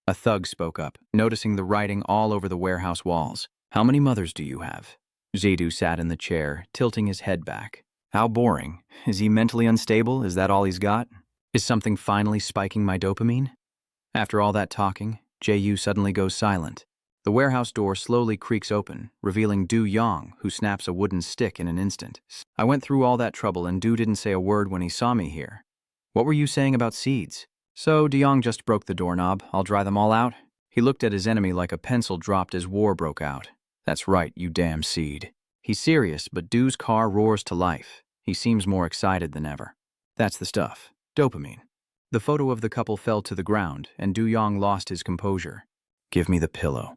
Speaker 1: A thug spoke up, noticing the writing all over the warehouse walls. "How many mothers do you have?" Zedu sat in the chair, tilting his head back. "How boring. Is he mentally unstable? Is that all he's got? Is something finally spiking my dopamine?" After all that talking, Jae-yu suddenly goes silent. The warehouse door slowly creaks open, revealing Du-yong, who snaps a wooden stick in an instant. "I went through all that trouble and Du didn't say a word when he saw me here. What were you saying about seeds?" "So, Du-yong just broke the doorknob. I'll dry them all out." He looked at his enemy like a pencil dropped as war broke out. "That's right, you damn seed." He's serious, but Du's car roars to life. He seems more excited than ever. That's the stuff. Dopamine. The photo of the couple fell to the ground, and Du-yong lost his composure. "Give me the pillow."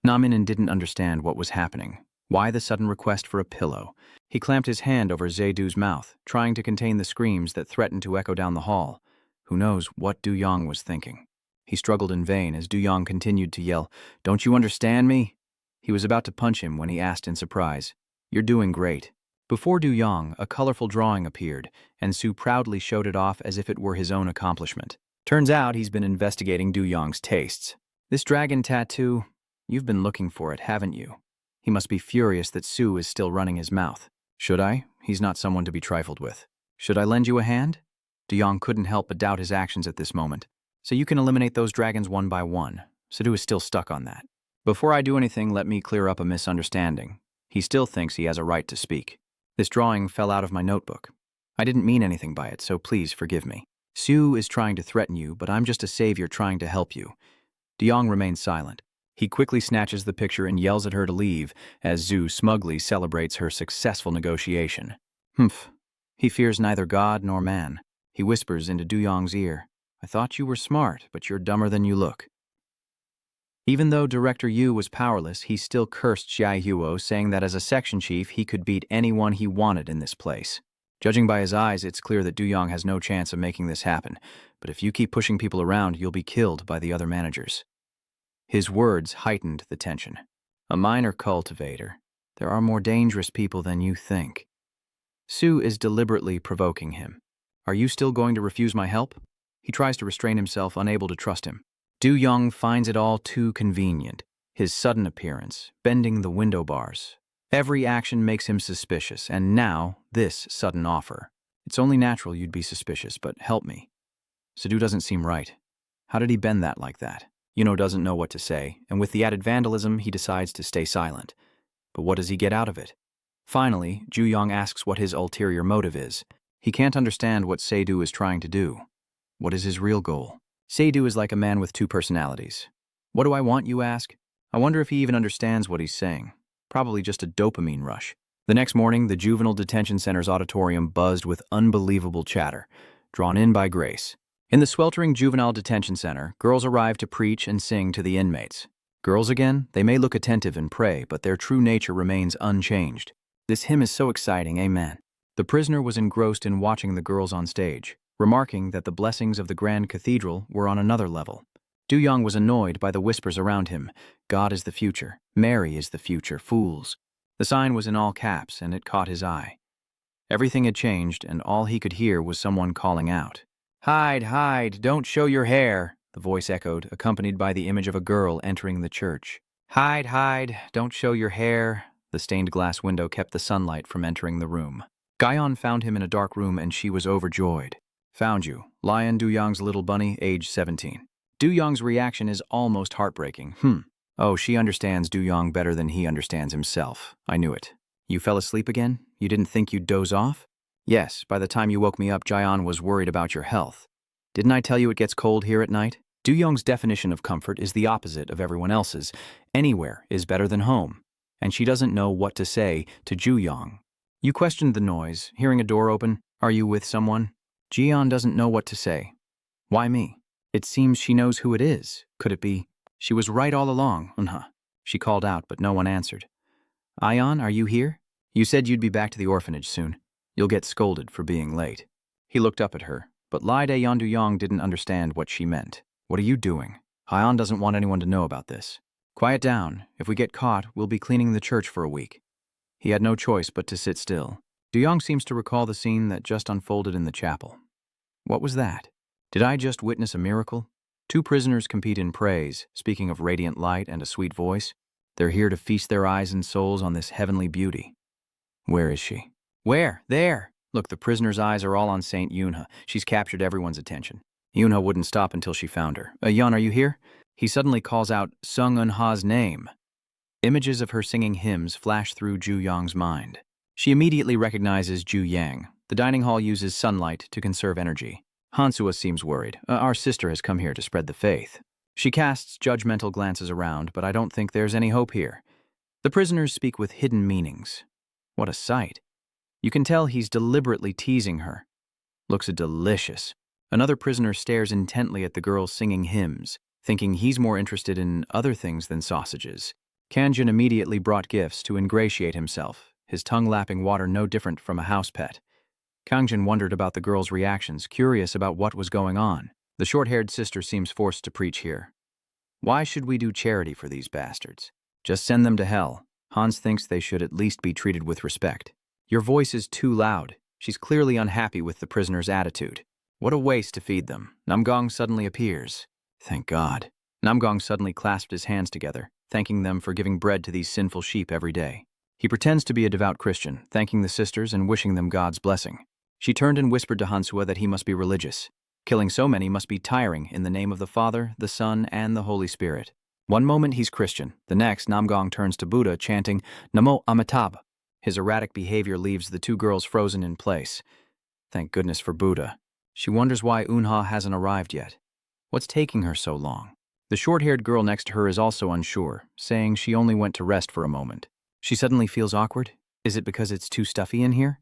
Speaker 1: Naminen didn't understand what was happening. Why the sudden request for a pillow? He clamped his hand over Zedu's mouth, trying to contain the screams that threatened to echo down the hall. Who knows what Du-yong was thinking? He struggled in vain as Du-yong continued to yell, "Don't you understand me?" He was about to punch him when he asked in surprise, "You're doing great." Before Du-yong, a colorful drawing appeared, and Sue proudly showed it off as if it were his own accomplishment. Turns out he's been investigating Du-yong's tastes. "This dragon tattoo, you've been looking for it, haven't you?" He must be furious that Sue is still running his mouth. "Should I? He's not someone to be trifled with. Should I lend you a hand?" Du-yong couldn't help but doubt his actions at this moment. "So you can eliminate those dragons one by one." Sadu is still stuck on that. "Before I do anything, let me clear up a misunderstanding." He still thinks he has a right to speak. "This drawing fell out of my notebook. I didn't mean anything by it, so please forgive me. Sue is trying to threaten you, but I'm just a savior trying to help you." Du-yong remains silent. He quickly snatches the picture and yells at her to leave as Zhu smugly celebrates her successful negotiation. Humph. He fears neither God nor man. He whispers into Du-yong's ear, "I thought you were smart, but you're dumber than you look." Even though Director Yu was powerless, he still cursed Jia Huo, saying that as a section chief, he could beat anyone he wanted in this place. Judging by his eyes, it's clear that Du-yong has no chance of making this happen, but if you keep pushing people around, you'll be killed by the other managers. His words heightened the tension. "A minor cultivator. There are more dangerous people than you think." Sue is deliberately provoking him. "Are you still going to refuse my help?" He tries to restrain himself, unable to trust him. Du-yong finds it all too convenient. His sudden appearance, bending the window bars. Every action makes him suspicious, and now, this sudden offer. It's only natural you'd be suspicious, but help me. Sadu doesn't seem right. How did he bend that like that? Yuno doesn't know what to say, and with the added vandalism, he decides to stay silent. But what does he get out of it? Finally, Ju-yong asks what his ulterior motive is. He can't understand what Seidu is trying to do. What is his real goal? Seidu is like a man with 2 personalities. "What do I want, you ask?" I wonder if he even understands what he's saying. Probably just a dopamine rush. The next morning, the Juvenile Detention Center's auditorium buzzed with unbelievable chatter, drawn in by Grace. In the sweltering Juvenile Detention Center, girls arrive to preach and sing to the inmates. Girls again, they may look attentive and pray, but their true nature remains unchanged. This hymn is so exciting, amen. The prisoner was engrossed in watching the girls on stage, remarking that the blessings of the Grand Cathedral were on another level. Du-yong was annoyed by the whispers around him. God is the future. Mary is the future. Fools. The sign was in all caps, and it caught his eye. Everything had changed, and all he could hear was someone calling out. "Hide, hide, don't show your hair," the voice echoed, accompanied by the image of a girl entering the church. "Hide, hide, don't show your hair." The stained glass window kept the sunlight from entering the room. Guyon found him in a dark room, and she was overjoyed. "Found you. Lion Duyong's little bunny, age 17. Duyong's reaction is almost heartbreaking. Oh, she understands Duyong better than he understands himself. I knew it. You fell asleep again? You didn't think you'd doze off? Yes, by the time you woke me up, Jayon was worried about your health. Didn't I tell you it gets cold here at night? Duyong's definition of comfort is the opposite of everyone else's. Anywhere is better than home. And she doesn't know what to say to Juyong. You questioned the noise, hearing a door open. Are you with someone? Jian doesn't know what to say. Why me? It seems she knows who it is. Could it be? She was right all along. She called out, but no one answered. Ion, are you here? You said you'd be back to the orphanage soon. You'll get scolded for being late. He looked up at her, but Lai De Yonduyong didn't understand what she meant. What are you doing? Ion doesn't want anyone to know about this. Quiet down. If we get caught, we'll be cleaning the church for a week. He had no choice but to sit still. Duyong seems to recall the scene that just unfolded in the chapel. What was that? Did I just witness a miracle? Two prisoners compete in praise, speaking of radiant light and a sweet voice. They're here to feast their eyes and souls on this heavenly beauty. Where is she? Where? There! Look, the prisoner's eyes are all on Saint Yunha. She's captured everyone's attention. Yunha wouldn't stop until she found her. Yun, are you here? He suddenly calls out Sung Eunha's name. Images of her singing hymns flash through Ju Yang's mind. She immediately recognizes Ju Yang. The dining hall uses sunlight to conserve energy. Hansua seems worried. Our sister has come here to spread the faith. She casts judgmental glances around, but I don't think there's any hope here. The prisoners speak with hidden meanings. What a sight. You can tell he's deliberately teasing her. Looks delicious. Another prisoner stares intently at the girl singing hymns, thinking he's more interested in other things than sausages. Kanjin immediately brought gifts to ingratiate himself, his tongue lapping water no different from a house pet. Kangjin wondered about the girl's reactions, curious about what was going on. The short-haired sister seems forced to preach here. Why should we do charity for these bastards? Just send them to hell. Hans thinks they should at least be treated with respect. Your voice is too loud. She's clearly unhappy with the prisoner's attitude. What a waste to feed them. Namgong suddenly appears. Thank God. Namgong suddenly clasped his hands together, thanking them for giving bread to these sinful sheep every day. He pretends to be a devout Christian, thanking the sisters and wishing them God's blessing. She turned and whispered to Hansua that he must be religious. Killing so many must be tiring in the name of the Father, the Son, and the Holy Spirit. One moment he's Christian, the next Namgong turns to Buddha chanting Namo Amitabha. His erratic behavior leaves the two girls frozen in place. Thank goodness for Buddha. She wonders why Eunha hasn't arrived yet. What's taking her so long? The short-haired girl next to her is also unsure, saying she only went to rest for a moment. She suddenly feels awkward. Is it because it's too stuffy in here?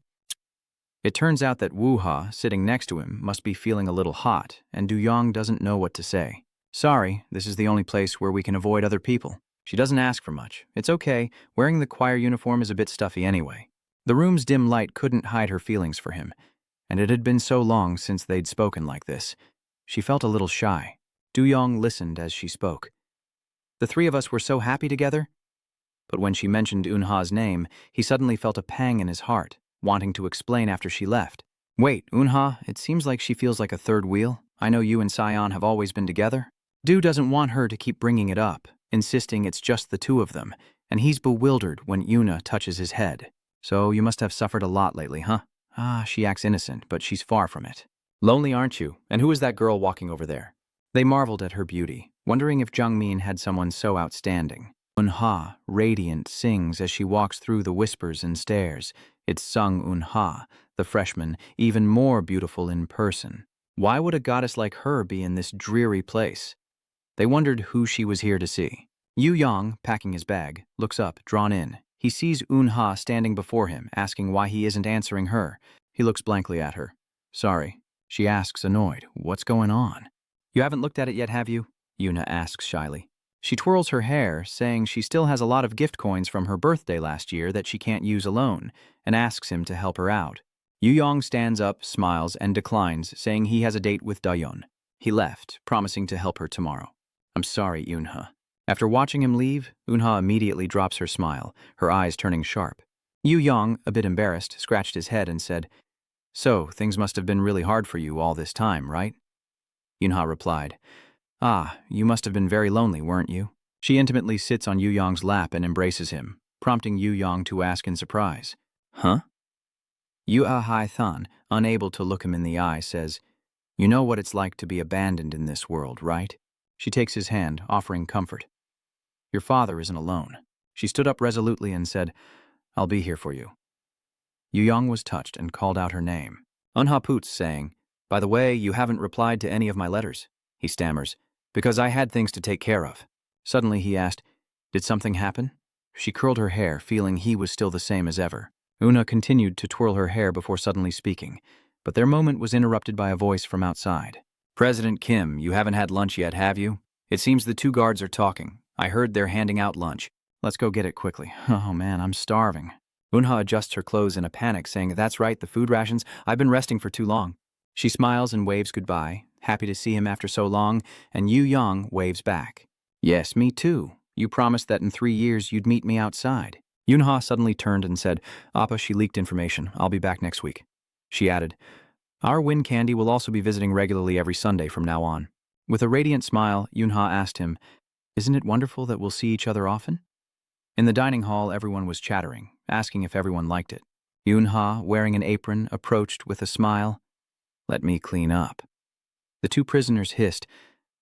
Speaker 1: It turns out that Wu-ha, sitting next to him, must be feeling a little hot, and Duyong doesn't know what to say. Sorry, this is the only place where we can avoid other people. She doesn't ask for much. It's okay, wearing the choir uniform is a bit stuffy anyway. The room's dim light couldn't hide her feelings for him, and it had been so long since they'd spoken like this. She felt a little shy. Duyong listened as she spoke. The three of us were so happy together. But when she mentioned Eunha's name, he suddenly felt a pang in his heart, wanting to explain after she left. Wait, Eunha, it seems like she feels like a third wheel. I know you and Sion have always been together. Du doesn't want her to keep bringing it up, insisting it's just the two of them, and he's bewildered when Yuna touches his head. So you must have suffered a lot lately, huh? She acts innocent, but she's far from it. Lonely, aren't you? And who is that girl walking over there? They marveled at her beauty, wondering if Jungmin had someone so outstanding. Eunha, radiant, sings as she walks through the whispers and stares. It's Sung Eunha, the freshman, even more beautiful in person. Why would a goddess like her be in this dreary place? They wondered who she was here to see. Yu Yang, packing his bag, looks up, drawn in. He sees Eunha standing before him, asking why he isn't answering her. He looks blankly at her. Sorry. She asks, annoyed. What's going on? You haven't looked at it yet, have you? Yuna asks shyly. She twirls her hair, saying she still has a lot of gift coins from her birthday last year that she can't use alone, and asks him to help her out. Yu Yang stands up, smiles, and declines, saying he has a date with Dayon. He left, promising to help her tomorrow. I'm sorry, Eunha. After watching him leave, Eunha immediately drops her smile, her eyes turning sharp. Yu Yong, a bit embarrassed, scratched his head and said, "So, things must have been really hard for you all this time, right?" Eunha replied, "Ah, you must have been very lonely, weren't you?" She intimately sits on Yu Yong's lap and embraces him, prompting Yu Yong to ask in surprise, "Huh?" Yu Hai Than, unable to look him in the eye, says, "You know what it's like to be abandoned in this world, right?" She takes his hand, offering comfort. "Your father isn't alone." She stood up resolutely and said, "I'll be here for you." Yu Yong was touched and called out her name. Eunha poots, saying, "By the way, you haven't replied to any of my letters," he stammers, "because I had things to take care of." Suddenly he asked, "Did something happen?" She curled her hair, feeling he was still the same as ever. Una continued to twirl her hair before suddenly speaking, but their moment was interrupted by a voice from outside. "President Kim, you haven't had lunch yet, have you? It seems the two guards are talking. I heard they're handing out lunch. Let's go get it quickly. Oh man, I'm starving." Eunha adjusts her clothes in a panic, saying, "That's right, the food rations. I've been resting for too long." She smiles and waves goodbye, happy to see him after so long, and Yu Yong waves back. "Yes, me too. You promised that in 3 years you'd meet me outside." Eunha suddenly turned and said, "Appa, she leaked information. I'll be back next week." She added, "Our Wind Candy will also be visiting regularly every Sunday from now on." With a radiant smile, Eunha asked him, "Isn't it wonderful that we'll see each other often?" In the dining hall, everyone was chattering, asking if everyone liked it. Eunha, wearing an apron, approached with a smile. "Let me clean up." The two prisoners hissed,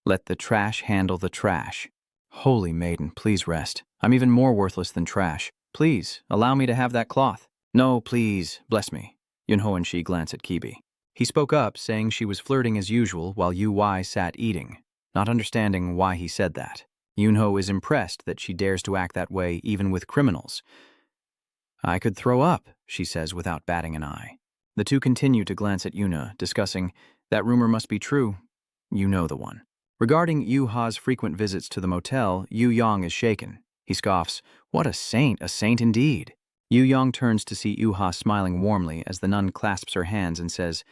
Speaker 1: "Let the trash handle the trash." "Holy maiden, please rest. I'm even more worthless than trash. Please, allow me to have that cloth." "No, please, bless me." Yunho and she glance at Kibi. He spoke up, saying she was flirting as usual while Yu sat eating, not understanding why he said that. Yunho is impressed that she dares to act that way even with criminals. "I could throw up," she says without batting an eye. The two continue to glance at Yuna, discussing, "That rumor must be true. You know the one." Regarding Yu Ha's frequent visits to the motel, Yu Yong is shaken. He scoffs, "What a saint indeed." Yu Yong turns to see Yu Ha smiling warmly as the nun clasps her hands and says,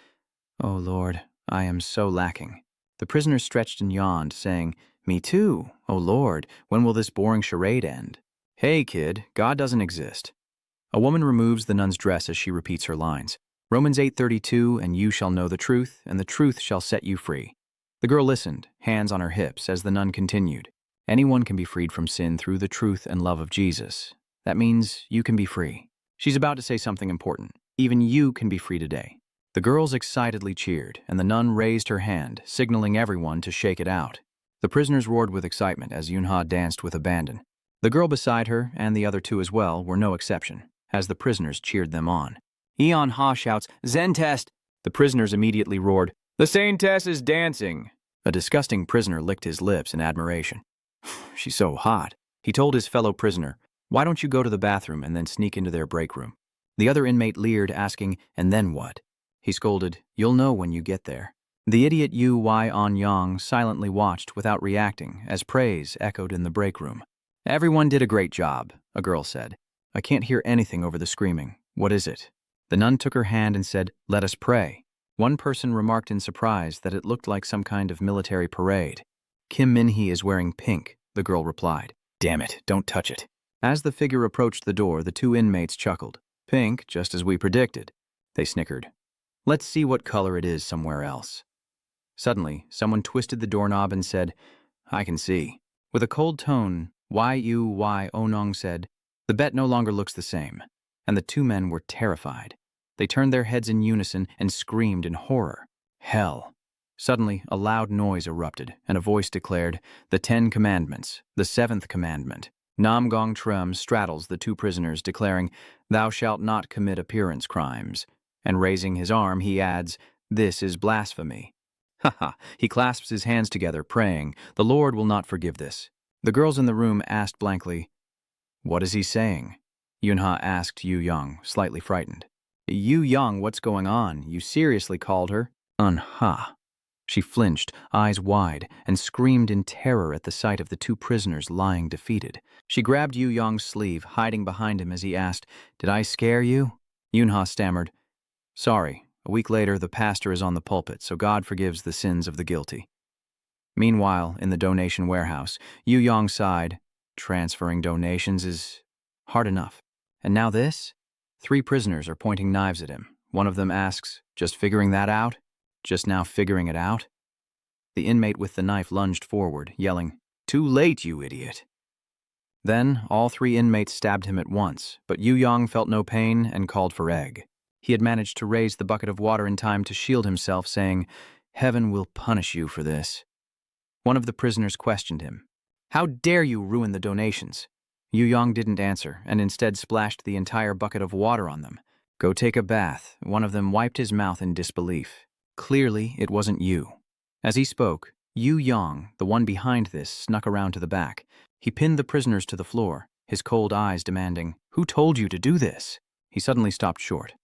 Speaker 1: "Oh Lord, I am so lacking." The prisoner stretched and yawned, saying, "Me too. Oh Lord, when will this boring charade end?" "Hey kid, God doesn't exist." A woman removes the nun's dress as she repeats her lines. Romans 8:32, "And you shall know the truth, and the truth shall set you free." The girl listened, hands on her hips, as the nun continued. "Anyone can be freed from sin through the truth and love of Jesus. That means you can be free." She's about to say something important. "Even you can be free today." The girls excitedly cheered, and the nun raised her hand, signaling everyone to shake it out. The prisoners roared with excitement as Yunha danced with abandon. The girl beside her, and the other two as well, were no exception, as the prisoners cheered them on. Eon Ha shouts, "Zen test!" The prisoners immediately roared, "The sane test is dancing!" A disgusting prisoner licked his lips in admiration. "She's so hot." He told his fellow prisoner, "Why don't you go to the bathroom and then sneak into their break room?" The other inmate leered, asking, "And then what?" He scolded, "You'll know when you get there." The idiot Yu On Yang silently watched without reacting as praise echoed in the break room. "Everyone did a great job," a girl said. "I can't hear anything over the screaming. What is it?" The nun took her hand and said, "Let us pray." One person remarked in surprise that it looked like some kind of military parade. "Kim Min-hee is wearing pink," the girl replied. "Damn it, don't touch it." As the figure approached the door, the two inmates chuckled. "Pink, just as we predicted." They snickered. "Let's see what color it is somewhere else." Suddenly, someone twisted the doorknob and said, "I can see." With a cold tone, Yu Onong said, "The bet no longer looks the same." And the two men were terrified. They turned their heads in unison and screamed in horror. Hell. Suddenly, a loud noise erupted, and a voice declared, "The 10 Commandments, the 7th commandment." Nam Gong Trem straddles the two prisoners, declaring, "Thou shalt not commit appearance crimes." And raising his arm, he adds, "This is blasphemy." Ha ha, he clasps his hands together, praying, "The Lord will not forgive this." The girls in the room asked blankly, "What is he saying?" Yunha asked Yu Young, slightly frightened. "Yu Young, what's going on? You seriously called her?" "Unha." She flinched, eyes wide, and screamed in terror at the sight of the two prisoners lying defeated. She grabbed Yu Young's sleeve, hiding behind him as he asked, "Did I scare you?" Yunha stammered, "Sorry. A week later, the pastor is on the pulpit, so God forgives the sins of the guilty." Meanwhile, in the donation warehouse, Yu Yong sighed. Transferring donations is hard enough. And now this? 3 prisoners are pointing knives at him. One of them asks, "Just figuring that out? Just now figuring it out?" The inmate with the knife lunged forward, yelling, "Too late, you idiot." Then, all 3 inmates stabbed him at once, but Yu Yong felt no pain and called for egg. He had managed to raise the bucket of water in time to shield himself, saying, "Heaven will punish you for this." One of the prisoners questioned him. "How dare you ruin the donations?" Yu Yong didn't answer, and instead splashed the entire bucket of water on them. "Go take a bath." One of them wiped his mouth in disbelief. Clearly, it wasn't you. As he spoke, Yu Yong, the one behind this, snuck around to the back. He pinned the prisoners to the floor, his cold eyes demanding, "Who told you to do this?" He suddenly stopped short.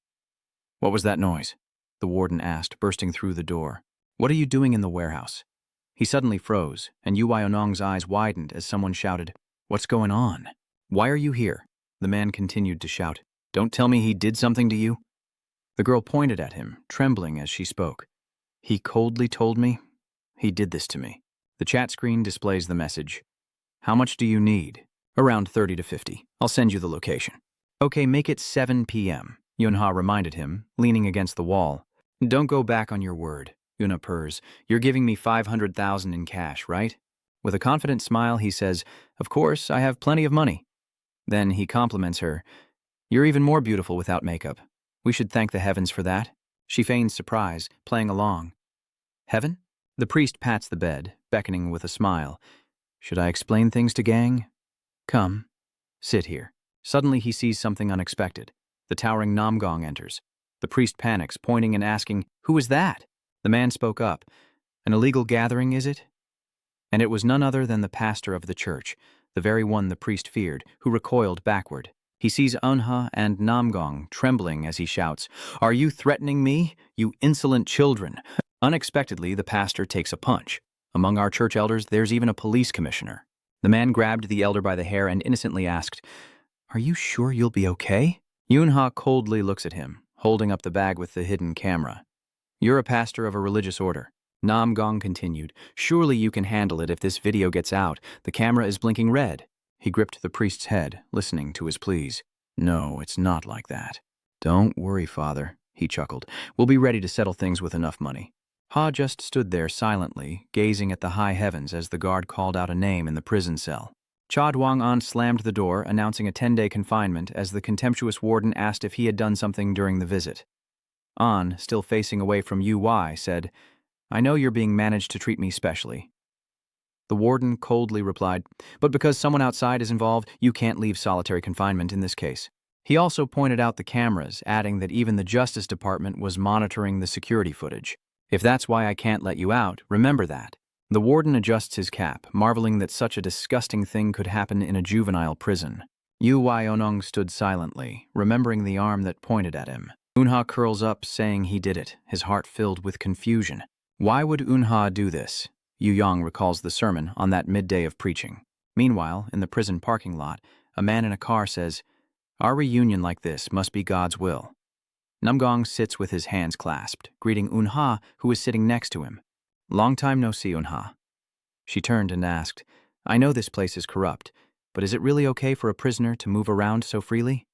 Speaker 1: "What was that noise?" the warden asked, bursting through the door. "What are you doing in the warehouse?" He suddenly froze, and Yu Yong's eyes widened as someone shouted, "What's going on? Why are you here?" The man continued to shout, "Don't tell me he did something to you." The girl pointed at him, trembling as she spoke. "He coldly told me he did this to me." The chat screen displays the message. "How much do you need?" "Around 30 to 50. I'll send you the location." "Okay, make it 7 p.m., Yunha reminded him, leaning against the wall. "Don't go back on your word," Yuna purrs. "You're giving me 500,000 in cash, right?" With a confident smile, he says, "Of course, I have plenty of money." Then he compliments her. "You're even more beautiful without makeup. We should thank the heavens for that." She feigns surprise, playing along. "Heaven?" The priest pats the bed, beckoning with a smile. "Should I explain things to gang?" "Come, sit here." Suddenly he sees something unexpected. The towering Namgong enters. The priest panics, pointing and asking, "Who is that?" The man spoke up. "An illegal gathering, is it?" And it was none other than the pastor of the church, the very one the priest feared, who recoiled backward. He sees Unha and Namgong trembling as he shouts, "Are you threatening me, you insolent children?" Unexpectedly, the pastor takes a punch. Among our church elders, there's even a police commissioner. The man grabbed the elder by the hair and innocently asked, "Are you sure you'll be okay?" Yunha coldly looks at him, holding up the bag with the hidden camera. "You're a pastor of a religious order." Namgong continued, "Surely you can handle it if this video gets out. The camera is blinking red." He gripped the priest's head, listening to his pleas. "No, it's not like that." "Don't worry, Father," he chuckled. "We'll be ready to settle things with enough money." Ha just stood there silently, gazing at the high heavens as the guard called out a name in the prison cell. Cha Duang-an slammed the door, announcing a 10-day confinement as the contemptuous warden asked if he had done something during the visit. An, still facing away from Yu, said, "I know you're being managed to treat me specially." The warden coldly replied, "But because someone outside is involved, you can't leave solitary confinement in this case." He also pointed out the cameras, adding that even the Justice Department was monitoring the security footage. "If that's why I can't let you out, remember that." The warden adjusts his cap, marveling that such a disgusting thing could happen in a juvenile prison. Yu Onong stood silently, remembering the arm that pointed at him. Unha curls up, saying he did it, his heart filled with confusion. Why would Unha do this? Yu Yong recalls the sermon on that midday of preaching. Meanwhile, in the prison parking lot, a man in a car says, "Our reunion like this must be God's will." Namgong sits with his hands clasped, greeting Unha, who is sitting next to him. "Long time no see, Unha." She turned and asked, "I know this place is corrupt, but is it really okay for a prisoner to move around so freely?"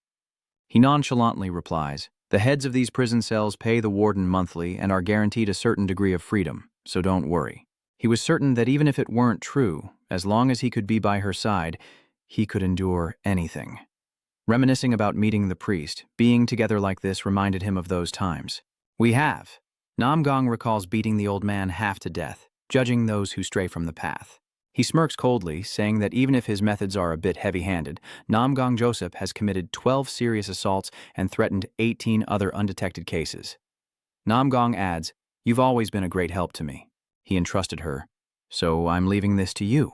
Speaker 1: He nonchalantly replies, "The heads of these prison cells pay the warden monthly and are guaranteed a certain degree of freedom, so don't worry." He was certain that even if it weren't true, as long as he could be by her side, he could endure anything. Reminiscing about meeting the priest, being together like this reminded him of those times. "We have." Namgong recalls beating the old man half to death, judging those who stray from the path. He smirks coldly, saying that even if his methods are a bit heavy-handed, Namgong Joseph has committed 12 serious assaults and threatened 18 other undetected cases. Namgong adds, "You've always been a great help to me." He entrusted her, "So I'm leaving this to you."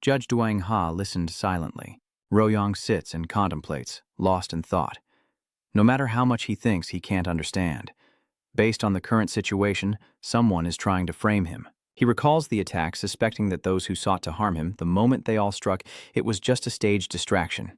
Speaker 1: Judge Duang Ha listened silently. Royong sits and contemplates, lost in thought. No matter how much he thinks he can't understand. Based on the current situation, someone is trying to frame him. He recalls the attack, suspecting that those who sought to harm him, the moment they all struck, it was just a staged distraction.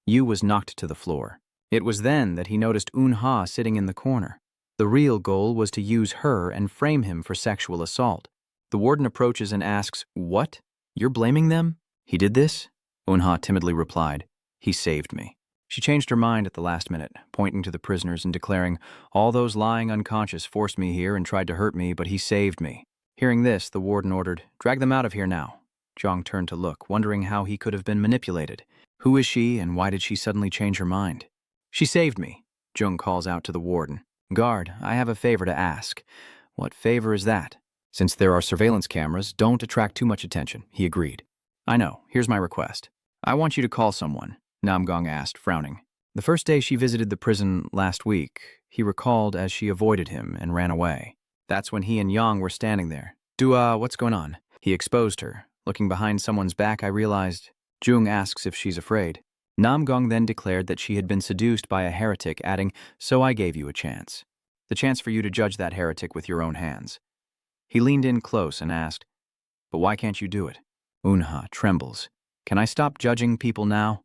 Speaker 1: Yu was knocked to the floor. It was then that he noticed Un-ha sitting in the corner. The real goal was to use her and frame him for sexual assault. The warden approaches and asks, "What? You're blaming them? He did this?" Unha timidly replied, "He saved me." She changed her mind at the last minute, pointing to the prisoners and declaring, "All those lying unconscious forced me here and tried to hurt me, but he saved me." Hearing this, the warden ordered, "Drag them out of here now." Jong turned to look, wondering how he could have been manipulated. Who is she, and why did she suddenly change her mind? "She saved me," Jung calls out to the warden. "Guard, I have a favor to ask." "What favor is that?" "Since there are surveillance cameras, don't attract too much attention," he agreed. "I know. Here's my request. I want you to call someone," Namgong asked, frowning. The first day she visited the prison last week, he recalled as she avoided him and ran away. That's when he and Yang were standing there. What's going on?" He exposed her. Looking behind someone's back, I realized. Jung asks if she's afraid. Namgong then declared that she had been seduced by a heretic, adding, "So I gave you a chance. The chance for you to judge that heretic with your own hands." He leaned in close and asked, "But why can't you do it?" Unha trembles. "Can I stop judging people now?"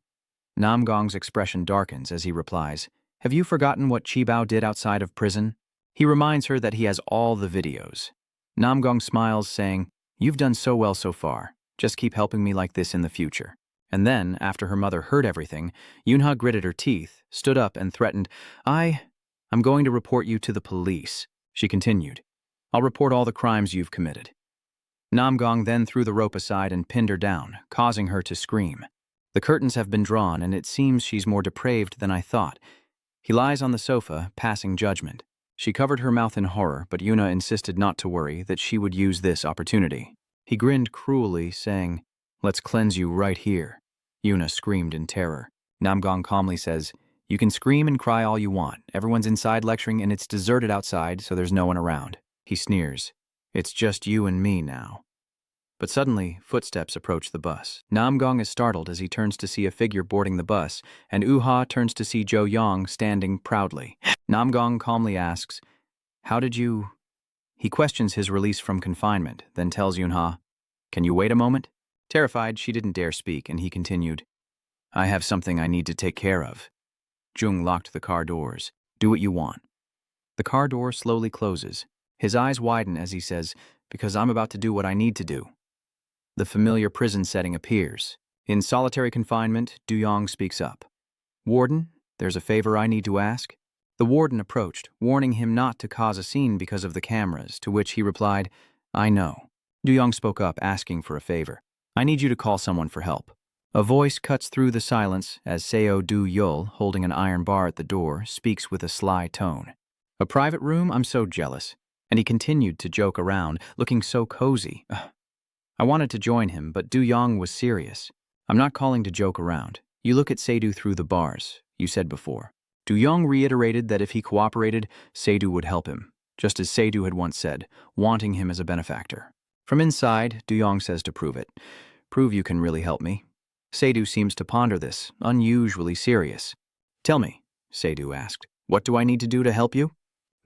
Speaker 1: Namgong's expression darkens as he replies, "Have you forgotten what Qibao did outside of prison?" He reminds her that he has all the videos. Namgong smiles, saying, "You've done so well so far. Just keep helping me like this in the future." And then, after her mother heard everything, Yunha gritted her teeth, stood up, and threatened, I'm going to report you to the police." She continued, "I'll report all the crimes you've committed." Namgong then threw the rope aside and pinned her down, causing her to scream. The curtains have been drawn, and it seems she's more depraved than I thought. He lies on the sofa, passing judgment. She covered her mouth in horror, but Yuna insisted not to worry, that she would use this opportunity. He grinned cruelly, saying, "Let's cleanse you right here." Yuna screamed in terror. Namgong calmly says, "You can scream and cry all you want. Everyone's inside lecturing and it's deserted outside, so there's no one around." He sneers, "It's just you and me now." But suddenly, footsteps approach the bus. Namgong is startled as he turns to see a figure boarding the bus, and Uha turns to see Jo Yang standing proudly. Namgong calmly asks, "How did you—" He questions his release from confinement, then tells Yunha, "Can you wait a moment?" Terrified, she didn't dare speak, and he continued, "I have something I need to take care of." Jung locked the car doors. "Do what you want." The car door slowly closes. His eyes widen as he says, "Because I'm about to do what I need to do." The familiar prison setting appears. In solitary confinement, Du Yong speaks up. "Warden, there's a favor I need to ask." The warden approached, warning him not to cause a scene because of the cameras, to which he replied, "I know." Du Yong spoke up, asking for a favor. "I need you to call someone for help." A voice cuts through the silence as Seo Du Yul, holding an iron bar at the door, speaks with a sly tone. "A private room? I'm so jealous." And he continued to joke around, looking so cozy. I wanted to join him, but Du Yong was serious. "I'm not calling to joke around. You look at Seidu through the bars, you said before." Du Yong reiterated that if he cooperated, Seidu would help him, just as Seidu had once said, wanting him as a benefactor. From inside, Du Yong says to prove it. "Prove you can really help me." Seidu seems to ponder this, unusually serious. "Tell me," Seidu asked, "what do I need to do to help you?"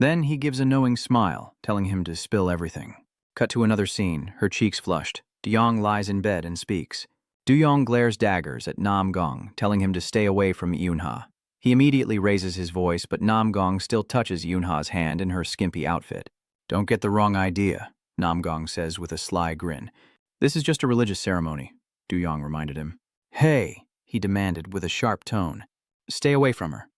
Speaker 1: Then he gives a knowing smile, telling him to spill everything. Cut to another scene, her cheeks flushed. Du Yong lies in bed and speaks. Du Yong glares daggers at Nam Gong, telling him to stay away from Yunha. He immediately raises his voice, but Nam Gong still touches Yunha's hand in her skimpy outfit. "Don't get the wrong idea," Nam Gong says with a sly grin. "This is just a religious ceremony," Du Yong reminded him. "Hey," he demanded with a sharp tone. "Stay away from her."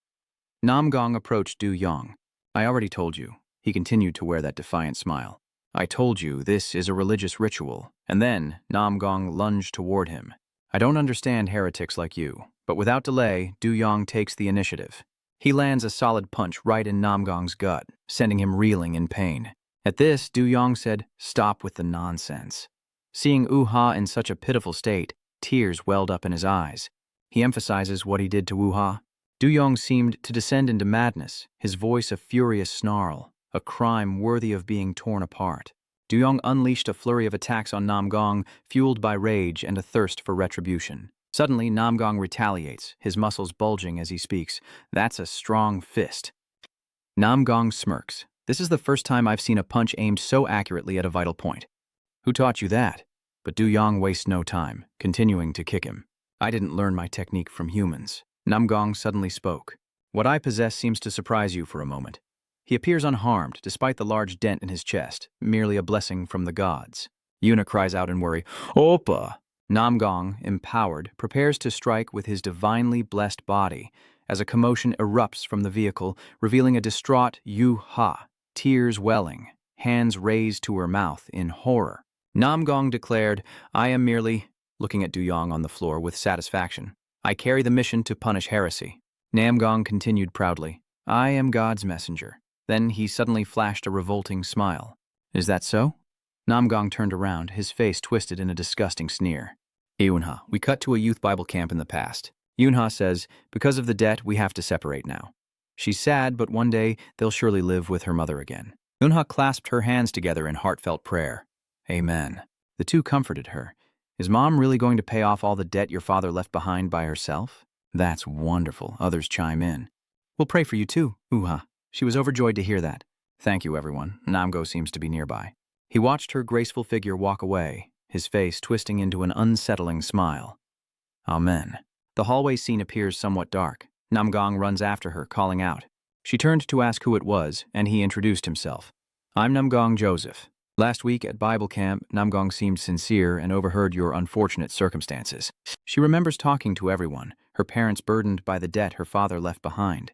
Speaker 1: Nam Gong approached Du Yong. "I already told you." He continued to wear that defiant smile. "I told you this is a religious ritual." And then Nam Gong lunged toward him. "I don't understand heretics like you." But without delay, Du Yong takes the initiative. He lands a solid punch right in Nam Gong's gut, sending him reeling in pain. At this, Du Yong said, "Stop with the nonsense." Seeing Uha in such a pitiful state, tears welled up in his eyes. He emphasizes what he did to Uha. Du Yong seemed to descend into madness, his voice a furious snarl, a crime worthy of being torn apart. Du Yong unleashed a flurry of attacks on Nam Gong, fueled by rage and a thirst for retribution. Suddenly, Nam Gong retaliates, his muscles bulging as he speaks. "That's a strong fist." Nam Gong smirks. "This is the first time I've seen a punch aimed so accurately at a vital point." "Who taught you that?" But Du Yong wastes no time, continuing to kick him. "I didn't learn my technique from humans." Nam Gong suddenly spoke. "What I possess seems to surprise you for a moment." He appears unharmed, despite the large dent in his chest, merely a blessing from the gods. Yuna cries out in worry, Oppa! Namgong, empowered, prepares to strike with his divinely blessed body as a commotion erupts from the vehicle, revealing a distraught Yu-Ha, tears welling, hands raised to her mouth in horror. Namgong declared, I am merely, looking at Duyong on the floor with satisfaction. I carry the mission to punish heresy. Namgong continued proudly, I am God's messenger. Then he suddenly flashed a revolting smile. Is that so? Namgong turned around, his face twisted in a disgusting sneer. Yunha, we cut to a youth Bible camp in the past. Yunha says, because of the debt, we have to separate now. She's sad, but one day they'll surely live with her mother again. Yunha clasped her hands together in heartfelt prayer. Amen. The two comforted her. Is Mom really going to pay off all the debt your father left behind by herself? That's wonderful. Others chime in. We'll pray for you too, Uha. She was overjoyed to hear that. Thank you, everyone. Namgo seems to be nearby. He watched her graceful figure walk away, his face twisting into an unsettling smile. Amen. The hallway scene appears somewhat dark. Namgong runs after her, calling out. She turned to ask who it was, and he introduced himself. I'm Namgong Joseph. Last week at Bible camp, Namgong seemed sincere and overheard your unfortunate circumstances. She remembers talking to everyone, her parents burdened by the debt her father left behind.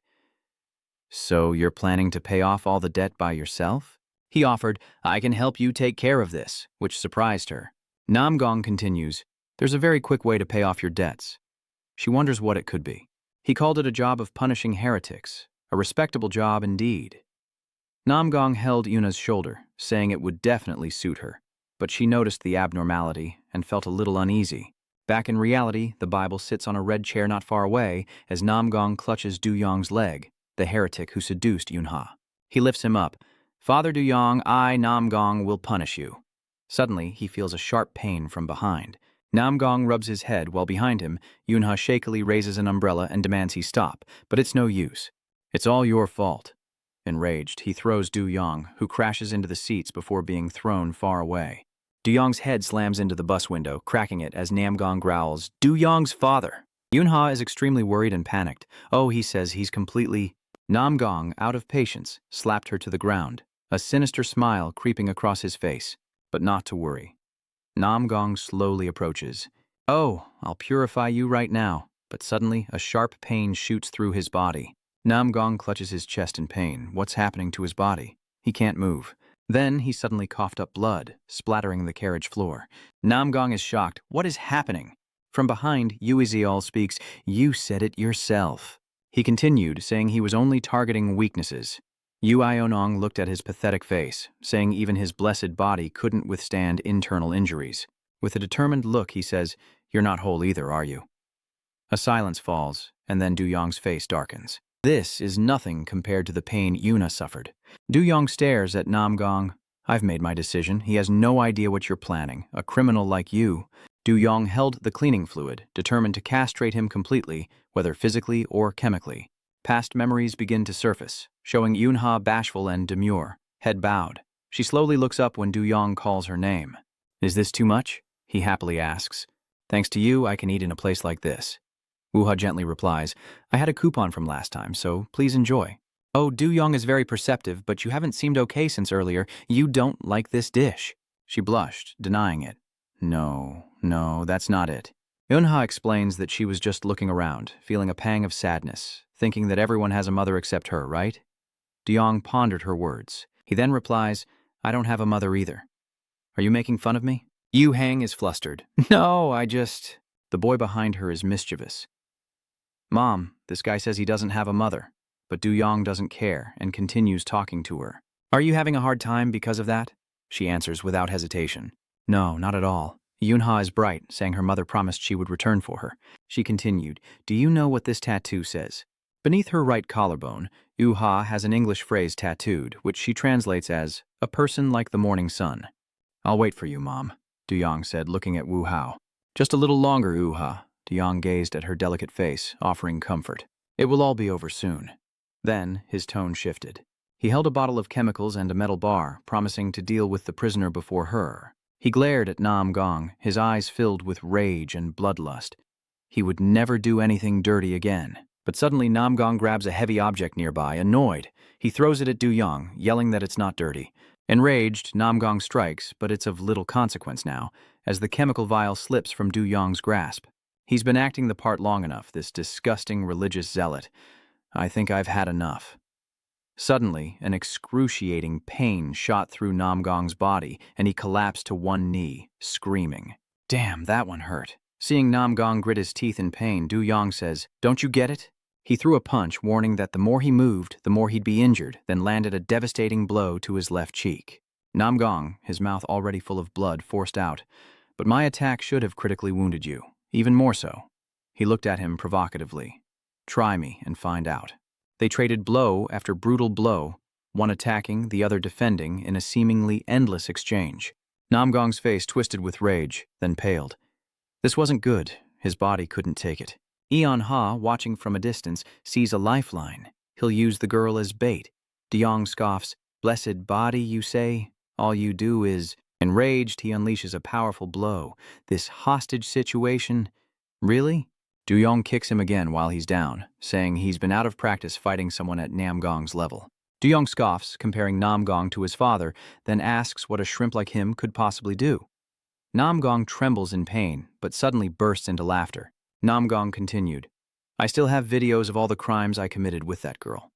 Speaker 1: So you're planning to pay off all the debt by yourself? He offered, I can help you take care of this, which surprised her. Namgong continues, there's a very quick way to pay off your debts. She wonders what it could be. He called it a job of punishing heretics, a respectable job indeed. Namgong held Yuna's shoulder, saying it would definitely suit her, but she noticed the abnormality and felt a little uneasy. Back in reality, the Bible sits on a red chair not far away as Namgong clutches Duyong's leg, the heretic who seduced Yunha. He lifts him up. Father Duyong, I, Namgong, will punish you. Suddenly, he feels a sharp pain from behind. Namgong rubs his head while behind him, Yunha shakily raises an umbrella and demands he stop, but it's no use. It's all your fault. Enraged, he throws Duyong, who crashes into the seats before being thrown far away. Duyong's head slams into the bus window, cracking it as Namgong growls, Duyong's father! Yunha is extremely worried and panicked. Oh, he says he's completely... Namgong, out of patience, slapped her to the ground, a sinister smile creeping across his face, but not to worry. Namgong slowly approaches. Oh, I'll purify you right now. But suddenly, a sharp pain shoots through his body. Namgong clutches his chest in pain. What's happening to his body? He can't move. Then he suddenly coughed up blood, splattering the carriage floor. Namgong is shocked. What is happening? From behind, Yuizial speaks, You said it yourself. He continued, saying he was only targeting weaknesses. Yu Ionong looked at his pathetic face, saying even his blessed body couldn't withstand internal injuries. With a determined look, he says, You're not whole either, are you? A silence falls, and then Duyong's face darkens. This is nothing compared to the pain Yuna suffered. Duyong stares at Namgong. I've made my decision. He has no idea what you're planning. A criminal like you. Duyong held the cleaning fluid, determined to castrate him completely, whether physically or chemically. Past memories begin to surface, showing Yunha bashful and demure, head bowed. She slowly looks up when Duyong calls her name. Is this too much? He happily asks. Thanks to you, I can eat in a place like this. Wuha gently replies, I had a coupon from last time, so please enjoy. Oh, Duyong is very perceptive, but you haven't seemed okay since earlier. You don't like this dish. She blushed, denying it. No, that's not it. Yunha explains that she was just looking around, feeling a pang of sadness, thinking that everyone has a mother except her, right? Duyong pondered her words. He then replies, I don't have a mother either. Are you making fun of me? Yu Hang is flustered. No, The boy behind her is mischievous. Mom, this guy says he doesn't have a mother, but Duyong doesn't care and continues talking to her. Are you having a hard time because of that? She answers without hesitation. No, not at all. Yunha is bright, saying her mother promised she would return for her. She continued, Do you know what this tattoo says? Beneath her right collarbone, Yuha has an English phrase tattooed, which she translates as, a person like the morning sun. I'll wait for you, Mom, Duyong said, looking at Wu Hao. Just a little longer, Yuha. Duyong gazed at her delicate face, offering comfort. It will all be over soon. Then, his tone shifted. He held a bottle of chemicals and a metal bar, promising to deal with the prisoner before her. He glared at Namgong, his eyes filled with rage and bloodlust. He would never do anything dirty again. But suddenly Namgong grabs a heavy object nearby, annoyed. He throws it at Duyong, yelling that it's not dirty. Enraged, Namgong strikes, but it's of little consequence now, as the chemical vial slips from Du Yong's grasp. He's been acting the part long enough, this disgusting religious zealot. I think I've had enough. Suddenly, an excruciating pain shot through Namgong's body, and he collapsed to one knee, screaming. Damn, that one hurt. Seeing Namgong grit his teeth in pain, Du Yong says, "Don't you get it?" He threw a punch, warning that the more he moved, the more he'd be injured, then landed a devastating blow to his left cheek. Namgong, his mouth already full of blood, forced out, "But my attack should have critically wounded you, even more so." He looked at him provocatively. "Try me and find out." They traded blow after brutal blow, one attacking, the other defending, in a seemingly endless exchange. Namgong's face twisted with rage, then paled. This wasn't good. His body couldn't take it. Eon Ha, watching from a distance, sees a lifeline. He'll use the girl as bait. Du Yong scoffs, "Blessed body, you say? All you do is..." Enraged, he unleashes a powerful blow. This hostage situation? Really? Du Yong kicks him again while he's down, saying he's been out of practice fighting someone at Namgong's level. Du Yong scoffs, comparing Namgong to his father, then asks what a shrimp like him could possibly do. Namgong trembles in pain, but suddenly bursts into laughter. Namgong continued, "I still have videos of all the crimes I committed with that girl."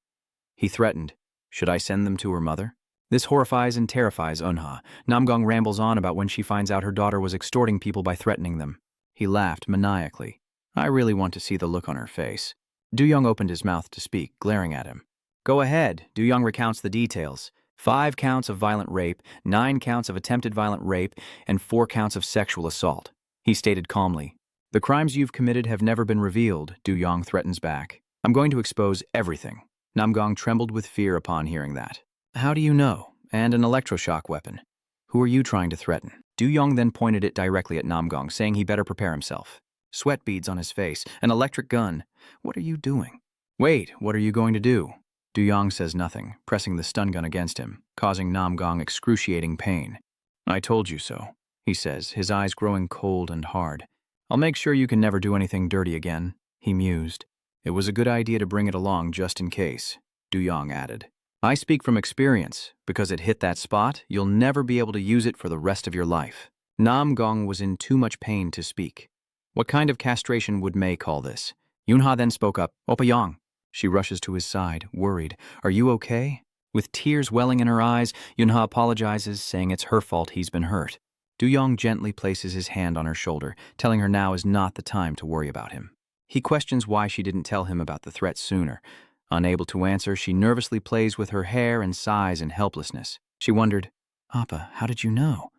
Speaker 1: He threatened, "Should I send them to her mother?" This horrifies and terrifies Eunha. Namgong rambles on about when she finds out her daughter was extorting people by threatening them. He laughed maniacally. I really want to see the look on her face. Du Yong opened his mouth to speak, glaring at him. "Go ahead," Du Yong recounts the details. 5 counts of violent rape, 9 counts of attempted violent rape, and 4 counts of sexual assault. He stated calmly, "The crimes you've committed have never been revealed," Du Yong threatens back. "I'm going to expose everything." Namgong trembled with fear upon hearing that. "How do you know? And an electroshock weapon. Who are you trying to threaten?" Du Yong then pointed it directly at Namgong, saying he better prepare himself. Sweat beads on his face, an electric gun. "What are you doing?" "Wait, what are you going to do?" Du Yong says nothing, pressing the stun gun against him, causing Namgong excruciating pain. "I told you so," he says, his eyes growing cold and hard. "I'll make sure you can never do anything dirty again," he mused. "It was a good idea to bring it along just in case," Du Yong added. "I speak from experience. Because it hit that spot, you'll never be able to use it for the rest of your life." Namgong was in too much pain to speak. What kind of castration would Mei call this? Yunha then spoke up, "Oppa Yang." She rushes to his side, worried. "Are you okay?" With tears welling in her eyes, Yunha apologizes, saying it's her fault he's been hurt. Du Yong gently places his hand on her shoulder, telling her now is not the time to worry about him. He questions why she didn't tell him about the threat sooner. Unable to answer, she nervously plays with her hair and sighs in helplessness. She wondered, "Appa, how did you know?"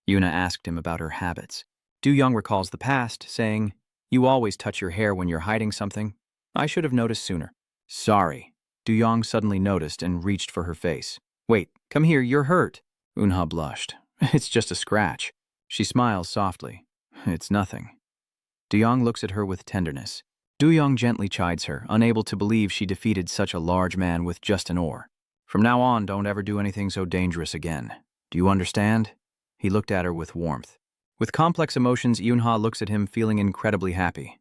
Speaker 1: Yuna asked him about her habits. Du Yong recalls the past, saying, "You always touch your hair when you're hiding something. I should have noticed sooner." "Sorry." Du Yong suddenly noticed and reached for her face. "Wait, come here, you're hurt." Eunha blushed. "It's just a scratch." She smiles softly. "It's nothing." Du Yong looks at her with tenderness. Du Yong gently chides her, unable to believe she defeated such a large man with just an oar. "From now on, don't ever do anything so dangerous again. Do you understand?" He looked at her with warmth. With complex emotions, Eunha looks at him feeling incredibly happy,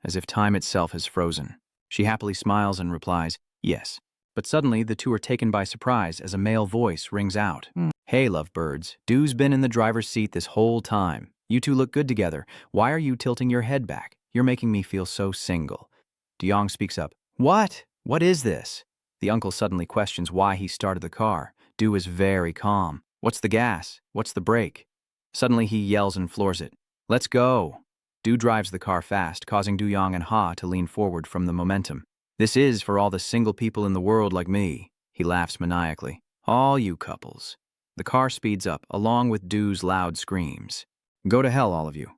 Speaker 1: as if time itself has frozen. She happily smiles and replies, "Yes." But suddenly, the two are taken by surprise as a male voice rings out. "Hey, lovebirds, Du's been in the driver's seat this whole time. You two look good together. Why are you tilting your head back? You're making me feel so single." Du Yong speaks up. "What? What is this?" The uncle suddenly questions why he started the car. Du is very calm. "What's the gas? What's the brake?" Suddenly he yells and floors it. "Let's go." Du drives the car fast, causing Du Yong and Ha to lean forward from the momentum. "This is for all the single people in the world like me." He laughs maniacally. "All you couples." The car speeds up, along with Du's loud screams. "Go to hell, all of you."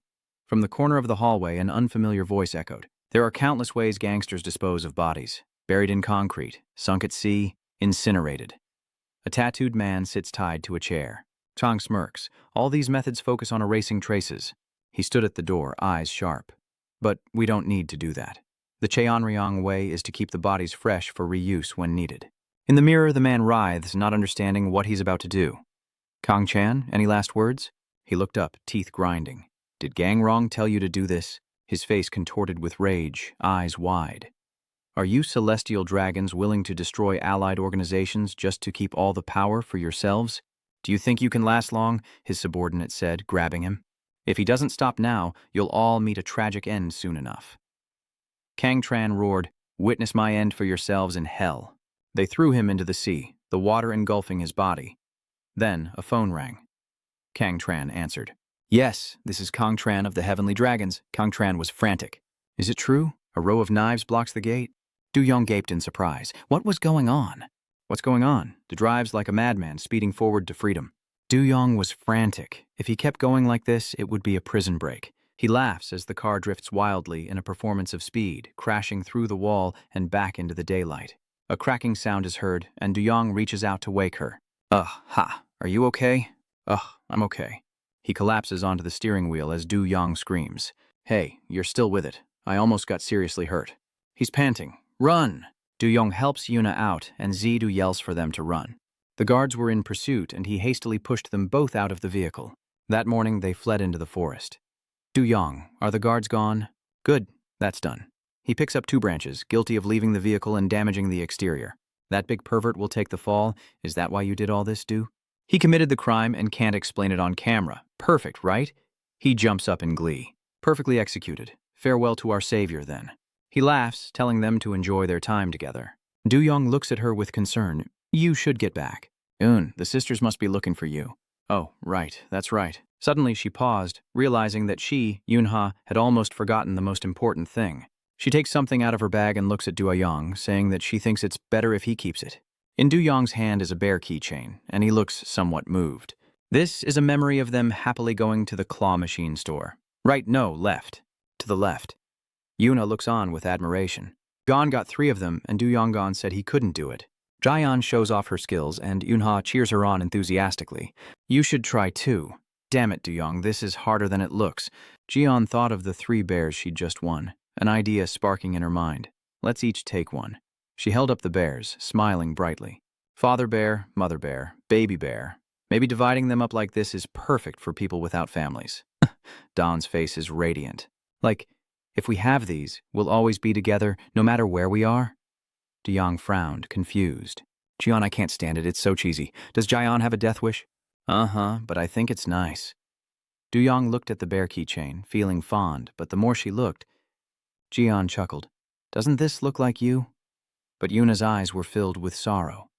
Speaker 1: From the corner of the hallway, an unfamiliar voice echoed. "There are countless ways gangsters dispose of bodies. Buried in concrete, sunk at sea, incinerated." A tattooed man sits tied to a chair. Chang smirks. All these methods focus on erasing traces. He stood at the door, eyes sharp. "But we don't need to do that. The Cheonryong way is to keep the bodies fresh for reuse when needed." In the mirror, the man writhes, not understanding what he's about to do. "Kang Chan, any last words?" He looked up, teeth grinding. "Did Gang Rong tell you to do this?" His face contorted with rage, eyes wide. "Are you celestial dragons willing to destroy allied organizations just to keep all the power for yourselves?" Do you think you can last long? His subordinate said, grabbing him. If he doesn't stop now, you'll all meet a tragic end soon enough. Kang Tran roared, "Witness my end for yourselves in hell." They threw him into the sea, the water engulfing his body. Then a phone rang. Kang Tran answered. "Yes, this is Kang Tran of the Heavenly Dragons." Kang Tran was frantic. "Is it true? A row of knives blocks the gate?" Du Yong gaped in surprise. What was going on? What's going on? The drive's like a madman, speeding forward to freedom. Du Yong was frantic. If he kept going like this, it would be a prison break. He laughs as the car drifts wildly in a performance of speed, crashing through the wall and back into the daylight. A cracking sound is heard, and Du Yong reaches out to wake her. Ha, are you okay? I'm okay. He collapses onto the steering wheel as Du Yong screams. Hey, you're still with it. I almost got seriously hurt. He's panting. Run! Du Yong helps Yuna out, and Zidu yells for them to run. The guards were in pursuit, and he hastily pushed them both out of the vehicle. That morning, they fled into the forest. Du Yong, are the guards gone? Good, that's done. He picks up 2 branches, guilty of leaving the vehicle and damaging the exterior. That big pervert will take the fall. Is that why you did all this, Du? He committed the crime and can't explain it on camera. Perfect, right? He jumps up in glee. Perfectly executed. Farewell to our savior, then. He laughs, telling them to enjoy their time together. Du Yong looks at her with concern. You should get back. The sisters must be looking for you. Oh, right, that's right. Suddenly she paused, realizing that she, Yunha, had almost forgotten the most important thing. She takes something out of her bag and looks at Du Yong, saying that she thinks it's better if he keeps it. In Du Yong's hand is a bear keychain, and he looks somewhat moved. This is a memory of them happily going to the claw machine store. Right, no, left. To the left. Yuna looks on with admiration. Gon got 3 of them, and Du Yonggon said he couldn't do it. Jaeon shows off her skills, and Yunha cheers her on enthusiastically. You should try too. Damn it, Du Yong, this is harder than it looks. Jeon thought of the 3 bears she'd just won, an idea sparking in her mind. Let's each take one. She held up the bears, smiling brightly. Father bear, mother bear, baby bear. Maybe dividing them up like this is perfect for people without families. Don's face is radiant. Like, if we have these, we'll always be together, no matter where we are? Du Yong frowned, confused. Jeon, I can't stand it, it's so cheesy. Does Jaeon have a death wish? But I think it's nice. Du Yong looked at the bear keychain, feeling fond, but the more she looked, Jeon chuckled. Doesn't this look like you? But Yuna's eyes were filled with sorrow.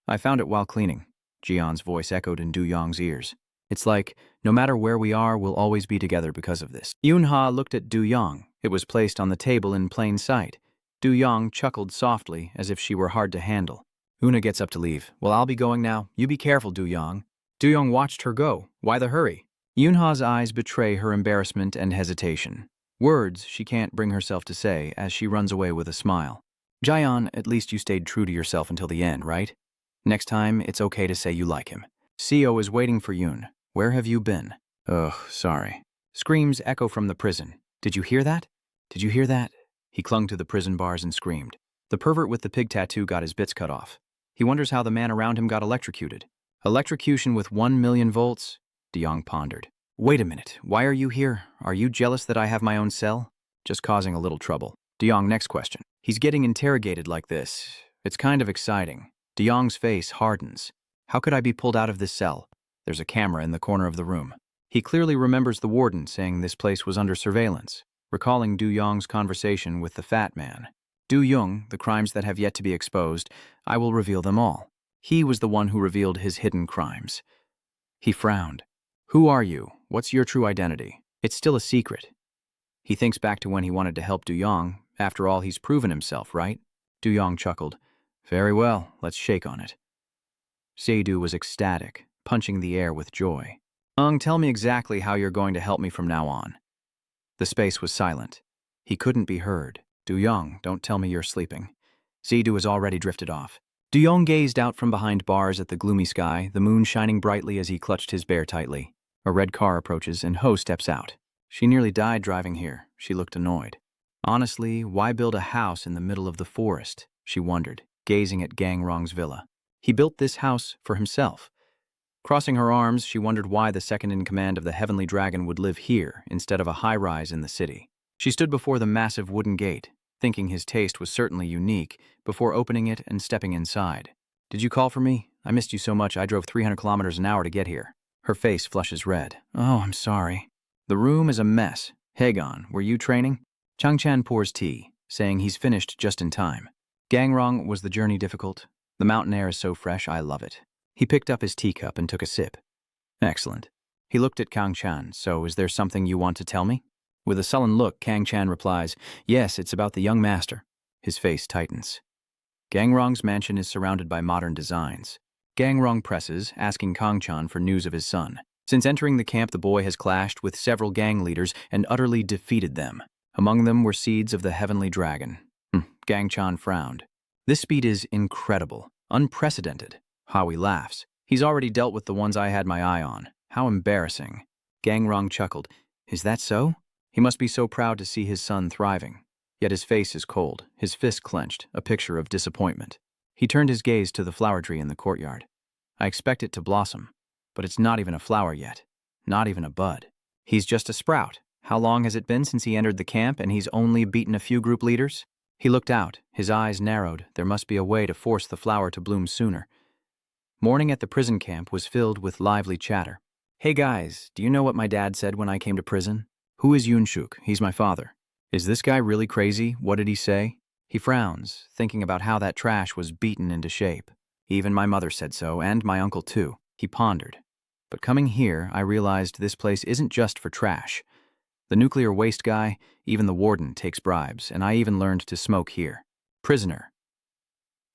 Speaker 1: I found it while cleaning. Jeon's voice echoed in Du Yong's ears. It's like, no matter where we are, we'll always be together because of this. Yunha looked at Du Yong. It was placed on the table in plain sight. Du Yong chuckled softly, as if she were hard to handle. Una gets up to leave. Well, I'll be going now. You be careful, Du Yong. Du Yong watched her go. Why the hurry? Yunha's eyes betray her embarrassment and hesitation. Words she can't bring herself to say as she runs away with a smile. Jaeon, at least you stayed true to yourself until the end, right? Next time, it's okay to say you like him. Seo is waiting for Yoon. Where have you been? Sorry. Screams echo from the prison. Did you hear that? Did you hear that? He clung to the prison bars and screamed. The pervert with the pig tattoo got his bits cut off. He wonders how the man around him got electrocuted. Electrocution with 1 million volts? De Jong pondered. Wait a minute, why are you here? Are you jealous that I have my own cell? Just causing a little trouble. De Jong, next question. He's getting interrogated like this. It's kind of exciting. De Jong's face hardens. How could I be pulled out of this cell? There's a camera in the corner of the room. He clearly remembers the warden saying this place was under surveillance, recalling Du Yong's conversation with the fat man. Du Yong, the crimes that have yet to be exposed, I will reveal them all. He was the one who revealed his hidden crimes. He frowned. Who are you? What's your true identity? It's still a secret. He thinks back to when he wanted to help Du Yong. After all, he's proven himself, right? Du Yong chuckled. Very well, let's shake on it. Seidu was ecstatic, punching the air with joy. Tell me exactly how you're going to help me from now on. The space was silent. He couldn't be heard. Du Yong, don't tell me you're sleeping. Seidu has already drifted off. Du Yong gazed out from behind bars at the gloomy sky, the moon shining brightly as he clutched his bear tightly. A red car approaches and Ho steps out. She nearly died driving here. She looked annoyed. Honestly, why build a house in the middle of the forest? She wondered, gazing at Gang Rong's villa. He built this house for himself. Crossing her arms, she wondered why the second-in-command of the Heavenly Dragon would live here instead of a high-rise in the city. She stood before the massive wooden gate, thinking his taste was certainly unique, before opening it and stepping inside. Did you call for me? I missed you so much I drove 300 kilometers an hour to get here. Her face flushes red. Oh, I'm sorry. The room is a mess. Haegon, were you training? Changchan pours tea, saying he's finished just in time. Gangrong, was the journey difficult? The mountain air is so fresh, I love it. He picked up his teacup and took a sip. Excellent. He looked at Kang Chan. So is there something you want to tell me? With a sullen look, Kang Chan replies, yes, it's about the young master. His face tightens. Gangrong's mansion is surrounded by modern designs. Gangrong presses, asking Kang Chan for news of his son. Since entering the camp, the boy has clashed with several gang leaders and utterly defeated them. Among them were seeds of the heavenly dragon. Gang Chan frowned. This speed is incredible, unprecedented. Howie laughs. He's already dealt with the ones I had my eye on. How embarrassing. Gangrong chuckled. Is that so? He must be so proud to see his son thriving. Yet his face is cold, his fist clenched, a picture of disappointment. He turned his gaze to the flower tree in the courtyard. I expect it to blossom, but it's not even a flower yet. Not even a bud. He's just a sprout. How long has it been since he entered the camp and he's only beaten a few group leaders? He looked out, his eyes narrowed. There must be a way to force the flower to bloom sooner. Morning at the prison camp was filled with lively chatter. Hey guys, do you know what my dad said when I came to prison? Who is Yoonshuk? He's my father. Is this guy really crazy? What did he say? He frowns, thinking about how that trash was beaten into shape. Even my mother said so, and my uncle too. He pondered. But coming here, I realized this place isn't just for trash. The nuclear waste guy, even the warden, takes bribes, and I even learned to smoke here. Prisoner.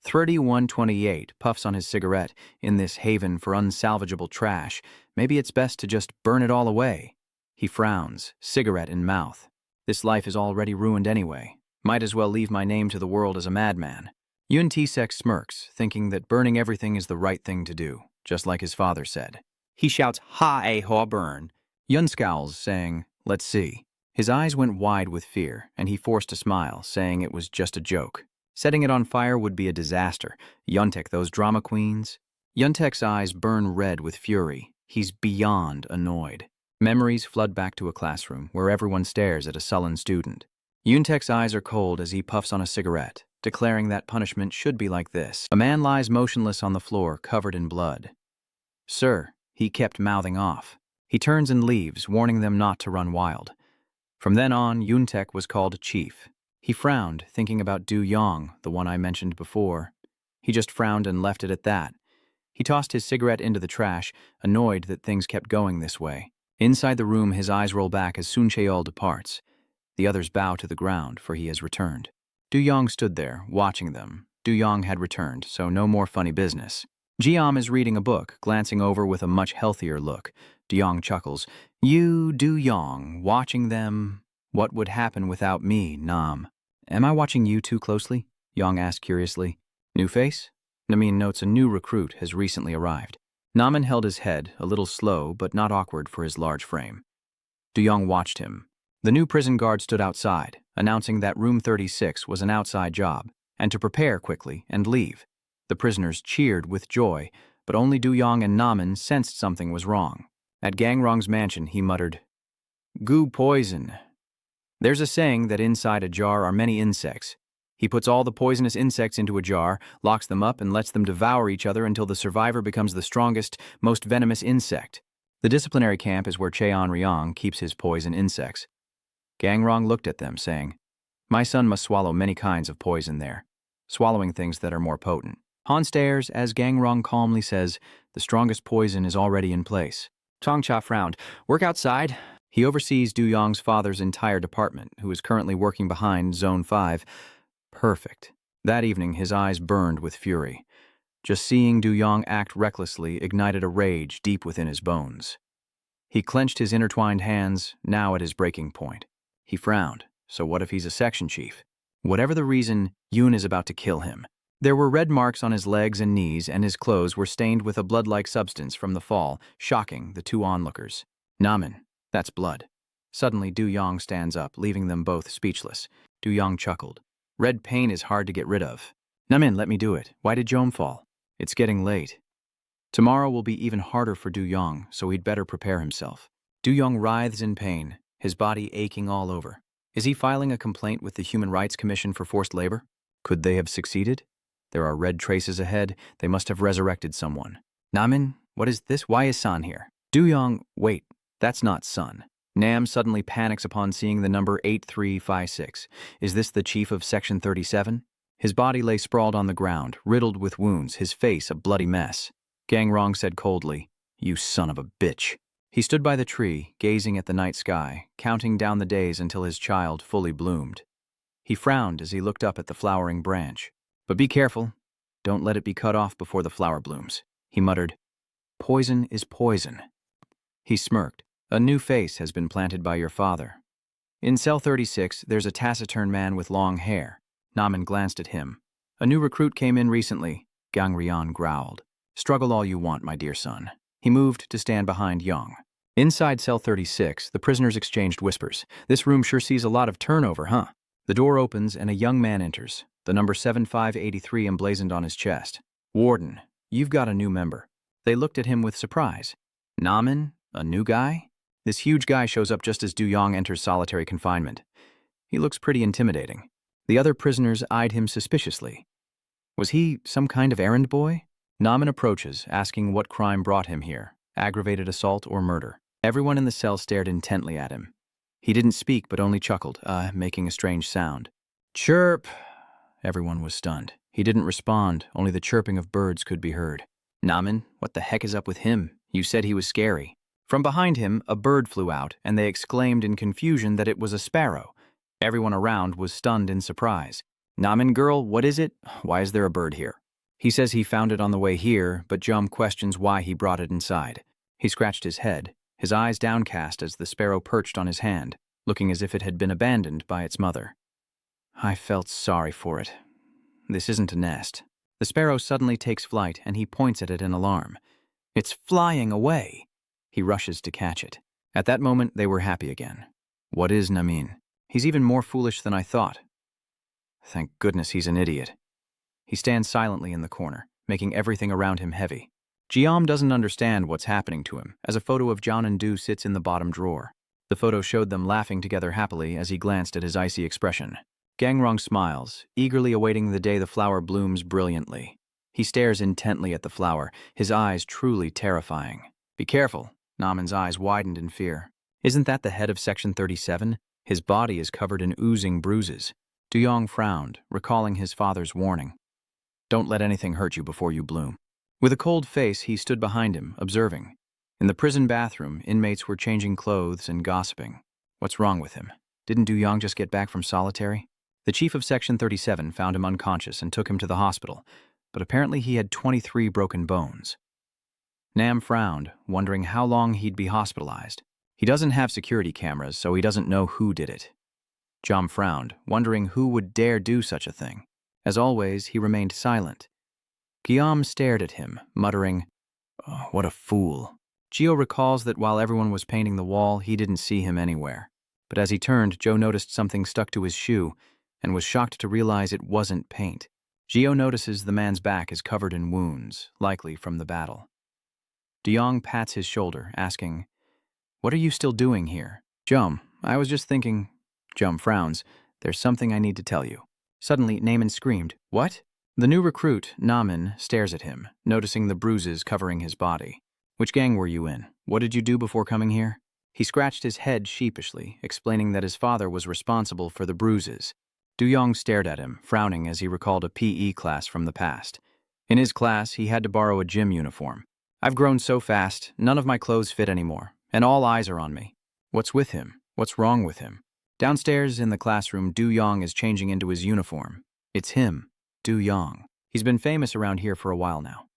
Speaker 1: 3128 puffs on his cigarette. In this haven for unsalvageable trash, maybe it's best to just burn it all away. He frowns, cigarette in mouth. This life is already ruined anyway. Might as well leave my name to the world as a madman. Yun Tisek smirks, thinking that burning everything is the right thing to do, just like his father said. He shouts, Ha-a-haw burn. Yun scowls, saying, let's see. His eyes went wide with fear, and he forced a smile, saying it was just a joke. Setting it on fire would be a disaster. Yuntek, those drama queens. Yuntek's eyes burn red with fury. He's beyond annoyed. Memories flood back to a classroom where everyone stares at a sullen student. Yuntek's eyes are cold as he puffs on a cigarette, declaring that punishment should be like this. A man lies motionless on the floor, covered in blood. Sir, he kept mouthing off. He turns and leaves, warning them not to run wild. From then on, Yuntek was called Chief. He frowned, thinking about Du Yong, the one I mentioned before. He just frowned and left it at that. He tossed his cigarette into the trash, annoyed that things kept going this way. Inside the room, his eyes roll back as Sun Cheol departs. The others bow to the ground, for he has returned. Du Yong stood there, watching them. Du Yong had returned, so no more funny business. Jiam is reading a book, glancing over with a much healthier look. Du Yong chuckles. You, Du Yong, watching them. What would happen without me, Nam? Am I watching you too closely? Yong asked curiously. New face? Namin notes a new recruit has recently arrived. Namin held his head, a little slow but not awkward for his large frame. Du Yong watched him. The new prison guard stood outside, announcing that room 36 was an outside job, and to prepare quickly and leave. The prisoners cheered with joy, but only Du Yong and Namin sensed something was wrong. At Gangrong's mansion, he muttered, Goo poison. There's a saying that inside a jar are many insects. He puts all the poisonous insects into a jar, locks them up, and lets them devour each other until the survivor becomes the strongest, most venomous insect. The disciplinary camp is where Cheon Ryong keeps his poison insects. Gangrong looked at them, saying, My son must swallow many kinds of poison there, swallowing things that are more potent. Han stares as Gangrong calmly says, The strongest poison is already in place. Tongcha frowned. Work outside? He oversees Du Yong's father's entire department, who is currently working behind Zone 5. Perfect. That evening, his eyes burned with fury. Just seeing Du Yong act recklessly ignited a rage deep within his bones. He clenched his intertwined hands, now at his breaking point. He frowned. So what if he's a section chief? Whatever the reason, Yoon is about to kill him. There were red marks on his legs and knees, and his clothes were stained with a blood-like substance from the fall, shocking the two onlookers. Namin, that's blood. Suddenly, Du Yong stands up, leaving them both speechless. Du Yong chuckled. Red pain is hard to get rid of. Namin, let me do it. Why did Jom fall? It's getting late. Tomorrow will be even harder for Du Yong, so he'd better prepare himself. Du Yong writhes in pain, his body aching all over. Is he filing a complaint with the Human Rights Commission for forced labor? Could they have succeeded? There are red traces ahead. They must have resurrected someone. Namin, what is this? Why is San here? Du-yong, wait, that's not Sun. Nam suddenly panics upon seeing the number 8356. Is this the chief of Section 37? His body lay sprawled on the ground, riddled with wounds, his face a bloody mess. Gang Rong said coldly, "You son of a bitch." He stood by the tree, gazing at the night sky, counting down the days until his child fully bloomed. He frowned as he looked up at the flowering branch. "But be careful. Don't let it be cut off before the flower blooms." He muttered, "Poison is poison." He smirked. "A new face has been planted by your father. In cell 36, there's a taciturn man with long hair." Namin glanced at him. "A new recruit came in recently," Gang Rian growled. "Struggle all you want, my dear son." He moved to stand behind Yang. Inside cell 36, the prisoners exchanged whispers. "This room sure sees a lot of turnover, huh?" The door opens and a young man enters, the number 7583 emblazoned on his chest. "Warden, you've got a new member." They looked at him with surprise. "Namin? A new guy?" This huge guy shows up just as Du-yong enters solitary confinement. He looks pretty intimidating. The other prisoners eyed him suspiciously. Was he some kind of errand boy? Namin approaches, asking what crime brought him here, aggravated assault or murder. Everyone in the cell stared intently at him. He didn't speak but only chuckled, making a strange sound. "Chirp!" Everyone was stunned. He didn't respond, only the chirping of birds could be heard. "Namin, what the heck is up with him? You said he was scary." From behind him, a bird flew out, and they exclaimed in confusion that it was a sparrow. Everyone around was stunned in surprise. "Namin girl, what is it? Why is there a bird here?" He says he found it on the way here, but Jum questions why he brought it inside. He scratched his head, his eyes downcast as the sparrow perched on his hand, looking as if it had been abandoned by its mother. "I felt sorry for it. This isn't a nest." The sparrow suddenly takes flight, and he points at it in alarm. "It's flying away." He rushes to catch it. At that moment, they were happy again. What is Namin? He's even more foolish than I thought. Thank goodness he's an idiot. He stands silently in the corner, making everything around him heavy. Jiam doesn't understand what's happening to him, as a photo of John and Du sits in the bottom drawer. The photo showed them laughing together happily as he glanced at his icy expression. Gangrong smiles, eagerly awaiting the day the flower blooms brilliantly. He stares intently at the flower, his eyes truly terrifying. "Be careful." Namin's eyes widened in fear. "Isn't that the head of Section 37? His body is covered in oozing bruises." Du-yong frowned, recalling his father's warning. "Don't let anything hurt you before you bloom." With a cold face, he stood behind him, observing. In the prison bathroom, inmates were changing clothes and gossiping. What's wrong with him? Didn't Du-yong just get back from solitary? The chief of Section 37 found him unconscious and took him to the hospital, but apparently he had 23 broken bones. Nam frowned, wondering how long he'd be hospitalized. He doesn't have security cameras, so he doesn't know who did it. Jom frowned, wondering who would dare do such a thing. As always, he remained silent. Guillaume stared at him, muttering, "Oh, what a fool." Gio recalls that while everyone was painting the wall, he didn't see him anywhere. But as he turned, Joe noticed something stuck to his shoe and was shocked to realize it wasn't paint. Gio notices the man's back is covered in wounds, likely from the battle. DeYong pats his shoulder, asking, "What are you still doing here?" "Jum, I was just thinking." Jum frowns. "There's something I need to tell you." Suddenly, Naaman screamed, "What?" The new recruit, Naaman, stares at him, noticing the bruises covering his body. "Which gang were you in? What did you do before coming here?" He scratched his head sheepishly, explaining that his father was responsible for the bruises. Du-yong stared at him, frowning as he recalled a PE class from the past. In his class, he had to borrow a gym uniform. "I've grown so fast, none of my clothes fit anymore, and all eyes are on me." "What's with him? What's wrong with him?" Downstairs in the classroom, Du-yong is changing into his uniform. It's him, Du-yong. He's been famous around here for a while now.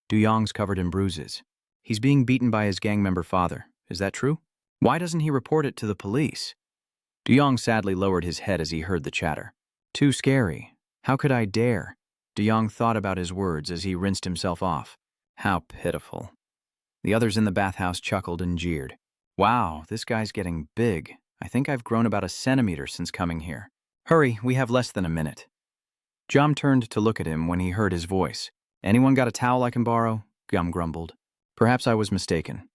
Speaker 1: Du-yong's covered in bruises. He's being beaten by his gang member father. Is that true? Why doesn't he report it to the police? Du-yong sadly lowered his head as he heard the chatter. "Too scary. How could I dare?" Du-yong thought about his words as he rinsed himself off. How pitiful. The others in the bathhouse chuckled and jeered. "Wow, this guy's getting big. I think I've grown about a centimeter since coming here. Hurry, we have less than a minute." Jum turned to look at him when he heard his voice. "Anyone got a towel I can borrow?" Gum grumbled. "Perhaps I was mistaken."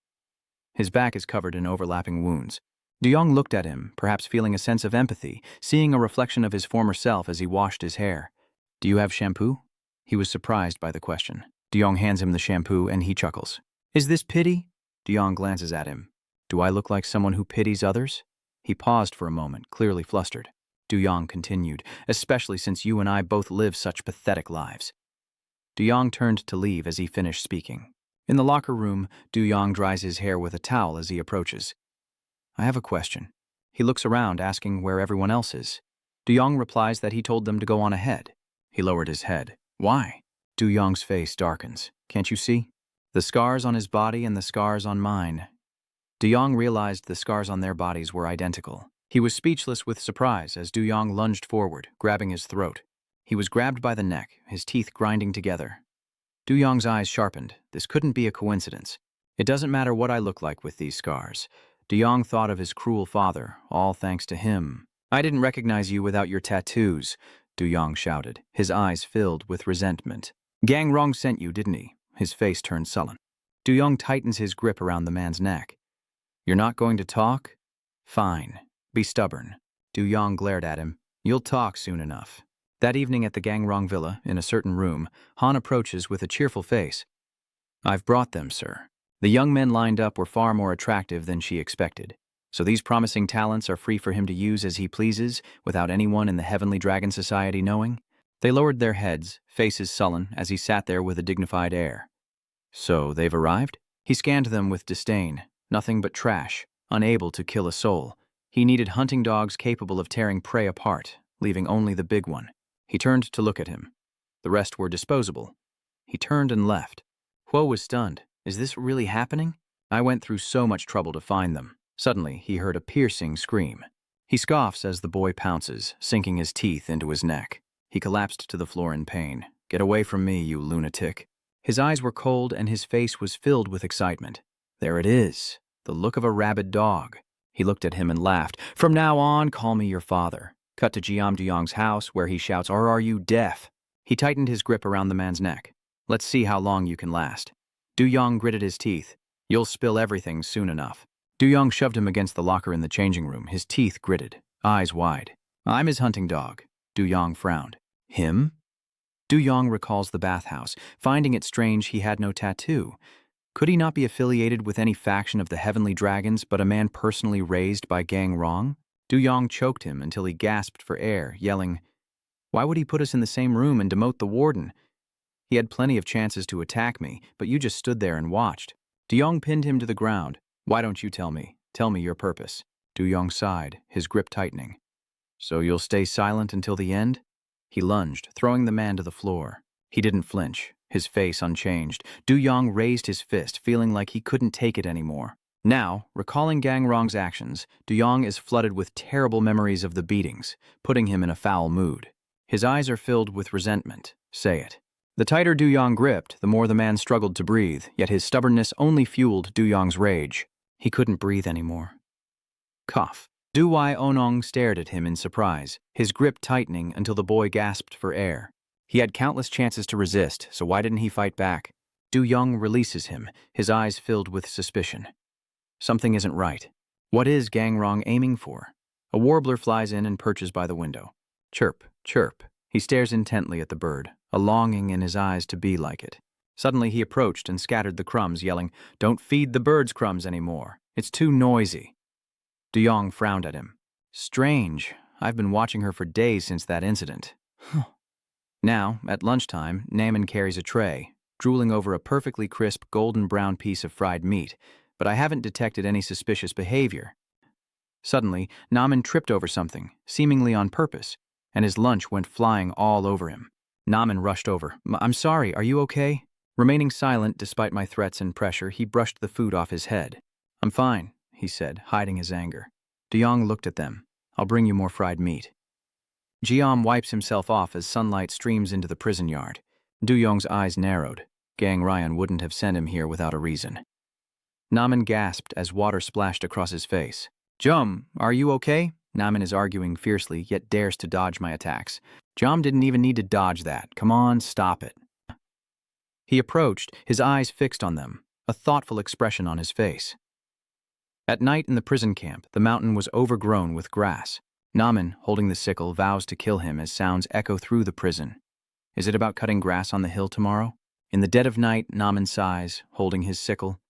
Speaker 1: His back is covered in overlapping wounds. Du-yong looked at him, perhaps feeling a sense of empathy, seeing a reflection of his former self as he washed his hair. "Do you have shampoo?" He was surprised by the question. De-Yong hands him the shampoo and he chuckles. Is this pity? De-Yong glances at him. Do I look like someone who pities others? He paused for a moment, clearly flustered. De-Yong continued, especially since you and I both live such pathetic lives. De-Yong turned to leave as he finished speaking. In the locker room, De-Yong dries his hair with a towel as he approaches. I have a question. He looks around, asking where everyone else is. De-Yong replies that he told them to go on ahead. He lowered his head. Why? De-Yong's face darkens. Can't you see? The scars on his body and the scars on mine. De-Yong realized the scars on their bodies were identical. He was speechless with surprise as De-Yong lunged forward, grabbing his throat. He was grabbed by the neck, his teeth grinding together. De-Yong's eyes sharpened. This couldn't be a coincidence. It doesn't matter what I look like with these scars. De-Yong thought of his cruel father, all thanks to him. I didn't recognize you without your tattoos, De-Yong shouted, his eyes filled with resentment. Gang Rong sent you, didn't he? His face turned sullen. De-Yong tightens his grip around the man's neck. You're not going to talk? Fine. Be stubborn. De-Yong glared at him. You'll talk soon enough. That evening at the Gang Rong villa, in a certain room, Han approaches with a cheerful face. I've brought them, sir. The young men lined up were far more attractive than she expected. So these promising talents are free for him to use as he pleases, without anyone in the Heavenly Dragon Society knowing? They lowered their heads, faces sullen, as he sat there with a dignified air. So they've arrived? He scanned them with disdain. Nothing but trash, unable to kill a soul. He needed hunting dogs capable of tearing prey apart, leaving only the big one. He turned to look at him. The rest were disposable. He turned and left. Huo was stunned. Is this really happening? I went through so much trouble to find them. Suddenly, he heard a piercing scream. He scoffs as the boy pounces, sinking his teeth into his neck. He collapsed to the floor in pain. Get away from me, you lunatic. His eyes were cold and his face was filled with excitement. There it is, the look of a rabid dog. He looked at him and laughed. From now on, call me your father. Cut to Jiam Duyong's house, where he shouts, or are you deaf? He tightened his grip around the man's neck. Let's see how long you can last. Duyong gritted his teeth. You'll spill everything soon enough. Duyong shoved him against the locker in the changing room, his teeth gritted, eyes wide. I'm his hunting dog. Duyong frowned. Him? Duyong recalls the bathhouse, finding it strange he had no tattoo. Could he not be affiliated with any faction of the Heavenly Dragons, but a man personally raised by Gang Rong? Duyong choked him until he gasped for air, yelling, Why would he put us in the same room and demote the warden? He had plenty of chances to attack me, but you just stood there and watched. Duyong pinned him to the ground. Why don't you tell me? Tell me your purpose. Duyong sighed, his grip tightening. So you'll stay silent until the end? He lunged, throwing the man to the floor. He didn't flinch, his face unchanged. Duyong raised his fist, feeling like he couldn't take it anymore. Now, recalling Gang Rong's actions, Duyong is flooded with terrible memories of the beatings, putting him in a foul mood. His eyes are filled with resentment. Say it. The tighter Duyong gripped, the more the man struggled to breathe, yet his stubbornness only fueled Duyong's rage. He couldn't breathe anymore. Cough. Du Wai Onong stared at him in surprise, his grip tightening until the boy gasped for air. He had countless chances to resist, so why didn't he fight back? Duyong releases him, his eyes filled with suspicion. Something isn't right. What is Gang Rong aiming for? A warbler flies in and perches by the window. Chirp, chirp. He stares intently at the bird, a longing in his eyes to be like it. Suddenly he approached and scattered the crumbs, yelling, Don't feed the birds crumbs anymore. It's too noisy. Duyong frowned at him. Strange. I've been watching her for days since that incident. Now, at lunchtime, Naman carries a tray, drooling over a perfectly crisp golden brown piece of fried meat, but I haven't detected any suspicious behavior. Suddenly, Naman tripped over something, seemingly on purpose, and his lunch went flying all over him. Naman rushed over. I'm sorry, are you okay? Remaining silent despite my threats and pressure, he brushed the food off his head. I'm fine, he said, hiding his anger. Duyong looked at them. I'll bring you more fried meat. Jiam wipes himself off as sunlight streams into the prison yard. Duyong's eyes narrowed. Gang Ryan wouldn't have sent him here without a reason. Naman gasped as water splashed across his face. Jum, are you okay? Naman is arguing fiercely, yet dares to dodge my attacks. Jum didn't even need to dodge that. Come on, stop it. He approached, his eyes fixed on them, a thoughtful expression on his face. At night in the prison camp, the mountain was overgrown with grass. Naman, holding the sickle, vows to kill him as sounds echo through the prison. Is it about cutting grass on the hill tomorrow? In the dead of night, Naman sighs, holding his sickle.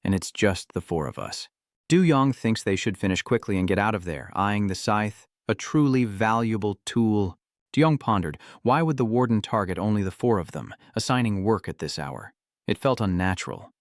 Speaker 1: And it's just the four of us. Du Yong thinks they should finish quickly and get out of there, eyeing the scythe, a truly valuable tool. Du Yong pondered, why would the warden target only the four of them, assigning work at this hour? It felt unnatural.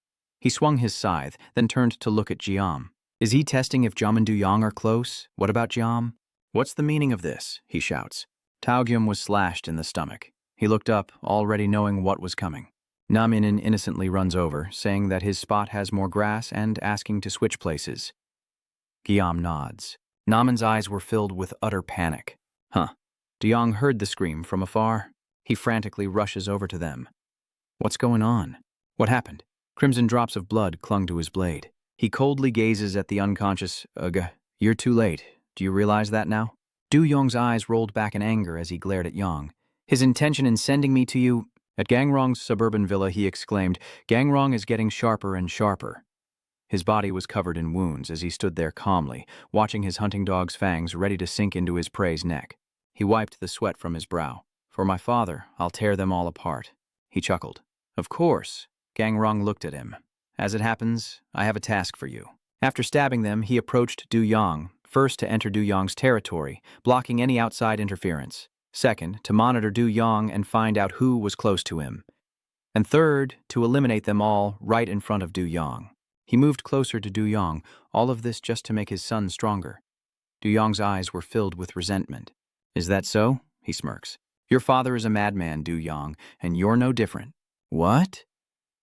Speaker 1: He swung his scythe, then turned to look at Jiam. Is he testing if Jiam and Du Yong are close? What about Jiam? What's the meaning of this? He shouts. Taogyum was slashed in the stomach. He looked up, already knowing what was coming. Naminin innocently runs over, saying that his spot has more grass and asking to switch places. Guillaume nods. Namin's eyes were filled with utter panic. Du Yong heard the scream from afar. He frantically rushes over to them. What's going on? What happened? Crimson drops of blood clung to his blade. He coldly gazes at the unconscious, you're too late. Do you realize that now? Du Yong's eyes rolled back in anger as he glared at Yang. His intention in sending me to you... At Gangrong's suburban villa, he exclaimed, Gangrong is getting sharper and sharper. His body was covered in wounds as he stood there calmly, watching his hunting dog's fangs ready to sink into his prey's neck. He wiped the sweat from his brow. For my father, I'll tear them all apart. He chuckled. Of course. Gangrong looked at him. As it happens, I have a task for you. After stabbing them, he approached Du Yong, first to enter Du Yong's territory, blocking any outside interference. Second, to monitor Du Yong and find out who was close to him. And third, to eliminate them all right in front of Du Yong. He moved closer to Du Yong, all of this just to make his son stronger. Du Yong's eyes were filled with resentment. Is that so? He smirks. Your father is a madman, Du Yong, and you're no different. What?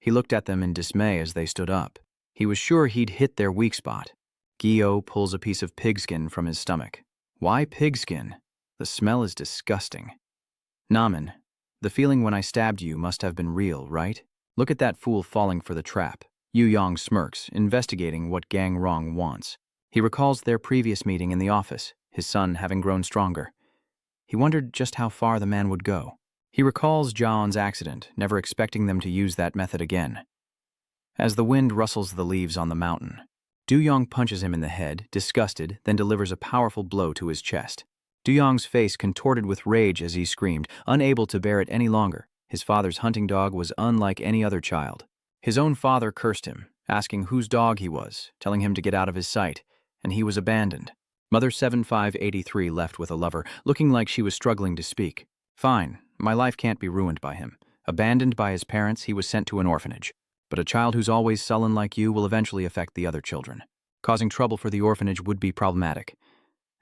Speaker 1: He looked at them in dismay as they stood up. He was sure he'd hit their weak spot. Guillaume pulls a piece of pigskin from his stomach. Why pigskin? The smell is disgusting. Namin, the feeling when I stabbed you must have been real, right? Look at that fool falling for the trap. Yu Yong smirks, investigating what Gangrong wants. He recalls their previous meeting in the office, his son having grown stronger. He wondered just how far the man would go. He recalls Jaon's accident, never expecting them to use that method again. As the wind rustles the leaves on the mountain, Du Yong punches him in the head, disgusted, then delivers a powerful blow to his chest. Du Yong's face contorted with rage as he screamed, unable to bear it any longer. His father's hunting dog was unlike any other child. His own father cursed him, asking whose dog he was, telling him to get out of his sight, and he was abandoned. Mother 7583 left with a lover, looking like she was struggling to speak. Fine, my life can't be ruined by him. Abandoned by his parents, he was sent to an orphanage. But a child who's always sullen like you will eventually affect the other children. Causing trouble for the orphanage would be problematic.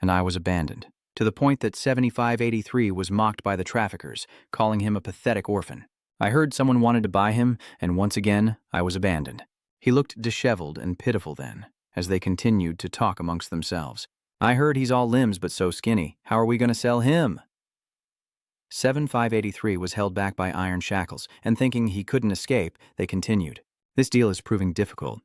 Speaker 1: And I was abandoned, to the point that 7583 was mocked by the traffickers, calling him a pathetic orphan. I heard someone wanted to buy him, and once again, I was abandoned. He looked disheveled and pitiful then, as they continued to talk amongst themselves. I heard he's all limbs but so skinny. How are we going to sell him? 7583 was held back by iron shackles, and thinking he couldn't escape, they continued. This deal is proving difficult.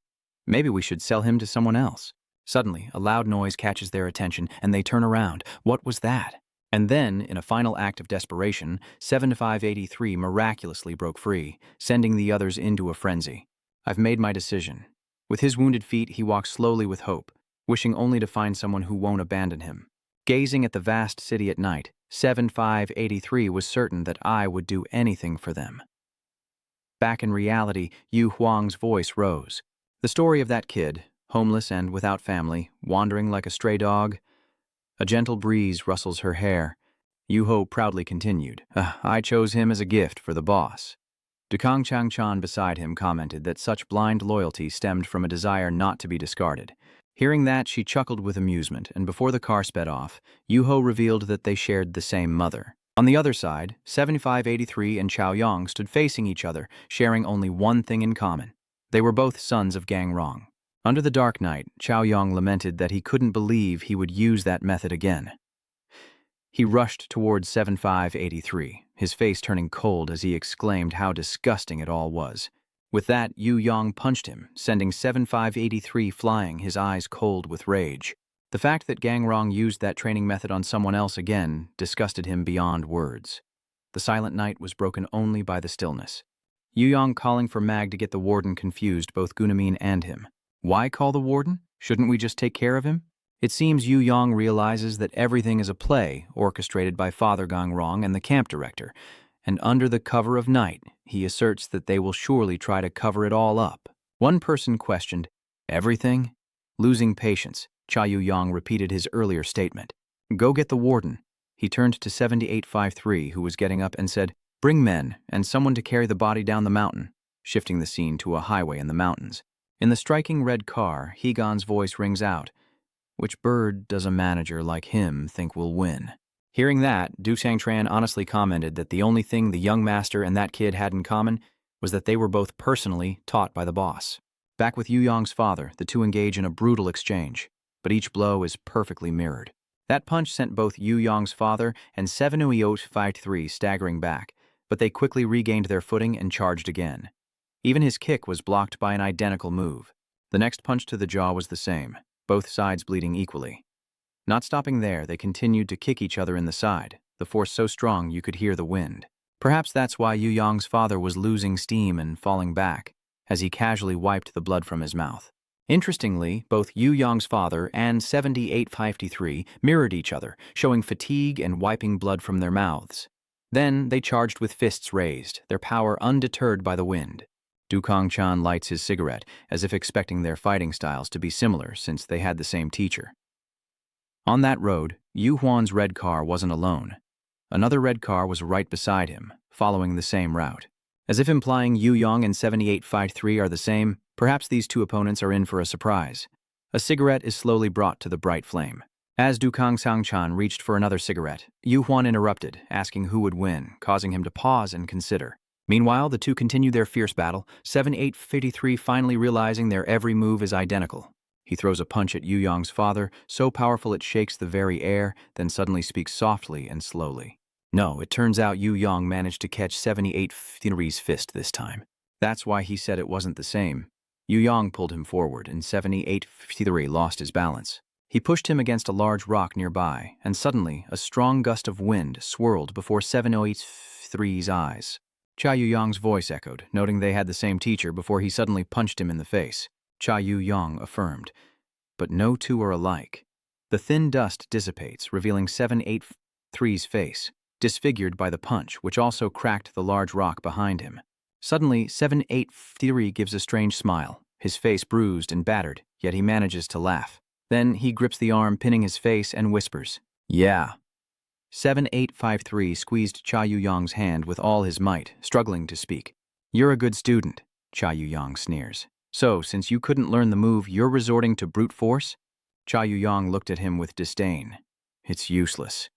Speaker 1: Maybe we should sell him to someone else. Suddenly, a loud noise catches their attention, and they turn around. What was that? And then, in a final act of desperation, 7583 miraculously broke free, sending the others into a frenzy. I've made my decision. With his wounded feet, he walks slowly with hope, wishing only to find someone who won't abandon him. Gazing at the vast city at night, 7583 was certain that I would do anything for them. Back in reality, Yu Huang's voice rose. The story of that kid, homeless and without family, wandering like a stray dog. A gentle breeze rustles her hair. Yu Ho proudly continued, I chose him as a gift for the boss. Dukang Changchan beside him commented that such blind loyalty stemmed from a desire not to be discarded. Hearing that, she chuckled with amusement, and before the car sped off, Yu Ho revealed that they shared the same mother. On the other side, 7583 and Chao Yang stood facing each other, sharing only one thing in common. They were both sons of Gangrong. Under the dark night, Chao Yang lamented that he couldn't believe he would use that method again. He rushed towards 7583, his face turning cold as he exclaimed how disgusting it all was. With that, Yu Yang punched him, sending 7583 flying, his eyes cold with rage. The fact that Gangrong used that training method on someone else again disgusted him beyond words. The silent night was broken only by the stillness. Yu Yang calling for Mag to get the warden confused both Gunamin and him. Why call the warden? Shouldn't we just take care of him? It seems Yu Yang realizes that everything is a play orchestrated by Father Gangrong and the camp director, and under the cover of night, he asserts that they will surely try to cover it all up. One person questioned, "Everything?" Losing patience, Cha Yu-yong repeated his earlier statement. "Go get the warden." He turned to 7853, who was getting up, and said, "Bring men and someone to carry the body down the mountain," shifting the scene to a highway in the mountains. In the striking red car, Hegon's voice rings out, "Which bird does a manager like him think will win?" Hearing that, Du Sangtran honestly commented that the only thing the young master and that kid had in common was that they were both personally taught by the boss. Back with Yu Yong's father, the two engage in a brutal exchange, but each blow is perfectly mirrored. That punch sent both Yu Yong's father and 7853 staggering back, but they quickly regained their footing and charged again. Even his kick was blocked by an identical move. The next punch to the jaw was the same, both sides bleeding equally. Not stopping there, they continued to kick each other in the side, the force so strong you could hear the wind. Perhaps that's why Yu Yong's father was losing steam and falling back, as he casually wiped the blood from his mouth. Interestingly, both Yu Yong's father and 7853 mirrored each other, showing fatigue and wiping blood from their mouths. Then they charged with fists raised, their power undeterred by the wind. Du Kong-chan lights his cigarette, as if expecting their fighting styles to be similar since they had the same teacher. On that road, Yu Huan's red car wasn't alone. Another red car was right beside him, following the same route. As if implying Yu Yong and 7853 are the same, perhaps these two opponents are in for a surprise. A cigarette is slowly brought to the bright flame. As Du Kong-chan reached for another cigarette, Yu Huan interrupted, asking who would win, causing him to pause and consider. Meanwhile, the two continued their fierce battle, 7853 finally realizing their every move is identical. He throws a punch at Yu Yong's father, so powerful it shakes the very air, then suddenly speaks softly and slowly. No, it turns out Yu Yong managed to catch 7853's fist this time. That's why he said it wasn't the same. Yu Yong pulled him forward, and 7853 lost his balance. He pushed him against a large rock nearby, and suddenly a strong gust of wind swirled before 7853's eyes. Cha Yu-yong's voice echoed, noting they had the same teacher before he suddenly punched him in the face. Cha Yu-yong affirmed, "But no two are alike." The thin dust dissipates, revealing 7853's face, disfigured by the punch, which also cracked the large rock behind him. Suddenly, 7853 gives a strange smile, his face bruised and battered, yet he manages to laugh. Then he grips the arm pinning his face and whispers, "Yeah." 7853 squeezed Cha Yu-yong's hand with all his might, struggling to speak. "You're a good student," Cha Yu-yong sneers. "So, since you couldn't learn the move, you're resorting to brute force?" Cha Yu-yong looked at him with disdain. "It's useless."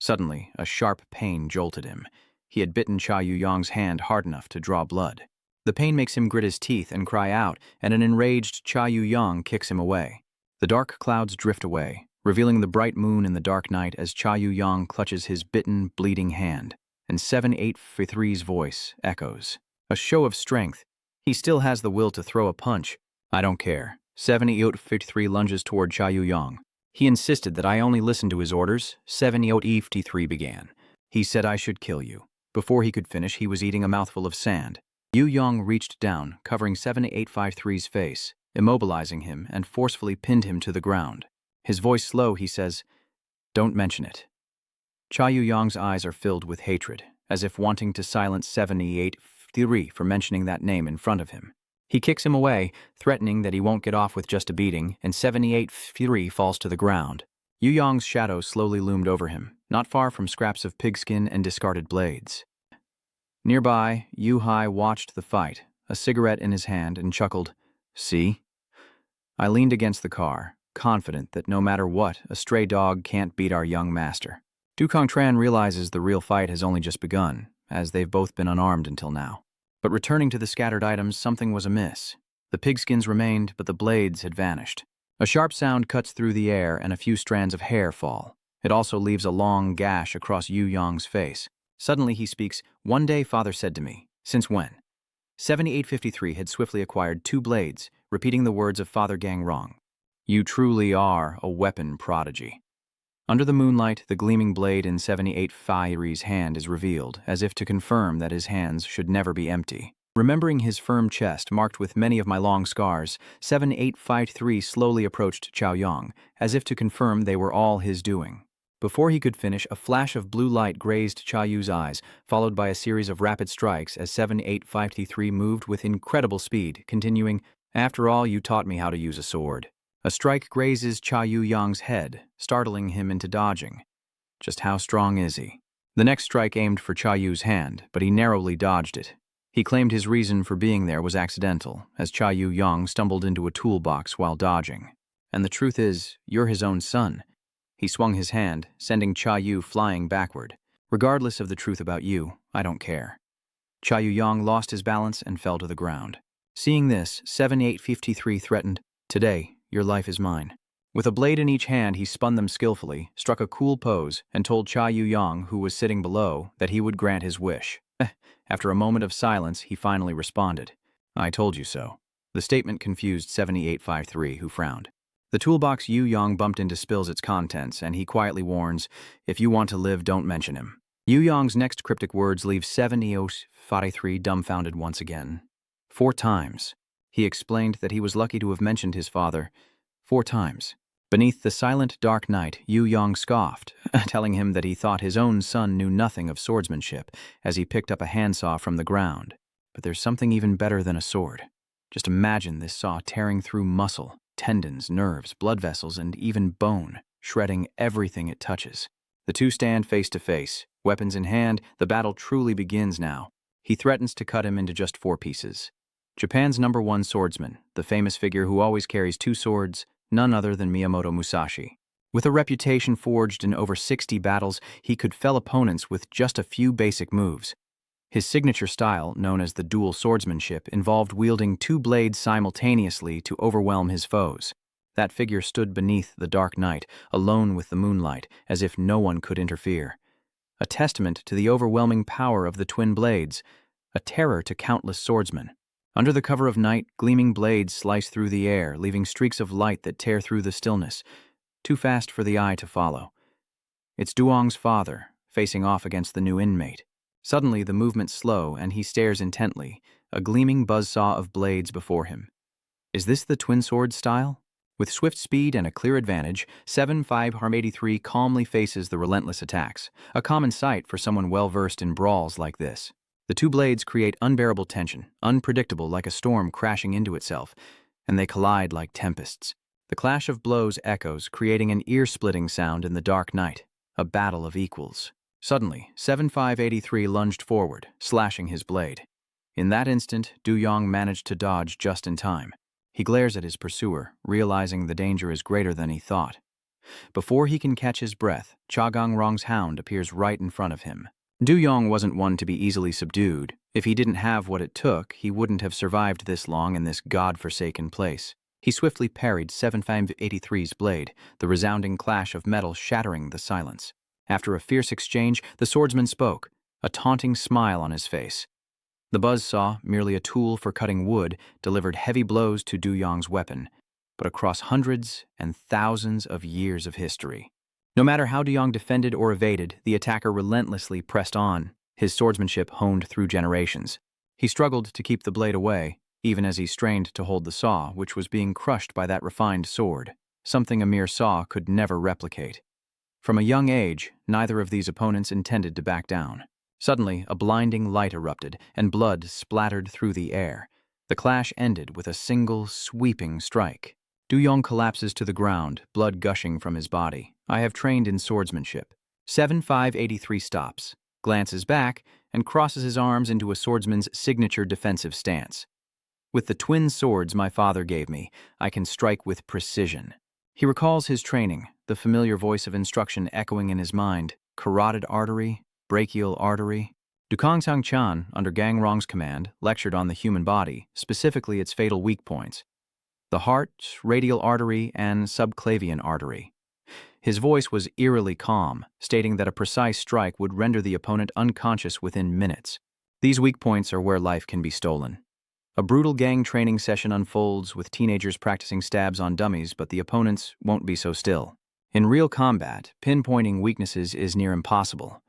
Speaker 1: Suddenly, a sharp pain jolted him. He had bitten Cha Yu-yong's hand hard enough to draw blood. The pain makes him grit his teeth and cry out, and an enraged Cha Yu-yong kicks him away. The dark clouds drift away, revealing the bright moon in the dark night as Cha Yu-yong clutches his bitten, bleeding hand, and 7853's voice echoes. A show of strength. He still has the will to throw a punch. "I don't care." 7853 lunges toward Cha Yu-yong. He insisted that I only listen to his orders. 7853 began. "He said I should kill you." Before he could finish, he was eating a mouthful of sand. Yu Yong reached down, covering 7853's face, immobilizing him, and forcefully pinned him to the ground. His voice slow, he says, "Don't mention it." Cha Yu-yong's eyes are filled with hatred, as if wanting to silence 7853 for mentioning that name in front of him. He kicks him away, threatening that he won't get off with just a beating, and 7853 falls to the ground. Yu Yong's shadow slowly loomed over him, not far from scraps of pigskin and discarded blades. Nearby, Yu Hai watched the fight, a cigarette in his hand, and chuckled, "See?" I leaned against the car, confident that no matter what, a stray dog can't beat our young master. Du Kong-tran realizes the real fight has only just begun, as they've both been unarmed until now. But returning to the scattered items, something was amiss. The pigskins remained, but the blades had vanished. A sharp sound cuts through the air, and a few strands of hair fall. It also leaves a long gash across Yu Yong's face. Suddenly he speaks, "One day father said to me, 'Since when?'" 7853 had swiftly acquired 2 blades, repeating the words of Father Gang Rong. "You truly are a weapon prodigy." Under the moonlight, the gleaming blade in 7853's hand is revealed, as if to confirm that his hands should never be empty. Remembering his firm chest marked with many of my long scars, 7853 slowly approached Chao Yong, as if to confirm they were all his doing. Before he could finish, a flash of blue light grazed Cha Yu's eyes, followed by a series of rapid strikes as 7853 moved with incredible speed, continuing, "After all, you taught me how to use a sword." A strike grazes Cha Yu-yang's head, startling him into dodging. Just how strong is he? The next strike aimed for Cha Yu's hand, but he narrowly dodged it. He claimed his reason for being there was accidental, as Cha Yu-yang stumbled into a toolbox while dodging. And the truth is, you're his own son. He swung his hand, sending Cha Yu flying backward. Regardless of the truth about you, I don't care. Cha Yu-yang lost his balance and fell to the ground. Seeing this, 7853 threatened, "Today, your life is mine." With a blade in each hand, he spun them skillfully, struck a cool pose, and told Cha Yu-yang, who was sitting below, that he would grant his wish. After a moment of silence, he finally responded, "I told you so." The statement confused 7853, who frowned. The toolbox Yu-yang bumped into spills its contents, and he quietly warns, "If you want to live, don't mention him." Yu-yang's next cryptic words leave 7853 dumbfounded once again. 4 times. He explained that he was lucky to have mentioned his father 4 times. Beneath the silent, dark night, Yu-yang scoffed, telling him that he thought his own son knew nothing of swordsmanship as he picked up a handsaw from the ground. But there's something even better than a sword. Just imagine this saw tearing through muscle, tendons, nerves, blood vessels, and even bone, shredding everything it touches. The two stand face to face, weapons in hand. The battle truly begins now. He threatens to cut him into just 4 pieces. Japan's #1 swordsman, the famous figure who always carries 2 swords, none other than Miyamoto Musashi. With a reputation forged in over 60 battles, he could fell opponents with just a few basic moves. His signature style, known as the dual swordsmanship, involved wielding 2 blades simultaneously to overwhelm his foes. That figure stood beneath the dark night, alone with the moonlight, as if no one could interfere. A testament to the overwhelming power of the twin blades, a terror to countless swordsmen. Under the cover of night, gleaming blades slice through the air, leaving streaks of light that tear through the stillness, too fast for the eye to follow. It's Duong's father, facing off against the new inmate. Suddenly, the movement's slow, and he stares intently, a gleaming buzzsaw of blades before him. Is this the twin sword style? With swift speed and a clear advantage, 7583 calmly faces the relentless attacks, a common sight for someone well-versed in brawls like this. The 2 blades create unbearable tension, unpredictable like a storm crashing into itself, and they collide like tempests. The clash of blows echoes, creating an ear-splitting sound in the dark night, a battle of equals. Suddenly, 7583 lunged forward, slashing his blade. In that instant, Du-yong managed to dodge just in time. He glares at his pursuer, realizing the danger is greater than he thought. Before he can catch his breath, Cha Gang-rong's hound appears right in front of him. Du-yong wasn't one to be easily subdued. If he didn't have what it took, he wouldn't have survived this long in this god-forsaken place. He swiftly parried 7583's blade, the resounding clash of metal shattering the silence. After a fierce exchange, the swordsman spoke, a taunting smile on his face. The buzzsaw, merely a tool for cutting wood, delivered heavy blows to Du-yong's weapon, but across hundreds and thousands of years of history. No matter how Du-yong defended or evaded, the attacker relentlessly pressed on, his swordsmanship honed through generations. He struggled to keep the blade away, even as he strained to hold the saw, which was being crushed by that refined sword, something a mere saw could never replicate. From a young age, neither of these opponents intended to back down. Suddenly, a blinding light erupted, and blood splattered through the air. The clash ended with a single, sweeping strike. Du-yong collapses to the ground, blood gushing from his body. I have trained in swordsmanship. 7583 stops, glances back, and crosses his arms into a swordsman's signature defensive stance. With the twin swords my father gave me, I can strike with precision. He recalls his training, the familiar voice of instruction echoing in his mind. Carotid artery, brachial artery. Dukong Sang-chan, under Gang-rong's command, lectured on the human body, specifically its fatal weak points. The heart, radial artery, and subclavian artery. His voice was eerily calm, stating that a precise strike would render the opponent unconscious within minutes. These weak points are where life can be stolen. A brutal gang training session unfolds with teenagers practicing stabs on dummies, but the opponents won't be so still. In real combat, pinpointing weaknesses is near impossible,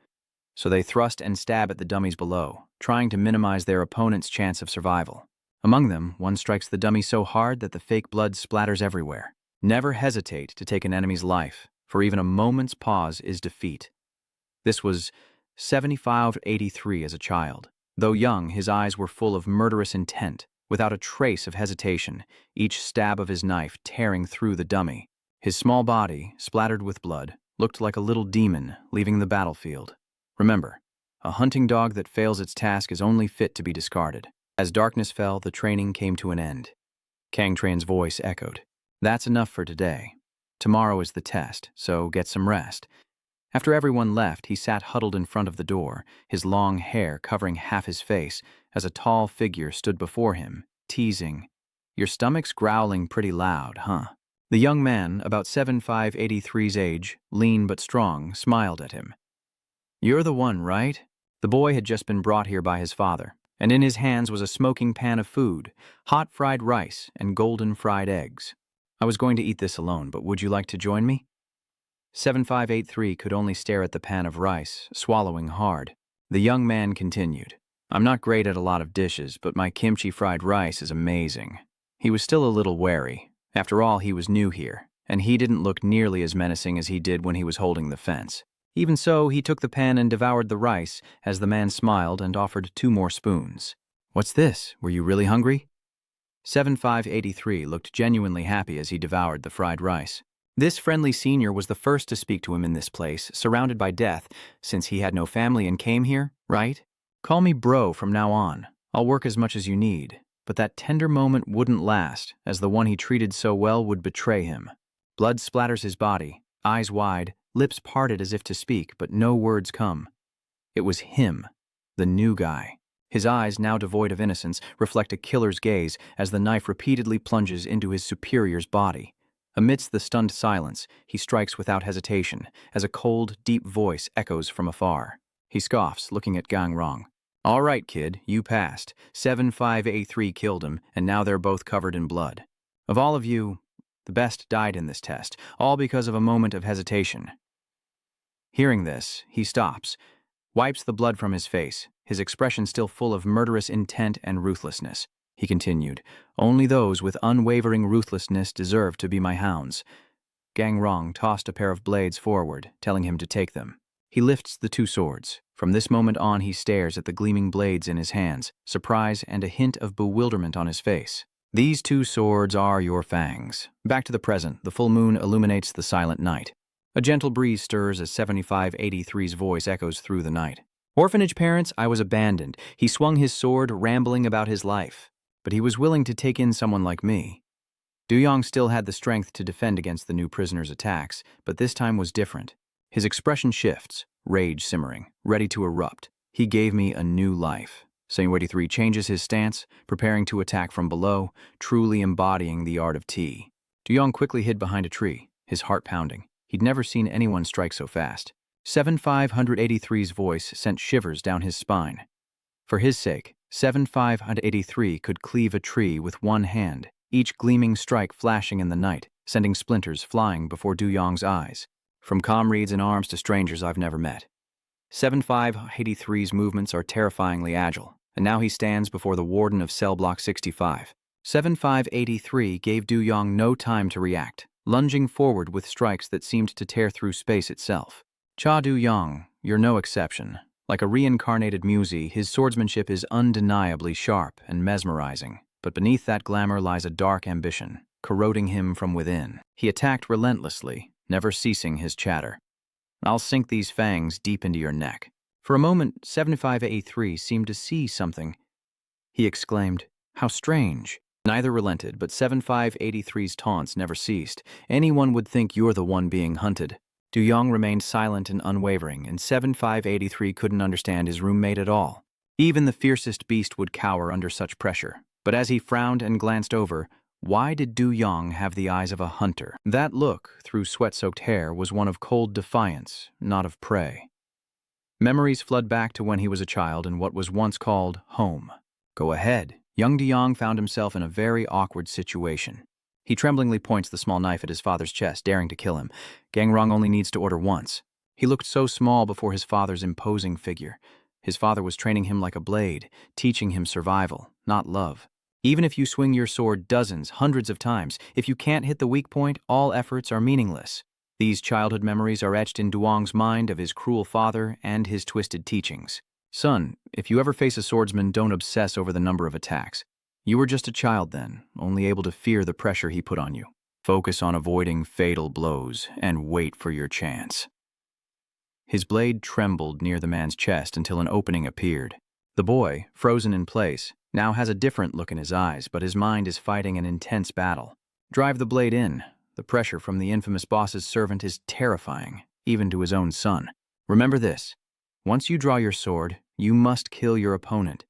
Speaker 1: so they thrust and stab at the dummies below, trying to minimize their opponent's chance of survival. Among them, one strikes the dummy so hard that the fake blood splatters everywhere. Never hesitate to take an enemy's life. for even a moment's pause is defeat. This was 7583 as a child. Though young, his eyes were full of murderous intent, without a trace of hesitation, each stab of his knife tearing through the dummy. His small body, splattered with blood, looked like a little demon leaving the battlefield. Remember, a hunting dog that fails its task is only fit to be discarded. As darkness fell, the training came to an end. Kang Tran's voice echoed. That's enough for today. Tomorrow is the test, so get some rest. After everyone left, he sat huddled in front of the door, his long hair covering half his face, as a tall figure stood before him, teasing, "Your stomach's growling pretty loud, huh?" The young man, about 7583's age, lean but strong, smiled at him. "You're the one, right?" The boy had just been brought here by his father, and in his hands was a smoking pan of food, hot fried rice and golden fried eggs. "I was going to eat this alone, but would you like to join me?" 7583 could only stare at the pan of rice, swallowing hard. The young man continued, "I'm not great at a lot of dishes, but my kimchi fried rice is amazing." He was still a little wary. After all, he was new here, and he didn't look nearly as menacing as he did when he was holding the fence. Even so, he took the pan and devoured the rice as the man smiled and offered 2 more spoons. "What's this? Were you really hungry?" 7583 looked genuinely happy as he devoured the fried rice. This friendly senior was the first to speak to him in this place, surrounded by death, since he had no family and came here, right? "Call me bro from now on. I'll work as much as you need." But that tender moment wouldn't last, as the one he treated so well would betray him. Blood splatters his body, eyes wide, lips parted as if to speak, but no words come. It was him, the new guy. His eyes, now devoid of innocence, reflect a killer's gaze as the knife repeatedly plunges into his superior's body. Amidst the stunned silence, he strikes without hesitation, as a cold, deep voice echoes from afar. He scoffs, looking at Gang Rong. "All right, kid, you passed. 7583 killed him, and now they're both covered in blood. Of all of you, the best died in this test, all because of a moment of hesitation." Hearing this, he stops, wipes the blood from his face, his expression still full of murderous intent and ruthlessness. He continued, "Only those with unwavering ruthlessness deserve to be my hounds." Gang Rong tossed a pair of blades forward, telling him to take them. He lifts the 2 swords. From this moment on, he stares at the gleaming blades in his hands, surprise and a hint of bewilderment on his face. "These 2 swords are your fangs." Back to the present, the full moon illuminates the silent night. A gentle breeze stirs as 7583's voice echoes through the night. "Orphanage parents, I was abandoned." He swung his sword, rambling about his life. But he was willing to take in someone like me. Duyong still had the strength to defend against the new prisoner's attacks, but this time was different. His expression shifts, rage simmering, ready to erupt. "He gave me a new life." Senor 83 changes his stance, preparing to attack from below, truly embodying the art of tea. Duyong quickly hid behind a tree, his heart pounding. He'd never seen anyone strike so fast. 7583's voice sent shivers down his spine. For his sake, 7583 could cleave a tree with one hand, each gleaming strike flashing in the night, sending splinters flying before Duyong's eyes. From comrades in arms to strangers I've never met. 7583's movements are terrifyingly agile, and now he stands before the warden of cell block 65. 7583 gave Duyong no time to react, lunging forward with strikes that seemed to tear through space itself. Cha Duyong, you're no exception. Like a reincarnated Musi, his swordsmanship is undeniably sharp and mesmerizing, but beneath that glamour lies a dark ambition, corroding him from within. He attacked relentlessly, never ceasing his chatter. "I'll sink these fangs deep into your neck." For a moment, 7583 seemed to see something. He exclaimed, "How strange." Neither relented, but 7583's taunts never ceased. "Anyone would think you're the one being hunted." Duyong remained silent and unwavering, and 7583 couldn't understand his roommate at all. Even the fiercest beast would cower under such pressure. But as he frowned and glanced over, why did Duyong have the eyes of a hunter? That look, through sweat-soaked hair, was one of cold defiance, not of prey. Memories flood back to when he was a child in what was once called home. "Go ahead." Young Duyong found himself in a very awkward situation. He tremblingly points the small knife at his father's chest, daring to kill him. Gang Rong only needs to order once. He looked so small before his father's imposing figure. His father was training him like a blade, teaching him survival, not love. Even if you swing your sword dozens, hundreds of times, if you can't hit the weak point, all efforts are meaningless. These childhood memories are etched in Duong's mind of his cruel father and his twisted teachings. Son, if you ever face a swordsman, don't obsess over the number of attacks. You were just a child then, only able to fear the pressure he put on you. Focus on avoiding fatal blows and wait for your chance. His blade trembled near the man's chest until an opening appeared. The boy, frozen in place, now has a different look in his eyes, but his mind is fighting an intense battle. Drive the blade in. The pressure from the infamous boss's servant is terrifying, even to his own son. Remember this. Once you draw your sword, you must kill your opponent.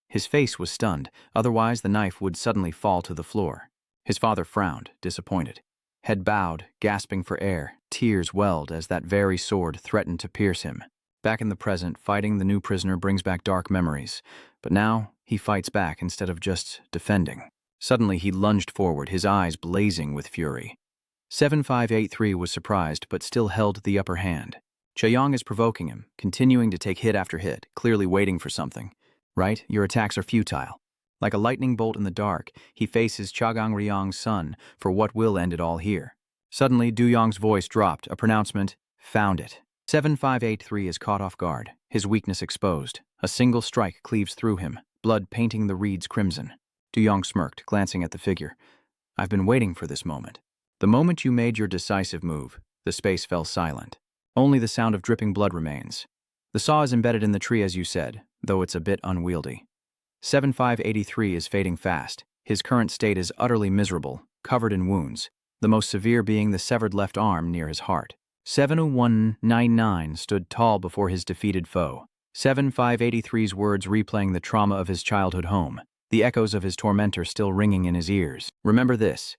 Speaker 1: His face was stunned, otherwise the knife would suddenly fall to the floor. His father frowned, disappointed. Head bowed, gasping for air, tears welled as that very sword threatened to pierce him. Back in the present, fighting the new prisoner brings back dark memories, but now he fights back instead of just defending. Suddenly he lunged forward, his eyes blazing with fury. 7583 was surprised but still held the upper hand. Chaeyong is provoking him, continuing to take hit after hit, clearly waiting for something. Right? Your attacks are futile. Like a lightning bolt in the dark, he faces Chagang Ryong's son for what will end it all here. Suddenly, Du Yong's voice dropped, a pronouncement, "Found it." 7583 is caught off guard, his weakness exposed. A single strike cleaves through him, blood painting the reeds crimson. Du Yong smirked, glancing at the figure. "I've been waiting for this moment." The moment you made your decisive move, the space fell silent. Only the sound of dripping blood remains. The saw is embedded in the tree as you said, though it's a bit unwieldy. 7583 is fading fast. His current state is utterly miserable, covered in wounds, the most severe being the severed left arm near his heart. 70199 stood tall before his defeated foe. 7583's words replaying the trauma of his childhood home, the echoes of his tormentor still ringing in his ears. Remember this: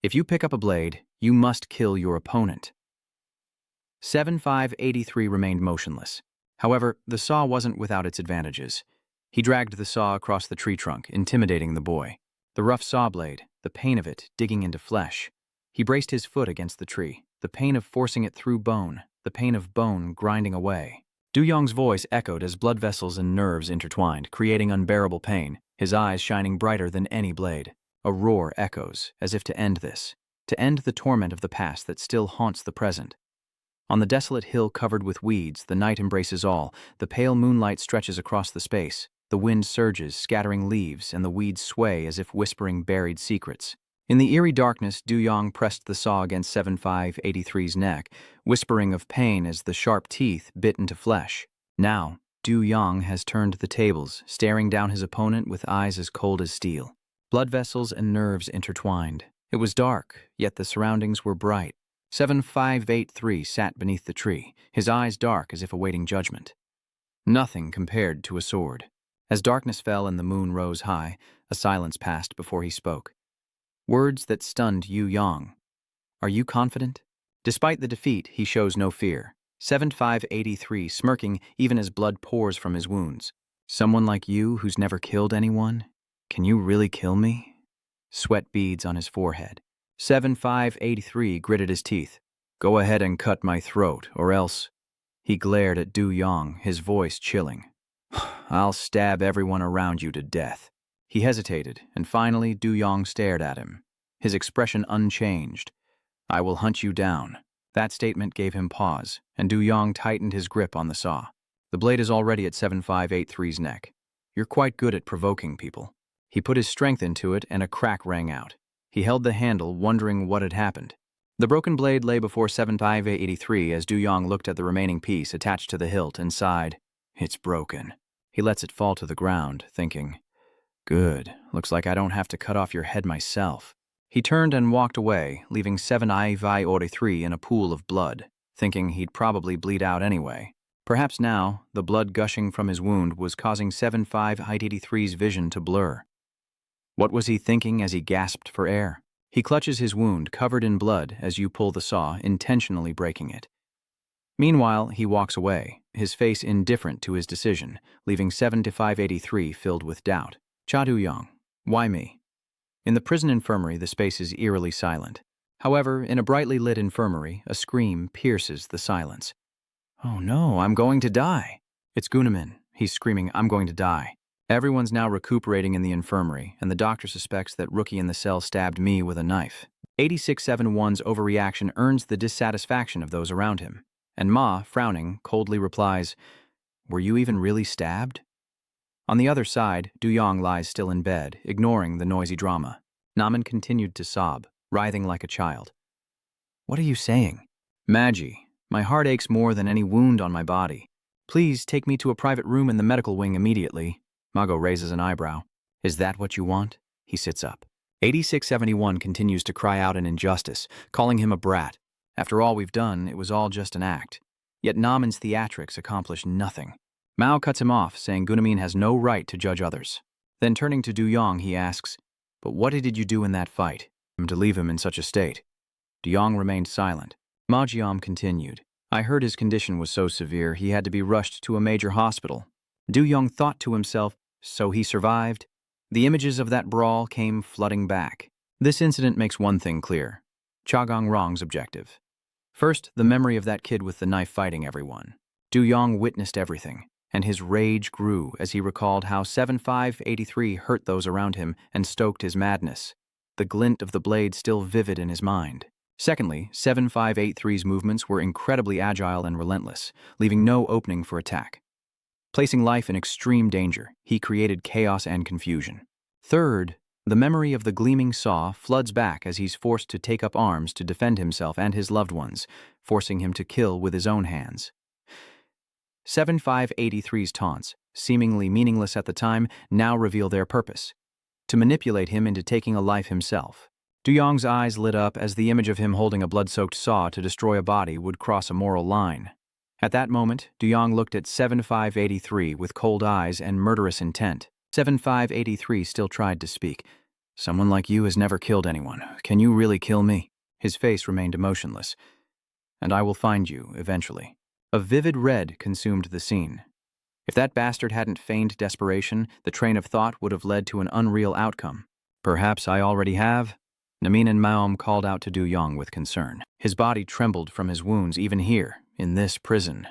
Speaker 1: if you pick up a blade, you must kill your opponent. 7583 remained motionless. However, the saw wasn't without its advantages. He dragged the saw across the tree trunk, intimidating the boy. The rough saw blade, the pain of it digging into flesh. He braced his foot against the tree, the pain of forcing it through bone, the pain of bone grinding away. Du Yong's voice echoed as blood vessels and nerves intertwined, creating unbearable pain, his eyes shining brighter than any blade. A roar echoes, as if to end this, to end the torment of the past that still haunts the present. On the desolate hill covered with weeds, the night embraces all. The pale moonlight stretches across the space. The wind surges, scattering leaves, and the weeds sway as if whispering buried secrets. In the eerie darkness, Du Yong pressed the saw against 7583's neck, whispering of pain as the sharp teeth bit into flesh. Now, Du Yong has turned the tables, staring down his opponent with eyes as cold as steel. Blood vessels and nerves intertwined. It was dark, yet the surroundings were bright. 7583 sat beneath the tree, his eyes dark as if awaiting judgment. Nothing compared to a sword. As darkness fell and the moon rose high, a silence passed before he spoke. Words that stunned Yu Yong. "Are you confident?" Despite the defeat, he shows no fear. 7583 smirking even as blood pours from his wounds. "Someone like you who's never killed anyone? Can you really kill me?" Sweat beads on his forehead. 7583 gritted his teeth. "Go ahead and cut my throat, or else..." He glared at Du Yong, his voice chilling. "I'll stab everyone around you to death." He hesitated, and finally Du Yong stared at him, his expression unchanged. "I will hunt you down." That statement gave him pause, and Du Yong tightened his grip on the saw. "The blade is already at 7583's neck. You're quite good at provoking people." He put his strength into it, and a crack rang out. He held the handle, wondering what had happened. The broken blade lay before 7583 as Du Yong looked at the remaining piece attached to the hilt and sighed. "It's broken." He lets it fall to the ground, thinking, "Good, looks like I don't have to cut off your head myself." He turned and walked away, leaving 7583 in a pool of blood, thinking he'd probably bleed out anyway. Perhaps now, the blood gushing from his wound was causing 7583's vision to blur. What was he thinking as he gasped for air? He clutches his wound, covered in blood, as you pull the saw, intentionally breaking it. Meanwhile, he walks away, his face indifferent to his decision, leaving 7583 filled with doubt. "Cha Du Yong, why me?" In the prison infirmary, the space is eerily silent. However, in a brightly lit infirmary, a scream pierces the silence. "Oh no, I'm going to die." It's Gunamin. He's screaming, "I'm going to die." Everyone's now recuperating in the infirmary, and the doctor suspects that Rookie in the cell stabbed me with a knife. 8671's overreaction earns the dissatisfaction of those around him, and Ma, frowning, coldly replies, "Were you even really stabbed?" On the other side, Du Yong lies still in bed, ignoring the noisy drama. Naman continued to sob, writhing like a child. "What are you saying?" "Magi, my heart aches more than any wound on my body. Please take me to a private room in the medical wing immediately." Mago raises an eyebrow. "Is that what you want?" He sits up. 8671 continues to cry out an injustice, calling him a brat. After all we've done, it was all just an act. Yet Naman's theatrics accomplish nothing. Mao cuts him off, saying Gunamin has no right to judge others. Then turning to Du Yong, he asks, "But what did you do in that fight? To leave him in such a state?" Du Yong remained silent. Ma Jiam continued, "I heard his condition was so severe he had to be rushed to a major hospital." Du Yong thought to himself, so he survived? The images of that brawl came flooding back. This incident makes one thing clear: Cha Gong-rong's objective. First, the memory of that kid with the knife fighting everyone. Du Yong witnessed everything, and his rage grew as he recalled how 7583 hurt those around him and stoked his madness, the glint of the blade still vivid in his mind. Secondly, 7583's movements were incredibly agile and relentless, leaving no opening for attack. Placing life in extreme danger, he created chaos and confusion. Third, the memory of the gleaming saw floods back as he's forced to take up arms to defend himself and his loved ones, forcing him to kill with his own hands. 7583's taunts, seemingly meaningless at the time, now reveal their purpose: to manipulate him into taking a life himself. Du Yong's eyes lit up as the image of him holding a blood-soaked saw to destroy a body would cross a moral line. At that moment, Du Yong looked at 7583 with cold eyes and murderous intent. 7583 still tried to speak. "Someone like you has never killed anyone. Can you really kill me?" His face remained emotionless. "And I will find you, eventually." A vivid red consumed the scene. If that bastard hadn't feigned desperation, the train of thought would have led to an unreal outcome. "Perhaps I already have?" Namin and Maom called out to Du Yong with concern. His body trembled from his wounds even here, in this prison.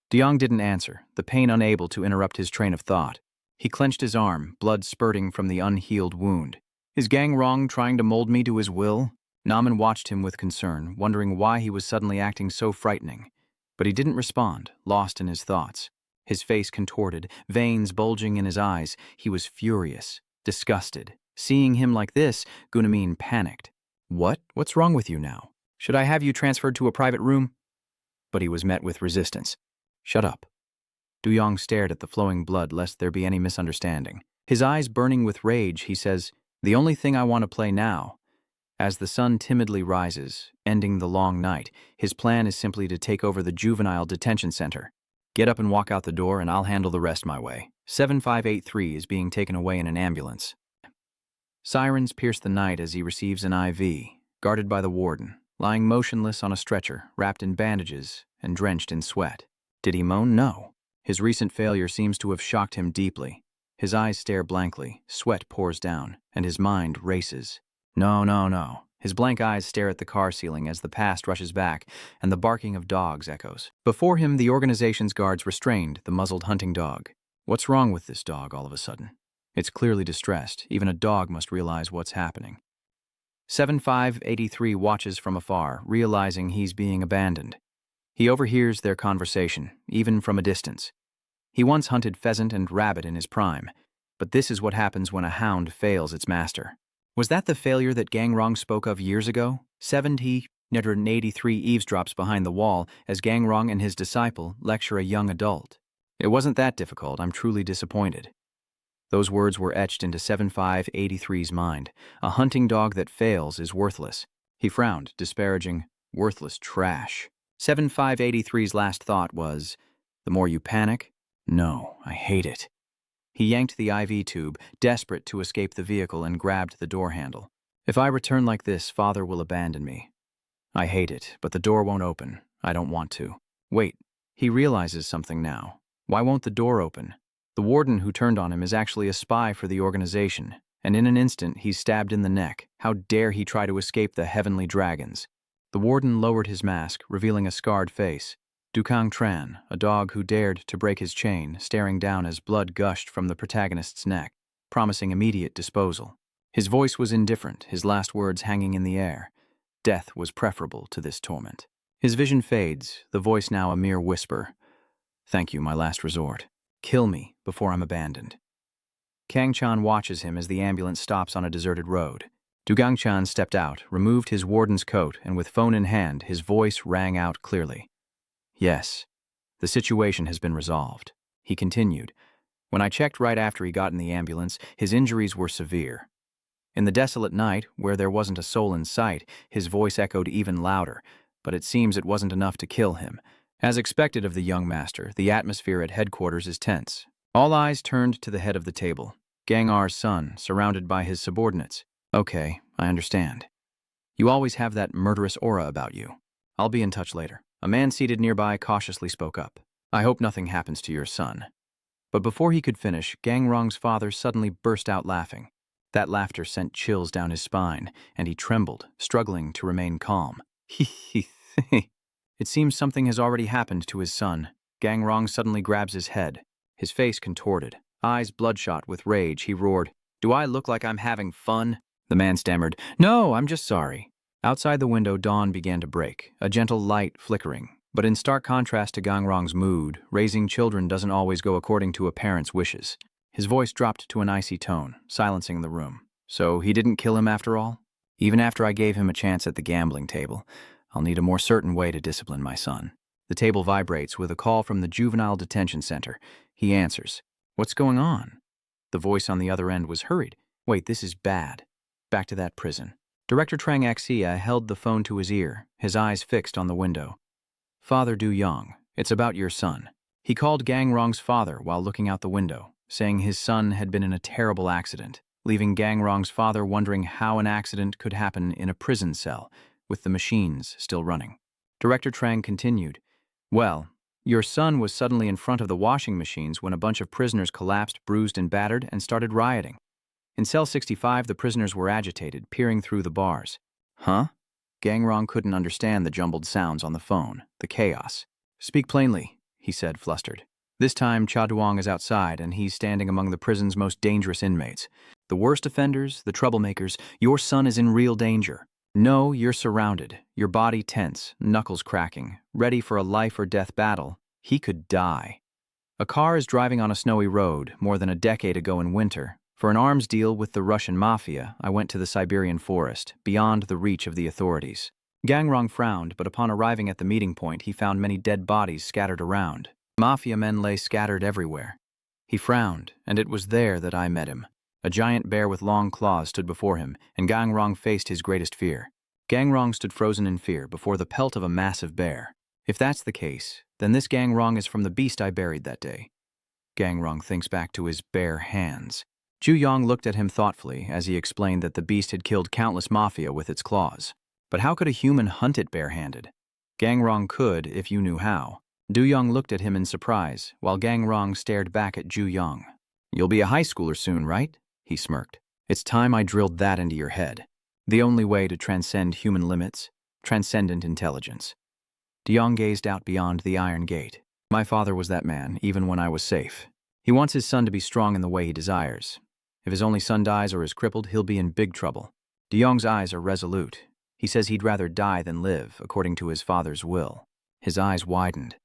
Speaker 1: Du Yong didn't answer, the pain unable to interrupt his train of thought. He clenched his arm, blood spurting from the unhealed wound. "Is Gang Rong trying to mold me to his will?" Namin watched him with concern, wondering why he was suddenly acting so frightening. But he didn't respond, lost in his thoughts. His face contorted, veins bulging in his eyes. He was furious, disgusted. Seeing him like this, Gunamin panicked. What's wrong with you now? Should I have you transferred to a private room?" But he was met with resistance. "Shut up." Du Yong stared at the flowing blood lest there be any misunderstanding. His eyes burning with rage, he says, "The only thing I want to play now." As the sun timidly rises, ending the long night, his plan is simply to take over the Juvenile detention center. "Get up and walk out the door and I'll handle the rest my way. 7583 is being taken away in an ambulance." Sirens pierce the night as he receives an IV, guarded by the warden, lying motionless on a stretcher, wrapped in bandages and drenched in sweat. Did he moan? No. His recent failure seems to have shocked him deeply. His eyes stare blankly, sweat pours down, and his mind races. No. His blank eyes stare at the car ceiling as the past rushes back and the barking of dogs echoes. Before him, the organization's guards restrained the muzzled hunting dog. What's wrong with this dog all of a sudden? It's clearly distressed. Even a dog must realize what's happening. 7583 watches from afar, realizing he's being abandoned. He overhears their conversation, even from a distance. He once hunted pheasant and rabbit in his prime, but this is what happens when a hound fails its master. Was that the failure that Gang Rong spoke of years ago? 783 eavesdrops behind the wall as Gang Rong and his disciple lecture a young adult. "It wasn't that difficult. I'm truly disappointed." Those words were etched into 7583's mind. A hunting dog that fails is worthless. He frowned, disparaging, "Worthless trash." 7583's last thought was, "The more you panic? No, I hate it." He yanked the IV tube, desperate to escape the vehicle, and grabbed the door handle. "If I return like this, Father will abandon me. I hate it, but the door won't open. I don't want to." Wait, he realizes something now. Why won't the door open? The warden who turned on him is actually a spy for the organization, and in an instant he's stabbed in the neck. How dare he try to escape the heavenly dragons? The warden lowered his mask, revealing a scarred face. Dukang Tran, a dog who dared to break his chain, staring down as blood gushed from the protagonist's neck, promising immediate disposal. His voice was indifferent, his last words hanging in the air. Death was preferable to this torment. His vision fades, the voice now a mere whisper. Thank you, my last resort. Kill me before I'm abandoned. Kang-chan watches him as the ambulance stops on a deserted road. Dugang-chan stepped out, removed his warden's coat, and with phone in hand, his voice rang out clearly. Yes, the situation has been resolved. He continued. When I checked right after he got in the ambulance, his injuries were severe. In the desolate night, where there wasn't a soul in sight, his voice echoed even louder, but it seems it wasn't enough to kill him. As expected of the young master, the atmosphere at headquarters is tense. All eyes turned to the head of the table, Gang-R's son, surrounded by his subordinates. Okay, I understand. You always have that murderous aura about you. I'll be in touch later. A man seated nearby cautiously spoke up. I hope nothing happens to your son. But before he could finish, Gang-Rong's father suddenly burst out laughing. That laughter sent chills down his spine, and he trembled, struggling to remain calm. It seems something has already happened to his son. Gang-Rong suddenly grabs his head, his face contorted. Eyes bloodshot with rage, he roared, Do I look like I'm having fun? The man stammered, No, I'm just sorry. Outside the window, dawn began to break, a gentle light flickering. But in stark contrast to Gang-Rong's mood, raising children doesn't always go according to a parent's wishes. His voice dropped to an icy tone, silencing the room. So he didn't kill him after all? Even after I gave him a chance at the gambling table, I'll need a more certain way to discipline my son. The table vibrates with a call from the Juvenile Detention Center. He answers. What's going on? The voice on the other end was hurried. Wait, this is bad. Back to that prison. Director Trang Axia held the phone to his ear, his eyes fixed on the window. Father Du-Yong, it's about your son. He called Gang-Rong's father while looking out the window, saying his son had been in a terrible accident, leaving Gang-Rong's father wondering how an accident could happen in a prison cell, with the machines still running. Director Trang continued, Well, your son was suddenly in front of the washing machines when a bunch of prisoners collapsed, bruised and battered, and started rioting. In cell 65, the prisoners were agitated, peering through the bars. Huh? Gang-Rong couldn't understand the jumbled sounds on the phone, the chaos. Speak plainly, he said, flustered. This time, Cha Duong is outside, and he's standing among the prison's most dangerous inmates. The worst offenders, the troublemakers, your son is in real danger. No, you're surrounded, your body tense, knuckles cracking, ready for a life-or-death battle. He could die. A car is driving on a snowy road more than a decade ago in winter. For an arms deal with the Russian mafia, I went to the Siberian forest, beyond the reach of the authorities. Gang-Rong frowned, but upon arriving at the meeting point, he found many dead bodies scattered around. Mafia men lay scattered everywhere. He frowned, and it was there that I met him. A giant bear with long claws stood before him, and Gang-Rong faced his greatest fear. Gang-Rong stood frozen in fear before the pelt of a massive bear. If that's the case, then this Gang-Rong is from the beast I buried that day. Gang-Rong thinks back to his bare hands. Ju-Yong looked at him thoughtfully as he explained that the beast had killed countless mafia with its claws. But how could a human hunt it barehanded? Gang-Rong could, if you knew how. Du-Yong looked at him in surprise, while Gang-Rong stared back at Ju-Yong. You'll be a high schooler soon, right? He smirked. It's time I drilled that into your head. The only way to transcend human limits, transcendent intelligence. Du-Yong gazed out beyond the iron gate. My father was that man, even when I was safe. He wants his son to be strong in the way he desires. If his only son dies or is crippled, he'll be in big trouble. Du-Yong's eyes are resolute. He says he'd rather die than live, according to his father's will. His eyes widened.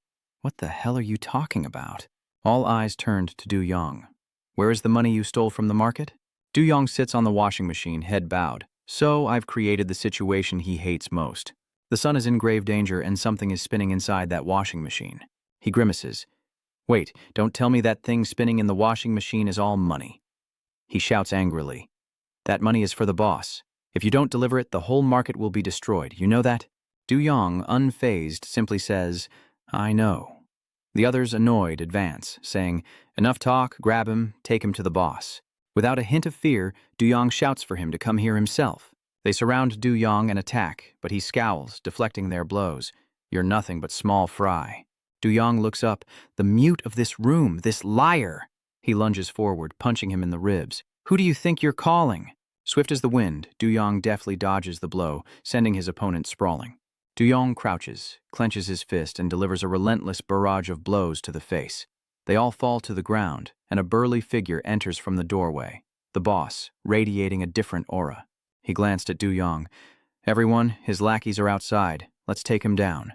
Speaker 1: What the hell are you talking about? All eyes turned to Du-Yong. Where is the money you stole from the market? Du-Yong sits on the washing machine, head bowed. So I've created the situation he hates most. The son is in grave danger and something is spinning inside that washing machine. He grimaces. Wait, don't tell me that thing spinning in the washing machine is all money. He shouts angrily. That money is for the boss. If you don't deliver it, the whole market will be destroyed. You know that? Du-Yong, unfazed, simply says, I know. The others, annoyed, advance, saying, Enough talk, grab him, take him to the boss. Without a hint of fear, Du-Yong shouts for him to come here himself. They surround Du-Yong and attack, but he scowls, deflecting their blows. You're nothing but small fry. Du-Yong looks up. The mute of this room, this liar! He lunges forward, punching him in the ribs. Who do you think you're calling? Swift as the wind, Du-Yong deftly dodges the blow, sending his opponent sprawling. Du-Yong crouches, clenches his fist, and delivers a relentless barrage of blows to the face. They all fall to the ground, and a burly figure enters from the doorway. The boss, radiating a different aura. He glanced at Du-Yong. Everyone, his lackeys are outside. Let's take him down.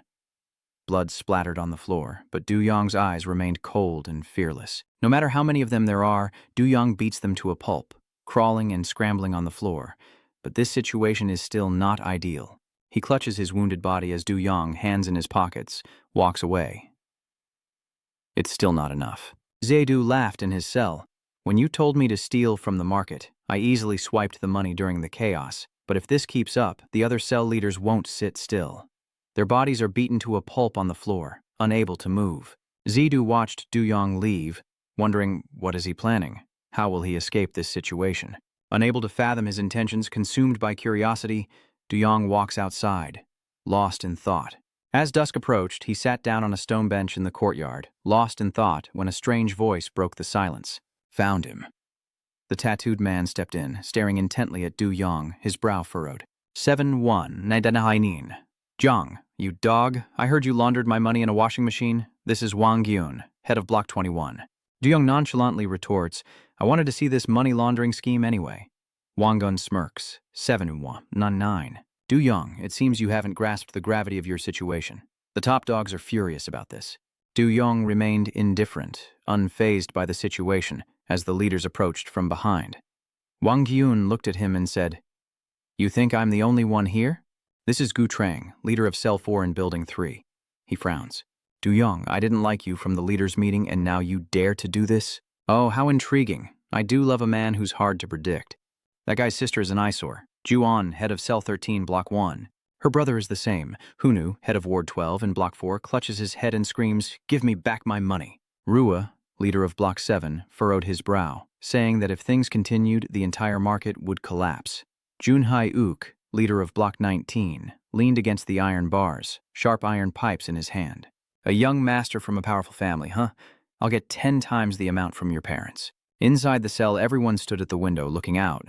Speaker 1: Blood splattered on the floor, but Du Yong's eyes remained cold and fearless. No matter how many of them there are, Du Yong beats them to a pulp, crawling and scrambling on the floor. But this situation is still not ideal. He clutches his wounded body as Du Yong, hands in his pockets, walks away. It's still not enough. Zaidu laughed in his cell. When you told me to steal from the market, I easily swiped the money during the chaos. But if this keeps up, the other cell leaders won't sit still. Their bodies are beaten to a pulp on the floor, unable to move. Zaidu watched Du Yong leave, wondering, what is he planning? How will he escape this situation? Unable to fathom his intentions, consumed by curiosity, Du Yong walks outside, lost in thought. As dusk approached, he sat down on a stone bench in the courtyard, lost in thought when a strange voice broke the silence. Found him. The tattooed man stepped in, staring intently at Du Yong, his brow furrowed. 7-1, Naidanahainin. Jiang, you dog, I heard you laundered my money in a washing machine. This is Wang Gyun, head of Block 21. Du Yong nonchalantly retorts, I wanted to see this money laundering scheme anyway. Wang Gun smirks. 7-1, not 9. Du Yong, it seems you haven't grasped the gravity of your situation. The top dogs are furious about this. Du Yong remained indifferent, unfazed by the situation, as the leaders approached from behind. Wang Gyun looked at him and said, You think I'm the only one here? This is Gu Trang, leader of Cell 4 in Building 3. He frowns. Du Yong, I didn't like you from the leaders' meeting and now you dare to do this? Oh, how intriguing. I do love a man who's hard to predict. That guy's sister is an eyesore. Juan, head of Cell 13, Block 1. Her brother is the same. Hunu, head of Ward 12 in Block 4, clutches his head and screams, Give me back my money. Rua, leader of Block 7, furrowed his brow, saying that if things continued, the entire market would collapse. Junhai Uk, leader of Block 19, leaned against the iron bars, sharp iron pipes in his hand. A young master from a powerful family, huh? I'll get 10 times the amount from your parents. Inside the cell, everyone stood at the window looking out.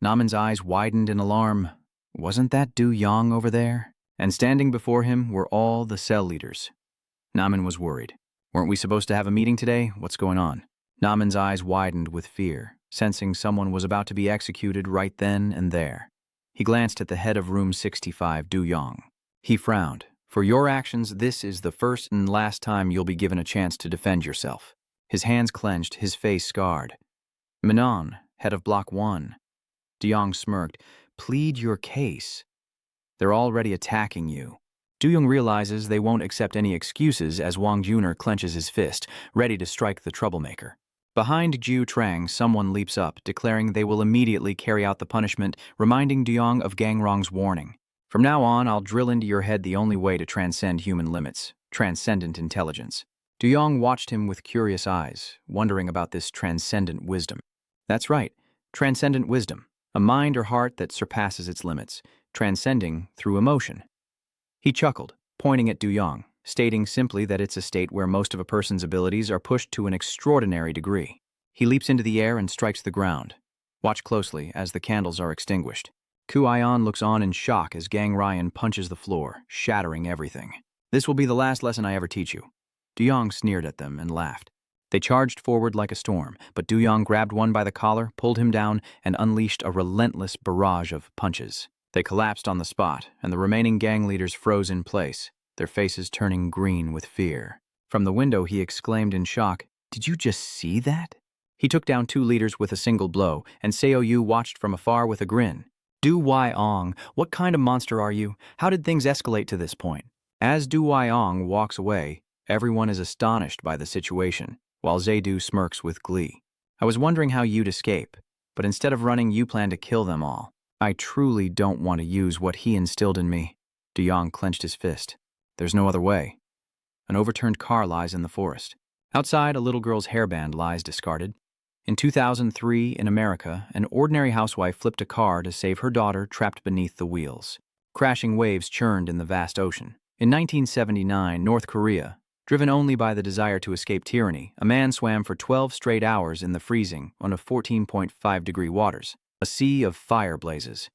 Speaker 1: Naman's eyes widened in alarm. Wasn't that Du Yong over there? And standing before him were all the cell leaders. Naman was worried. Weren't we supposed to have a meeting today? What's going on? Naman's eyes widened with fear, sensing someone was about to be executed right then and there. He glanced at the head of room 65, Du Yong. He frowned. For your actions, this is the first and last time you'll be given a chance to defend yourself. His hands clenched, his face scarred. Manon, head of Block 1. Du Yong smirked. Plead your case. They're already attacking you. Du Yong realizes they won't accept any excuses as Wang Juner clenches his fist, ready to strike the troublemaker. Behind Ju Trang, someone leaps up, declaring they will immediately carry out the punishment, reminding Du Yong of Gang Rong's warning. From now on, I'll drill into your head the only way to transcend human limits, transcendent intelligence. Du Yong watched him with curious eyes, wondering about this transcendent wisdom. That's right, transcendent wisdom. A mind or heart that surpasses its limits, transcending through emotion. He chuckled, pointing at Du Yong, stating simply that it's a state where most of a person's abilities are pushed to an extraordinary degree. He leaps into the air and strikes the ground. Watch closely as the candles are extinguished. Ku Aion looks on in shock as Gang Ryan punches the floor, shattering everything. This will be the last lesson I ever teach you. Du Yong sneered at them and laughed. They charged forward like a storm, but Du Yong grabbed one by the collar, pulled him down, and unleashed a relentless barrage of punches. They collapsed on the spot, and the remaining gang leaders froze in place, their faces turning green with fear. From the window, he exclaimed in shock, Did you just see that? He took down 2 leaders with a single blow, and Seo Yu watched from afar with a grin. Du Wai-ong, what kind of monster are you? How did things escalate to this point? As Du Wai-ong walks away, everyone is astonished by the situation, while Zaidu smirks with glee. I was wondering how you'd escape, but instead of running, you plan to kill them all. I truly don't want to use what he instilled in me. Du Yong clenched his fist. There's no other way. An overturned car lies in the forest. Outside, a little girl's hairband lies discarded. In 2003, in America, an ordinary housewife flipped a car to save her daughter trapped beneath the wheels. Crashing waves churned in the vast ocean. In 1979, North Korea, driven only by the desire to escape tyranny, a man swam for 12 straight hours in the freezing on a 14.5-degree waters. A sea of fire blazes.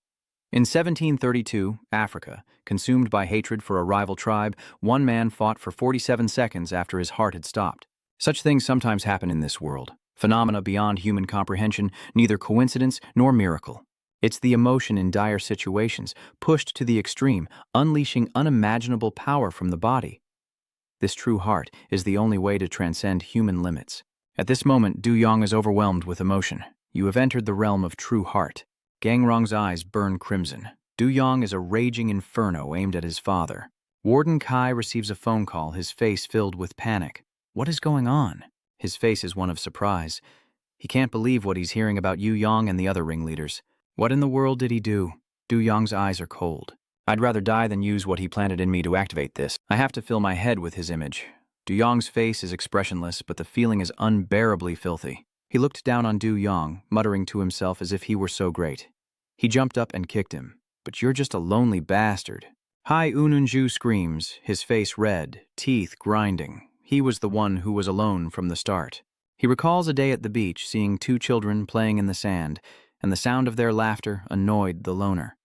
Speaker 1: In 1732, Africa, consumed by hatred for a rival tribe, one man fought for 47 seconds after his heart had stopped. Such things sometimes happen in this world. Phenomena beyond human comprehension, neither coincidence nor miracle. It's the emotion in dire situations, pushed to the extreme, unleashing unimaginable power from the body. This true heart is the only way to transcend human limits. At this moment, Du Yong is overwhelmed with emotion. You have entered the realm of true heart. Gang Rong's eyes burn crimson. Du Yong is a raging inferno aimed at his father. Warden Kai receives a phone call, his face filled with panic. What is going on? His face is one of surprise. He can't believe what he's hearing about Yu Yong and the other ringleaders. What in the world did he do? Du Yong's eyes are cold. I'd rather die than use what he planted in me to activate this. I have to fill my head with his image. Du Yong's face is expressionless, but the feeling is unbearably filthy. He looked down on Du Yong, muttering to himself as if he were so great. He jumped up and kicked him. But you're just a lonely bastard. Hai Ununju screams, his face red, teeth grinding. He was the one who was alone from the start. He recalls a day at the beach, seeing two children playing in the sand, and the sound of their laughter annoyed the loner.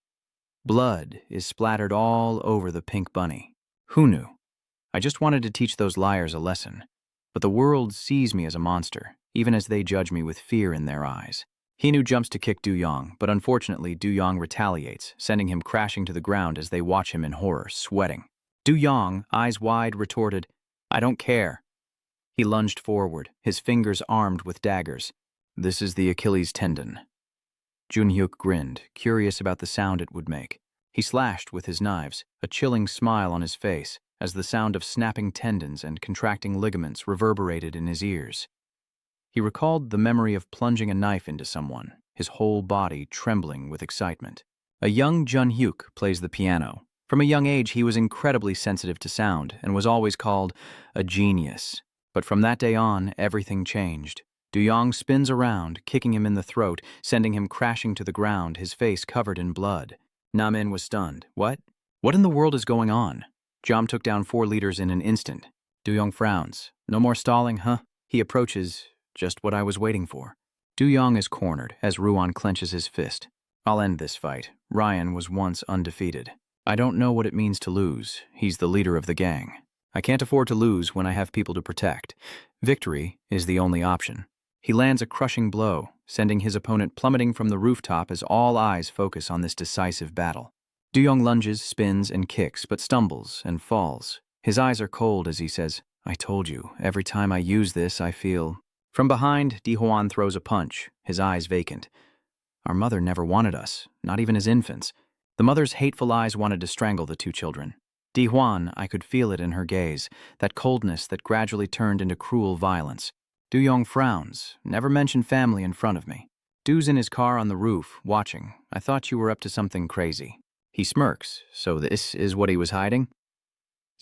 Speaker 1: Blood is splattered all over the pink bunny. Who knew? I just wanted to teach those liars a lesson. But the world sees me as a monster, even as they judge me with fear in their eyes. Hinu jumps to kick Du Yong, but unfortunately Du Yong retaliates, sending him crashing to the ground as they watch him in horror, sweating. Du Yong, eyes wide, retorted, "I don't care." He lunged forward, his fingers armed with daggers. "This is the Achilles tendon." Junhyuk grinned, curious about the sound it would make. He slashed with his knives, a chilling smile on his face, as the sound of snapping tendons and contracting ligaments reverberated in his ears. He recalled the memory of plunging a knife into someone, his whole body trembling with excitement. A young Junhyuk plays the piano. From a young age, he was incredibly sensitive to sound and was always called a genius. But from that day on, everything changed. Du Yong spins around, kicking him in the throat, sending him crashing to the ground, his face covered in blood. Namin was stunned. What? What in the world is going on? Jom took down 4 leaders in an instant. Du Yong frowns. No more stalling, huh? He approaches. Just what I was waiting for. Du Yong is cornered as Ruan clenches his fist. I'll end this fight. Ryan was once undefeated. I don't know what it means to lose. He's the leader of the gang. I can't afford to lose when I have people to protect. Victory is the only option. He lands a crushing blow, sending his opponent plummeting from the rooftop as all eyes focus on this decisive battle. Du Yong lunges, spins, and kicks, but stumbles and falls. His eyes are cold as he says, "I told you, every time I use this, I feel..." From behind, Di Huan throws a punch, his eyes vacant. Our mother never wanted us, not even as infants. The mother's hateful eyes wanted to strangle the 2 children. Di Huan, I could feel it in her gaze, that coldness that gradually turned into cruel violence. Du Yong frowns, never mention family in front of me. Du's in his car on the roof, watching. I thought you were up to something crazy. He smirks, so this is what he was hiding?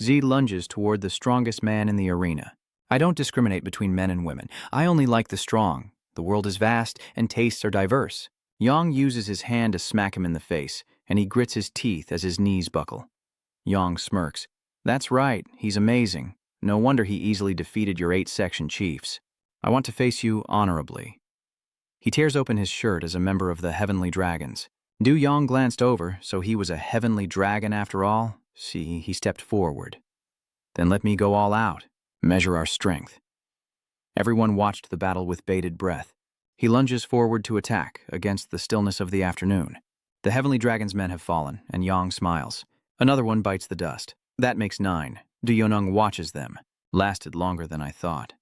Speaker 1: Z lunges toward the strongest man in the arena. I don't discriminate between men and women. I only like the strong. The world is vast, and tastes are diverse. Yang uses his hand to smack him in the face, and he grits his teeth as his knees buckle. Yang smirks. That's right, he's amazing. No wonder he easily defeated your 8-section chiefs. I want to face you honorably. He tears open his shirt as a member of the Heavenly Dragons. Du Yang glanced over, so he was a Heavenly Dragon after all? See, he stepped forward. Then let me go all out. Measure our strength. Everyone watched the battle with bated breath. He lunges forward to attack against the stillness of the afternoon. The Heavenly Dragon's men have fallen, and Yang smiles. Another one bites the dust. That makes 9. Du Yonung watches them. Lasted longer than I thought.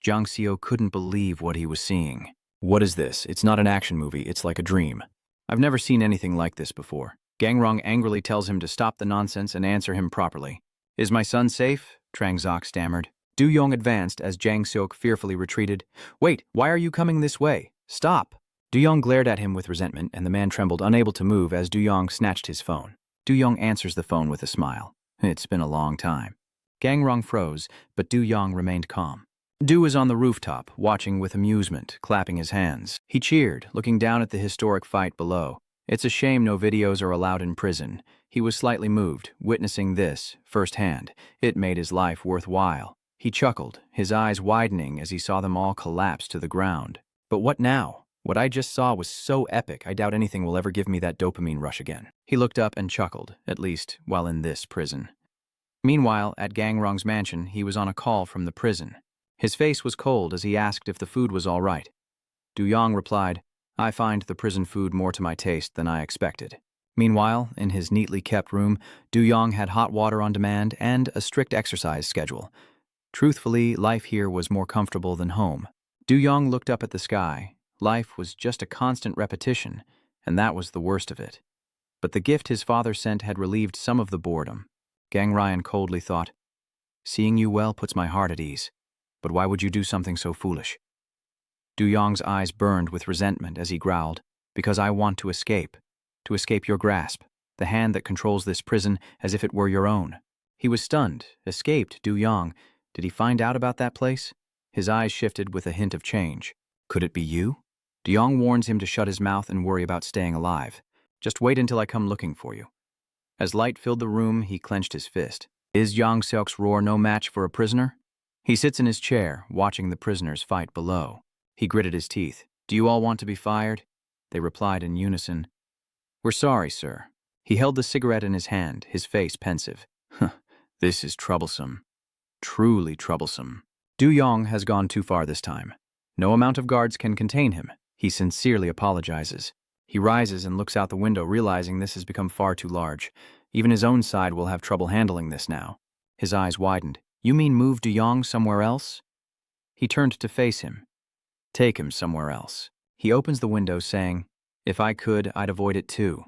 Speaker 1: Jiang Xiu couldn't believe what he was seeing. What is this? It's not an action movie, it's like a dream. I've never seen anything like this before. Gang Rong angrily tells him to stop the nonsense and answer him properly. Is my son safe? Trang Zok stammered. Du Yong advanced as Jiang Xiu fearfully retreated. Wait, why are you coming this way? Stop! Du Yong glared at him with resentment, and the man trembled, unable to move as Du Yong snatched his phone. Du Yong answers the phone with a smile. It's been a long time. Gang Rong froze, but Du Yong remained calm. Du is on the rooftop, watching with amusement, clapping his hands. He cheered, looking down at the historic fight below. It's a shame no videos are allowed in prison. He was slightly moved, witnessing this firsthand. It made his life worthwhile. He chuckled, his eyes widening as he saw them all collapse to the ground. But what now? What I just saw was so epic, I doubt anything will ever give me that dopamine rush again. He looked up and chuckled, at least while in this prison. Meanwhile, at Gang Rong's mansion, he was on a call from the prison. His face was cold as he asked if the food was all right. Du Yong replied, I find the prison food more to my taste than I expected. Meanwhile, in his neatly kept room, Du-yong had hot water on demand and a strict exercise schedule. Truthfully, life here was more comfortable than home. Du-yong looked up at the sky. Life was just a constant repetition, and that was the worst of it. But the gift his father sent had relieved some of the boredom. Gang Ryan coldly thought, "Seeing you well puts my heart at ease. But why would you do something so foolish?" Du-yong's eyes burned with resentment as he growled, "Because I want to escape your grasp, the hand that controls this prison as if it were your own." He was stunned. Escaped, Du-yong. Did he find out about that place? His eyes shifted with a hint of change. Could it be you? Du-yong warns him to shut his mouth and worry about staying alive. Just wait until I come looking for you. As light filled the room, he clenched his fist. Is Yang Seok's roar no match for a prisoner? He sits in his chair, watching the prisoners fight below. He gritted his teeth. Do you all want to be fired? They replied in unison. We're sorry, sir. He held the cigarette in his hand, his face pensive. This is troublesome. Truly troublesome. Du-yong has gone too far this time. No amount of guards can contain him. He sincerely apologizes. He rises and looks out the window, realizing this has become far too large. Even his own side will have trouble handling this now. His eyes widened. You mean move Du-yong somewhere else? He turned to face him. Take him somewhere else. He opens the window, saying, If I could, I'd avoid it too.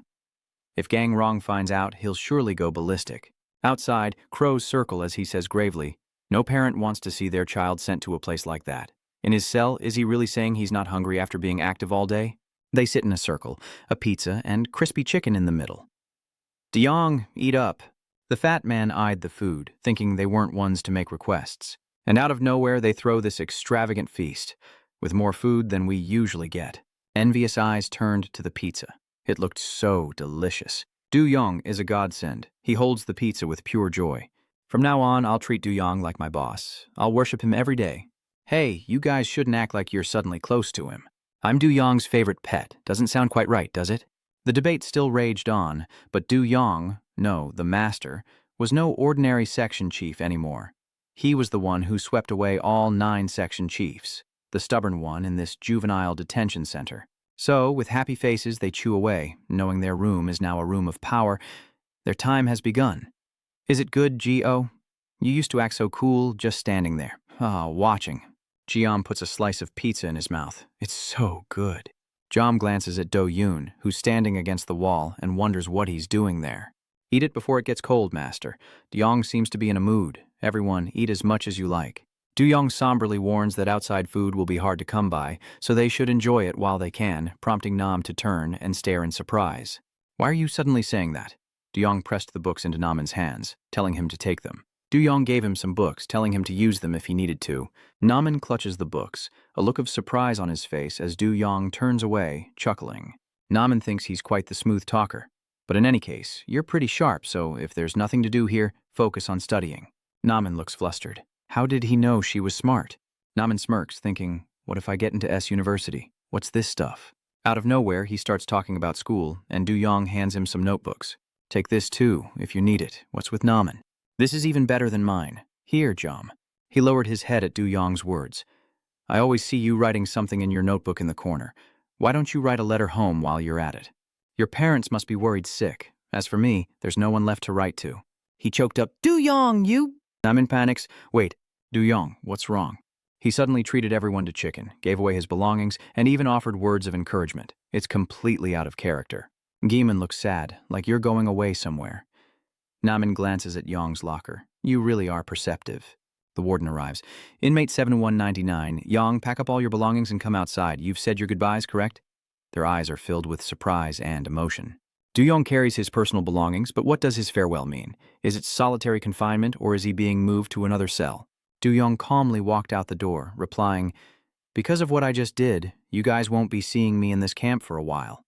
Speaker 1: If Gang Rong finds out, he'll surely go ballistic. Outside, crows circle as he says gravely, no parent wants to see their child sent to a place like that. In his cell, is he really saying he's not hungry after being active all day? They sit in a circle, a pizza and crispy chicken in the middle. Du-yong, eat up. The fat man eyed the food, thinking they weren't ones to make requests. And out of nowhere, they throw this extravagant feast, with more food than we usually get. Envious eyes turned to the pizza. It looked so delicious. Du-yong is a godsend. He holds the pizza with pure joy. From now on, I'll treat Du-yong like my boss. I'll worship him every day. Hey, you guys shouldn't act like you're suddenly close to him. I'm Du-yong's favorite pet. Doesn't sound quite right, does it? The debate still raged on, but Du-yong, no, the master, was no ordinary section chief anymore. He was the one who swept away all 9 section chiefs, the stubborn one in this juvenile detention center. So, with happy faces, they chew away, knowing their room is now a room of power. Their time has begun. Is it good, G.O.? You used to act so cool, just standing there. Watching. Jiam puts a slice of pizza in his mouth. It's so good. Jom glances at Do-yoon, who's standing against the wall, and wonders what he's doing there. Eat it before it gets cold, master. Du-yong seems to be in a mood. Everyone, eat as much as you like. Du-yong somberly warns that outside food will be hard to come by, so they should enjoy it while they can, prompting Nam to turn and stare in surprise. Why are you suddenly saying that? Du-yong pressed the books into Naman's hands, telling him to take them. Du-yong gave him some books, telling him to use them if he needed to. Naman clutches the books, a look of surprise on his face as Du-yong turns away, chuckling. Naman thinks he's quite the smooth talker. But in any case, you're pretty sharp, so if there's nothing to do here, focus on studying. Naman looks flustered. How did he know she was smart? Naman smirks, thinking, what if I get into S University? What's this stuff? Out of nowhere, he starts talking about school, and Du-yong hands him some notebooks. Take this too, if you need it. What's with Naman? This is even better than mine. Here, Jom. He lowered his head at Du-yong's words. I always see you writing something in your notebook in the corner. Why don't you write a letter home while you're at it? Your parents must be worried sick. As for me, there's no one left to write to. He choked up, Du-yong, you... Naman panics. Wait, Du-yong, what's wrong? He suddenly treated everyone to chicken, gave away his belongings, and even offered words of encouragement. It's completely out of character. Geeman looks sad, like you're going away somewhere. Naman glances at Yong's locker. You really are perceptive. The warden arrives. Inmate 7199, Yong, pack up all your belongings and come outside. You've said your goodbyes, correct? Their eyes are filled with surprise and emotion. Du-yong carries his personal belongings, but what does his farewell mean? Is it solitary confinement, or is he being moved to another cell? Du-yong calmly walked out the door, replying, Because of what I just did, you guys won't be seeing me in this camp for a while.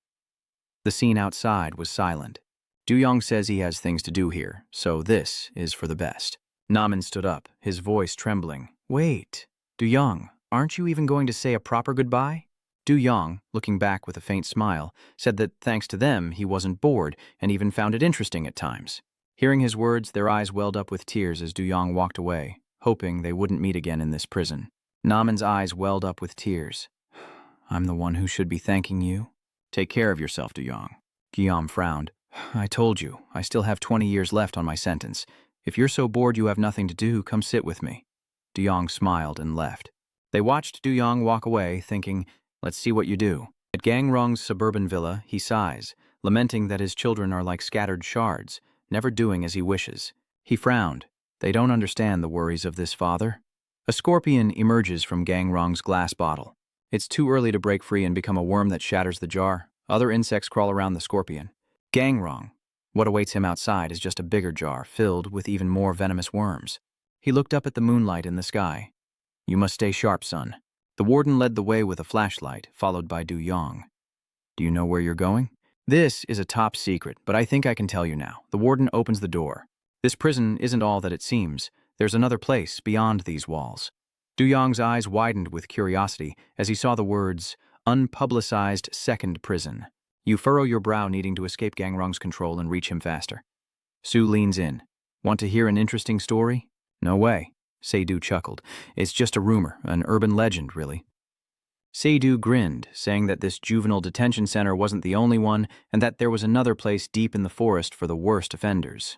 Speaker 1: The scene outside was silent. Du-yong says he has things to do here, so this is for the best. Naman stood up, his voice trembling. Wait, Du-yong, aren't you even going to say a proper goodbye? Du-yong, looking back with a faint smile, said that thanks to them he wasn't bored and even found it interesting at times. Hearing his words, their eyes welled up with tears as Du-yong walked away, hoping they wouldn't meet again in this prison. Naman's eyes welled up with tears. I'm the one who should be thanking you. Take care of yourself, Duyong. Guillaume frowned. I told you, I still have 20 years left on my sentence. If you're so bored you have nothing to do, come sit with me. Duyong smiled and left. They watched Duyong walk away, thinking, let's see what you do. At Gangrong's suburban villa, he sighs, lamenting that his children are like scattered shards, never doing as he wishes. He frowned. They don't understand the worries of this father. A scorpion emerges from Gangrong's glass bottle. It's too early to break free and become a worm that shatters the jar. Other insects crawl around the scorpion. Gangrong. What awaits him outside is just a bigger jar, filled with even more venomous worms. He looked up at the moonlight in the sky. You must stay sharp, son. The warden led the way with a flashlight, followed by Duyong. Do you know where you're going? This is a top secret, but I think I can tell you now. The warden opens the door. This prison isn't all that it seems. There's another place beyond these walls. Duyong's eyes widened with curiosity as he saw the words, unpublicized second prison. You furrow your brow, needing to escape Gangrong's control and reach him faster. Su leans in. Want to hear an interesting story? No way. Seydu chuckled. It's just a rumor, an urban legend, really. Seydu grinned, saying that this juvenile detention center wasn't the only one and that there was another place deep in the forest for the worst offenders.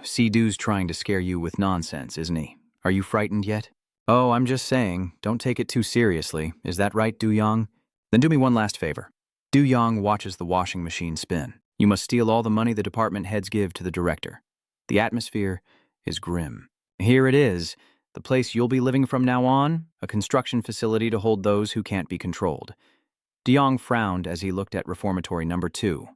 Speaker 1: Seydu's trying to scare you with nonsense, isn't he? Are you frightened yet? Oh, I'm just saying, don't take it too seriously. Is that right, Duyong? Then do me one last favor. Duyong watches the washing machine spin. You must steal all the money the department heads give to the director. The atmosphere is grim. Here it is, the place you'll be living from now on, a construction facility to hold those who can't be controlled. Duyong frowned as he looked at reformatory number 2.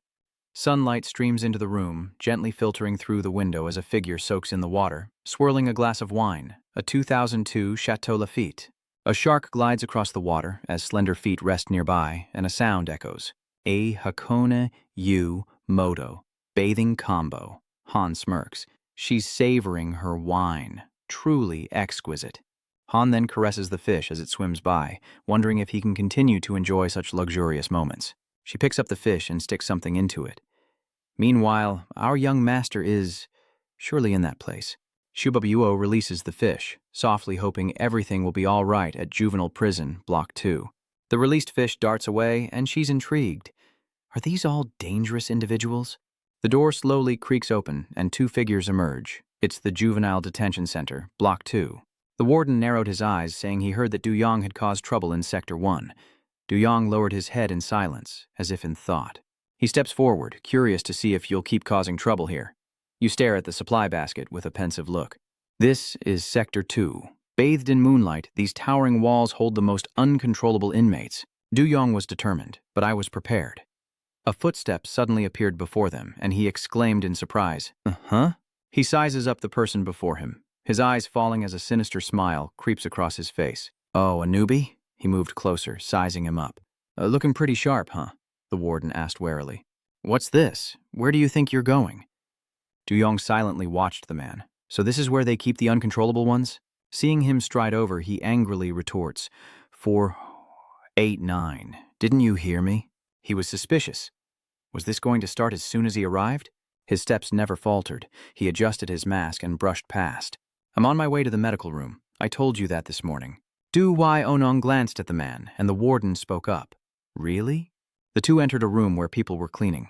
Speaker 1: Sunlight streams into the room, gently filtering through the window as a figure soaks in the water, swirling a glass of wine, a 2002 Chateau Lafite. A shark glides across the water as slender feet rest nearby, and a sound echoes. A Hakone Yu Moto. Bathing combo. Han smirks. She's savoring her wine. Truly exquisite. Han then caresses the fish as it swims by, wondering if he can continue to enjoy such luxurious moments. She picks up the fish and sticks something into it. Meanwhile, our young master is surely in that place. Shubabuo releases the fish, softly hoping everything will be all right at Juvenile Prison, Block 2. The released fish darts away, and she's intrigued. Are these all dangerous individuals? The door slowly creaks open, and 2 figures emerge. It's the Juvenile Detention Center, Block 2. The warden narrowed his eyes, saying he heard that Duyong had caused trouble in Sector 1. Duyong lowered his head in silence, as if in thought. He steps forward, curious to see if you'll keep causing trouble here. You stare at the supply basket with a pensive look. This is Sector 2. Bathed in moonlight, these towering walls hold the most uncontrollable inmates. Duyong was determined, but I was prepared. A footstep suddenly appeared before them, and he exclaimed in surprise, "Huh?" He sizes up the person before him, his eyes falling as a sinister smile creeps across his face. Oh, a newbie? He moved closer, sizing him up. Looking pretty sharp, huh? The warden asked warily. What's this? Where do you think you're going? Duyong silently watched the man. So this is where they keep the uncontrollable ones? Seeing him stride over, he angrily retorts, 489. Didn't you hear me? He was suspicious. Was this going to start as soon as he arrived? His steps never faltered. He adjusted his mask and brushed past. I'm on my way to the medical room. I told you that this morning. Du Wai Onong glanced at the man, and the warden spoke up. Really? The two entered a room where people were cleaning.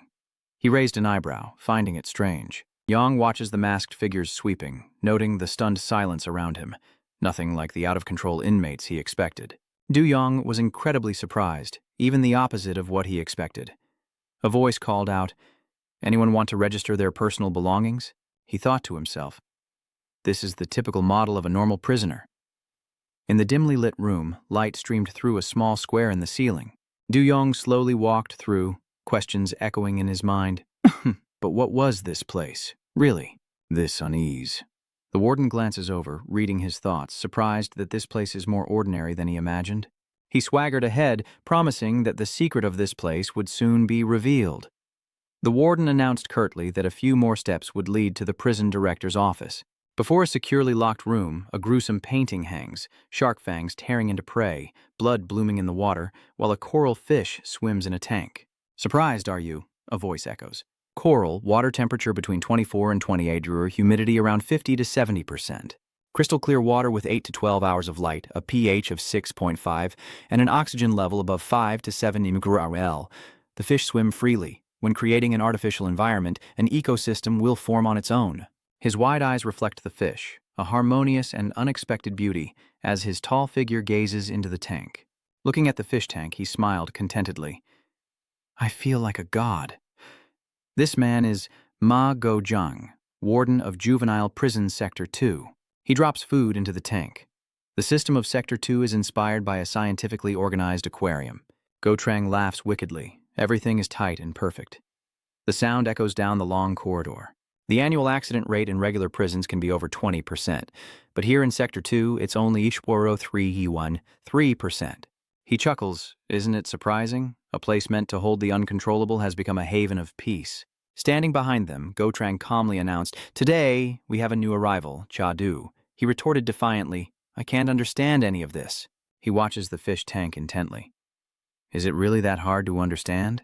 Speaker 1: He raised an eyebrow, finding it strange. Yang watches the masked figures sweeping, noting the stunned silence around him. Nothing like the out-of-control inmates he expected. Du Yang was incredibly surprised, even the opposite of what he expected. A voice called out, Anyone want to register their personal belongings? He thought to himself. This is the typical model of a normal prisoner. In the dimly lit room, light streamed through a small square in the ceiling. Du Yang slowly walked through, questions echoing in his mind. But what was this place, really? This unease. The warden glances over, reading his thoughts, surprised that this place is more ordinary than he imagined. He swaggered ahead, promising that the secret of this place would soon be revealed. The warden announced curtly that a few more steps would lead to the prison director's office. Before a securely locked room, a gruesome painting hangs, shark fangs tearing into prey, blood blooming in the water, while a coral fish swims in a tank. Surprised, are you? A voice echoes. Coral, water temperature between 24 and 28 degrees, humidity around 50 to 70%. Crystal clear water with 8 to 12 hours of light, a pH of 6.5, and an oxygen level above 5 to 7 mg/L. The fish swim freely. When creating an artificial environment, an ecosystem will form on its own. His wide eyes reflect the fish, a harmonious and unexpected beauty, as his tall figure gazes into the tank. Looking at the fish tank, he smiled contentedly. I feel like a god. This man is Ma Go-jang, warden of Juvenile Prison Sector 2. He drops food into the tank. The system of Sector 2 is inspired by a scientifically organized aquarium. Go-trang laughs wickedly. Everything is tight and perfect. The sound echoes down the long corridor. The annual accident rate in regular prisons can be over 20%, but here in Sector 2, it's only 3%. He chuckles. Isn't it surprising? A place meant to hold the uncontrollable has become a haven of peace. Standing behind them, Go-trang calmly announced, Today, we have a new arrival, Cha-do. He retorted defiantly, I can't understand any of this. He watches the fish tank intently. Is it really that hard to understand?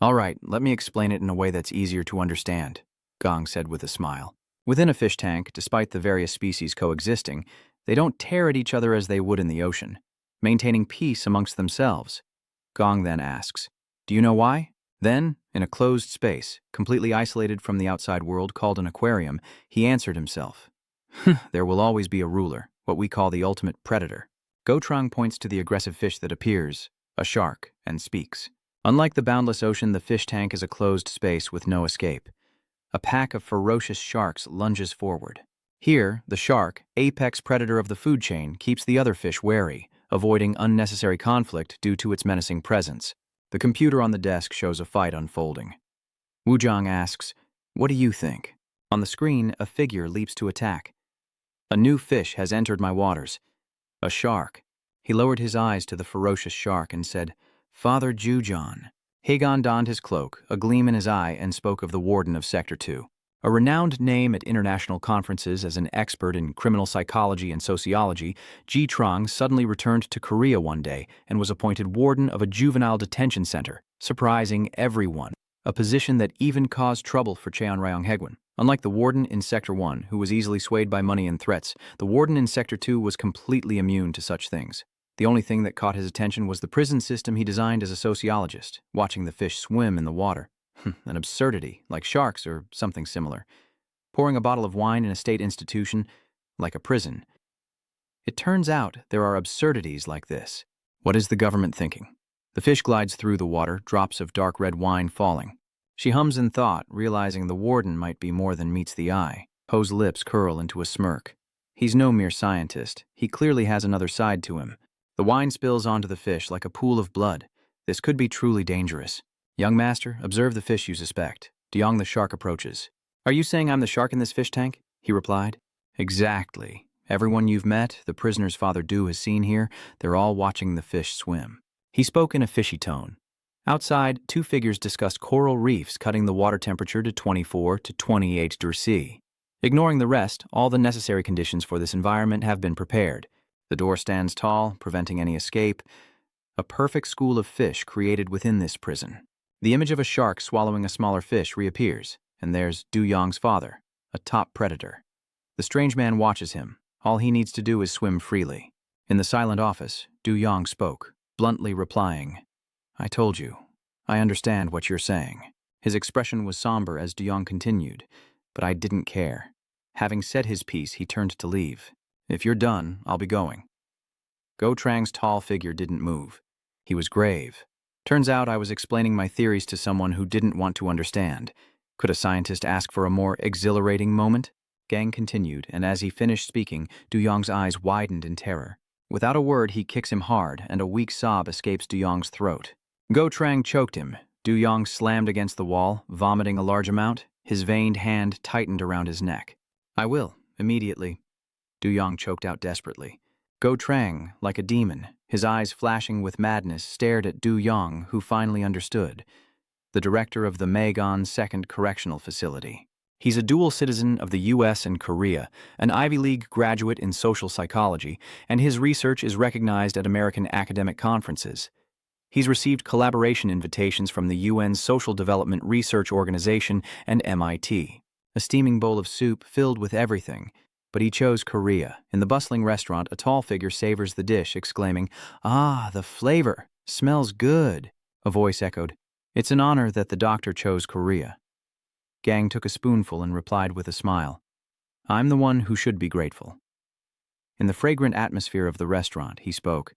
Speaker 1: All right, let me explain it in a way that's easier to understand, Gong said with a smile. Within a fish tank, despite the various species coexisting, they don't tear at each other as they would in the ocean, maintaining peace amongst themselves. Gong then asks, Do you know why? Then, in a closed space, completely isolated from the outside world called an aquarium, he answered himself. There will always be a ruler, what we call the ultimate predator. Go-trang points to the aggressive fish that appears, a shark, and speaks. Unlike the boundless ocean, the fish tank is a closed space with no escape. A pack of ferocious sharks lunges forward. Here, the shark, apex predator of the food chain, keeps the other fish wary, avoiding unnecessary conflict due to its menacing presence. The computer on the desk shows a fight unfolding. Wu-jang asks, What do you think? On the screen, a figure leaps to attack. A new fish has entered my waters. A shark. He lowered his eyes to the ferocious shark and said, Father Jujon. Hagon donned his cloak, a gleam in his eye, and spoke of the warden of Sector 2. A renowned name at international conferences as an expert in criminal psychology and sociology, Ji Trong suddenly returned to Korea one day and was appointed warden of a juvenile detention center, surprising everyone, a position that even caused trouble for Cheon Ryong-haegwon. Unlike the warden in Sector 1, who was easily swayed by money and threats, the warden in Sector 2 was completely immune to such things. The only thing that caught his attention was the prison system he designed as a sociologist, watching the fish swim in the water. An absurdity, like sharks or something similar. Pouring a bottle of wine in a state institution, like a prison. It turns out there are absurdities like this. What is the government thinking? The fish glides through the water, drops of dark red wine falling. She hums in thought, realizing the warden might be more than meets the eye. Poe's lips curl into a smirk. He's no mere scientist. He clearly has another side to him. The wine spills onto the fish like a pool of blood. This could be truly dangerous. Young master, observe the fish you suspect. Deong the shark approaches. Are you saying I'm the shark in this fish tank? He replied. Exactly. Everyone you've met, the prisoner's father Du has seen here, they're all watching the fish swim. He spoke in a fishy tone. Outside, two figures discussed coral reefs cutting the water temperature to 24 to 28 degrees C. Ignoring the rest, all the necessary conditions for this environment have been prepared. The door stands tall, preventing any escape. A perfect school of fish created within this prison. The image of a shark swallowing a smaller fish reappears, and there's Du Yong's father, a top predator. The strange man watches him. All he needs to do is swim freely. In the silent office, Du Yong spoke, bluntly replying, I told you. I understand what you're saying. His expression was somber as Du Yong continued, but I didn't care. Having said his piece, he turned to leave. If you're done, I'll be going. Go-trang's tall figure didn't move. He was grave. Turns out I was explaining my theories to someone who didn't want to understand. Could a scientist ask for a more exhilarating moment? Gang continued, and as he finished speaking, Du Yong's eyes widened in terror. Without a word, he kicks him hard, and a weak sob escapes Du Yong's throat. Go-trang choked him. Du Yong slammed against the wall, vomiting a large amount. His veined hand tightened around his neck. I will, immediately. Du Yong choked out desperately. Go-trang, like a demon, his eyes flashing with madness, stared at Du Yong, who finally understood. The director of the Magon 2nd Correctional Facility. He's a dual citizen of the U.S. and Korea, an Ivy League graduate in social psychology, and his research is recognized at American academic conferences. He's received collaboration invitations from the UN's Social Development Research Organization and MIT. A steaming bowl of soup filled with everything. but he chose Korea. In the bustling restaurant, a tall figure savors the dish, exclaiming, "Ah, the flavor! Smells good!" A voice echoed, "It's an honor that the doctor chose Korea." Gang took a spoonful and replied with a smile, "I'm the one who should be grateful." In the fragrant atmosphere of the restaurant, he spoke,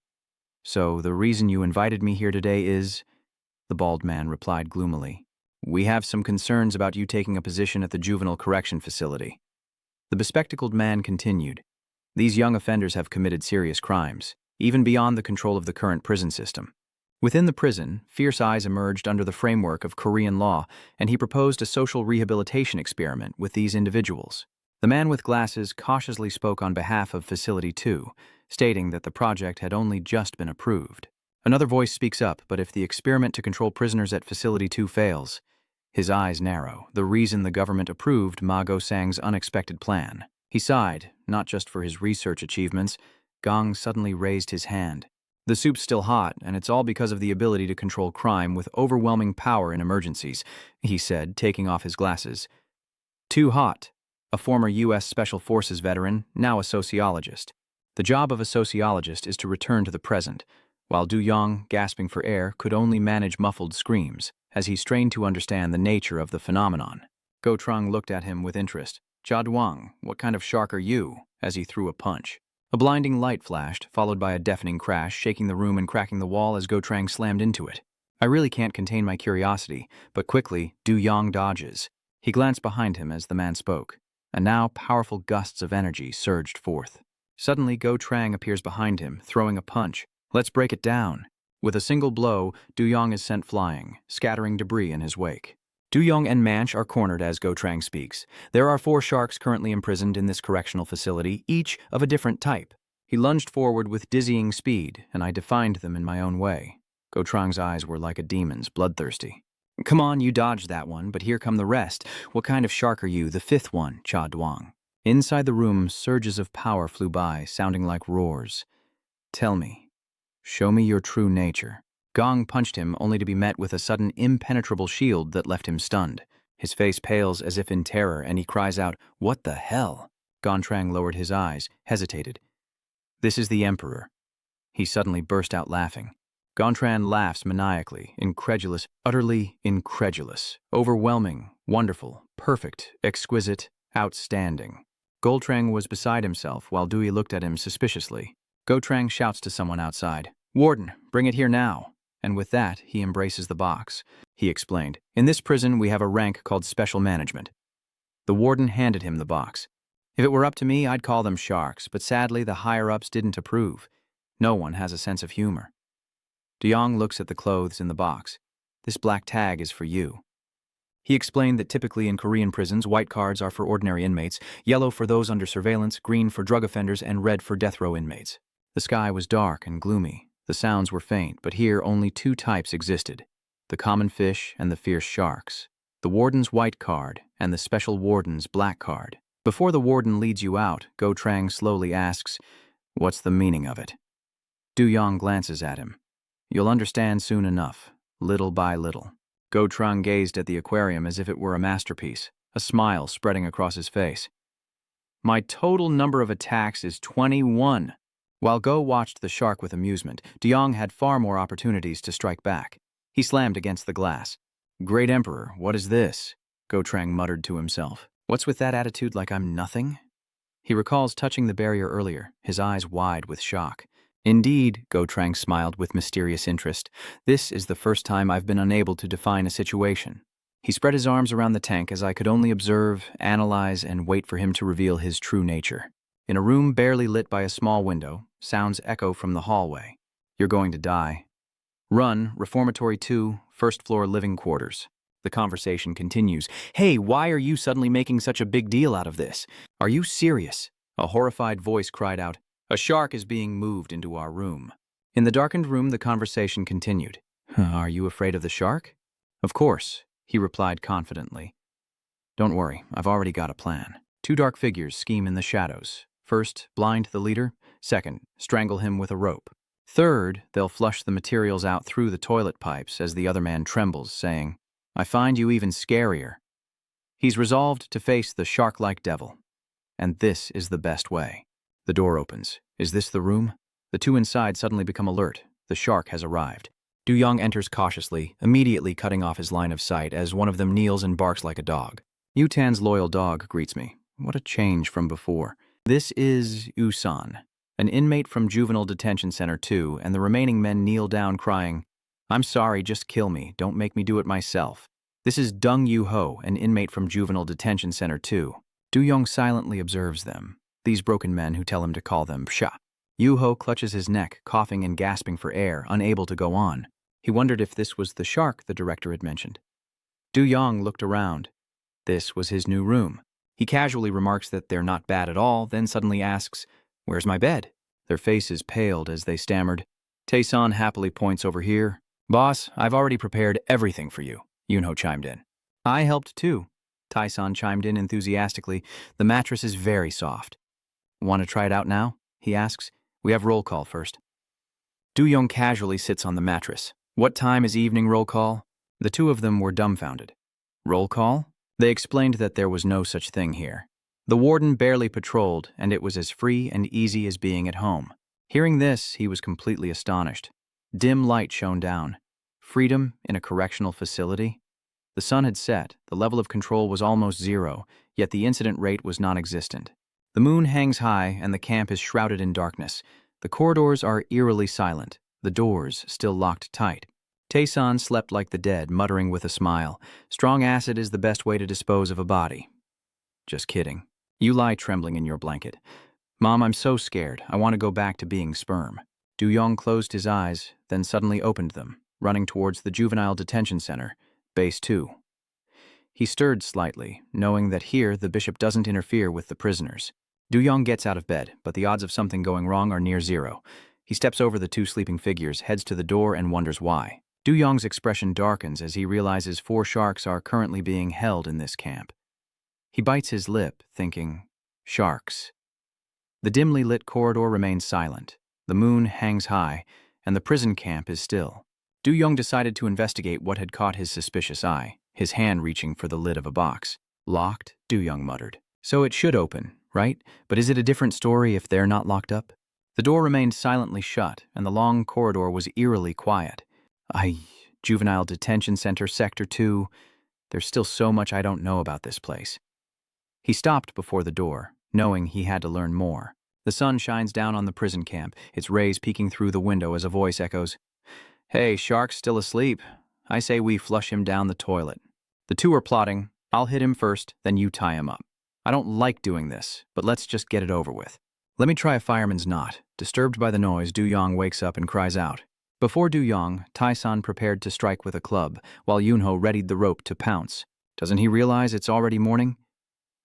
Speaker 1: "So the reason you invited me here today is—" The bald man replied gloomily, "We have some concerns about you taking a position at the juvenile correction facility." The bespectacled man continued, "These young offenders have committed serious crimes, even beyond the control of the current prison system." Within the prison, fierce eyes emerged under the framework of Korean law, and he proposed a social rehabilitation experiment with these individuals. The man with glasses cautiously spoke on behalf of Facility 2, stating that the project had only just been approved. Another voice speaks up, but if the experiment to control prisoners at Facility 2 fails, his eyes narrow, the reason the government approved Ma Go-sang's unexpected plan. He sighed, not just for his research achievements. Gong suddenly raised his hand. "The soup's still hot, and it's all because of the ability to control crime with overwhelming power in emergencies," he said, taking off his glasses. "Too hot," a former U.S. Special Forces veteran, now a sociologist. The job of a sociologist is to return to the present, while Du Yong, gasping for air, could only manage muffled screams as he strained to understand the nature of the phenomenon. Go Trung looked at him with interest. "Jia Duang, what kind of shark are you?" as he threw a punch. A blinding light flashed, followed by a deafening crash, shaking the room and cracking the wall as Go Trung slammed into it. I really can't contain my curiosity, but quickly, Du Yong dodges. He glanced behind him as the man spoke, and now powerful gusts of energy surged forth. Suddenly, Go Trung appears behind him, throwing a punch. "Let's break it down." With a single blow, Du Yong is sent flying, scattering debris in his wake. Du Yong and Manch are cornered as Go Trung speaks. There are 4 sharks currently imprisoned in this correctional facility, each of a different type. He lunged forward with dizzying speed, and I defined them in my own way. Go Trung's eyes were like a demon's, bloodthirsty. "Come on, you dodged that one, but here come the rest. What kind of shark are you, the 5th one, Jia Duang?" Inside the room, surges of power flew by, sounding like roars. "Tell me. Show me your true nature." Gong punched him, only to be met with a sudden impenetrable shield that left him stunned. His face pales as if in terror, and he cries out, "What the hell?" Gon Trang lowered his eyes, hesitated. "This is the Emperor." He suddenly burst out laughing. Gontran laughs maniacally, incredulous, utterly incredulous, overwhelming, wonderful, perfect, exquisite, outstanding. Goltrang was beside himself while Dewey looked at him suspiciously. Gotrang shouts to someone outside, "Warden, bring it here now." And with that, he embraces the box. He explained, "In this prison, we have a rank called Special Management." The warden handed him the box. If it were up to me, I'd call them sharks, but sadly, the higher-ups didn't approve. No one has a sense of humor. De Jong looks at the clothes in the box. "This black tag is for you." He explained that typically in Korean prisons, white cards are for ordinary inmates, yellow for those under surveillance, green for drug offenders, and red for death row inmates. The sky was dark and gloomy. The sounds were faint, but here only 2 types existed: the common fish and the fierce sharks. The warden's white card and the special warden's black card. Before the warden leads you out, Go Trang slowly asks, "What's the meaning of it?" Du Yong glances at him. "You'll understand soon enough, little by little." Go Trang gazed at the aquarium as if it were a masterpiece, a smile spreading across his face. "My total number of attacks is 21. While Go watched the shark with amusement, De Jong had far more opportunities to strike back. He slammed against the glass. "Great Emperor, what is this?" Go Trang muttered to himself. "What's with that attitude like I'm nothing?" He recalls touching the barrier earlier, his eyes wide with shock. "Indeed," Go Trang smiled with mysterious interest. "This is the first time I've been unable to define a situation." He spread his arms around the tank as I could only observe, analyze, and wait for him to reveal his true nature. In a room barely lit by a small window, sounds echo from the hallway. "You're going to die. Run, Reformatory 2, first floor living quarters." The conversation continues. "Hey, why are you suddenly making such a big deal out of this? Are you serious?" A horrified voice cried out, "A shark is being moved into our room." In the darkened room, the conversation continued. "Are you afraid of the shark?" "Of course," he replied confidently. "Don't worry, I've already got a plan." 2 dark figures scheme in the shadows. First, blind the leader. Second, strangle him with a rope. Third, they'll flush the materials out through the toilet pipes as the other man trembles, saying, "I find you even scarier." He's resolved to face the shark-like devil. and this is the best way. The door opens. Is this the room? The two inside suddenly become alert. The shark has arrived. Du-young enters cautiously, immediately cutting off his line of sight as one of them kneels and barks like a dog. Yutan's loyal dog greets me. What a change from before. This is Usan, an inmate from Juvenile Detention Center 2, and the remaining men kneel down crying, "I'm sorry, just kill me, don't make me do it myself." This is Dung Yu-ho, an inmate from Juvenile Detention Center 2. Du-young silently observes them, these broken men who tell him to call them Psha. Yu-ho clutches his neck, coughing and gasping for air, unable to go on. He wondered if this was the shark the director had mentioned. Du-young looked around. This was his new room. He casually remarks that they're not bad at all, then suddenly asks, "Where's my bed?" Their faces paled as they stammered. Tae-san happily points over here. "Boss, I've already prepared everything for you," Yunho chimed in. "I helped too," Tae-san chimed in enthusiastically. "The mattress is very soft." "Want to try it out now?" he asks. "We have roll call first." Du-young casually sits on the mattress. "What time is evening roll call?" The two of them were dumbfounded. Roll call? They explained that there was no such thing here. The warden barely patrolled, and it was as free and easy as being at home. Hearing this, he was completely astonished. Dim light shone down. Freedom in a correctional facility? The sun had set, the level of control was almost zero, yet the incident rate was non-existent. The moon hangs high, and the camp is shrouded in darkness. The corridors are eerily silent, the doors still locked tight. Tae-san slept like the dead, muttering with a smile, "Strong acid is the best way to dispose of a body." "Just kidding. You lie trembling in your blanket." "Mom, I'm so scared. I want to go back to being sperm." Du-young closed his eyes, then suddenly opened them, running towards the Juvenile Detention Center, Base 2. He stirred slightly, knowing that here the bishop doesn't interfere with the prisoners. Du-young gets out of bed, but the odds of something going wrong are near zero. He steps over the two sleeping figures, heads to the door, and wonders why. Du-young's expression darkens as he realizes 4 sharks are currently being held in this camp. He bites his lip, thinking, sharks. The dimly lit corridor remains silent. The moon hangs high, and the prison camp is still. Du-young decided to investigate what had caught his suspicious eye, his hand reaching for the lid of a box. "Locked?" Du-young muttered. "So it should open, right? But is it a different story if they're not locked up?" The door remained silently shut, and the long corridor was eerily quiet. Juvenile Detention Center, Sector 2. There's still so much I don't know about this place. He stopped before the door, knowing he had to learn more. The sun shines down on the prison camp, its rays peeking through the window as a voice echoes, "Hey, shark's still asleep. I say we flush him down the toilet." The two are plotting. "I'll hit him first, then you tie him up. I don't like doing this, but let's just get it over with." "Let me try a fireman's knot." Disturbed by the noise, Du-young wakes up and cries out. Before Du-young, Tae-san prepared to strike with a club, while Yunho readied the rope to pounce. Doesn't he realize it's already morning?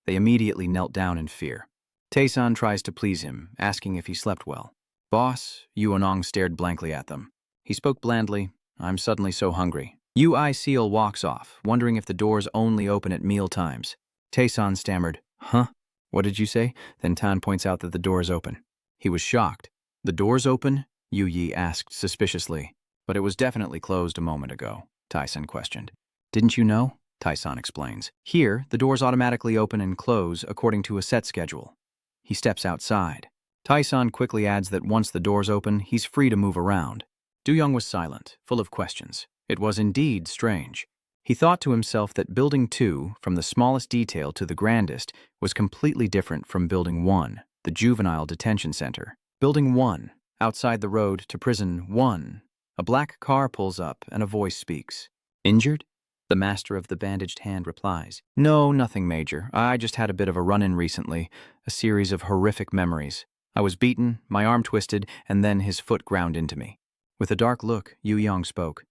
Speaker 1: They immediately knelt down in fear. Tae-san tries to please him, asking if he slept well. "Boss," Yuanong stared blankly at them. He spoke blandly, "I'm suddenly so hungry." Ui Seal walks off, wondering if the doors only open at meal times. Tae-san stammered, "Huh? What did you say?" Then Tan points out that the door is open. He was shocked. "The door's open?" Yu Yi asked suspiciously. "But it was definitely closed a moment ago," Tae-san questioned. "Didn't you know?" Tae-san explains. "Here, the doors automatically open and close according to a set schedule." He steps outside. Tae-san quickly adds that once the doors open, he's free to move around. Du-young was silent, full of questions. It was indeed strange. He thought to himself that Building 2, from the smallest detail to the grandest, was completely different from Building 1, the Juvenile Detention Center. Building 1, outside the road to Prison 1. A black car pulls up and a voice speaks. "Injured?" The master of the bandaged hand replies. "No, nothing major. I just had a bit of a run-in recently, a series of horrific memories. I was beaten, my arm twisted, and then his foot ground into me." With a dark look, Yu-young spoke.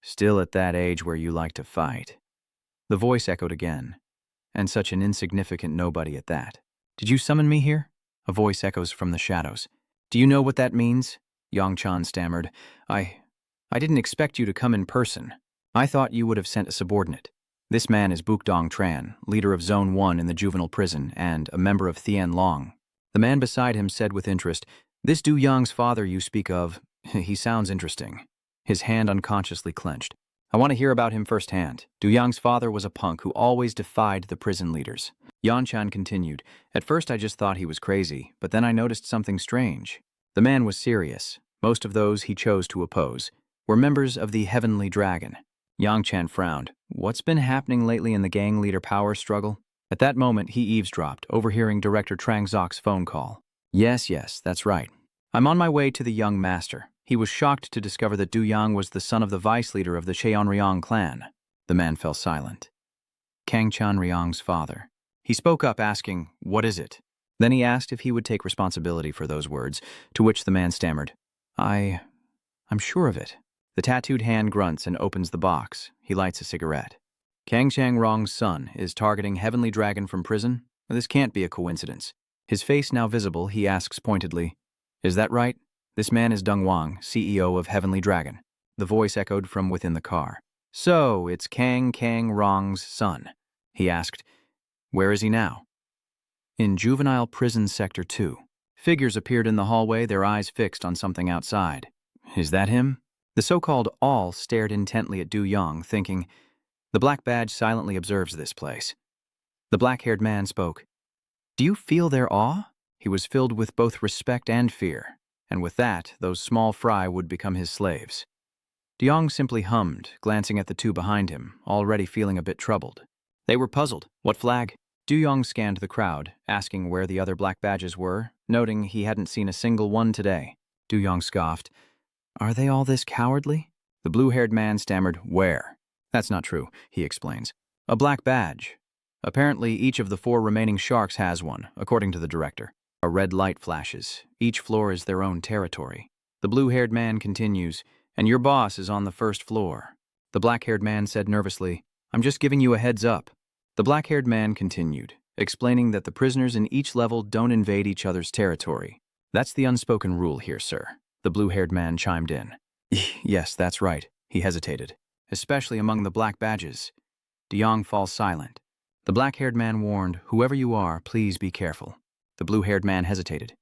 Speaker 1: "Still at that age where you like to fight." The voice echoed again. "And such an insignificant nobody at that." "Did you summon me here?" A voice echoes from the shadows. "Do you know what that means?" Yang-chan stammered. I didn't expect you to come in person. I thought you would have sent a subordinate." This man is Bukdong Tran, leader of Zone 1 in the juvenile prison and a member of Thien Long. The man beside him said with interest, "This Du-young's father you speak of, he sounds interesting." His hand unconsciously clenched. "I want to hear about him firsthand. Du-young's father was a punk who always defied the prison leaders." Yanchan continued. At first I just thought he was crazy, but then I noticed something strange. The man was serious. Most of those he chose to oppose were members of the Heavenly Dragon. Yanchan frowned. What's been happening lately in the gang leader power struggle? At that moment, he eavesdropped, overhearing Director Trangzok's phone call. Yes, that's right. I'm on my way to the young master. He was shocked to discover that Du Yang was the son of the vice leader of the Cheonryong clan. The man fell silent. Kang Chanryong's father. He spoke up, asking, "What is it?" Then he asked if he would take responsibility for those words, to which the man stammered, I'm sure of it. The tattooed hand grunts and opens the box. He lights a cigarette. Kang Changrong's son is targeting Heavenly Dragon from prison? This can't be a coincidence. His face now visible, he asks pointedly, "Is that right? This man is Deng Wang, CEO of Heavenly Dragon." The voice echoed from within the car. "So, it's Kang Rong's son," he asked. "Where is he now?" "In Juvenile Prison Sector 2. Figures appeared in the hallway, their eyes fixed on something outside. "Is that him?" The so-called all stared intently at Du Yang, thinking, "The black badge silently observes this place." The black-haired man spoke. "Do you feel their awe?" He was filled with both respect and fear, and with that, those small fry would become his slaves. Du Yang simply hummed, glancing at the two behind him, already feeling a bit troubled. They were puzzled. What flag? Du Yang scanned the crowd, asking where the other black badges were, noting he hadn't seen a single one today. Du Yang scoffed. "Are they all this cowardly?" The blue-haired man stammered, "Where?" "That's not true," he explains. "A black badge. Apparently, each of the 4 remaining sharks has one, according to the director. A red light flashes. Each floor is their own territory." The blue-haired man continues, "And your boss is on the 1st floor." The black-haired man said nervously, "I'm just giving you a heads up." The black-haired man continued, explaining that the prisoners in each level don't invade each other's territory. "That's the unspoken rule here, sir." The blue-haired man chimed in. "Yes, that's right." He hesitated. "Especially among the black badges." Du Yang falls silent. The black-haired man warned, "Whoever you are, please be careful." The blue-haired man hesitated.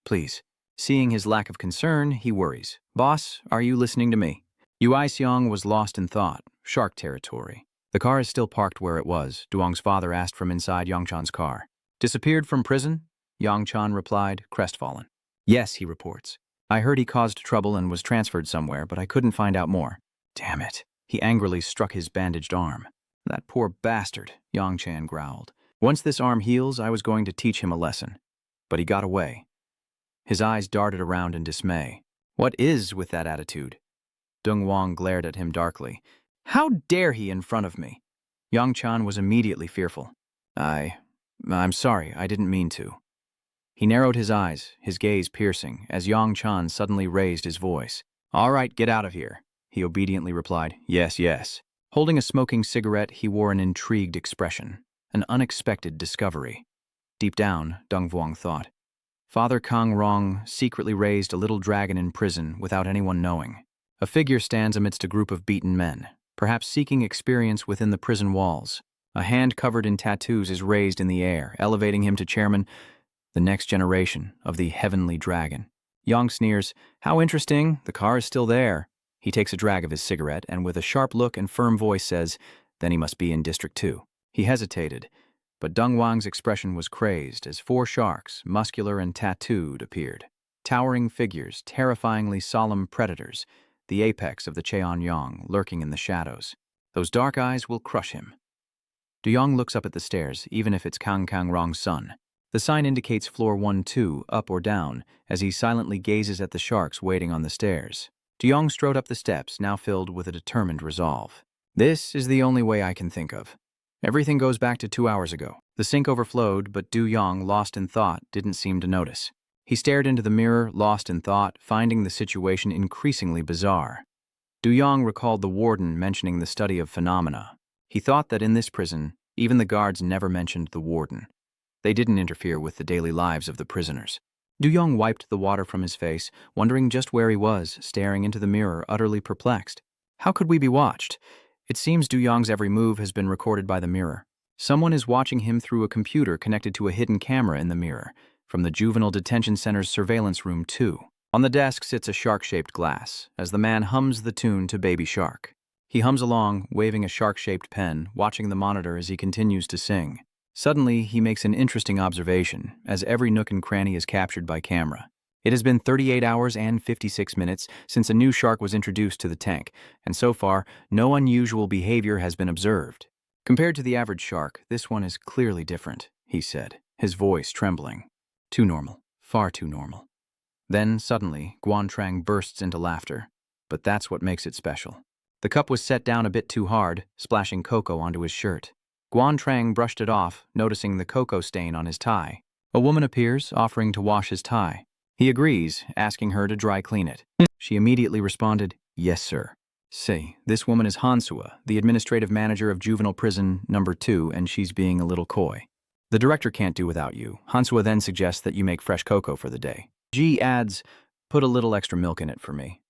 Speaker 1: "Please." Seeing his lack of concern, he worries. "Boss, are you listening to me?" Yu Seong was lost in thought. Shark territory. The car is still parked where it was, Duong's father asked from inside Yongchan's car. "Disappeared from prison?" Yongchan replied, crestfallen. "Yes," he reports. "I heard he caused trouble and was transferred somewhere, but I couldn't find out more." "Damn it." He angrily struck his bandaged arm. "That poor bastard," Yongchan growled. "Once this arm heals, I was going to teach him a lesson. But he got away." His eyes darted around in dismay. "What is with that attitude?" Deng Wang glared at him darkly. "How dare he in front of me?" Yongchan was immediately fearful. I'm sorry, I didn't mean to." He narrowed his eyes, his gaze piercing, as Yongchan suddenly raised his voice. "All right, get out of here." He obediently replied, Yes. Holding a smoking cigarette, he wore an intrigued expression, an unexpected discovery. Deep down, Deng Vuong thought, Father Kang Rong secretly raised a little dragon in prison without anyone knowing. A figure stands amidst a group of beaten men, perhaps seeking experience within the prison walls. A hand covered in tattoos is raised in the air, elevating him to chairman, the next generation of the Heavenly Dragon. Yang sneers, "How interesting, the car is still there." He takes a drag of his cigarette and with a sharp look and firm voice says, "Then he must be in District 2. He hesitated, but Deng Wang's expression was crazed as 4 sharks, muscular and tattooed, appeared. Towering figures, terrifyingly solemn predators, the apex of the Cheonyong lurking in the shadows. Those dark eyes will crush him. Du Yong looks up at the stairs, even if it's Kang Rong's son. The sign indicates floor 1-2, up or down, as he silently gazes at the sharks waiting on the stairs. Du Yong strode up the steps, now filled with a determined resolve. This is the only way I can think of. Everything goes back to 2 hours ago. The sink overflowed, but Du Yong, lost in thought, didn't seem to notice. He stared into the mirror, lost in thought, finding the situation increasingly bizarre. Du Yong recalled the warden mentioning the study of phenomena. He thought that in this prison, even the guards never mentioned the warden. They didn't interfere with the daily lives of the prisoners. Du Yong wiped the water from his face, wondering just where he was, staring into the mirror, utterly perplexed. How could we be watched? It seems Du Yong's every move has been recorded by the mirror. Someone is watching him through a computer connected to a hidden camera in the mirror, from the Juvenile Detention Center's surveillance room 2. On the desk sits a shark-shaped glass, as the man hums the tune to Baby Shark. He hums along, waving a shark-shaped pen, watching the monitor as he continues to sing. Suddenly, he makes an interesting observation, as every nook and cranny is captured by camera. It has been 38 hours and 56 minutes since a new shark was introduced to the tank, and so far, no unusual behavior has been observed. Compared to the average shark, this one is clearly different, he said, his voice trembling. Too normal. Far too normal. Then, suddenly, Guantrang bursts into laughter. But that's what makes it special. The cup was set down a bit too hard, splashing cocoa onto his shirt. Guantrang brushed it off, noticing the cocoa stain on his tie. A woman appears, offering to wash his tie. He agrees, asking her to dry clean it. She immediately responded, "Yes, sir." Say, this woman is Hansua, the administrative manager of Juvenile Prison number 2, and she's being a little coy. The director can't do without you. Hansua then suggests that you make fresh cocoa for the day. G adds, "Put a little extra milk in it for me."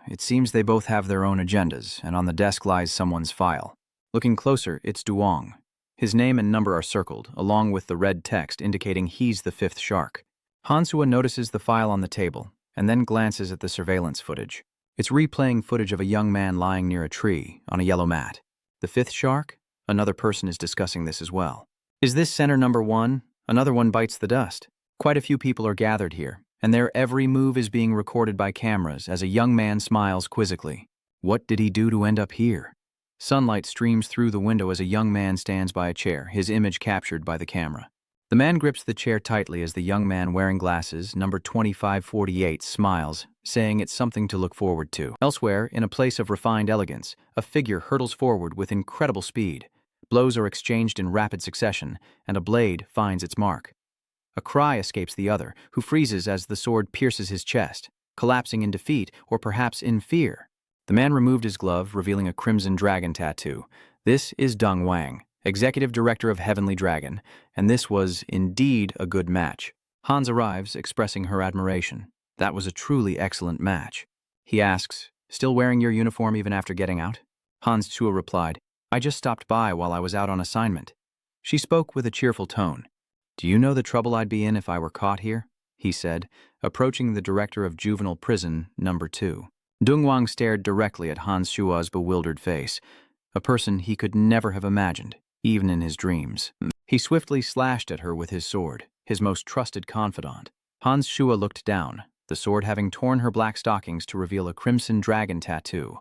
Speaker 1: It seems they both have their own agendas, and on the desk lies someone's file. Looking closer, it's Duong. His name and number are circled, along with the red text indicating he's the 5th shark. Hansua notices the file on the table, and then glances at the surveillance footage. It's replaying footage of a young man lying near a tree, on a yellow mat. The 5th shark? Another person is discussing this as well. Is this center number 1? Another one bites the dust. Quite a few people are gathered here, and their every move is being recorded by cameras as a young man smiles quizzically. What did he do to end up here? Sunlight streams through the window as a young man stands by a chair, his image captured by the camera. The man grips the chair tightly as the young man wearing glasses, number 2548, smiles, saying it's something to look forward to. Elsewhere, in a place of refined elegance, a figure hurtles forward with incredible speed. Blows are exchanged in rapid succession, and a blade finds its mark. A cry escapes the other, who freezes as the sword pierces his chest, collapsing in defeat or perhaps in fear. The man removed his glove, revealing a crimson dragon tattoo. This is Dong Wang, executive director of Heavenly Dragon, and this was indeed a good match. Hans arrives, expressing her admiration. That was a truly excellent match. He asks, "Still wearing your uniform even after getting out?" Hans Chua replied, "I just stopped by while I was out on assignment." She spoke with a cheerful tone. "Do you know the trouble I'd be in if I were caught here?" he said, approaching the director of Juvenile Prison number 2. Dung Wang stared directly at Hans Shua's bewildered face, a person he could never have imagined, even in his dreams. He swiftly slashed at her with his sword, his most trusted confidant. Hans Shua looked down, the sword having torn her black stockings to reveal a crimson dragon tattoo.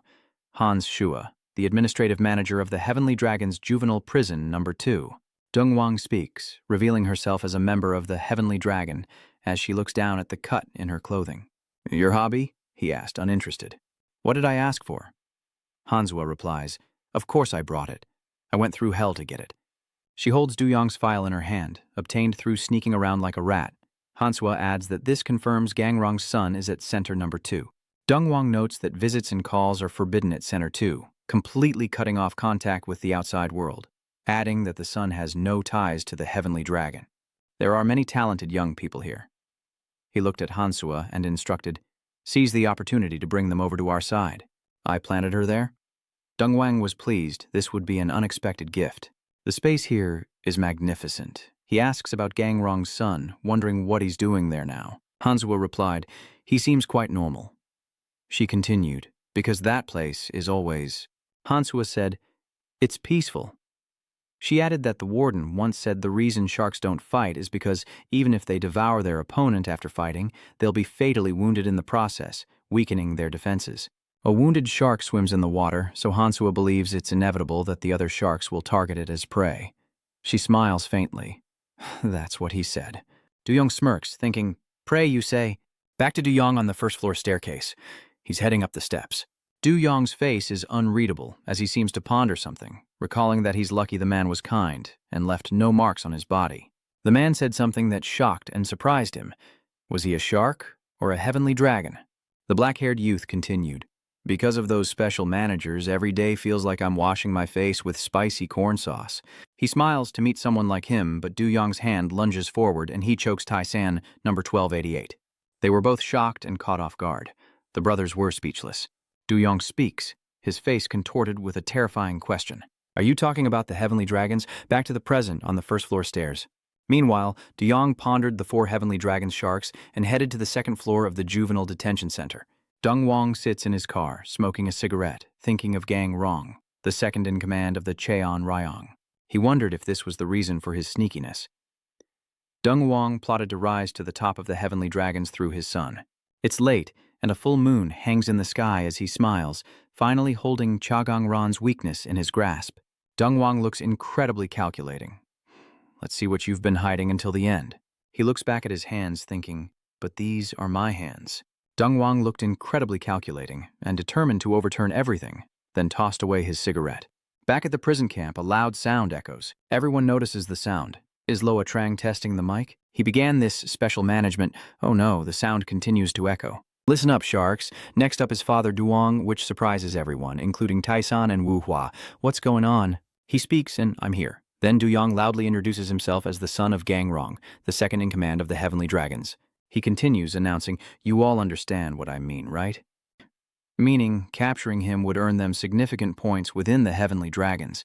Speaker 1: Hans Shua, the administrative manager of the Heavenly Dragon's Juvenile Prison number 2. Dung Wang speaks, revealing herself as a member of the Heavenly Dragon as she looks down at the cut in her clothing. "Your hobby?" he asked, uninterested. "What did I ask for?" Hansua replies, "Of course I brought it. I went through hell to get it." She holds Du Yong's file in her hand, obtained through sneaking around like a rat. Hansua adds that this confirms Gang Rong's son is at center number 2. Dung Wang notes that visits and calls are forbidden at center 2, completely cutting off contact with the outside world, adding that the son has no ties to the Heavenly Dragon. There are many talented young people here. He looked at Hansua and instructed, "Seize the opportunity to bring them over to our side." I planted her there? Dung Wang was pleased. This would be an unexpected gift. The space here is magnificent. He asks about Gang Rong's son, wondering what he's doing there now. Hansua replied, "He seems quite normal." She continued, "Because that place is always..." Hansua said, "It's peaceful." She added that the warden once said the reason sharks don't fight is because even if they devour their opponent after fighting, they'll be fatally wounded in the process, weakening their defenses. A wounded shark swims in the water, so Hansua believes it's inevitable that the other sharks will target it as prey. She smiles faintly. That's what he said. Du Yong smirks, thinking, "Prey, you say?" Back to Du Yong on the first-floor staircase. He's heading up the steps. Du Yong's face is unreadable as he seems to ponder something, recalling that he's lucky the man was kind and left no marks on his body. The man said something that shocked and surprised him. Was he a shark or a heavenly dragon? The black-haired youth continued, "Because of those special managers, every day feels like I'm washing my face with spicy corn sauce." He smiles to meet someone like him, but Du Yong's hand lunges forward and he chokes Tai San, number 1288. They were both shocked and caught off guard. The brothers were speechless. Du Yong speaks, his face contorted with a terrifying question. "Are you talking about the Heavenly Dragons?" Back to the present on the first-floor stairs. Meanwhile, Du Yong pondered the 4 Heavenly Dragon sharks and headed to the second floor of the Juvenile Detention Center. Dung Wang sits in his car, smoking a cigarette, thinking of Gang Rong, the second in command of the Cheon Ryong. He wondered if this was the reason for his sneakiness. Dong Wang plotted to rise to the top of the heavenly dragons through his son. It's late, and a full moon hangs in the sky as he smiles, finally holding Chagang Ran's weakness in his grasp. Dong Wang looks incredibly calculating. Let's see what you've been hiding until the end. He looks back at his hands thinking, but these are my hands. Dong Wang looked incredibly calculating and determined to overturn everything, then tossed away his cigarette. Back at the prison camp, a loud sound echoes. Everyone notices the sound. Is Loa Trang testing the mic? He began this special management. Oh no, the sound continues to echo. Listen up, sharks. Next up is Father Duong, which surprises everyone, including Taisan and Wu Hua. What's going on? He speaks, and I'm here. Then Du Yong loudly introduces himself as the son of Gang Rong, the second in command of the Heavenly Dragons. He continues, announcing, "You all understand what I mean, right?" Meaning, capturing him would earn them significant points within the Heavenly Dragons.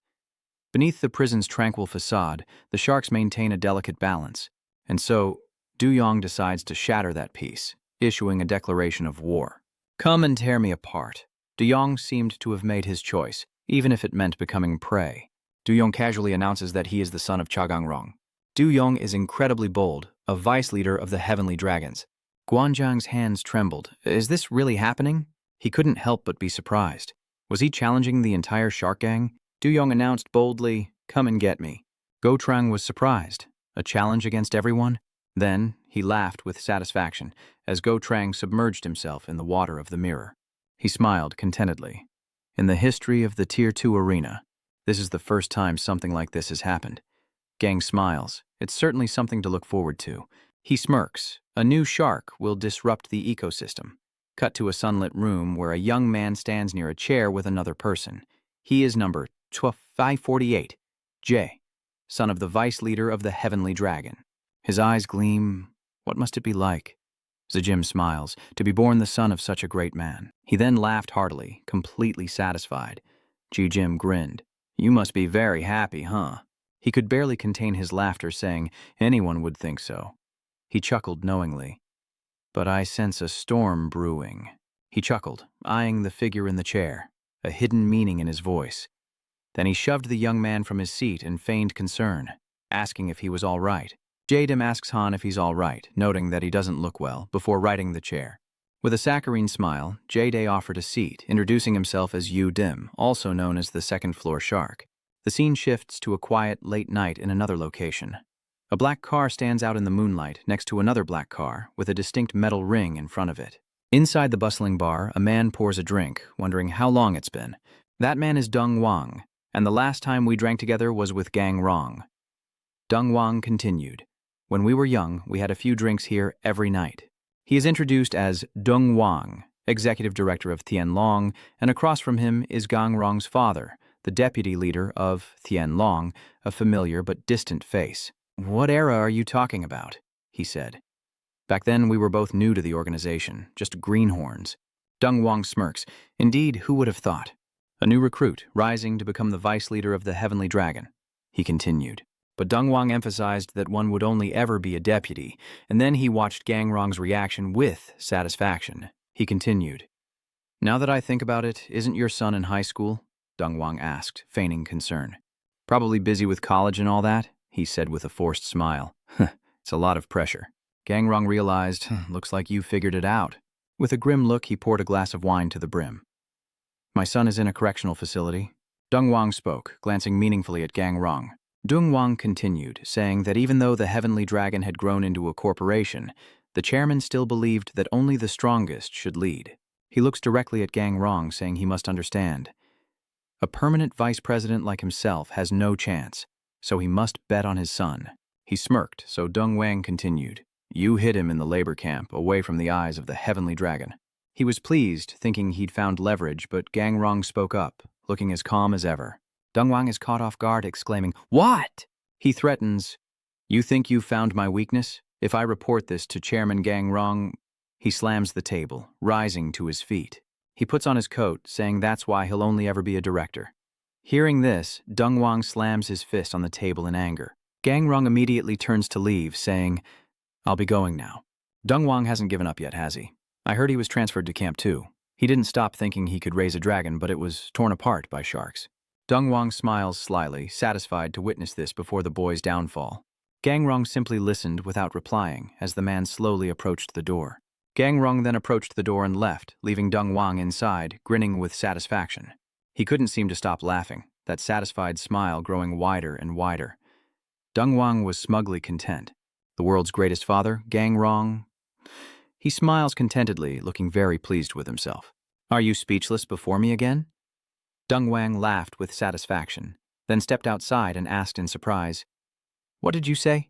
Speaker 1: Beneath the prison's tranquil facade, the sharks maintain a delicate balance. And so, Du Yong decides to shatter that peace, issuing a declaration of war. Come and tear me apart. Du Yong seemed to have made his choice, even if it meant becoming prey. Du Yong casually announces that he is the son of Chagang Rong. Du Yong is incredibly bold, a vice leader of the Heavenly Dragons. Guanzhang's hands trembled. Is this really happening? He couldn't help but be surprised. Was he challenging the entire shark gang? Du Yong announced boldly, "Come and get me." Go Trang was surprised. A challenge against everyone? Then he laughed with satisfaction as Go Trang submerged himself in the water of the mirror. He smiled contentedly. In the history of the Tier 2 arena, this is the first time something like this has happened. Gang smiles. It's certainly something to look forward to. He smirks. A new shark will disrupt the ecosystem. Cut to a sunlit room where a young man stands near a chair with another person. He is number 548, J, son of the vice leader of the Heavenly Dragon. His eyes gleam. What must it be like? Zijim smiles, to be born the son of such a great man. He then laughed heartily, completely satisfied. Jim grinned. You must be very happy, huh? He could barely contain his laughter, saying, anyone would think so. He chuckled knowingly. But I sense a storm brewing. He chuckled, eyeing the figure in the chair, a hidden meaning in his voice. Then he shoved the young man from his seat and feigned concern, asking if he was all right. Jadim asks Han if he's all right, noting that he doesn't look well, before righting the chair. With a saccharine smile, Jade offered a seat, introducing himself as Yu Dim, also known as the second-floor shark. The scene shifts to a quiet, late night in another location. A black car stands out in the moonlight next to another black car with a distinct metal ring in front of it. Inside the bustling bar, a man pours a drink, wondering how long it's been. That man is Dong Wang, and the last time we drank together was with Gang Rong. Dong Wang continued. When we were young, we had a few drinks here every night. He is introduced as Dong Wang, executive director of Tianlong, and across from him is Gang Rong's father, the deputy leader of Tianlong, a familiar but distant face. What era are you talking about? He said. Back then, we were both new to the organization, just greenhorns. Dong Wang smirks. Indeed, who would have thought? A new recruit, rising to become the vice leader of the Heavenly Dragon. He continued. But Dong Wang emphasized that one would only ever be a deputy, and then he watched Gang Rong's reaction with satisfaction. He continued. Now that I think about it, isn't your son in high school? Dong Wang asked, feigning concern. Probably busy with college and all that, he said with a forced smile. It's a lot of pressure. Gang Rong realized, looks like you figured it out. With a grim look, he poured a glass of wine to the brim. My son is in a correctional facility. Dong Wang spoke, glancing meaningfully at Gang Rong. Dong Wang continued, saying that even though the Heavenly Dragon had grown into a corporation, the chairman still believed that only the strongest should lead. He looks directly at Gang Rong, saying he must understand. A permanent vice president like himself has no chance, so he must bet on his son. He smirked, so Dong Wang continued. You hid him in the labor camp, away from the eyes of the Heavenly Dragon. He was pleased, thinking he'd found leverage, but Gang Rong spoke up, looking as calm as ever. Dong Wang is caught off guard, exclaiming, What? He threatens, You think you've found my weakness? If I report this to Chairman Gang Rong... He slams the table, rising to his feet. He puts on his coat, saying that's why he'll only ever be a director. Hearing this, Dong Wang slams his fist on the table in anger. Gang Rong immediately turns to leave, saying, I'll be going now. Dong Wang hasn't given up yet, has he? I heard he was transferred to Camp 2. He didn't stop thinking he could raise a dragon, but it was torn apart by sharks. Dongwang smiles slyly, satisfied to witness this before the boy's downfall. Gangrong simply listened without replying as the man slowly approached the door. Gangrong then approached the door and left, leaving Dongwang inside, grinning with satisfaction. He couldn't seem to stop laughing, that satisfied smile growing wider and wider. Dongwang was smugly content. The world's greatest father, Gangrong. He smiles contentedly, looking very pleased with himself. Are you speechless before me again? Dongwang laughed with satisfaction, then stepped outside and asked in surprise, What did you say?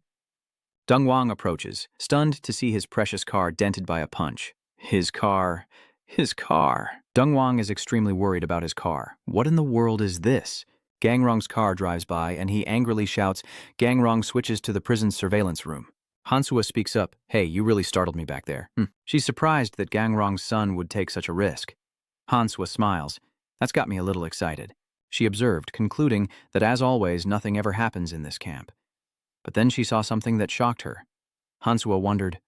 Speaker 1: Dongwang approaches, stunned to see his precious car dented by a punch. His car. Dongwang is extremely worried about his car. What in the world is this? Gangrong's car drives by and he angrily shouts. Gangrong switches to the prison's surveillance room. Hansua speaks up. Hey, you really startled me back there. She's surprised that Gangrong's son would take such a risk. Hansua smiles. That's got me a little excited. She observed, concluding that as always, nothing ever happens in this camp. But then she saw something that shocked her. Hansua wondered,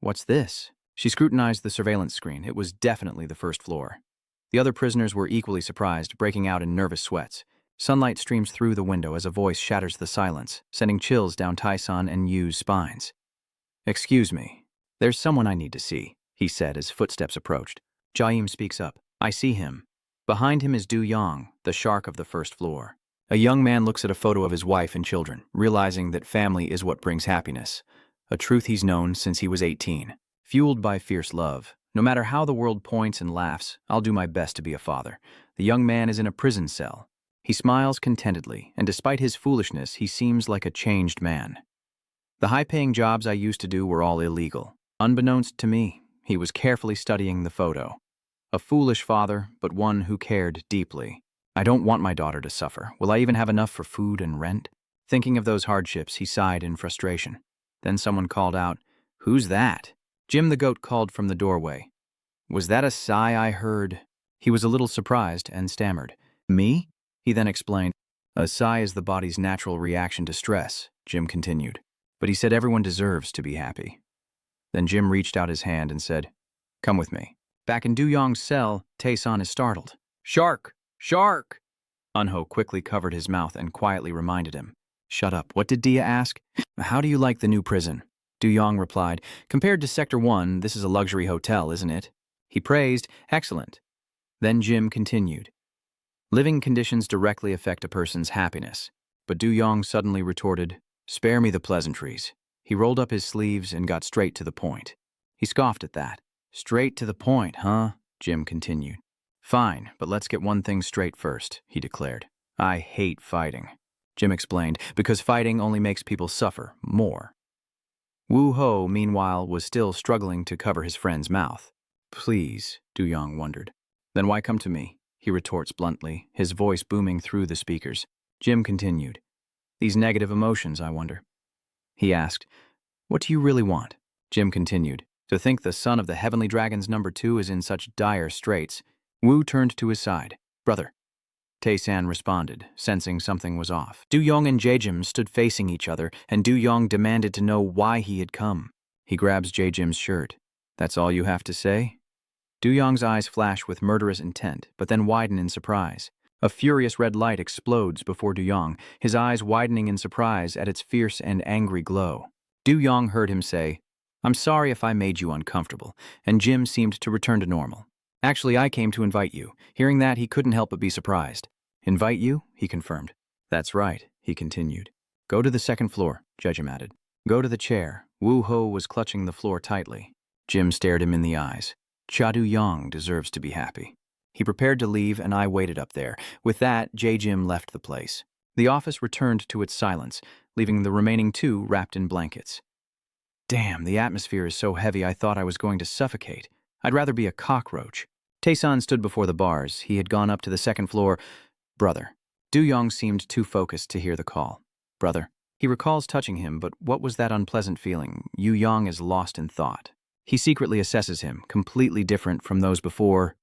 Speaker 1: what's this? She scrutinized the surveillance screen. It was definitely the first floor. The other prisoners were equally surprised, breaking out in nervous sweats. Sunlight streams through the window as a voice shatters the silence, sending chills down Taesan and Yu's spines. Excuse me. There's someone I need to see, he said as footsteps approached. Jaeim speaks up. I see him. Behind him is Du Yong, the shark of the first floor. A young man looks at a photo of his wife and children, realizing that family is what brings happiness, a truth he's known since he was 18. Fueled by fierce love, no matter how the world points and laughs, I'll do my best to be a father. The young man is in a prison cell. He smiles contentedly, and despite his foolishness, he seems like a changed man. The high-paying jobs I used to do were all illegal. Unbeknownst to me, he was carefully studying the photo. A foolish father, but one who cared deeply. I don't want my daughter to suffer. Will I even have enough for food and rent? Thinking of those hardships, he sighed in frustration. Then someone called out, Who's that? Jim the goat called from the doorway. Was that a sigh I heard? He was a little surprised and stammered. Me? He then explained. A sigh is the body's natural reaction to stress, Jim continued. But he said everyone deserves to be happy. Then Jim reached out his hand and said, Come with me. Back in Du Yong's cell, Taesan is startled. Shark! Shark! Unho quickly covered his mouth and quietly reminded him. Shut up. What did Dia ask? How do you like the new prison? Du Yong replied, Compared to Sector 1, this is a luxury hotel, isn't it? He praised, Excellent. Then Jim continued. Living conditions directly affect a person's happiness. But Du Yong suddenly retorted, Spare me the pleasantries. He rolled up his sleeves and got straight to the point. He scoffed at that. Straight to the point, huh? Jim continued. Fine, but let's get one thing straight first, he declared. I hate fighting. Jim explained, because fighting only makes people suffer more. Wu Ho, meanwhile, was still struggling to cover his friend's mouth. Please, Du Yong wondered. Then why come to me? He retorts bluntly, his voice booming through the speakers. Jim continued. These negative emotions, I wonder. He asked, What do you really want? Jim continued. To think the son of the Heavenly Dragon's number 2 is in such dire straits. Wu turned to his side. Brother. Taesan responded, sensing something was off. Du Yong and Jaejim stood facing each other, and Du Yong demanded to know why he had come. He grabs Jaejim's shirt. That's all you have to say? Du Yong's eyes flash with murderous intent, but then widen in surprise. A furious red light explodes before Du Yong, his eyes widening in surprise at its fierce and angry glow. Du Yong heard him say, I'm sorry if I made you uncomfortable, and Jim seemed to return to normal. Actually, I came to invite you. Hearing that, he couldn't help but be surprised. Invite you? He confirmed. That's right, he continued. Go to the second floor, Jaejim added. Go to the chair. Wu Ho was clutching the floor tightly. Jim stared him in the eyes. Cha Du Yong deserves to be happy. He prepared to leave, and I waited up there. With that, Jaejim left the place. The office returned to its silence, leaving the remaining 2 wrapped in blankets. Damn, the atmosphere is so heavy I thought I was going to suffocate. I'd rather be a cockroach. Taesan stood before the bars. He had gone up to the second floor. Brother. Du Yong seemed too focused to hear the call. Brother. He recalls touching him, but what was that unpleasant feeling? Yu Yong is lost in thought. He secretly assesses him, completely different from those before.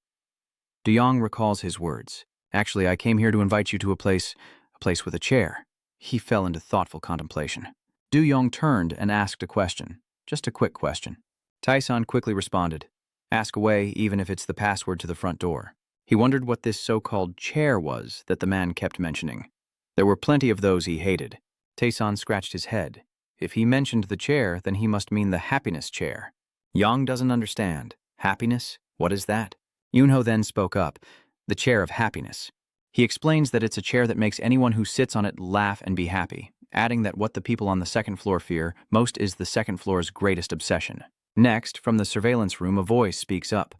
Speaker 1: Du Yong recalls his words. Actually, I came here to invite you to a place with a chair. He fell into thoughtful contemplation. Du Yong turned and asked a question. Just a quick question. Taesan quickly responded. Ask away, even if it's the password to the front door. He wondered what this so-called chair was that the man kept mentioning. There were plenty of those he hated. Taesan scratched his head. If he mentioned the chair, then he must mean the happiness chair. Yang doesn't understand. Happiness? What is that? Yunho then spoke up. The chair of happiness. He explains that it's a chair that makes anyone who sits on it laugh and be happy, adding that what the people on the second floor fear most is the second floor's greatest obsession. Next, from the surveillance room, a voice speaks up.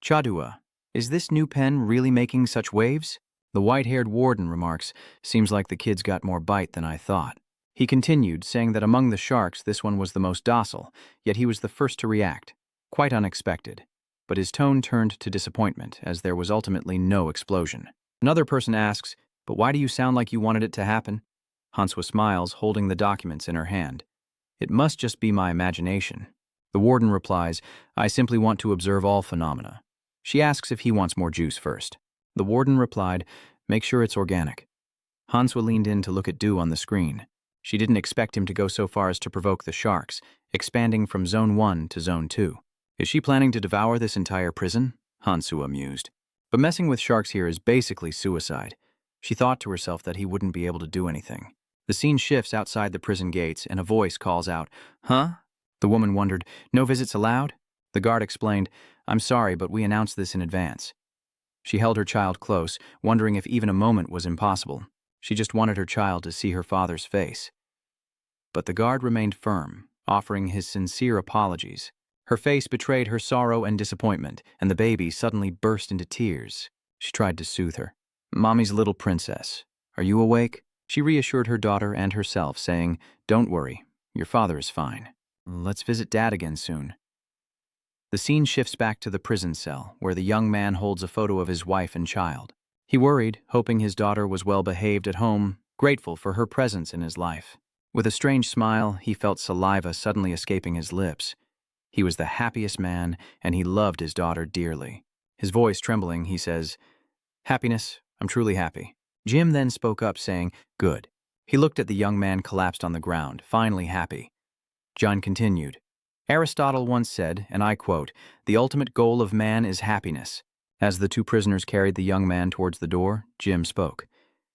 Speaker 1: Chadua, is this new pen really making such waves? The white-haired warden remarks, seems like the kid's got more bite than I thought. He continued, saying that among the sharks this one was the most docile, yet he was the first to react. Quite unexpected. But his tone turned to disappointment, as there was ultimately no explosion. Another person asks, but why do you sound like you wanted it to happen? Hanswa smiles, holding the documents in her hand. It must just be my imagination. The warden replies, I simply want to observe all phenomena. She asks if he wants more juice first. The warden replied, make sure it's organic. Hanswa leaned in to look at Du on the screen. She didn't expect him to go so far as to provoke the sharks, expanding from Zone 1 to Zone 2. Is she planning to devour this entire prison? Hanswa mused. But messing with sharks here is basically suicide. She thought to herself that he wouldn't be able to do anything. The scene shifts outside the prison gates, and a voice calls out, huh? The woman wondered, no visits allowed? The guard explained, I'm sorry, but we announced this in advance. She held her child close, wondering if even a moment was impossible. She just wanted her child to see her father's face. But the guard remained firm, offering his sincere apologies. Her face betrayed her sorrow and disappointment, and the baby suddenly burst into tears. She tried to soothe her. Mommy's little princess, are you awake? She reassured her daughter and herself, saying, don't worry, your father is fine. Let's visit Dad again soon. The scene shifts back to the prison cell, where the young man holds a photo of his wife and child. He worried, hoping his daughter was well behaved at home, grateful for her presence in his life. With a strange smile, he felt saliva suddenly escaping his lips. He was the happiest man, and he loved his daughter dearly. His voice trembling, he says, Happiness, I'm truly happy. Jim then spoke up, saying, Good. He looked at the young man collapsed on the ground, finally happy. John continued, Aristotle once said, and I quote, the ultimate goal of man is happiness. As the two prisoners carried the young man towards the door, Jim spoke.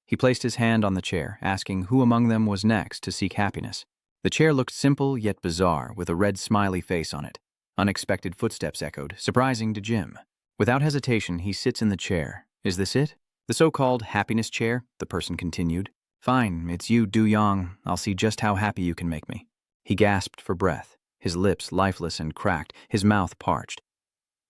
Speaker 1: He placed his hand on the chair, asking who among them was next to seek happiness. The chair looked simple yet bizarre, with a red smiley face on it. Unexpected footsteps echoed, surprising to Jim. Without hesitation, he sits in the chair. Is this it? The so-called happiness chair, the person continued. Fine, it's you, Du Yang. I'll see just how happy you can make me. He gasped for breath, his lips lifeless and cracked, his mouth parched.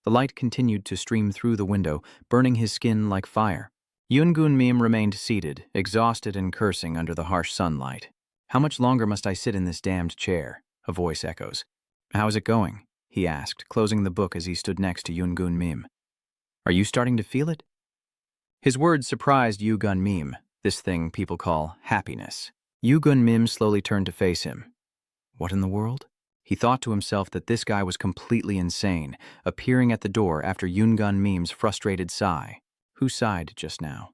Speaker 1: The light continued to stream through the window, burning his skin like fire. Yoon-gun Mim remained seated, exhausted and cursing under the harsh sunlight. How much longer must I sit in this damned chair? A voice echoes. How's it going? He asked, closing the book as he stood next to Yoon-gun Mim. Are you starting to feel it? His words surprised Yoon-gun Mim, this thing people call happiness. Yoon-gun Mim slowly turned to face him. What in the world? He thought to himself that this guy was completely insane, appearing at the door after Yoon-gun Mim's frustrated sigh. Who sighed just now?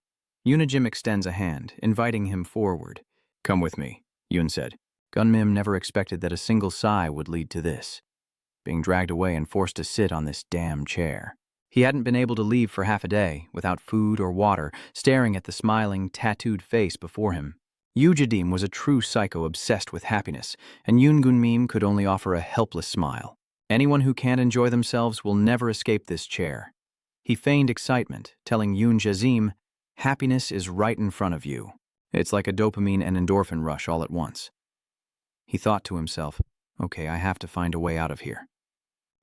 Speaker 1: Yoon-jim extends a hand, inviting him forward. Come with me, Yoon said. Gun-mim never expected that a single sigh would lead to this. Being dragged away and forced to sit on this damn chair. He hadn't been able to leave for half a day, without food or water, staring at the smiling, tattooed face before him. Yoo-jadim was a true psycho obsessed with happiness, and Yoon-gun Mim could only offer a helpless smile. Anyone who can't enjoy themselves will never escape this chair. He feigned excitement, telling Yoon-jadim, happiness is right in front of you. It's like a dopamine and endorphin rush all at once. He thought to himself, okay, I have to find a way out of here.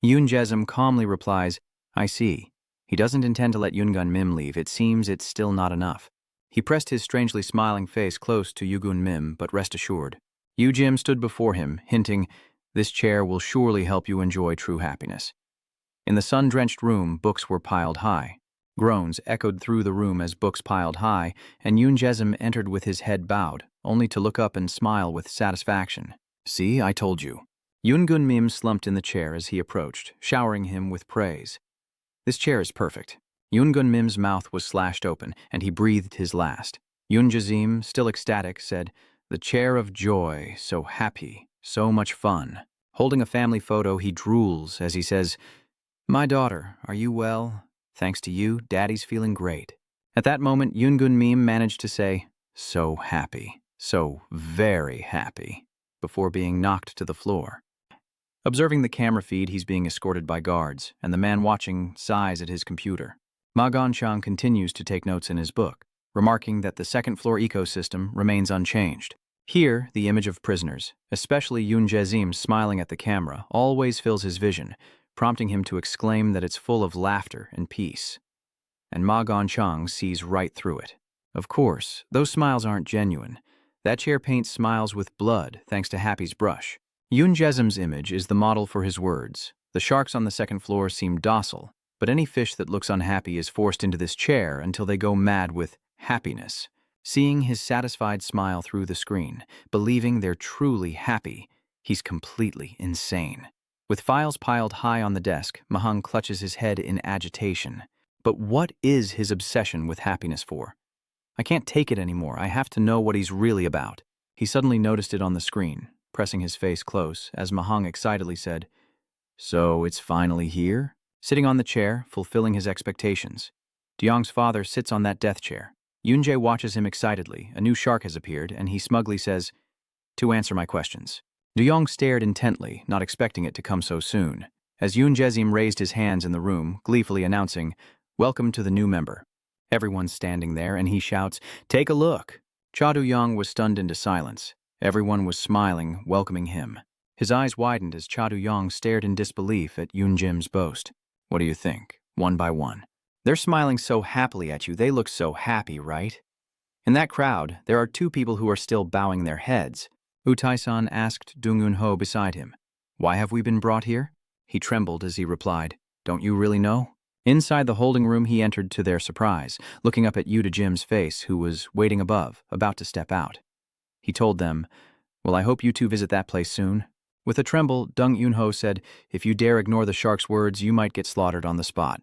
Speaker 1: Yoon-jadim calmly replies, I see. He doesn't intend to let Yoon-gun Mim leave. It seems it's still not enough. He pressed his strangely smiling face close to Yoon-gun Mim, but rest assured. Yoo-jim stood before him, hinting, this chair will surely help you enjoy true happiness. In the sun-drenched room, books were piled high. Groans echoed through the room as books piled high, and Yoon-jadim entered with his head bowed, only to look up and smile with satisfaction. See, I told you. Yoon-gun Mim slumped in the chair as he approached, showering him with praise. This chair is perfect. Yoon-gun Mim's mouth was slashed open, and he breathed his last. Yoon-jadim, still ecstatic, said, the chair of joy, so happy, so much fun. Holding a family photo, he drools as he says, my daughter, are you well? Thanks to you, Daddy's feeling great. At that moment, Yoongun Meme managed to say, so happy, so very happy, before being knocked to the floor. Observing the camera feed, he's being escorted by guards, and the man watching sighs at his computer. Ma Gongchang continues to take notes in his book, remarking that the second-floor ecosystem remains unchanged. Here, the image of prisoners, especially Yoon Jae-zim smiling at the camera, always fills his vision, prompting him to exclaim that it's full of laughter and peace. And Ma Gongchang sees right through it. Of course, those smiles aren't genuine. That chair paints smiles with blood thanks to Happy's brush. Yoon Jae-zim's image is the model for his words. The sharks on the second floor seem docile, but any fish that looks unhappy is forced into this chair until they go mad with happiness. Seeing his satisfied smile through the screen, believing they're truly happy, he's completely insane. With files piled high on the desk, Mahang clutches his head in agitation. But what is his obsession with happiness for? I can't take it anymore. I have to know what he's really about. He suddenly noticed it on the screen, pressing his face close, as Mahang excitedly said, "So it's finally here?" Sitting on the chair, fulfilling his expectations. Deong's father sits on that death chair. Yoon-jae watches him excitedly. A new shark has appeared, and he smugly says, "To answer my questions." Deong stared intently, not expecting it to come so soon, as Yoon Jae-zim raised his hands in the room, gleefully announcing, "Welcome to the new member." Everyone's standing there, and he shouts, "Take a look." Cha Do-young was stunned into silence. Everyone was smiling, welcoming him. His eyes widened as Cha Do-young stared in disbelief at Yoon Jim's boast. "What do you think? One by one. They're smiling so happily at you, they look so happy, right?" In that crowd, there are two people who are still bowing their heads. Utae-san asked Dong-eun-ho beside him, "Why have we been brought here?" He trembled as he replied, "Don't you really know?" Inside the holding room, he entered to their surprise, looking up at Yuta Jim's face, who was waiting above, about to step out. He told them, "Well, I hope you two visit that place soon." With a tremble, Dong-eun-ho said, "If you dare ignore the shark's words, you might get slaughtered on the spot."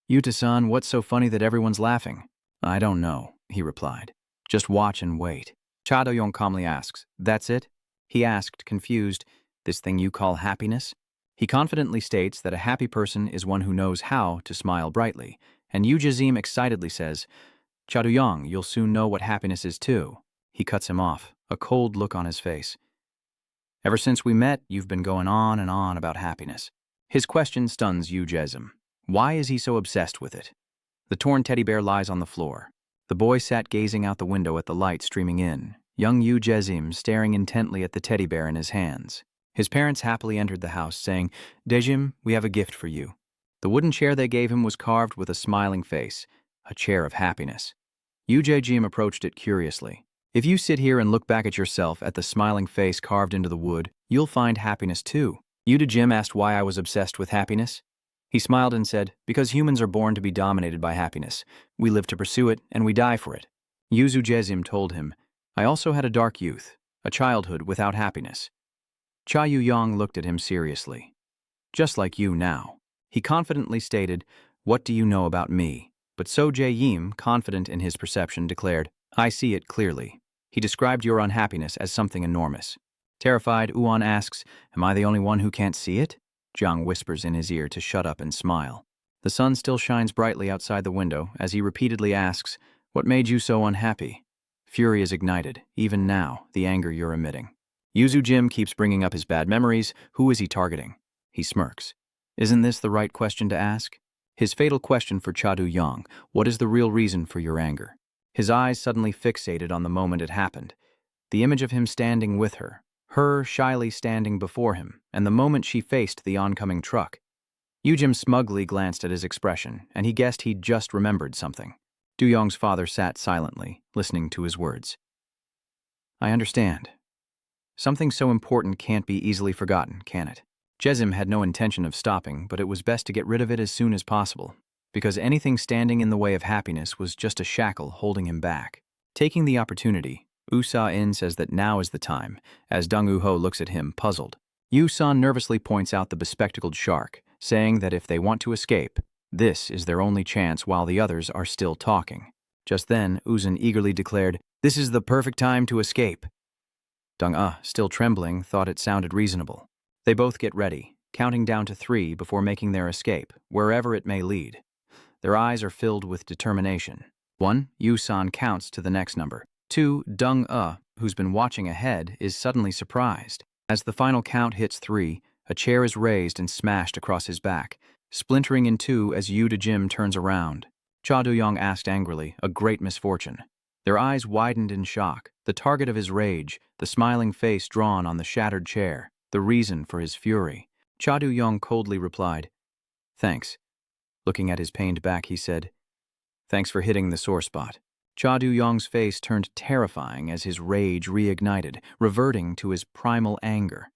Speaker 1: "Yuta-san, what's so funny that everyone's laughing?" "I don't know," he replied. "Just watch and wait." Cha Do-young calmly asks, "That's it?" He asked, confused, "This thing you call happiness?" He confidently states that a happy person is one who knows how to smile brightly, and Yoon Jae-zim excitedly says, "Cha Do-young, you'll soon know what happiness is too." He cuts him off, a cold look on his face. "Ever since we met, you've been going on and on about happiness." His question stuns Yoon Jae-zim. Why is he so obsessed with it? The torn teddy bear lies on the floor. The boy sat gazing out the window at the light streaming in, young Yoon Jae-zim staring intently at the teddy bear in his hands. His parents happily entered the house, saying, "Dae-jim, we have a gift for you." The wooden chair they gave him was carved with a smiling face, a chair of happiness. Yoon Jae-jim approached it curiously. "If you sit here and look back at yourself at the smiling face carved into the wood, you'll find happiness too." Yoon Jim asked why I was obsessed with happiness. He smiled and said, "Because humans are born to be dominated by happiness. We live to pursue it, and we die for it." Yuzu Jae-zim told him, "I also had a dark youth, a childhood without happiness." Cha Yu-yong looked at him seriously. "Just like you now." He confidently stated, "What do you know about me?" But So Jae-yim, confident in his perception, declared, "I see it clearly." He described your unhappiness as something enormous. Terrified, Uon asks, "Am I the only one who can't see it?" Jiang whispers in his ear to shut up and smile. The sun still shines brightly outside the window as he repeatedly asks, "What made you so unhappy?" Fury is ignited, even now, the anger you're emitting. Yuzu Jim keeps bringing up his bad memories. Who is he targeting? He smirks. Isn't this the right question to ask? His fatal question for Cha Do-young, what is the real reason for your anger? His eyes suddenly fixated on the moment it happened. The image of him standing with her shyly standing before him, and the moment she faced the oncoming truck. Yu-jim smugly glanced at his expression, and he guessed he'd just remembered something. Do-young's father sat silently, listening to his words. "I understand. Something so important can't be easily forgotten, can it?" Jae-zim had no intention of stopping, but it was best to get rid of it as soon as possible, because anything standing in the way of happiness was just a shackle holding him back. Taking the opportunity, Sa-in says that now is the time, as Dong-eun-ho looks at him, puzzled. Yu-san nervously points out the bespectacled shark, saying that if they want to escape, this is their only chance while the others are still talking. Just then, Uzun eagerly declared, "This is the perfect time to escape." Dong-ah, still trembling, thought it sounded reasonable. They both get ready, counting down to 3 before making their escape, wherever it may lead. Their eyes are filled with determination. 1. Yu-san counts to the next number. 2. Dong-e, who's been watching ahead, is suddenly surprised. As the final count hits 3, a chair is raised and smashed across his back, splintering in two as Yu De-jim turns around. Cha Do-young asked angrily, a great misfortune. Their eyes widened in shock, the target of his rage, the smiling face drawn on the shattered chair, the reason for his fury. Cha Do-young coldly replied, "Thanks." Looking at his pained back, he said, "Thanks for hitting the sore spot." Cha Do-young's face turned terrifying as his rage reignited, reverting to his primal anger.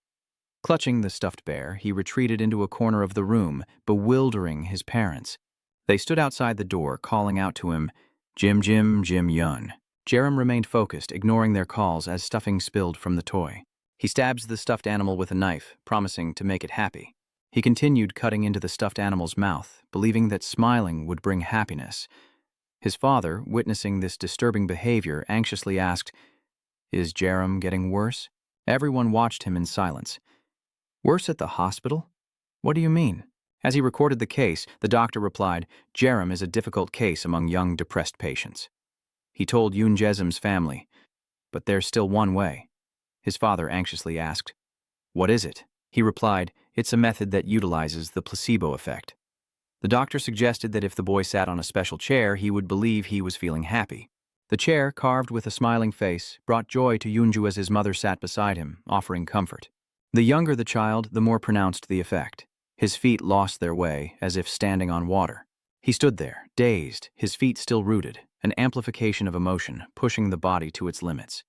Speaker 1: Clutching the stuffed bear, he retreated into a corner of the room, bewildering his parents. They stood outside the door, calling out to him, "Jim Jim, Jim Yun." Jerem remained focused, ignoring their calls as stuffing spilled from the toy. He stabs the stuffed animal with a knife, promising to make it happy. He continued cutting into the stuffed animal's mouth, believing that smiling would bring happiness. His father, witnessing this disturbing behavior, anxiously asked, "Is Jerem getting worse?" Everyone watched him in silence. "Worse at the hospital? What do you mean?" As he recorded the case, the doctor replied, "Jerem is a difficult case among young depressed patients." He told Yoon Jae-sim's family, "But there's still one way." His father anxiously asked, "What is it?" He replied, "It's a method that utilizes the placebo effect." The doctor suggested that if the boy sat on a special chair, he would believe he was feeling happy. The chair, carved with a smiling face, brought joy to Yoonju as his mother sat beside him, offering comfort. The younger the child, the more pronounced the effect. His feet lost their way, as if standing on water. He stood there, dazed, his feet still rooted, an amplification of emotion, pushing the body to its limits.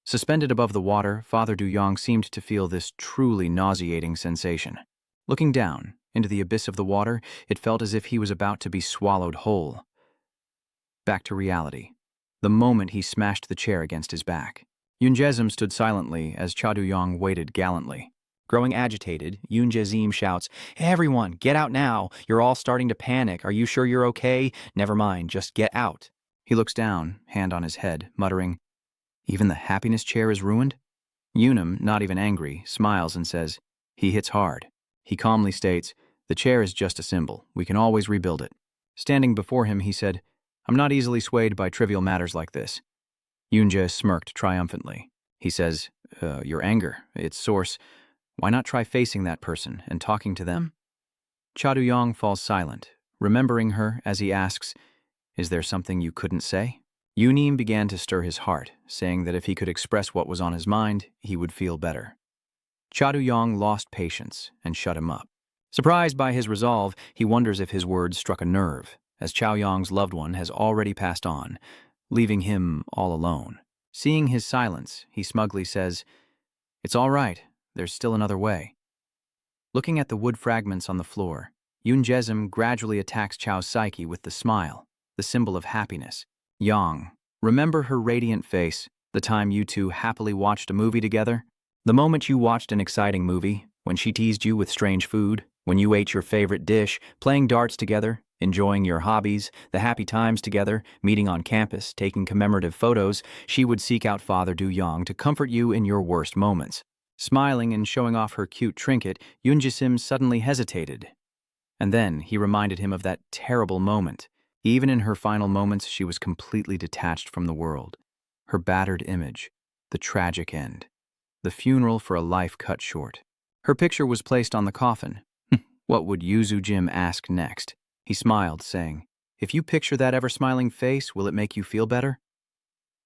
Speaker 1: Suspended above the water, Father Du-yong seemed to feel this truly nauseating sensation. Looking down into the abyss of the water, it felt as if he was about to be swallowed whole. Back to reality. The moment he smashed the chair against his back. Yoon Jae-sim stood silently as Cha Do-young waited gallantly. Growing agitated, Yoon Jae-sim shouts, "Everyone, get out now! You're all starting to panic. Are you sure you're okay? Never mind, just get out." He looks down, hand on his head, muttering, "Even the happiness chair is ruined?" Yoonam, not even angry, smiles and says, "He hits hard." He calmly states, "The chair is just a symbol. We can always rebuild it." Standing before him, he said, "I'm not easily swayed by trivial matters like this." Yoon-jae smirked triumphantly. He says, "Your anger, its source. Why not try facing that person and talking to them?" Cha Do-young falls silent, remembering her as he asks, "Is there something you couldn't say?" Yunim began to stir his heart, saying that if he could express what was on his mind, he would feel better. Cha Do-young lost patience and shut him up. Surprised by his resolve, he wonders if his words struck a nerve, as Chow Yong's loved one has already passed on, leaving him all alone. Seeing his silence, he smugly says, "It's all right, there's still another way." Looking at the wood fragments on the floor, Yoon Jae-sim gradually attacks Chow's psyche with the smile, the symbol of happiness. "Yang, remember her radiant face, the time you two happily watched a movie together? The moment you watched an exciting movie, when she teased you with strange food, when you ate your favorite dish, playing darts together, enjoying your hobbies, the happy times together, meeting on campus, taking commemorative photos, she would seek out Father Du-young to comfort you in your worst moments." Smiling and showing off her cute trinket, Yoon Jae-sim suddenly hesitated. And then he reminded him of that terrible moment. Even in her final moments, she was completely detached from the world. Her battered image, the tragic end, the funeral for a life cut short. Her picture was placed on the coffin. What would Yuzu Jim ask next? He smiled, saying, "If you picture that ever-smiling face, will it make you feel better?"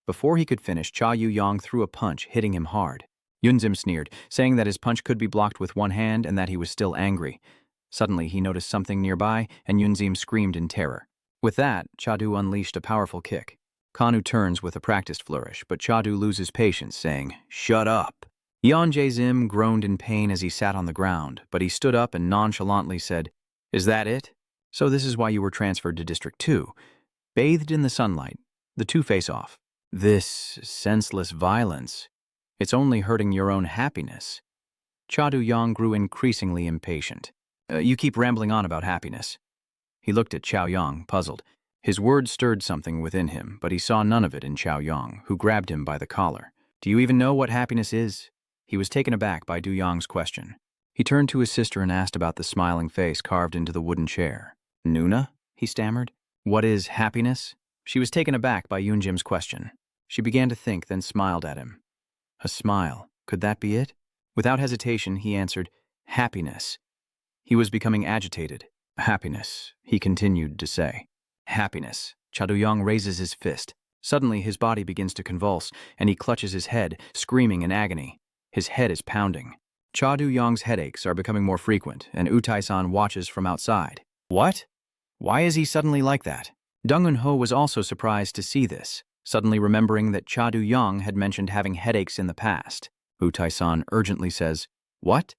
Speaker 1: Before he could finish, Cha Yu-yong threw a punch, hitting him hard. Yunzim sneered, saying that his punch could be blocked with one hand and that he was still angry. Suddenly, he noticed something nearby, and Yunzim screamed in terror. With that, Chadu unleashed a powerful kick. Kanu turns with a practiced flourish, but Chadu loses patience, saying, "Shut up." Yeon Jae-sim groaned in pain as he sat on the ground, but he stood up and nonchalantly said, "Is that it? So this is why you were transferred to District 2. Bathed in the sunlight, the two face off. This senseless violence. It's only hurting your own happiness." Cha Do-young grew increasingly impatient. You keep rambling on about happiness." He looked at Chow Yong, puzzled. His words stirred something within him, but he saw none of it in Chow Yong, who grabbed him by the collar. "Do you even know what happiness is?" He was taken aback by Du-young's question. He turned to his sister and asked about the smiling face carved into the wooden chair. "Nuna?" he stammered. What is happiness? She was taken aback by Yoonjim's question. She began to think, then smiled at him. A smile. Could that be it? Without hesitation, he answered, happiness. He was becoming agitated. Happiness, he continued to say. Happiness. Cha Do-young raises his fist. Suddenly, his body begins to convulse, and he clutches his head, screaming in agony. His head is pounding. Cha Do-young's headaches are becoming more frequent, and Utae-san watches from outside. What? Why is he suddenly like that? Dong Eun-ho was also surprised to see this, suddenly remembering that Cha Do-young had mentioned having headaches in the past. Utae-san urgently says, What?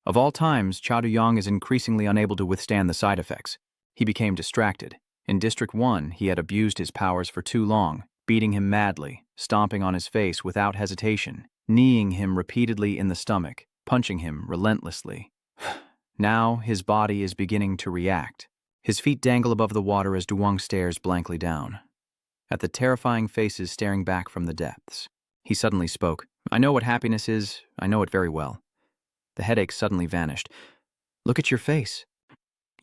Speaker 1: Of all times, Cha Do-young is increasingly unable to withstand the side effects. He became distracted. In District 1, he had abused his powers for too long, beating him madly, stomping on his face without hesitation, kneeing him repeatedly in the stomach, punching him relentlessly. Now his body is beginning to react. His feet dangle above the water as Do-won stares blankly down at the terrifying faces staring back from the depths. He suddenly spoke. I know what happiness is. I know it very well. The headache suddenly vanished. Look at your face.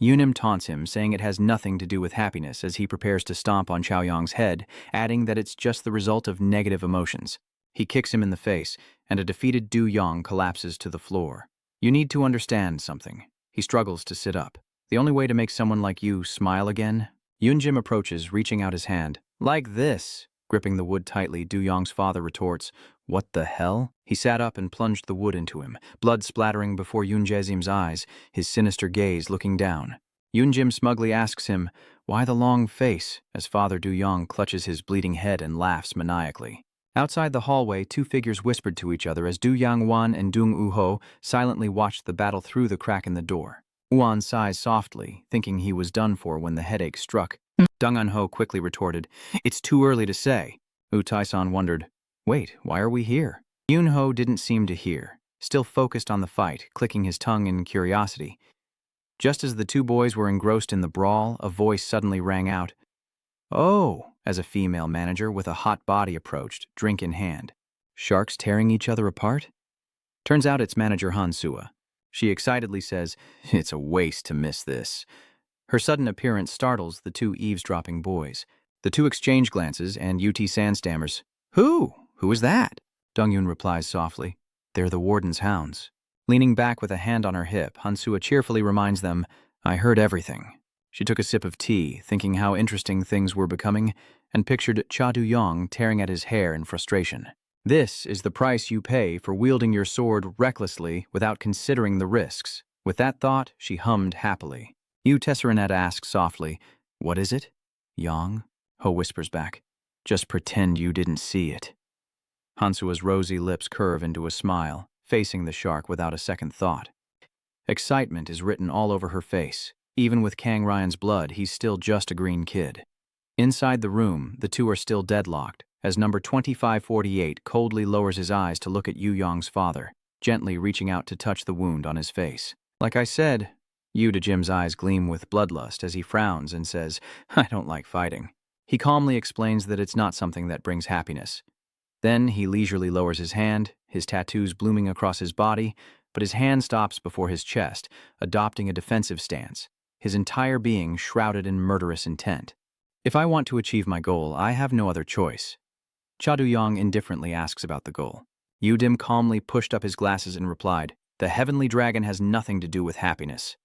Speaker 1: Yunim taunts him, saying it has nothing to do with happiness as he prepares to stomp on Chaoyang's head, adding that it's just the result of negative emotions. He kicks him in the face, and a defeated Do-young collapses to the floor. You need to understand something. He struggles to sit up. The only way to make someone like you smile again? Yoonjim approaches, reaching out his hand. Like this. Gripping the wood tightly, Do-young's father retorts, What the hell? He sat up and plunged the wood into him, blood splattering before Yoonjim's eyes, his sinister gaze looking down. Yoonjim smugly asks him, Why the long face? As Father Do-young clutches his bleeding head and laughs maniacally. Outside the hallway, two figures whispered to each other as Do-young-wan and Dung-woo-ho silently watched the battle through the crack in the door. Woo-won sighs softly, thinking he was done for when the headache struck. Dung-eun-ho quickly retorted, It's too early to say. Utae-san wondered, Wait, why are we here? Yoon-ho didn't seem to hear, still focused on the fight, clicking his tongue in curiosity. Just as the two boys were engrossed in the brawl, a voice suddenly rang out. Oh, as a female manager with a hot body approached, drink in hand. Sharks tearing each other apart? Turns out it's manager Han-sua. She excitedly says, It's a waste to miss this. Her sudden appearance startles the two eavesdropping boys. The two exchange glances, and Ut-san stammers, Who? Who is that? Dong-yoon replies softly, They're the warden's hounds. Leaning back with a hand on her hip, Han-sua cheerfully reminds them, I heard everything. She took a sip of tea, thinking how interesting things were becoming, and pictured Cha Do-young tearing at his hair in frustration. This is the price you pay for wielding your sword recklessly without considering the risks. With that thought, she hummed happily. Tesseranet asks softly, What is it? Yang? Ho whispers back, Just pretend you didn't see it. Hansua's rosy lips curve into a smile, facing the shark without a second thought. Excitement is written all over her face. Even with Kang Ryan's blood, he's still just a green kid. Inside the room, the two are still deadlocked, as number 2548 coldly lowers his eyes to look at Yu Yong's father, gently reaching out to touch the wound on his face. Like I said, Jim's eyes gleam with bloodlust as he frowns and says, I don't like fighting. He calmly explains that it's not something that brings happiness. Then he leisurely lowers his hand, his tattoos blooming across his body, but his hand stops before his chest, adopting a defensive stance, his entire being shrouded in murderous intent. If I want to achieve my goal, I have no other choice. Cha Do-young indifferently asks about the goal. Dim calmly pushed up his glasses and replied, The heavenly dragon has nothing to do with happiness.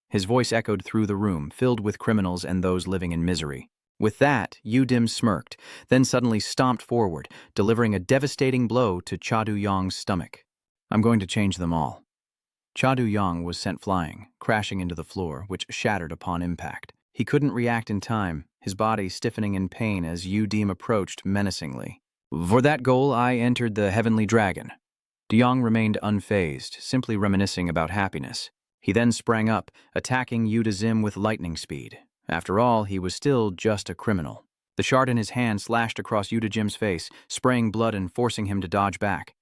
Speaker 1: His voice echoed through the room, filled with criminals and those living in misery. With that, Dim smirked, then suddenly stomped forward, delivering a devastating blow to Cha Do-young's stomach. I'm going to change them all. Cha Do-young was sent flying, crashing into the floor, which shattered upon impact. He couldn't react in time, his body stiffening in pain as Dim approached menacingly. For that goal, I entered the heavenly dragon. De-young remained unfazed, simply reminiscing about happiness. He then sprang up, attacking Dim with lightning speed. After all, he was still just a criminal. The shard in his hand slashed across Jim's face, spraying blood and forcing him to dodge back.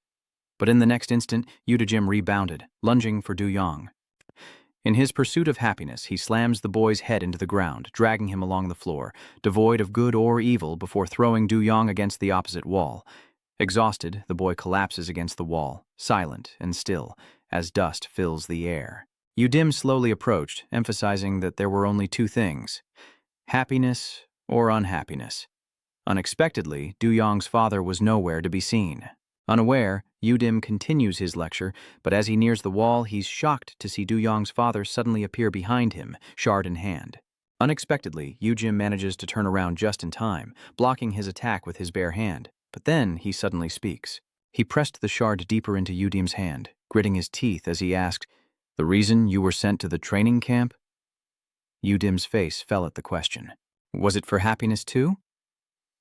Speaker 1: But in the next instant, Jim rebounded, lunging for Do-young. In his pursuit of happiness, he slams the boy's head into the ground, dragging him along the floor, devoid of good or evil, before throwing Do-young against the opposite wall. Exhausted, the boy collapses against the wall, silent and still, as dust fills the air. Dim slowly approached, emphasizing that there were only two things. Happiness or unhappiness? Unexpectedly, Du Yong's father was nowhere to be seen. Unaware, Dim continues his lecture, but as he nears the wall, he's shocked to see Du Yong's father suddenly appear behind him, shard in hand. Unexpectedly, Dim manages to turn around just in time, blocking his attack with his bare hand. But then he suddenly speaks. He pressed the shard deeper into Dim's hand, gritting his teeth as he asked, "The reason you were sent to the training camp?" Dim's face fell at the question. Was it for happiness too?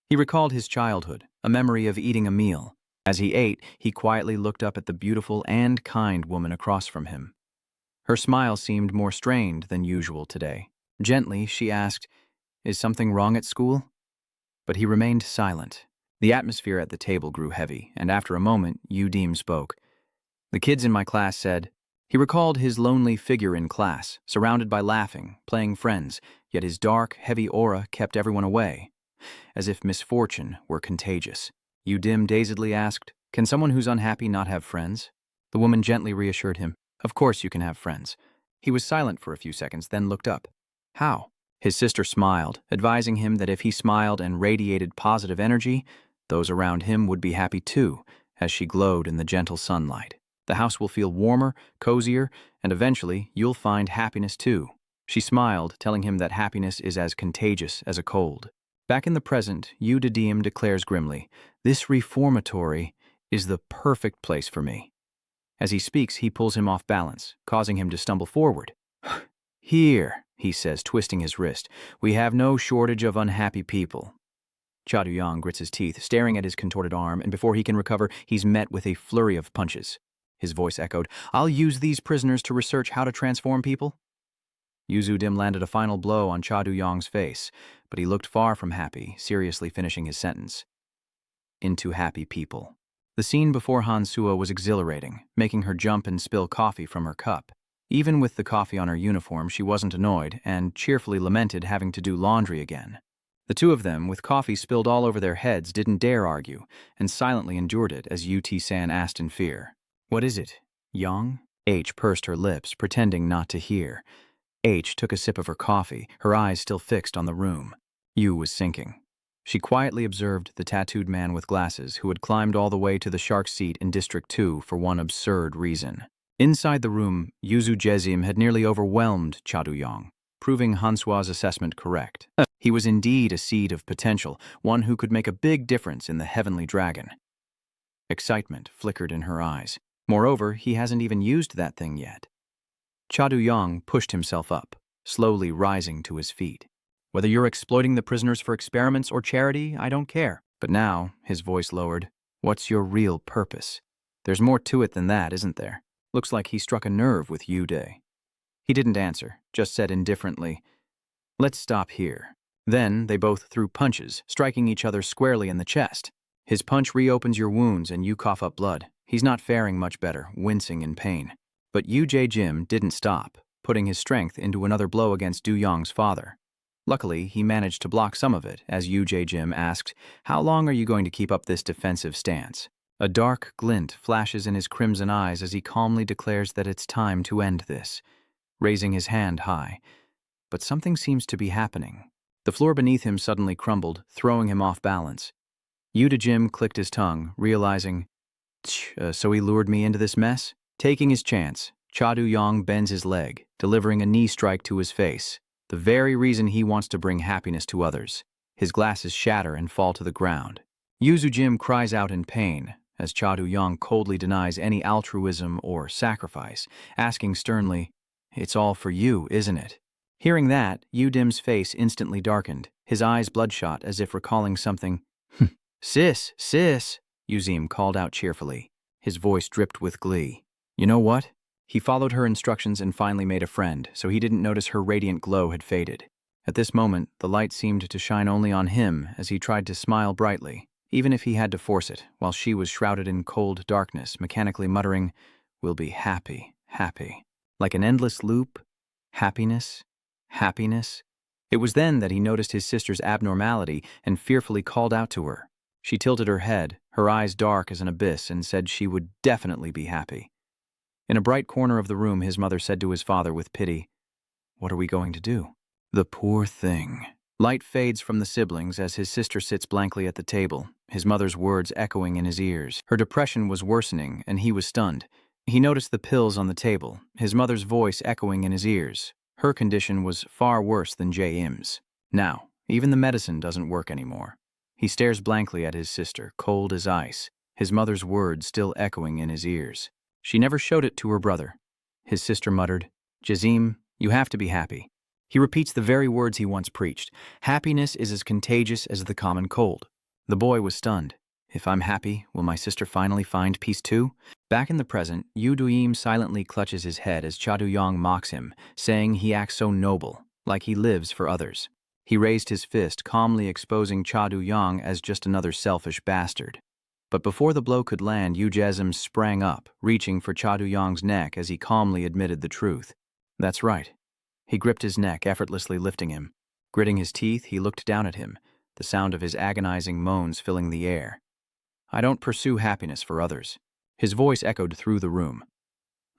Speaker 1: He recalled his childhood, a memory of eating a meal. As he ate, he quietly looked up at the beautiful and kind woman across from him. Her smile seemed more strained than usual today. Gently, she asked, "Is something wrong at school?" But he remained silent. The atmosphere at the table grew heavy, and after a moment, Dim spoke. "The kids in my class said—" He recalled his lonely figure in class, surrounded by laughing, playing friends, yet his dark, heavy aura kept everyone away, as if misfortune were contagious. Dim dazedly asked, "Can someone who's unhappy not have friends?" The woman gently reassured him, "Of course you can have friends." He was silent for a few seconds, then looked up. "How?" His sister smiled, advising him that if he smiled and radiated positive energy, those around him would be happy too, as she glowed in the gentle sunlight. The house will feel warmer, cozier, and eventually you'll find happiness too. She smiled, telling him that happiness is as contagious as a cold. Back in the present, Dim declares grimly, "This reformatory is the perfect place for me." As he speaks, he pulls him off balance, causing him to stumble forward. "Here," he says, twisting his wrist, "we have no shortage of unhappy people." Cha Du-yong grits his teeth, staring at his contorted arm, and before he can recover, he's met with a flurry of punches. His voice echoed, "I'll use these prisoners to research how to transform people." Dim landed a final blow on Cha Du-yong's face, but he looked far from happy, seriously finishing his sentence. "Into happy people." The scene before Han Sua was exhilarating, making her jump and spill coffee from her cup. Even with the coffee on her uniform, she wasn't annoyed, and cheerfully lamented having to do laundry again. The two of them, with coffee spilled all over their heads, didn't dare argue, and silently endured it as San asked in fear, "What is it, Yang?" H pursed her lips, pretending not to hear. H took a sip of her coffee, her eyes still fixed on the room. Yu was sinking. She quietly observed the tattooed man with glasses who had climbed all the way to the shark seat in District 2 for one absurd reason. Inside the room, Yuzu Jezim had nearly overwhelmed Cha Du-yong, proving Hansua's assessment correct. He was indeed a seed of potential, one who could make a big difference in the heavenly dragon. Excitement flickered in her eyes. Moreover, he hasn't even used that thing yet. Cha Du-yong pushed himself up, slowly rising to his feet. "Whether you're exploiting the prisoners for experiments or charity, I don't care." But now, his voice lowered, "What's your real purpose? There's more to it than that, isn't there?" Looks like he struck a nerve with Yu-dae. He didn't answer, just said indifferently, "Let's stop here." Then they both threw punches, striking each other squarely in the chest. His punch reopens your wounds and you cough up blood. He's not faring much better, wincing in pain. But Yu Jim didn't stop, putting his strength into another blow against Du Yong's father. Luckily, he managed to block some of it as Yu Jim asked, "How long are you going to keep up this defensive stance?" A dark glint flashes in his crimson eyes as he calmly declares that it's time to end this, raising his hand high. But something seems to be happening. The floor beneath him suddenly crumbled, throwing him off balance. Yu Jim clicked his tongue, realizing, so he lured me into this mess? Taking his chance, Cha Du-yong bends his leg, delivering a knee strike to his face, the very reason he wants to bring happiness to others. His glasses shatter and fall to the ground. Yuzu Jim cries out in pain, as Cha Du-yong coldly denies any altruism or sacrifice, asking sternly, "It's all for you, isn't it?" Hearing that, Yu-dim's face instantly darkened, his eyes bloodshot as if recalling something. Sis, Yuzim called out cheerfully. His voice dripped with glee. "You know what?" He followed her instructions and finally made a friend, so he didn't notice her radiant glow had faded. At this moment, the light seemed to shine only on him as he tried to smile brightly, even if he had to force it, while she was shrouded in cold darkness, mechanically muttering, "We'll be happy, happy." Like an endless loop, happiness, happiness. It was then that he noticed his sister's abnormality and fearfully called out to her. She tilted her head, her eyes dark as an abyss, and said she would definitely be happy. In a bright corner of the room, his mother said to his father with pity, "What are we going to do?" "The poor thing," Light fades from the siblings as his sister sits blankly at the table, his mother's words echoing in his ears. Her depression was worsening, and he was stunned. He noticed the pills on the table, his mother's voice echoing in his ears. Her condition was far worse than Im's. Now, even the medicine doesn't work anymore. He stares blankly at his sister, cold as ice, his mother's words still echoing in his ears. She never showed it to her brother. His sister muttered, "Jazim, you have to be happy." He repeats the very words he once preached. Happiness is as contagious as the common cold. The boy was stunned. If I'm happy, will my sister finally find peace too? Back in the present, Yu Duim silently clutches his head as Cha Du-yong mocks him, saying he acts so noble, like he lives for others. He raised his fist, calmly exposing Cha Du-yong as just another selfish bastard. But before the blow could land, Yu Jezim sprang up, reaching for Cha Du-yong's neck as he calmly admitted the truth. That's right. He gripped his neck, effortlessly lifting him. Gritting his teeth, he looked down at him, the sound of his agonizing moans filling the air. I don't pursue happiness for others. His voice echoed through the room.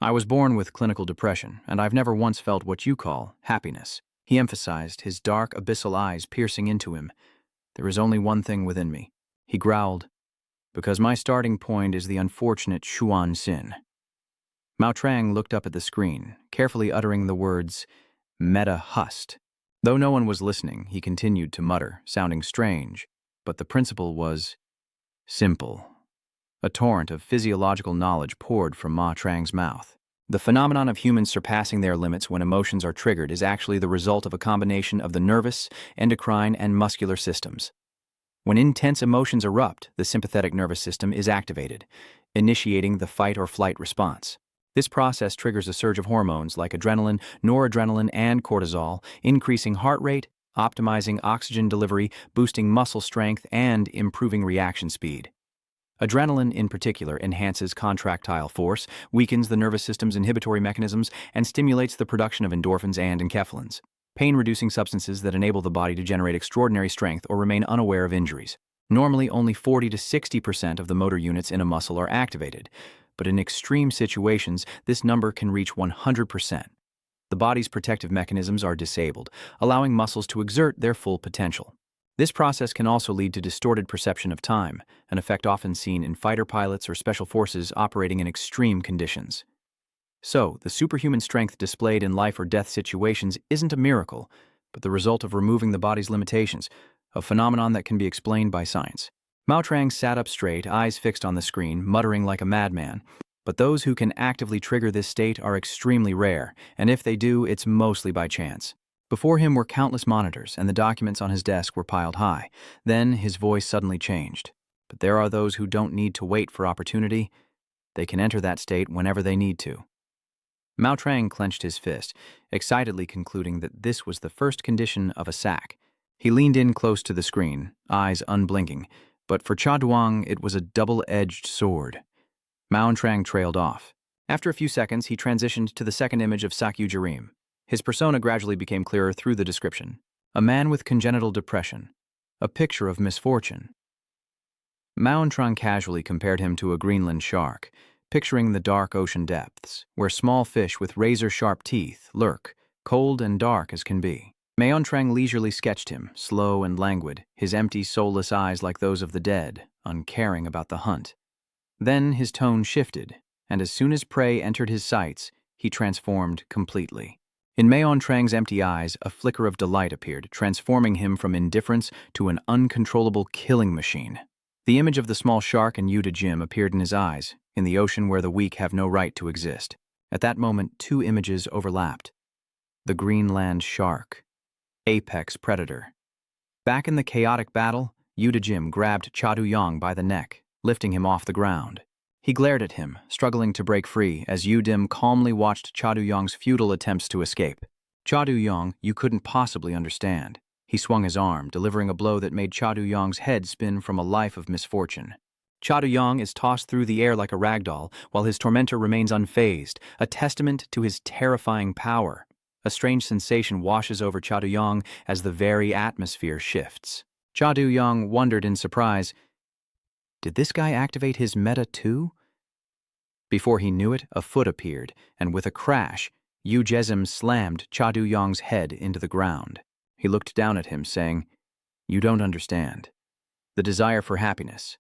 Speaker 1: I was born with clinical depression, and I've never once felt what you call happiness. He emphasized, his dark, abyssal eyes piercing into him. There is only one thing within me. He growled, because my starting point is the unfortunate Xuan Xin. Mao Trang looked up at the screen, carefully uttering the words, Meta Hust. Though no one was listening, he continued to mutter, sounding strange, but the principle was simple. A torrent of physiological knowledge poured from Ma Trang's mouth. The phenomenon of humans surpassing their limits when emotions are triggered is actually the result of a combination of the nervous, endocrine, and muscular systems. When intense emotions erupt, the sympathetic nervous system is activated, initiating the fight or flight response. This process triggers a surge of hormones like adrenaline, noradrenaline, and cortisol, increasing heart rate, optimizing oxygen delivery, boosting muscle strength, and improving reaction speed. Adrenaline, in particular, enhances contractile force, weakens the nervous system's inhibitory mechanisms, and stimulates the production of endorphins and enkephalins, pain-reducing substances that enable the body to generate extraordinary strength or remain unaware of injuries. Normally, only 40 to 60% of the motor units in a muscle are activated, but in extreme situations, this number can reach 100%. The body's protective mechanisms are disabled, allowing muscles to exert their full potential. This process can also lead to distorted perception of time, an effect often seen in fighter pilots or special forces operating in extreme conditions. So, the superhuman strength displayed in life or death situations isn't a miracle, but the result of removing the body's limitations, a phenomenon that can be explained by science. Mao Trang sat up straight, eyes fixed on the screen, muttering like a madman. But those who can actively trigger this state are extremely rare, and if they do, it's mostly by chance. Before him were countless monitors, and the documents on his desk were piled high. Then his voice suddenly changed. But there are those who don't need to wait for opportunity. They can enter that state whenever they need to. Mao Trang clenched his fist, excitedly concluding that this was the first condition of a sack. He leaned in close to the screen, eyes unblinking, but for Cha Duong it was a double-edged sword. Mao Trang trailed off. After a few seconds, he transitioned to the second image of Sakyu Jarim. His persona gradually became clearer through the description. A man with congenital depression. A picture of misfortune. Mao Trang casually compared him to a Greenland shark, picturing the dark ocean depths, where small fish with razor-sharp teeth lurk, cold and dark as can be. Mao Trang leisurely sketched him, slow and languid, his empty, soulless eyes like those of the dead, uncaring about the hunt. Then his tone shifted, and as soon as prey entered his sights, he transformed completely. In Mao Trang's empty eyes, a flicker of delight appeared, transforming him from indifference to an uncontrollable killing machine. The image of the small shark and Yuta Jim appeared in his eyes, in the ocean where the weak have no right to exist. At that moment, two images overlapped. The Greenland shark. Apex predator. Back in the chaotic battle, Yuta Jim grabbed Cha Du-yong by the neck, lifting him off the ground. He glared at him, struggling to break free, as Yu Dim calmly watched Cha Du-yong's futile attempts to escape. Cha Du-yong, you couldn't possibly understand. He swung his arm, delivering a blow that made Cha Du-yong's head spin from a life of misfortune. Cha Du-yong is tossed through the air like a ragdoll, while his tormentor remains unfazed, a testament to his terrifying power. A strange sensation washes over Cha Du-yong as the very atmosphere shifts. Cha Du-yong wondered in surprise, did this guy activate his meta too? Before he knew it, a foot appeared, and with a crash, Yu Jezim slammed Cha Du-yong's head into the ground. He looked down at him, saying, "You don't understand. The desire for happiness,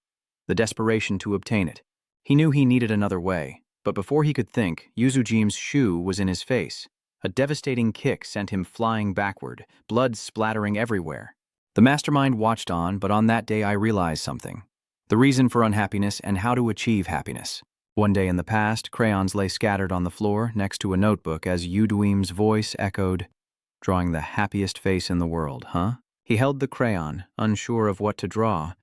Speaker 1: the desperation to obtain it." He knew he needed another way, but before he could think, Yuzujim's shoe was in his face. A devastating kick sent him flying backward, blood splattering everywhere. The mastermind watched on, but on that day I realized something. The reason for unhappiness and how to achieve happiness. One day in the past, crayons lay scattered on the floor next to a notebook as Yuduim's voice echoed, "Drawing the happiest face in the world, huh?" He held the crayon, unsure of what to draw.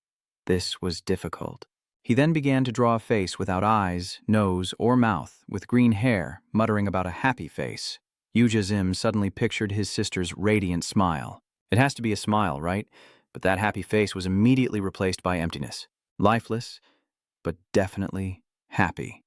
Speaker 1: This was difficult. He then began to draw a face without eyes, nose, or mouth, with green hair, muttering about a happy face. Yujazim suddenly pictured his sister's radiant smile. It has to be a smile, right? But that happy face was immediately replaced by emptiness. Lifeless, but definitely happy.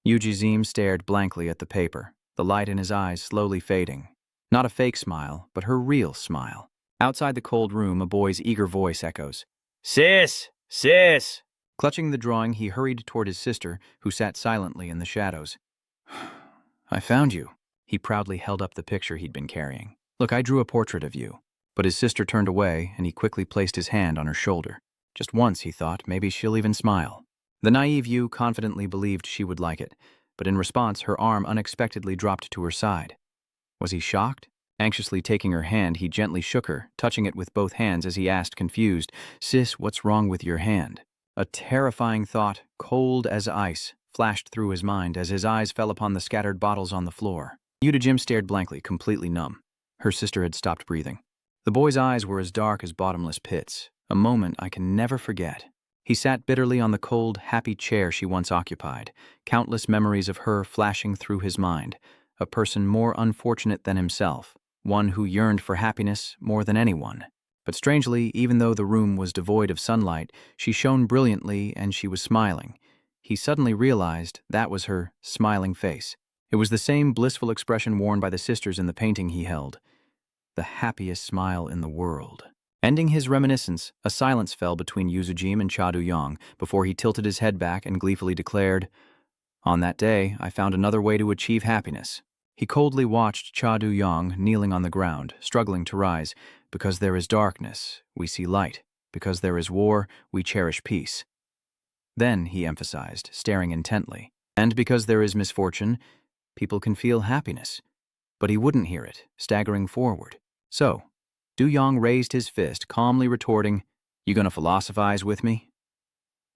Speaker 1: Yujazim stared blankly at the paper, the light in his eyes slowly fading. Not a fake smile, but her real smile. Outside the cold room, a boy's eager voice echoes, "Sis! Sis!" Clutching the drawing, he hurried toward his sister, who sat silently in the shadows. "I found you." He proudly held up the picture he'd been carrying. "Look, I drew a portrait of you." But his sister turned away, and he quickly placed his hand on her shoulder. Just once, he thought, maybe she'll even smile. The naive Yu confidently believed she would like it, but in response, her arm unexpectedly dropped to her side. Was he shocked? Anxiously taking her hand, he gently shook her, touching it with both hands as he asked, confused, "Sis, what's wrong with your hand?" A terrifying thought, cold as ice, flashed through his mind as his eyes fell upon the scattered bottles on the floor. Yudajim stared blankly, completely numb. Her sister had stopped breathing. The boy's eyes were as dark as bottomless pits, a moment I can never forget. He sat bitterly on the cold, happy chair she once occupied, countless memories of her flashing through his mind, a person more unfortunate than himself, one who yearned for happiness more than anyone. But strangely, even though the room was devoid of sunlight, she shone brilliantly and she was smiling. He suddenly realized that was her smiling face. It was the same blissful expression worn by the sisters in the painting he held. The happiest smile in the world. Ending his reminiscence, a silence fell between Yuzujim and Cha Du-yong before he tilted his head back and gleefully declared, "On that day, I found another way to achieve happiness." He coldly watched Cha Du-yong kneeling on the ground, struggling to rise. Because there is darkness, we see light. Because there is war, we cherish peace. Then, he emphasized, staring intently, and because there is misfortune, people can feel happiness. But he wouldn't hear it, staggering forward. So, Du-yong raised his fist, calmly retorting, "You gonna philosophize with me?"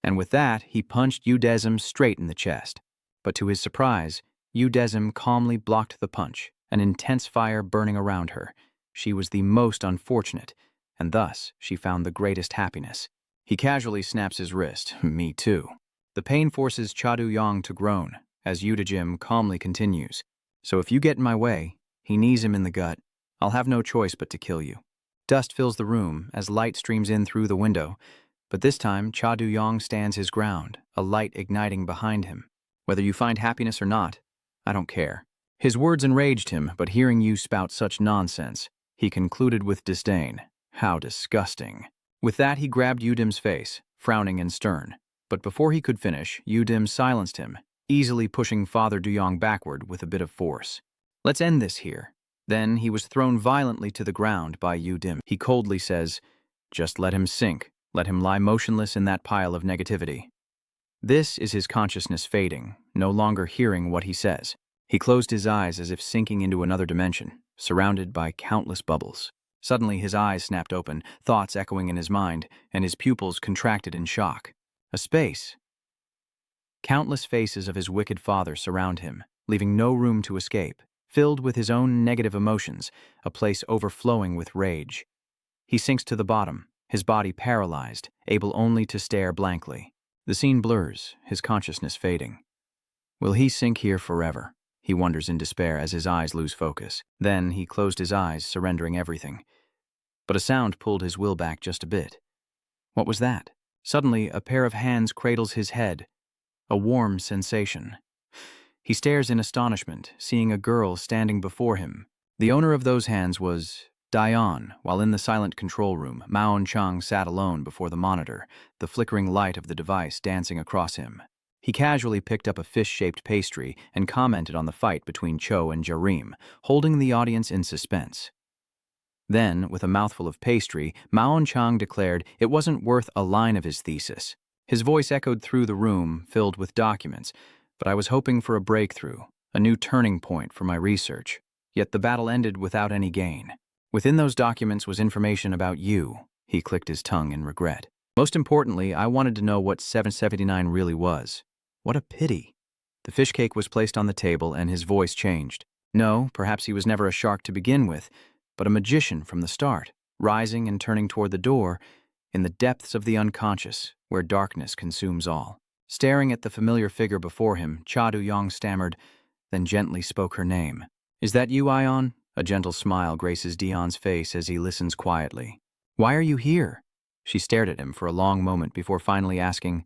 Speaker 1: And with that, he punched Yudezim straight in the chest. But to his surprise, Yudezim calmly blocked the punch, an intense fire burning around her. She was the most unfortunate, and thus she found the greatest happiness. He casually snaps his wrist, "Me too." The pain forces Cha Du-yong to groan, as Yudajim calmly continues, "So if you get in my way," he knees him in the gut, "I'll have no choice but to kill you." Dust fills the room as light streams in through the window, but this time Cha Du-yong stands his ground, a light igniting behind him. "Whether you find happiness or not, I don't care." His words enraged him, but hearing you spout such nonsense, he concluded with disdain, "How disgusting." With that, he grabbed Yudim's face, frowning and stern. But before he could finish, Yudim silenced him, easily pushing Father Du-yong backward with a bit of force. "Let's end this here." Then he was thrown violently to the ground by Yudim. He coldly says, "Just let him sink. Let him lie motionless in that pile of negativity." This is his consciousness fading, no longer hearing what he says. He closed his eyes as if sinking into another dimension, surrounded by countless bubbles. Suddenly his eyes snapped open, thoughts echoing in his mind, and his pupils contracted in shock. A space. Countless faces of his wicked father surround him, leaving no room to escape, filled with his own negative emotions, a place overflowing with rage. He sinks to the bottom, his body paralyzed, able only to stare blankly. The scene blurs, his consciousness fading. Will he sink here forever? He wonders in despair as his eyes lose focus. Then he closed his eyes, surrendering everything. But a sound pulled his will back just a bit. What was that? Suddenly, a pair of hands cradles his head. A warm sensation. He stares in astonishment, seeing a girl standing before him. The owner of those hands was Dion, while in the silent control room, Maon Chang sat alone before the monitor, the flickering light of the device dancing across him. He casually picked up a fish-shaped pastry and commented on the fight between Cho and Jareem, holding the audience in suspense. Then, with a mouthful of pastry, Mao Chang declared it wasn't worth a line of his thesis. His voice echoed through the room, filled with documents, but I was hoping for a breakthrough, a new turning point for my research. Yet the battle ended without any gain. Within those documents was information about you. He clicked his tongue in regret. Most importantly, I wanted to know what 779 really was. What a pity. The fish cake was placed on the table and his voice changed. No, perhaps he was never a shark to begin with, but a magician from the start, rising and turning toward the door, in the depths of the unconscious, where darkness consumes all. Staring at the familiar figure before him, Cha Du-yong stammered, then gently spoke her name. Is that you, Ion? A gentle smile graces Dion's face as he listens quietly. Why are you here? She stared at him for a long moment before finally asking,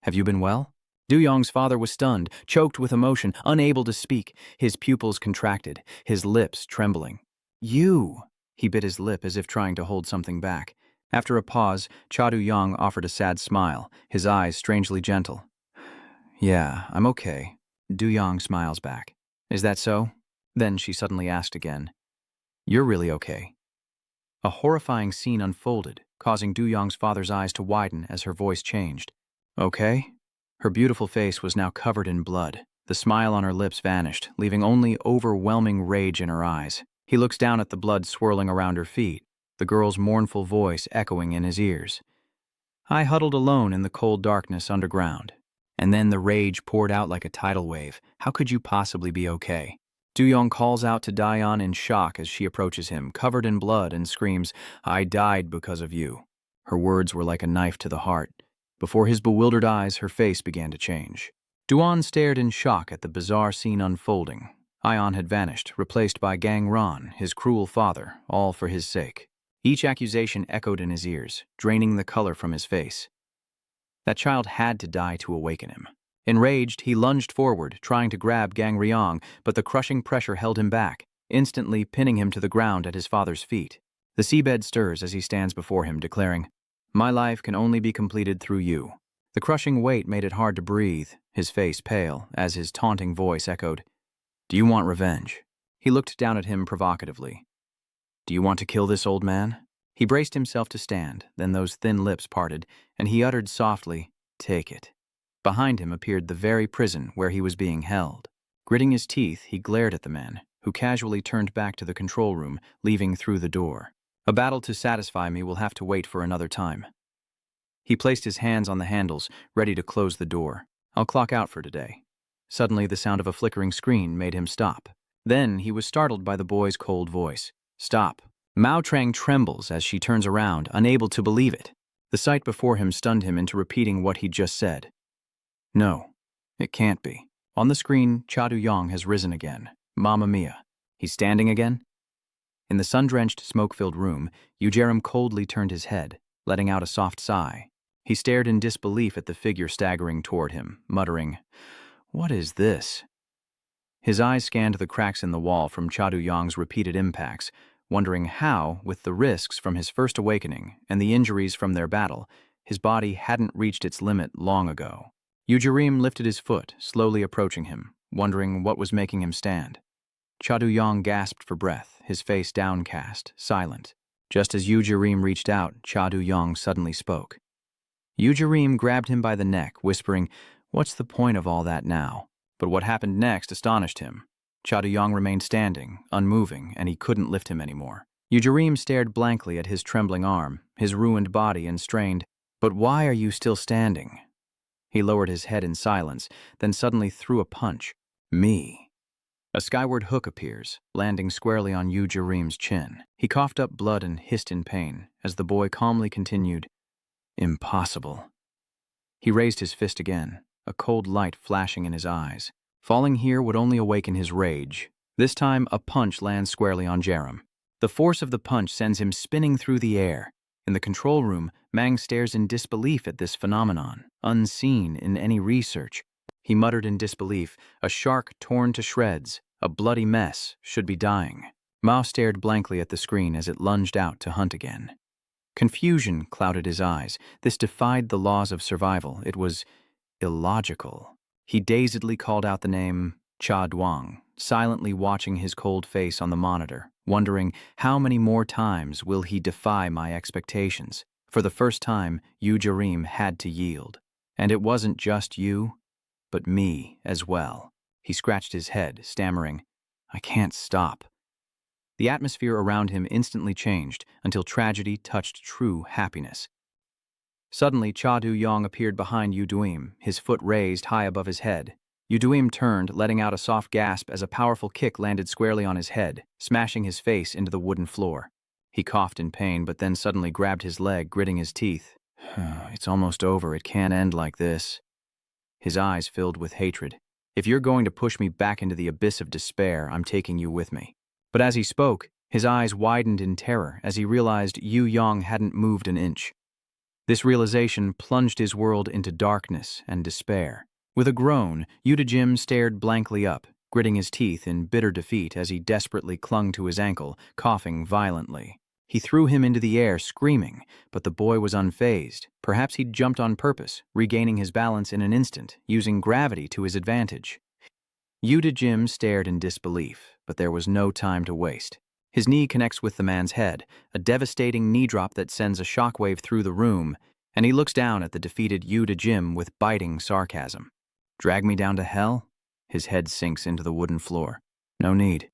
Speaker 1: have you been well? Du-yong's father was stunned, choked with emotion, unable to speak, his pupils contracted, his lips trembling. You! He bit his lip as if trying to hold something back. After a pause, Cha Du-yong offered a sad smile, his eyes strangely gentle. Yeah, I'm okay. Du-yong smiles back. Is that so? Then she suddenly asked again. You're really okay? A horrifying scene unfolded, causing Du-yong's father's eyes to widen as her voice changed. Okay? Her beautiful face was now covered in blood. The smile on her lips vanished, leaving only overwhelming rage in her eyes. He looks down at the blood swirling around her feet, the girl's mournful voice echoing in his ears. I huddled alone in the cold darkness underground. And then the rage poured out like a tidal wave. How could you possibly be okay? Du-yong calls out to Dion in shock as she approaches him, covered in blood, and screams, I died because of you. Her words were like a knife to the heart. Before his bewildered eyes, her face began to change. Duan stared in shock at the bizarre scene unfolding. Ion had vanished, replaced by Gang Ron, his cruel father, all for his sake. Each accusation echoed in his ears, draining the color from his face. That child had to die to awaken him. Enraged, he lunged forward, trying to grab Gang Ryong, but the crushing pressure held him back, instantly pinning him to the ground at his father's feet. The seabed stirs as he stands before him, declaring, My life can only be completed through you. The crushing weight made it hard to breathe, his face pale, as his taunting voice echoed, Do you want revenge? He looked down at him provocatively. Do you want to kill this old man? He braced himself to stand, then those thin lips parted, and he uttered softly, Take it. Behind him appeared the very prison where he was being held. Gritting his teeth, he glared at the man, who casually turned back to the control room, leaving through the door. A battle to satisfy me will have to wait for another time. He placed his hands on the handles, ready to close the door. I'll clock out for today. Suddenly, the sound of a flickering screen made him stop. Then he was startled by the boy's cold voice. Stop. Mao Trang trembles as she turns around, unable to believe it. The sight before him stunned him into repeating what he'd just said. No, it can't be. On the screen, Cha Du-yong has risen again. Mamma mia. He's standing again? In the sun-drenched, smoke-filled room, Eugerim coldly turned his head, letting out a soft sigh. He stared in disbelief at the figure staggering toward him, muttering, What is this? His eyes scanned the cracks in the wall from Cha Du-yong's repeated impacts, wondering how, with the risks from his first awakening and the injuries from their battle, his body hadn't reached its limit long ago. Eugerim lifted his foot, slowly approaching him, wondering what was making him stand. Cha Du-yong gasped for breath, his face downcast, silent. Just as Eugerim reached out, Cha Du-yong suddenly spoke. Eugerim grabbed him by the neck, whispering, What's the point of all that now? But what happened next astonished him. Cha Du-yong remained standing, unmoving, and he couldn't lift him anymore. Eugerim stared blankly at his trembling arm, his ruined body, and strained, But why are you still standing? He lowered his head in silence, then suddenly threw a punch. Me. A skyward hook appears, landing squarely on Eugerim's chin. He coughed up blood and hissed in pain, as the boy calmly continued, Impossible. He raised his fist again, a cold light flashing in his eyes. Falling here would only awaken his rage. This time, a punch lands squarely on Jerem. The force of the punch sends him spinning through the air. In the control room, Mang stares in disbelief at this phenomenon, unseen in any research. He muttered in disbelief, a shark torn to shreds, a bloody mess, should be dying. Mao stared blankly at the screen as it lunged out to hunt again. Confusion clouded his eyes. This defied the laws of survival. It was illogical. He dazedly called out the name Cha Duang, silently watching his cold face on the monitor, wondering how many more times will he defy my expectations. For the first time, Yu Jarim had to yield. And it wasn't just you, but me as well. He scratched his head, stammering, "I can't stop." The atmosphere around him instantly changed until tragedy touched true happiness. Suddenly, Cha Du-yong appeared behind Yu Duim, his foot raised high above his head. Yu Duim turned, letting out a soft gasp as a powerful kick landed squarely on his head, smashing his face into the wooden floor. He coughed in pain, but then suddenly grabbed his leg, gritting his teeth. "It's almost over. It can't end like this." His eyes filled with hatred. "If you're going to push me back into the abyss of despair, I'm taking you with me." But as he spoke, his eyes widened in terror as he realized Yu Yong hadn't moved an inch. This realization plunged his world into darkness and despair. With a groan, Yu Jim stared blankly up, gritting his teeth in bitter defeat as he desperately clung to his ankle, coughing violently. He threw him into the air, screaming, but the boy was unfazed. Perhaps he'd jumped on purpose, regaining his balance in an instant, using gravity to his advantage. Yu Jim stared in disbelief, but there was no time to waste. His knee connects with the man's head, a devastating knee drop that sends a shockwave through the room, and he looks down at the defeated Yu Jim with biting sarcasm. "Drag me down to hell?" His head sinks into the wooden floor. "No need."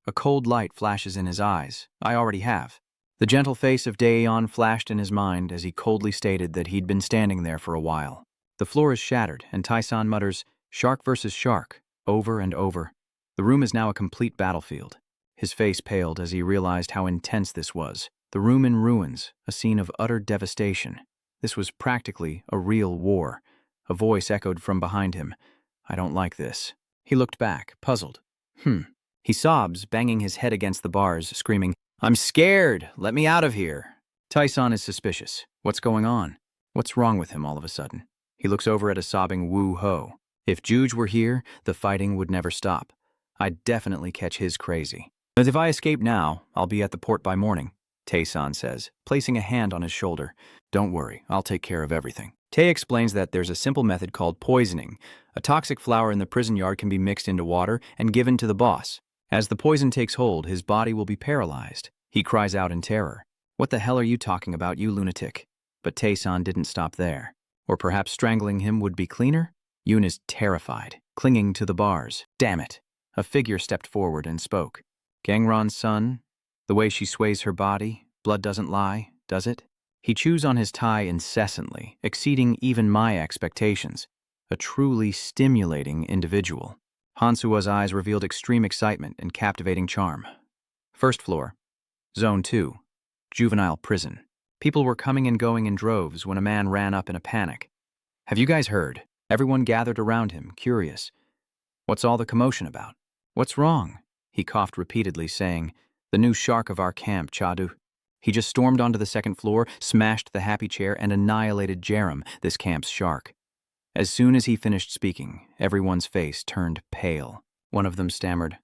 Speaker 1: A cold light flashes in his eyes. "I already have." The gentle face of Daeon flashed in his mind as he coldly stated that he'd been standing there for a while. The floor is shattered, and Tyson mutters, "Shark versus shark," over and over. The room is now a complete battlefield. His face paled as he realized how intense this was. The room in ruins, a scene of utter devastation. This was practically a real war. A voice echoed from behind him. "I don't like this." He looked back, puzzled. He sobs, banging his head against the bars, screaming, "I'm scared! Let me out of here!" Tyson is suspicious. What's going on? What's wrong with him all of a sudden? He looks over at a sobbing Wu Ho. If Juge were here, the fighting would never stop. I'd definitely catch his crazy. "But if I escape now, I'll be at the port by morning," Tae-san says, placing a hand on his shoulder. "Don't worry, I'll take care of everything." Tae explains that there's a simple method called poisoning. A toxic flower in the prison yard can be mixed into water and given to the boss. As the poison takes hold, his body will be paralyzed. He cries out in terror. "What the hell are you talking about, you lunatic?" But Tae-san didn't stop there. Or perhaps strangling him would be cleaner? Yoon is terrified, clinging to the bars. "Damn it." A figure stepped forward and spoke. "Gangron's son, the way she sways her body, blood doesn't lie, does it?" He chews on his tie incessantly, exceeding even my expectations. A truly stimulating individual. Hansua's eyes revealed extreme excitement and captivating charm. First floor, Zone 2, Juvenile prison. People were coming and going in droves when a man ran up in a panic. "Have you guys heard?" Everyone gathered around him, curious. "What's all the commotion about? What's wrong?" He coughed repeatedly, saying, "The new shark of our camp, Chadu." He just stormed onto the second floor, smashed the happy chair, and annihilated Jerem, this camp's shark. As soon as he finished speaking, everyone's face turned pale. One of them stammered,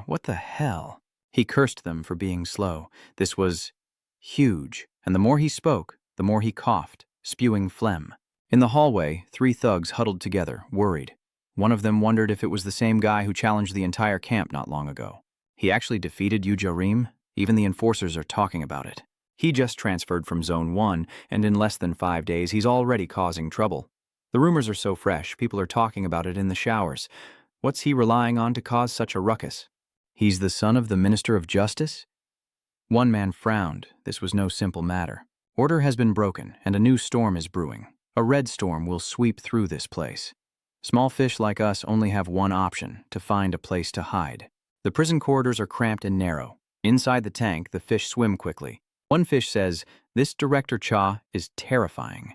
Speaker 1: "What the hell?" He cursed them for being slow. This was huge, and the more he spoke, the more he coughed, spewing phlegm. In the hallway, 3 thugs huddled together, worried. One of them wondered if it was the same guy who challenged the entire camp not long ago. He actually defeated Yu Jarim? Even the enforcers are talking about it. He just transferred from Zone 1, and in less than 5 days he's already causing trouble. The rumors are so fresh, people are talking about it in the showers. What's he relying on to cause such a ruckus? He's the son of the Minister of Justice? One man frowned. This was no simple matter. Order has been broken, and a new storm is brewing. A red storm will sweep through this place. Small fish like us only have one option, to find a place to hide. The prison corridors are cramped and narrow. Inside the tank, the fish swim quickly. One fish says, "This Director Cha is terrifying."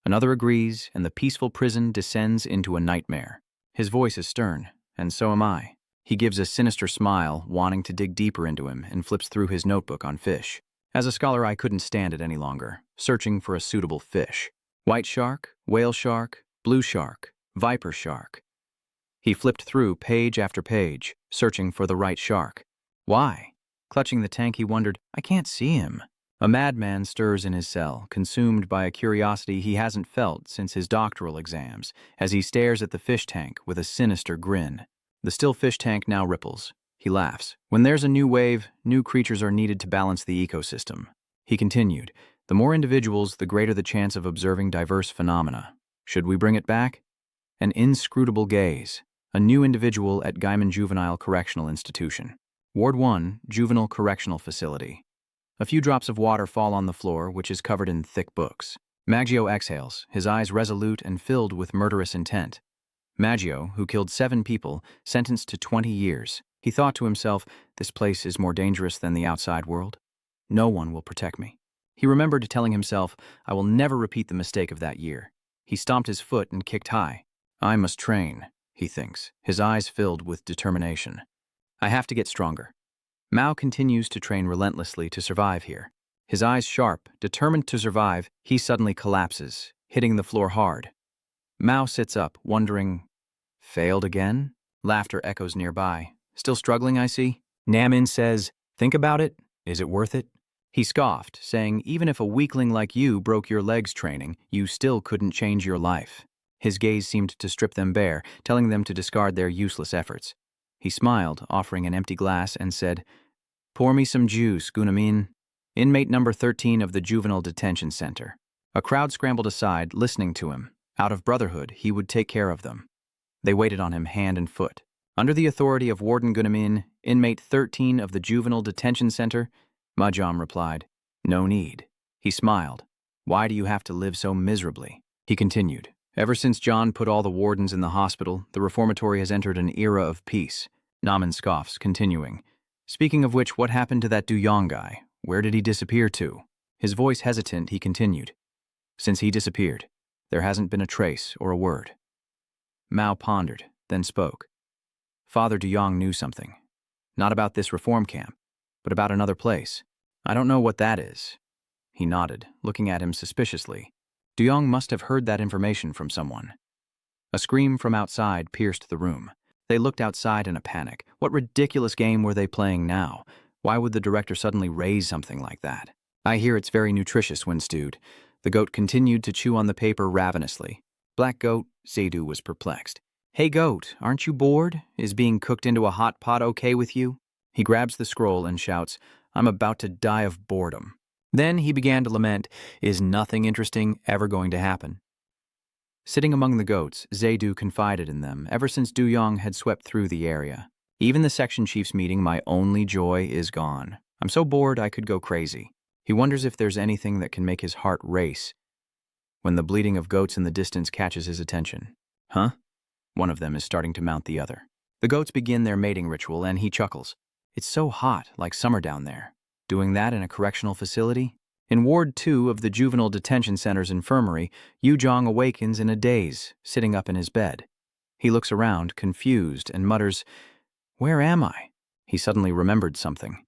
Speaker 1: Another agrees, and the peaceful prison descends into a nightmare. His voice is stern, and so am I. He gives a sinister smile, wanting to dig deeper into him, and flips through his notebook on fish. As a scholar, I couldn't stand it any longer, searching for a suitable fish. White shark, whale shark, blue shark, viper shark. He flipped through page after page, searching for the right shark. Why? Clutching the tank, he wondered, I can't see him. A madman stirs in his cell, consumed by a curiosity he hasn't felt since his doctoral exams, as he stares at the fish tank with a sinister grin. The still fish tank now ripples. He laughs. When there's a new wave, new creatures are needed to balance the ecosystem. He continued, the more individuals, the greater the chance of observing diverse phenomena. Should we bring it back? An inscrutable gaze. A new individual at Gaiman Juvenile Correctional Institution. Ward 1, Juvenile Correctional Facility. A few drops of water fall on the floor, which is covered in thick books. Maggio exhales, his eyes resolute and filled with murderous intent. Maggio, who killed 7 people, sentenced to 20 years. He thought to himself, this place is more dangerous than the outside world. No one will protect me. He remembered telling himself, I will never repeat the mistake of that year. He stomped his foot and kicked high. I must train, he thinks, his eyes filled with determination. I have to get stronger. Mao continues to train relentlessly to survive here. His eyes sharp, determined to survive, he suddenly collapses, hitting the floor hard. Mao sits up, wondering, failed again? Laughter echoes nearby. Still struggling, I see? Namin says, think about it. Is it worth it? He scoffed, saying, even if a weakling like you broke your legs training, you still couldn't change your life. His gaze seemed to strip them bare, telling them to discard their useless efforts. He smiled, offering an empty glass, and said, pour me some juice, Gunamin. Inmate number 13 of the Juvenile Detention Center. A crowd scrambled aside, listening to him. Out of brotherhood, he would take care of them. They waited on him hand and foot. Under the authority of Warden Gunamin, inmate 13 of the Juvenile Detention Center, Majam replied, no need. He smiled. Why do you have to live so miserably? He continued, ever since John put all the wardens in the hospital, the reformatory has entered an era of peace. Naman scoffs, continuing, speaking of which, what happened to that Duyong guy? Where did he disappear to? His voice hesitant, he continued, since he disappeared, there hasn't been a trace or a word. Mao pondered, then spoke. Father Duyong knew something. Not about this reform camp, but about another place. I don't know what that is. He nodded, looking at him suspiciously. Duyong must have heard that information from someone. A scream from outside pierced the room. They looked outside in a panic. What ridiculous game were they playing now? Why would the director suddenly raise something like that? I hear it's very nutritious when stewed. The goat continued to chew on the paper ravenously. Black Goat, Zaidu was perplexed. Hey goat, aren't you bored? Is being cooked into a hot pot okay with you? He grabs the scroll and shouts, I'm about to die of boredom. Then he began to lament, is nothing interesting ever going to happen? Sitting among the goats, Zaidu confided in them ever since Duyong had swept through the area. Even the section chief's meeting, my only joy is gone. I'm so bored I could go crazy. He wonders if there's anything that can make his heart race. When the bleating of goats in the distance catches his attention. Huh? One of them is starting to mount the other. The goats begin their mating ritual and he chuckles. It's so hot, like summer down there. Doing that in a correctional facility? In Ward 2 of the Juvenile Detention Center's infirmary, Yu Zhong awakens in a daze, sitting up in his bed. He looks around, confused, and mutters, where am I? He suddenly remembered something.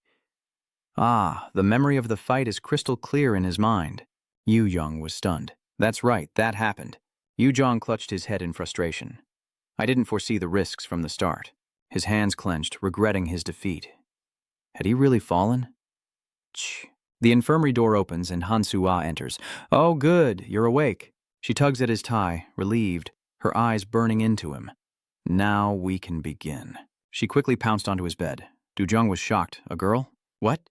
Speaker 1: Ah, the memory of the fight is crystal clear in his mind. Yu Zhong was stunned. That's right, that happened. Yu Zhong clutched his head in frustration. I didn't foresee the risks from the start. His hands clenched, regretting his defeat. Had he really fallen? Ch. The infirmary door opens and Han Sua enters. Oh, good, you're awake. She tugs at his tie, relieved, her eyes burning into him. Now we can begin. She quickly pounced onto his bed. Du Zhong was shocked. A girl? What?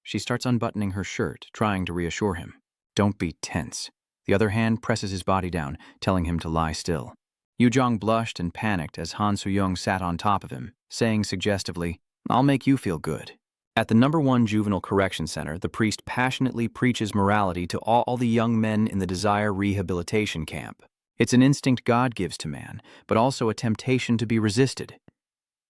Speaker 1: She starts unbuttoning her shirt, trying to reassure him. Don't be tense. The other hand presses his body down, telling him to lie still. Yu Zhong blushed and panicked as Han Suyong sat on top of him, saying suggestively, I'll make you feel good. At the number 1 Juvenile Correction Center, the priest passionately preaches morality to all the young men in the Desire Rehabilitation Camp. It's an instinct God gives to man, but also a temptation to be resisted.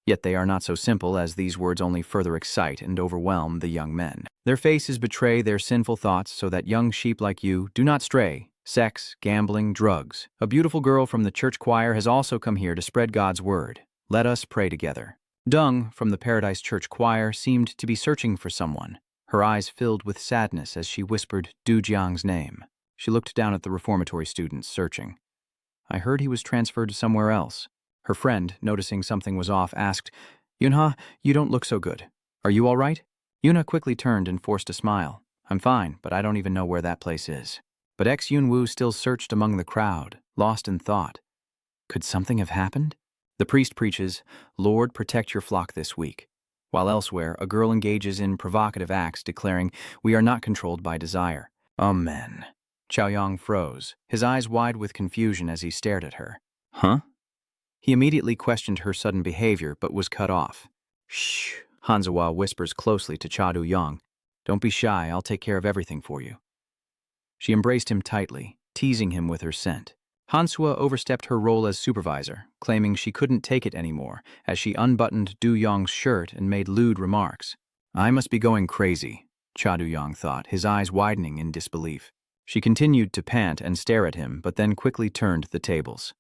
Speaker 1: Yet they are not so simple, as these words only further excite and overwhelm the young men. Their faces betray their sinful thoughts so that young sheep like you do not stray. Sex, gambling, drugs. A beautiful girl from the church choir has also come here to spread God's word. Let us pray together. Dung, from the Paradise Church choir, seemed to be searching for someone. Her eyes filled with sadness as she whispered Du Jiang's name. She looked down at the reformatory students, searching. I heard he was transferred somewhere else. Her friend, noticing something was off, asked, Yunha, you don't look so good. Are you all right? Yuna quickly turned and forced a smile. I'm fine, but I don't even know where that place is. But ex-Yunwoo still searched among the crowd, lost in thought. Could something have happened? The priest preaches, "Lord, protect your flock this week," while elsewhere, a girl engages in provocative acts declaring, "We are not controlled by desire." Amen. Chaoyang froze, his eyes wide with confusion as he stared at her. Huh? He immediately questioned her sudden behavior, but was cut off. Shh, Hanzawa whispers closely to Cha-Du-Yong. "Don't be shy, I'll take care of everything for you." She embraced him tightly, teasing him with her scent. Hansua overstepped her role as supervisor, claiming she couldn't take it anymore, as she unbuttoned Du-Yong's shirt and made lewd remarks. "I must be going crazy," Cha-Du-Yong thought, his eyes widening in disbelief. She continued to pant and stare at him, but then quickly turned the tables.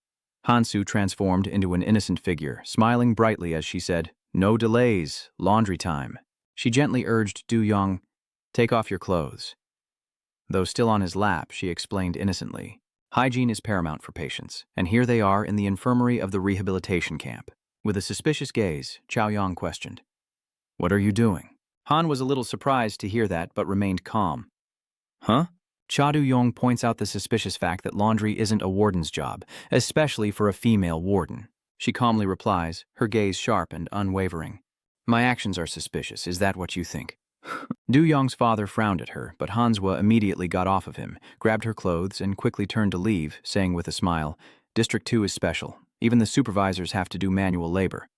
Speaker 1: Hansu transformed into an innocent figure, smiling brightly as she said, "No delays, laundry time." She gently urged Du-Yong, "Take off your clothes." Though still on his lap, she explained innocently, "Hygiene is paramount for patients, and here they are in the infirmary of the rehabilitation camp." With a suspicious gaze, Chaoyang questioned, "What are you doing?" Han was a little surprised to hear that, but remained calm. Huh? Cha-Du-Yong points out the suspicious fact that laundry isn't a warden's job, especially for a female warden. She calmly replies, her gaze sharp and unwavering. "My actions are suspicious, is that what you think?" Du-Yong's father frowned at her, but Hanswa immediately got off of him, grabbed her clothes, and quickly turned to leave, saying with a smile, "District 2 is special. Even the supervisors have to do manual labor."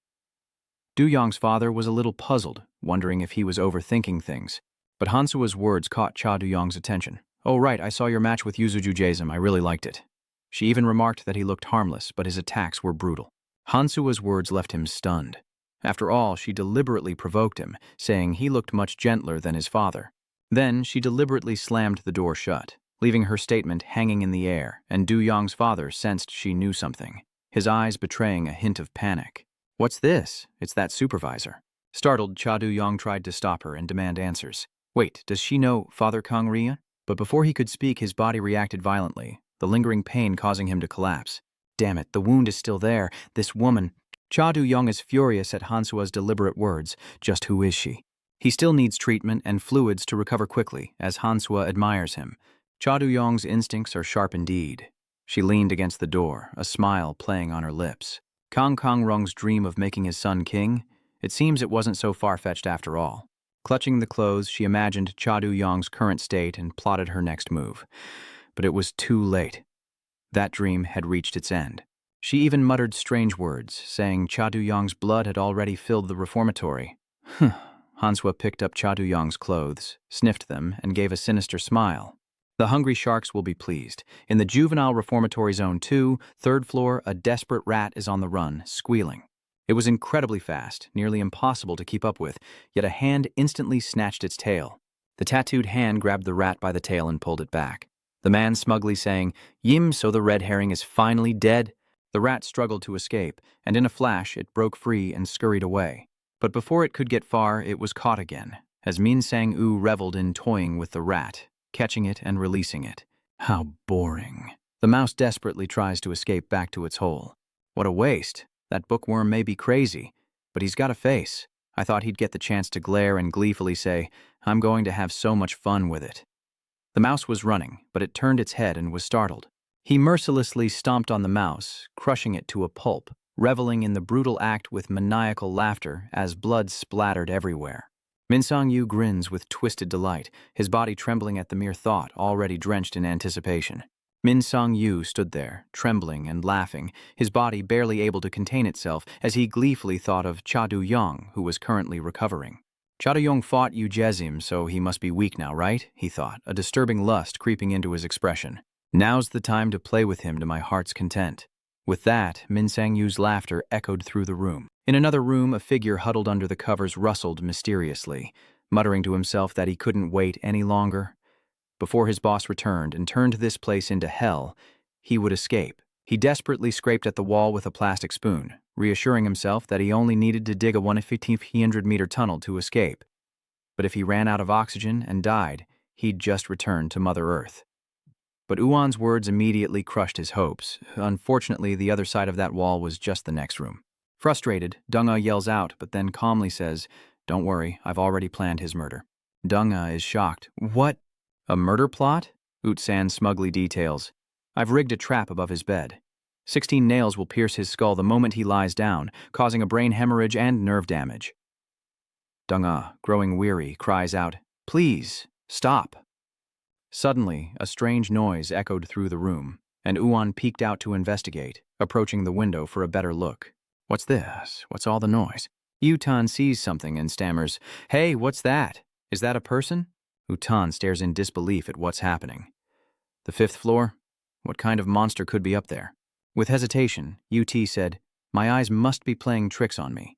Speaker 1: Du-Yong's father was a little puzzled, wondering if he was overthinking things. But Hansua's words caught Cha-Du-Yong's attention. "Oh right, I saw your match with Yuzuju Jason, I really liked it." She even remarked that he looked harmless, but his attacks were brutal. Hansua's words left him stunned. After all, she deliberately provoked him, saying he looked much gentler than his father. Then she deliberately slammed the door shut, leaving her statement hanging in the air, and Du-Yong's father sensed she knew something, his eyes betraying a hint of panic. "What's this? It's that supervisor." Startled, Cha-Du-Yong tried to stop her and demand answers. "Wait, does she know Father Kang Ria?" But before he could speak, his body reacted violently, the lingering pain causing him to collapse. "Damn it, the wound is still there. This woman..." Cha-Du-Yong is furious at Hansua's deliberate words. Just who is she? He still needs treatment and fluids to recover quickly, as Hansua admires him. Cha-Du-Yong's instincts are sharp indeed. She leaned against the door, a smile playing on her lips. Kang Kang-rung's dream of making his son king? It seems it wasn't so far-fetched after all. Clutching the clothes, she imagined Cha-Du-Yong's current state and plotted her next move. But it was too late. That dream had reached its end. She even muttered strange words, saying Cha-Du-Yong's blood had already filled the reformatory. Hansua picked up Cha-Du-Yong's clothes, sniffed them, and gave a sinister smile. "The hungry sharks will be pleased. In the Juvenile Reformatory Zone 2, 3rd floor, a desperate rat is on the run, squealing. It was incredibly fast, nearly impossible to keep up with, yet a hand instantly snatched its tail. The tattooed hand grabbed the rat by the tail and pulled it back. The man smugly saying, 'Yim, so the red herring is finally dead.' The rat struggled to escape, and in a flash it broke free and scurried away. But before it could get far, it was caught again, as Min Sang-woo reveled in toying with the rat, catching it and releasing it. How boring. The mouse desperately tries to escape back to its hole. What a waste. That bookworm may be crazy, but he's got a face. I thought he'd get the chance to glare and gleefully say, 'I'm going to have so much fun with it.'" The mouse was running, but it turned its head and was startled. He mercilessly stomped on the mouse, crushing it to a pulp, reveling in the brutal act with maniacal laughter as blood splattered everywhere. Min Sang-yu grins with twisted delight, his body trembling at the mere thought, already drenched in anticipation. Min Sang-yu stood there, trembling and laughing, his body barely able to contain itself as he gleefully thought of Cha-Du-Yong, who was currently recovering. Cha-Du-Yong fought Yu Jezim, so he must be weak now, right? He thought, a disturbing lust creeping into his expression. Now's the time to play with him to my heart's content. With that, Min Sang-yu's laughter echoed through the room. In another room, a figure huddled under the covers rustled mysteriously, muttering to himself that he couldn't wait any longer. Before his boss returned and turned this place into hell, he would escape. He desperately scraped at the wall with a plastic spoon, reassuring himself that he only needed to dig a 1,500-meter tunnel to escape. But if he ran out of oxygen and died, he'd just return to Mother Earth. But Uwan's words immediately crushed his hopes. Unfortunately, the other side of that wall was just the next room. Frustrated, Dong-a yells out, but then calmly says, "Don't worry, I've already planned his murder." Dong-a is shocked. "What? A murder plot?" Ut-san smugly details. "I've rigged a trap above his bed." 16 nails will pierce his skull the moment he lies down, causing a brain hemorrhage and nerve damage. Dong-ah, growing weary, cries out, "Please, stop." Suddenly, a strange noise echoed through the room, and Uan peeked out to investigate, approaching the window for a better look. "What's this? What's all the noise?" Utan sees something and stammers, "Hey, what's that? Is that a person?" Utan stares in disbelief at what's happening. "The 5th floor? What kind of monster could be up there?" With hesitation, UT said, "My eyes must be playing tricks on me."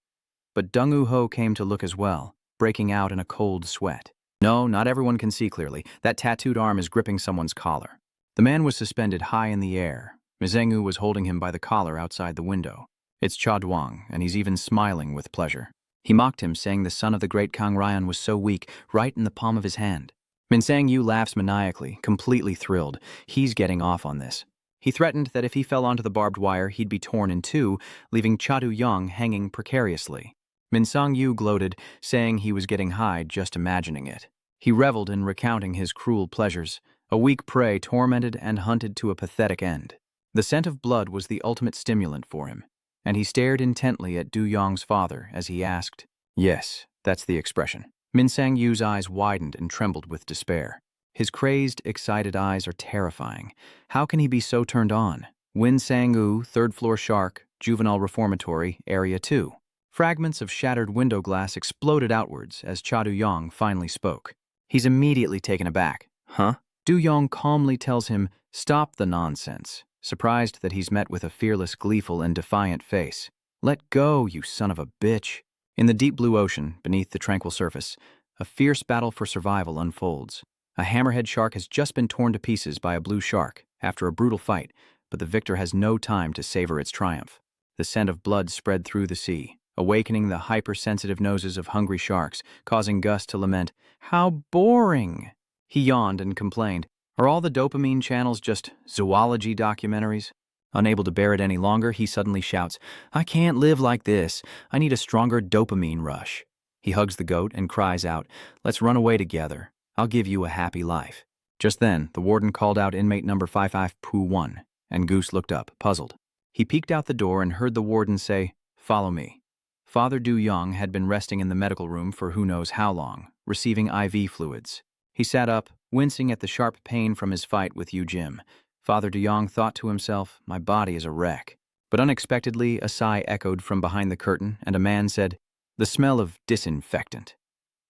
Speaker 1: But Dung Ho came to look as well, breaking out in a cold sweat. No, not everyone can see clearly. That tattooed arm is gripping someone's collar. The man was suspended high in the air. Mizengu was holding him by the collar outside the window. It's Cha Duang, and he's even smiling with pleasure. He mocked him, saying the son of the great Kang Ryan was so weak, right in the palm of his hand. Min Sang-yu laughs maniacally, completely thrilled. He's getting off on this. He threatened that if he fell onto the barbed wire, he'd be torn in two, leaving Cha Du-yong hanging precariously. Min Sang-yu gloated, saying he was getting high just imagining it. He reveled in recounting his cruel pleasures, a weak prey tormented and hunted to a pathetic end. The scent of blood was the ultimate stimulant for him, and he stared intently at Du-yong's father as he asked, "Yes, that's the expression." Min Sang-yu's eyes widened and trembled with despair. His crazed, excited eyes are terrifying. How can he be so turned on? Win Sang-yu, 3rd floor shark, Juvenile Reformatory, Area 2. Fragments of shattered window glass exploded outwards as Cha Du-yong finally spoke. He's immediately taken aback. "Huh?" Du-yong calmly tells him, "Stop the nonsense," surprised that he's met with a fearless, gleeful, and defiant face. "Let go, you son of a bitch." In the deep blue ocean, beneath the tranquil surface, a fierce battle for survival unfolds. A hammerhead shark has just been torn to pieces by a blue shark after a brutal fight, but the victor has no time to savor its triumph. The scent of blood spread through the sea, awakening the hypersensitive noses of hungry sharks, causing Gus to lament, "How boring!" He yawned and complained, "Are all the dopamine channels just zoology documentaries?" Unable to bear it any longer, he suddenly shouts, "I can't live like this. I need a stronger dopamine rush." He hugs the goat and cries out, "Let's run away together. I'll give you a happy life." Just then, the warden called out inmate number 5521, and Goose looked up, puzzled. He peeked out the door and heard the warden say, "Follow me." Father Du-yong had been resting in the medical room for who knows how long, receiving IV fluids. He sat up, wincing at the sharp pain from his fight with Yu Jim. Father Du-yong thought to himself, "My body is a wreck." But unexpectedly, a sigh echoed from behind the curtain, and a man said, "The smell of disinfectant."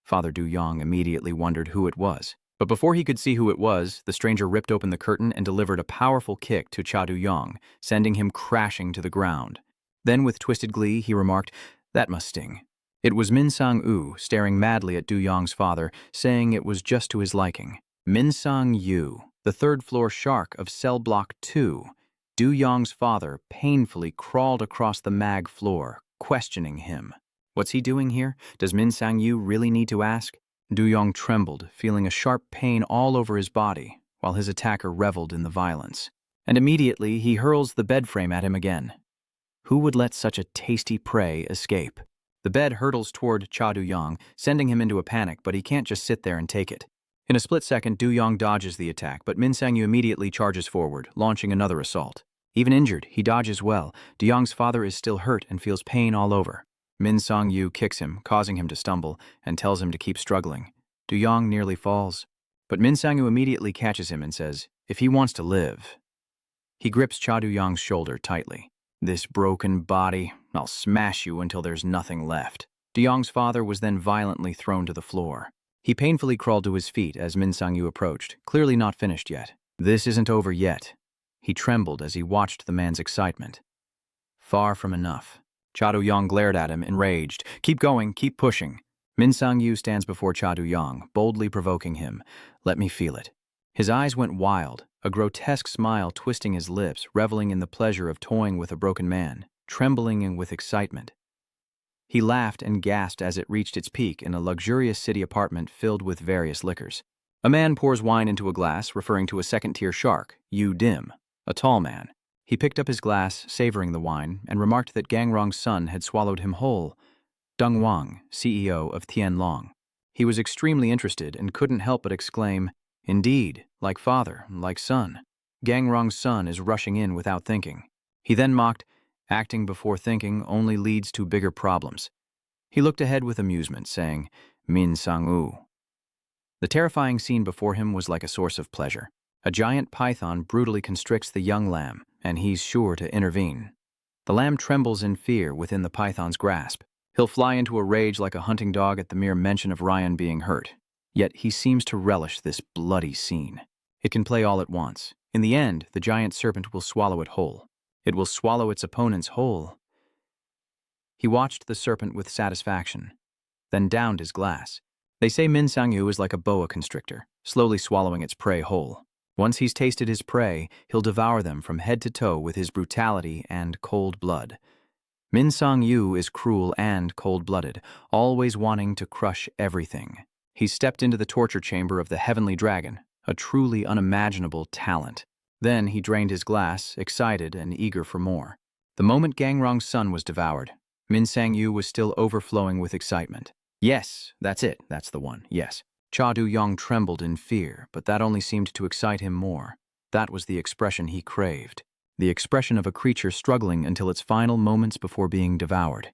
Speaker 1: Father Du-yong immediately wondered who it was. But before he could see who it was, the stranger ripped open the curtain and delivered a powerful kick to Cha Du-yong, sending him crashing to the ground. Then, with twisted glee, he remarked, "That must sting." It was Min Sang-yu, staring madly at Du-yong's father, saying it was just to his liking. Min Sang-yu, the 3rd floor shark of cell block 2. Du-yong's father painfully crawled across the mag floor, questioning him. What's he doing here? Does Min Sang-yu really need to ask? Du-yong trembled, feeling a sharp pain all over his body, while his attacker reveled in the violence. And immediately he hurls the bed frame at him again. Who would let such a tasty prey escape? The bed hurtles toward Cha Du-yong, sending him into a panic, but he can't just sit there and take it. In a split second, Du-yong dodges the attack, but Min Sang-yu immediately charges forward, launching another assault. Even injured, he dodges well. Du-yong's father is still hurt and feels pain all over. Min Sang-yu kicks him, causing him to stumble, and tells him to keep struggling. Du-yong nearly falls, but Min Sang-yu immediately catches him and says, "If he wants to live." He grips Cha Du-yong's shoulder tightly. "This broken body, I'll smash you until there's nothing left." Du-yong's father was then violently thrown to the floor. He painfully crawled to his feet as Min Sang-yu approached, clearly not finished yet. This isn't over yet. He trembled as he watched the man's excitement. Far from enough. Cha Du-yong glared at him, enraged. "Keep going, keep pushing." Min Sang-yu stands before Cha Du-yong, boldly provoking him. "Let me feel it." His eyes went wild, a grotesque smile twisting his lips, reveling in the pleasure of toying with a broken man, trembling with excitement. He laughed and gasped as it reached its peak in a luxurious city apartment filled with various liquors. A man pours wine into a glass, referring to a second-tier shark, Yu Dim, a tall man. He picked up his glass, savoring the wine, and remarked that Gangrong's son had swallowed him whole. Deng Wang, CEO of Tianlong. He was extremely interested and couldn't help but exclaim, "Indeed, like father, like son. Gangrong's son is rushing in without thinking." He then mocked, acting before thinking only leads to bigger problems. He looked ahead with amusement, saying, Min Sang-woo. The terrifying scene before him was like a source of pleasure. A giant python brutally constricts the young lamb, and he's sure to intervene. The lamb trembles in fear within the python's grasp. He'll fly into a rage like a hunting dog at the mere mention of Ryan being hurt. Yet he seems to relish this bloody scene. It can play all at once. In the end, the giant serpent will swallow it whole. It will swallow its opponents whole. He watched the serpent with satisfaction, then downed his glass. They say Min Sang-woo is like a boa constrictor, slowly swallowing its prey whole. Once he's tasted his prey, he'll devour them from head to toe with his brutality and cold blood. Min Sang-woo is cruel and cold-blooded, always wanting to crush everything. He stepped into the torture chamber of the heavenly dragon, a truly unimaginable talent. Then he drained his glass, excited and eager for more. The moment Gangrong's son was devoured, Min Sang-woo was still overflowing with excitement. Yes, that's it, that's the one, yes. Cha Du-yong trembled in fear, but that only seemed to excite him more. That was the expression he craved. The expression of a creature struggling until its final moments before being devoured.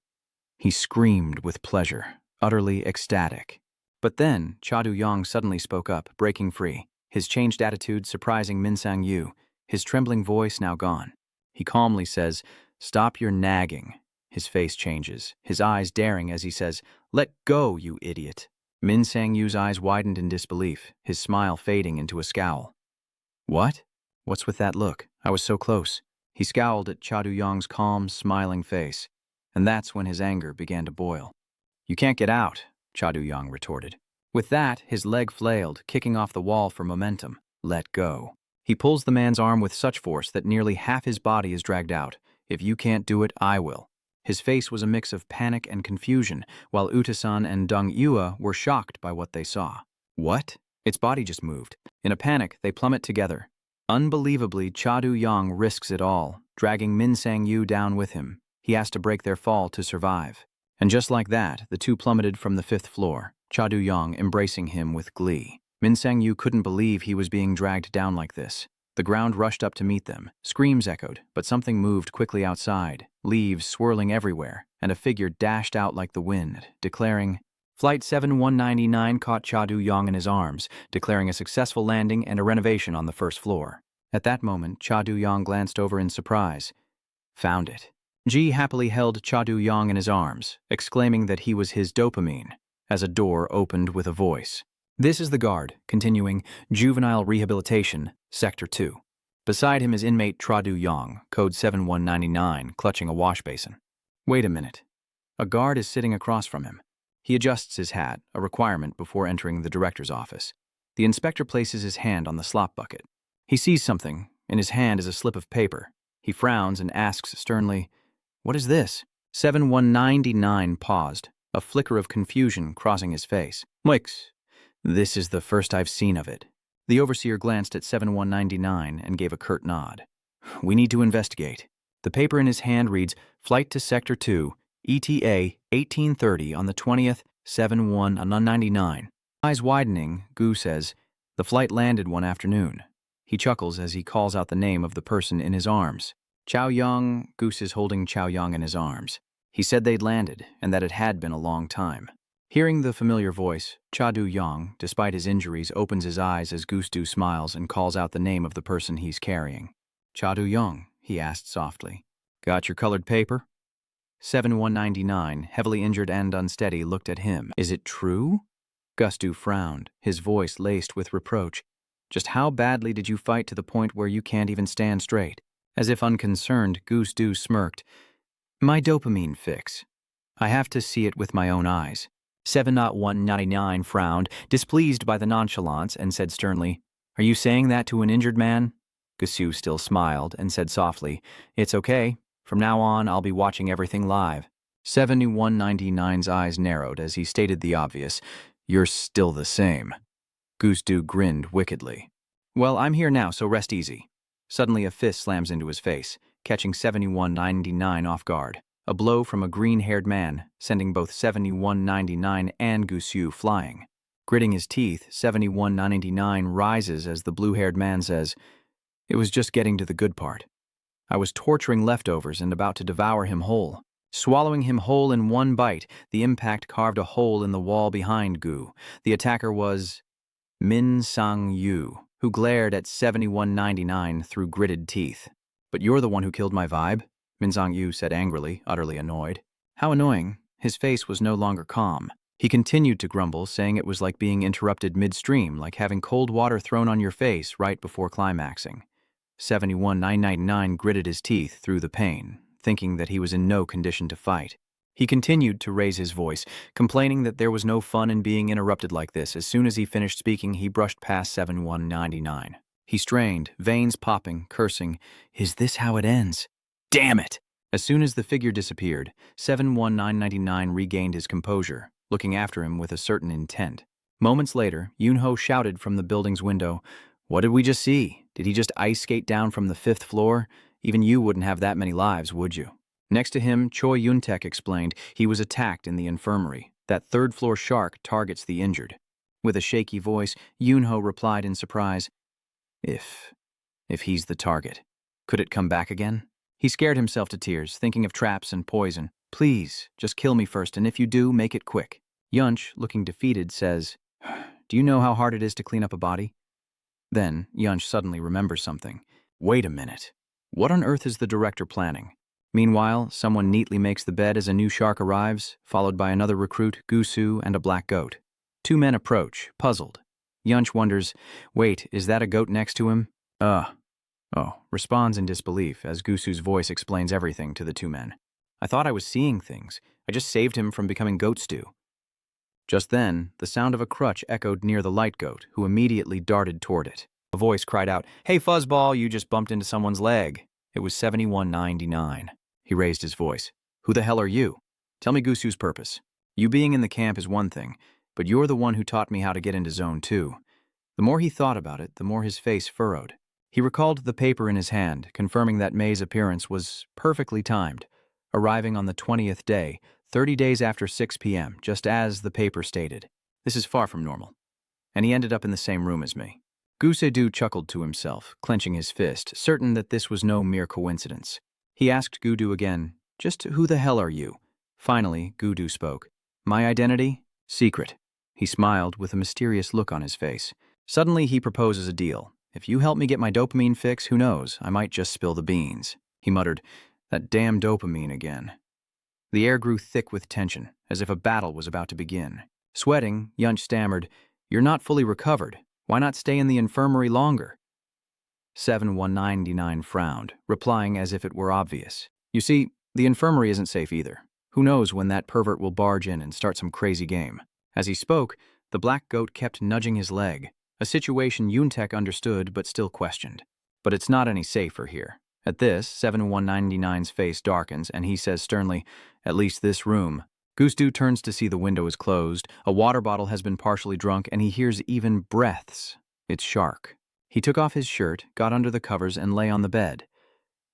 Speaker 1: He screamed with pleasure, utterly ecstatic. But then, Cha Du-yong suddenly spoke up, breaking free, his changed attitude surprising Min Sang-woo, his trembling voice now gone. He calmly says, "Stop your nagging." His face changes, his eyes daring as he says, "Let go, you idiot." Min Sang-woo's eyes widened in disbelief, his smile fading into a scowl. What? What's with that look? I was so close. He scowled at Cha Du-yong's calm, smiling face, and that's when his anger began to boil. You can't get out, Cha Du-yong retorted. With that, his leg flailed, kicking off the wall for momentum. Let go. He pulls the man's arm with such force that nearly half his body is dragged out. If you can't do it, I will. His face was a mix of panic and confusion, while Utasan and Dong-yua were shocked by what they saw. What? Its body just moved. In a panic, they plummet together. Unbelievably, Cha Du-yong risks it all, dragging Min Sang-woo down with him. He has to break their fall to survive. And just like that, the two plummeted from the 5th floor, Cha Du-yong embracing him with glee. Min Sang-woo couldn't believe he was being dragged down like this. The ground rushed up to meet them. Screams echoed, but something moved quickly outside, leaves swirling everywhere, and a figure dashed out like the wind, declaring, Flight 7199 caught Cha Du-yong in his arms, declaring a successful landing and a renovation on the 1st floor. At that moment, Cha Du-yong glanced over in surprise. Found it. Ji happily held Cha Du-yong in his arms, exclaiming that he was his dopamine, as a door opened with a voice. This is the guard, continuing, Juvenile Rehabilitation, Sector 2. Beside him is inmate Cha Du-yong, code 7199, clutching a wash basin. Wait a minute. A guard is sitting across from him. He adjusts his hat, a requirement before entering the director's office. The inspector places his hand on the slop bucket. He sees something. In his hand is a slip of paper. He frowns and asks sternly, What is this? 7199 paused, a flicker of confusion crossing his face. Moix, this is the first I've seen of it. The overseer glanced at 7199 and gave a curt nod. We need to investigate. The paper in his hand reads, Flight to Sector 2, ETA 1830 on the 20th, 7199. Eyes widening, Gu says, the flight landed one afternoon. He chuckles as he calls out the name of the person in his arms. Chow Yong. Goose is holding Chow Yong in his arms. He said they'd landed, and that it had been a long time. Hearing the familiar voice, Cha Du-yong, despite his injuries, opens his eyes as Goose Du smiles and calls out the name of the person he's carrying. Cha Du-yong, he asked softly. Got your colored paper? 7199, heavily injured and unsteady, looked at him. Is it true? Gus Du frowned, his voice laced with reproach. Just how badly did you fight to the point where you can't even stand straight? As if unconcerned, Goose Du smirked. My dopamine fix. I have to see it with my own eyes. 70199 frowned, displeased by the nonchalance, and said sternly, Are you saying that to an injured man? Gusu still smiled and said softly, It's okay. From now on, I'll be watching everything live. 7199's eyes narrowed as he stated the obvious, You're still the same. Goose Du grinned wickedly. Well, I'm here now, so rest easy. Suddenly a fist slams into his face, catching 7199 off guard. A blow from a green-haired man, sending both 7199 and Gusu flying. Gritting his teeth, 7199 rises as the blue-haired man says, It was just getting to the good part. I was torturing leftovers and about to devour him whole. Swallowing him whole in one bite, the impact carved a hole in the wall behind Gu. The attacker was Min Sang-yu, who glared at 7199 through gritted teeth. "But you're the one who killed my vibe," Min Sang-yu said angrily, utterly annoyed. How annoying. His face was no longer calm. He continued to grumble, saying it was like being interrupted midstream, like having cold water thrown on your face right before climaxing. 71,999 gritted his teeth through the pain, thinking that he was in no condition to fight. He continued to raise his voice, complaining that there was no fun in being interrupted like this. As soon as he finished speaking, he brushed past 7199. He strained, veins popping, cursing, "Is this how it ends? Damn it!" As soon as the figure disappeared, 71999 regained his composure, looking after him with a certain intent. Moments later, Yunho shouted from the building's window, "What did we just see? Did he just ice skate down from the 5th floor? Even you wouldn't have that many lives, would you?" Next to him, Choi Yun-tek explained he was attacked in the infirmary. That 3rd-floor shark targets the injured. With a shaky voice, Yunho replied in surprise, If he's the target, could it come back again?" He scared himself to tears, thinking of traps and poison. "Please, just kill me first, and if you do, make it quick." Yunch, looking defeated, says, "Do you know how hard it is to clean up a body?" Then, Yunch suddenly remembers something. Wait a minute. What on earth is the director planning? Meanwhile, someone neatly makes the bed as a new shark arrives, followed by another recruit, Gusu, and a black goat. 2 men approach, puzzled. Yunch wonders, wait, is that a goat next to him? Responds in disbelief as Gusu's voice explains everything to the 2 men. "I thought I was seeing things. I just saved him from becoming goat stew." Just then, the sound of a crutch echoed near the light goat, who immediately darted toward it. A voice cried out, "Hey, fuzzball, you just bumped into someone's leg." It was 7199. He raised his voice. "Who the hell are you? Tell me Gusu's purpose. You being in the camp is one thing, but you're the one who taught me how to get into Zone 2. The more he thought about it, the more his face furrowed. He recalled the paper in his hand, confirming that May's appearance was perfectly timed, arriving on the 20th day, 30 days after 6 p.m., just as the paper stated. This is far from normal. And he ended up in the same room as me. Gusedu chuckled to himself, clenching his fist, certain that this was no mere coincidence. He asked Gudu again, "Just who the hell are you?" Finally, Gudu spoke. "My identity? Secret." He smiled with a mysterious look on his face. Suddenly, he proposes a deal. "If you help me get my dopamine fix, who knows, I might just spill the beans." He muttered, "That damn dopamine again." The air grew thick with tension, as if a battle was about to begin. Sweating, Yunch stammered, "You're not fully recovered. Why not stay in the infirmary longer?" 7199 frowned, replying as if it were obvious. "You see, the infirmary isn't safe either. Who knows when that pervert will barge in and start some crazy game." As he spoke, the black goat kept nudging his leg, a situation Yuntek understood but still questioned. "But it's not any safer here." At this, 7199's face darkens, and he says sternly, "At least this room." Gustu turns to see the window is closed, a water bottle has been partially drunk, and he hears even breaths. It's Shark. He took off his shirt, got under the covers, and lay on the bed.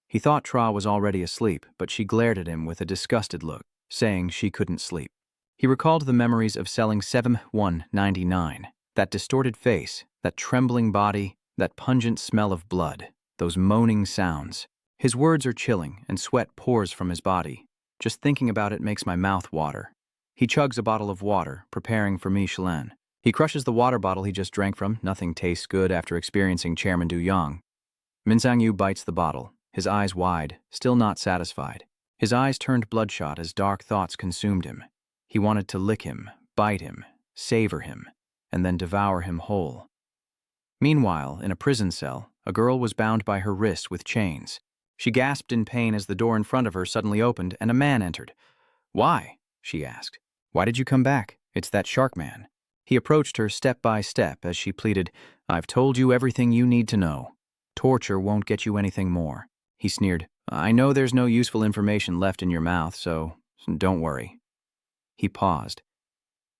Speaker 1: He thought Tra was already asleep, but she glared at him with a disgusted look, saying she couldn't sleep. He recalled the memories of selling 7199, that distorted face, that trembling body, that pungent smell of blood, those moaning sounds. His words are chilling, and sweat pours from his body. Just thinking about it makes my mouth water. He chugs a bottle of water, preparing for Michelin. He crushes the water bottle he just drank from. Nothing tastes good after experiencing Chairman Du Yang. Min Sang-yu bites the bottle, his eyes wide, still not satisfied. His eyes turned bloodshot as dark thoughts consumed him. He wanted to lick him, bite him, savor him, and then devour him whole. Meanwhile, in a prison cell, a girl was bound by her wrists with chains. She gasped in pain as the door in front of her suddenly opened and a man entered. "Why?" she asked. "Why did you come back? It's that shark man." He approached her step by step as she pleaded, "I've told you everything you need to know. Torture won't get you anything more." He sneered, "I know there's no useful information left in your mouth, so don't worry." He paused.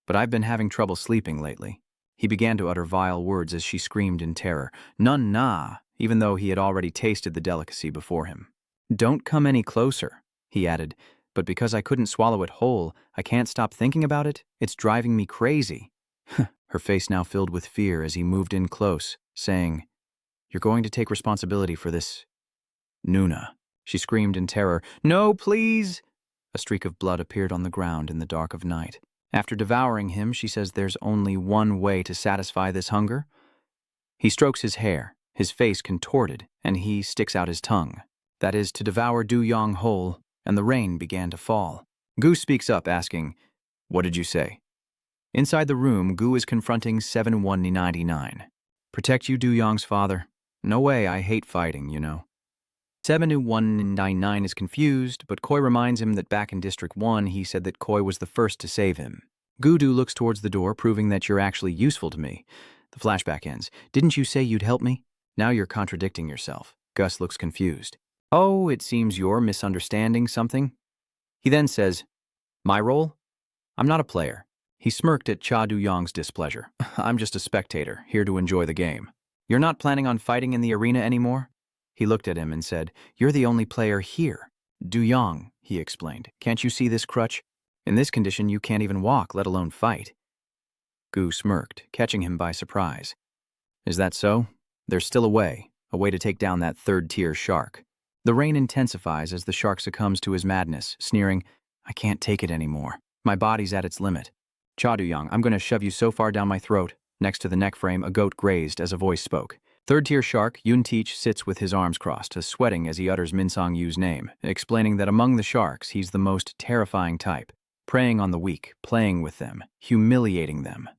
Speaker 1: "But I've been having trouble sleeping lately." He began to utter vile words as she screamed in terror, "Nun na," even though he had already tasted the delicacy before him. "Don't come any closer," he added, "but because I couldn't swallow it whole, I can't stop thinking about it. It's driving me crazy." Her face now filled with fear as he moved in close, saying, "You're going to take responsibility for this, Nuna." She screamed in terror, "No, please!" A streak of blood appeared on the ground in the dark of night. After devouring him, she says there's only one way to satisfy this hunger. He strokes his hair, his face contorted, and he sticks out his tongue. That is, to devour Du Yong whole, and the rain began to fall. Gu speaks up, asking, "What did you say?" Inside the room, Gu is confronting 7199. "Protect you, Du Yong's father. No way, I hate fighting, you know." 7199 is confused, but Koi reminds him that back in District 1 he said that Koi was the first to save him. Gudu looks towards the door, proving that you're actually useful to me. The flashback ends. "Didn't you say you'd help me? Now you're contradicting yourself." Gus looks confused. "Oh, it seems you're misunderstanding something." He then says, "My role? I'm not a player." He smirked at Cha Du-yong's displeasure. "I'm just a spectator, here to enjoy the game." "You're not planning on fighting in the arena anymore?" He looked at him and said, "You're the only player here." "Du-yong," he explained, "can't you see this crutch? In this condition, you can't even walk, let alone fight." Gu smirked, catching him by surprise. "Is that so? There's still a way to take down that third-tier shark." The rain intensifies as the shark succumbs to his madness, sneering, "I can't take it anymore. My body's at its limit. Cha Du-yong, I'm going to shove you so far down my throat." Next to the neck frame, a goat grazed as a voice spoke. Third-tier shark Yun Teach sits with his arms crossed, sweating as he utters Min Song-yu's name, explaining that among the sharks, he's the most terrifying type, preying on the weak, playing with them, humiliating them.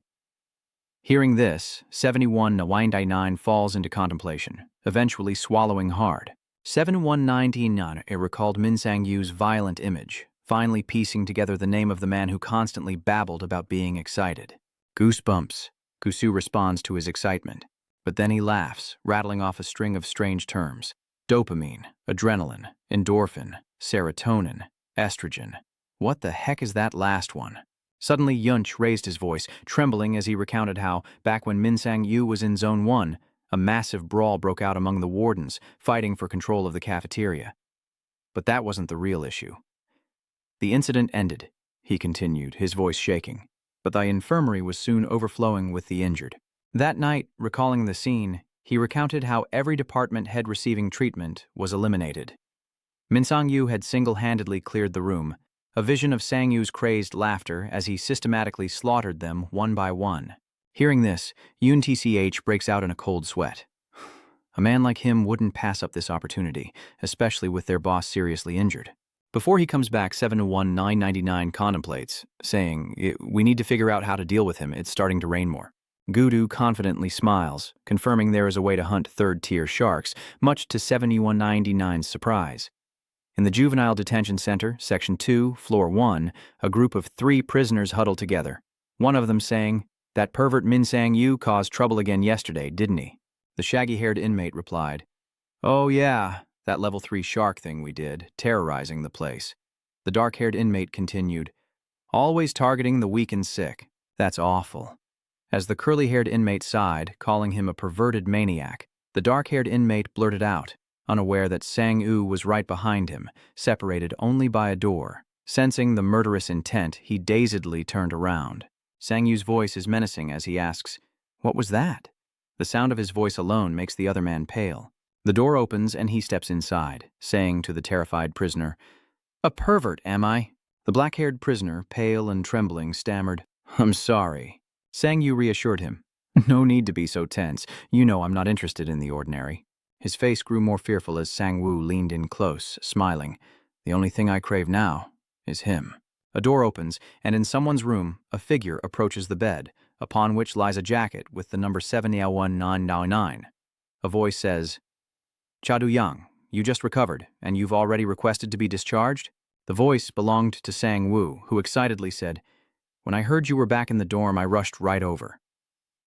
Speaker 1: Hearing this, 7199 falls into contemplation, eventually swallowing hard. 7199 recalled Min Sang-yu's violent image, finally piecing together the name of the man who constantly babbled about being excited. "Goosebumps." Kusu responds to his excitement. But then he laughs, rattling off a string of strange terms. Dopamine, adrenaline, endorphin, serotonin, estrogen. What the heck is that last one? Suddenly Yunch raised his voice, trembling as he recounted how, back when Min Sang-yu was in Zone 1, a massive brawl broke out among the wardens, fighting for control of the cafeteria. But that wasn't the real issue. "The incident ended," he continued, his voice shaking, "but the infirmary was soon overflowing with the injured. That night, recalling the scene, he recounted how every department head receiving treatment was eliminated. Min Sang-yu had single-handedly cleared the room, a vision of Sang-yu's crazed laughter as he systematically slaughtered them one by one. Hearing this, Yun Tch breaks out in a cold sweat. A man like him wouldn't pass up this opportunity, especially with their boss seriously injured. Before he comes back, 7199 contemplates, saying, "We need to figure out how to deal with him. It's starting to rain more." Gudu confidently smiles, confirming there is a way to hunt third-tier sharks, much to 7199's surprise. In the Juvenile Detention Center, Section 2, Floor 1, a group of 3 prisoners huddle together, one of them saying, "That pervert Min Sang-yu caused trouble again yesterday, didn't he?" The shaggy-haired inmate replied, "Oh yeah, that level 3 shark thing we did, terrorizing the place." The dark-haired inmate continued, "Always targeting the weak and sick. That's awful." As the curly-haired inmate sighed, calling him a perverted maniac, the dark-haired inmate blurted out, unaware that Sang-yu was right behind him, separated only by a door. Sensing the murderous intent, he dazedly turned around. Sang-yu's voice is menacing as he asks, "What was that?" The sound of his voice alone makes the other man pale. The door opens and he steps inside, saying to the terrified prisoner, "A pervert, am I?" The black-haired prisoner, pale and trembling, stammered, "I'm sorry." Sang-yu reassured him, "No need to be so tense. You know I'm not interested in the ordinary." His face grew more fearful as Sang-woo leaned in close, smiling. "The only thing I crave now is him." A door opens, and in someone's room, a figure approaches the bed, upon which lies a jacket with the number 7199. A voice says, "Cha Du-yong, you just recovered, and you've already requested to be discharged?" The voice belonged to Sang-woo, who excitedly said, "When I heard you were back in the dorm, I rushed right over."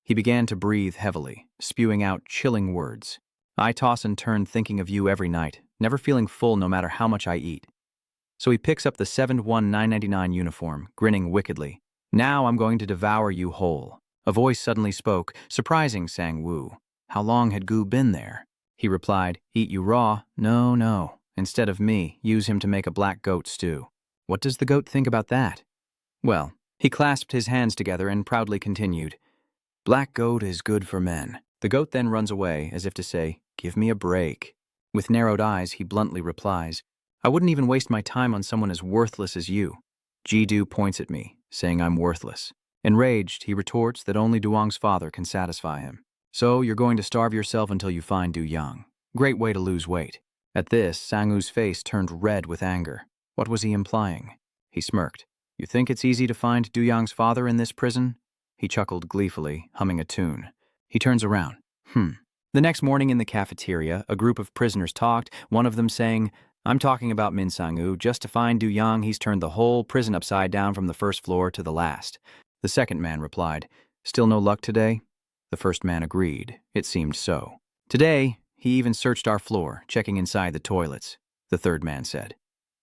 Speaker 1: He began to breathe heavily, spewing out chilling words. "I toss and turn thinking of you every night, never feeling full no matter how much I eat." So he picks up the 71999 uniform, grinning wickedly. "Now I'm going to devour you whole." A voice suddenly spoke, surprising Sang-woo. How long had Gu been there? He replied, "Eat you raw? No. Instead of me, use him to make a black goat stew." What does the goat think about that? Well, he clasped his hands together and proudly continued, "Black goat is good for men." The goat then runs away, as if to say, "Give me a break." With narrowed eyes, he bluntly replies, I wouldn't even waste my time on someone as worthless as you. Ji-do points at me, saying I'm worthless. Enraged, he retorts that only Duong's father can satisfy him. So you're going to starve yourself until you find Du-young. Great way to lose weight. At this, Sang-woo's face turned red with anger. What was he implying? He smirked. You think it's easy to find Du-young's father in this prison? He chuckled gleefully, humming a tune. He turns around. The next morning in the cafeteria, a group of prisoners talked, one of them saying, I'm talking about Min Sang-woo. Just to find Du-young, he's turned the whole prison upside down from the first floor to the last. The second man replied, Still no luck today? The first man agreed. It seemed so. Today, he even searched our floor, checking inside the toilets, the third man said.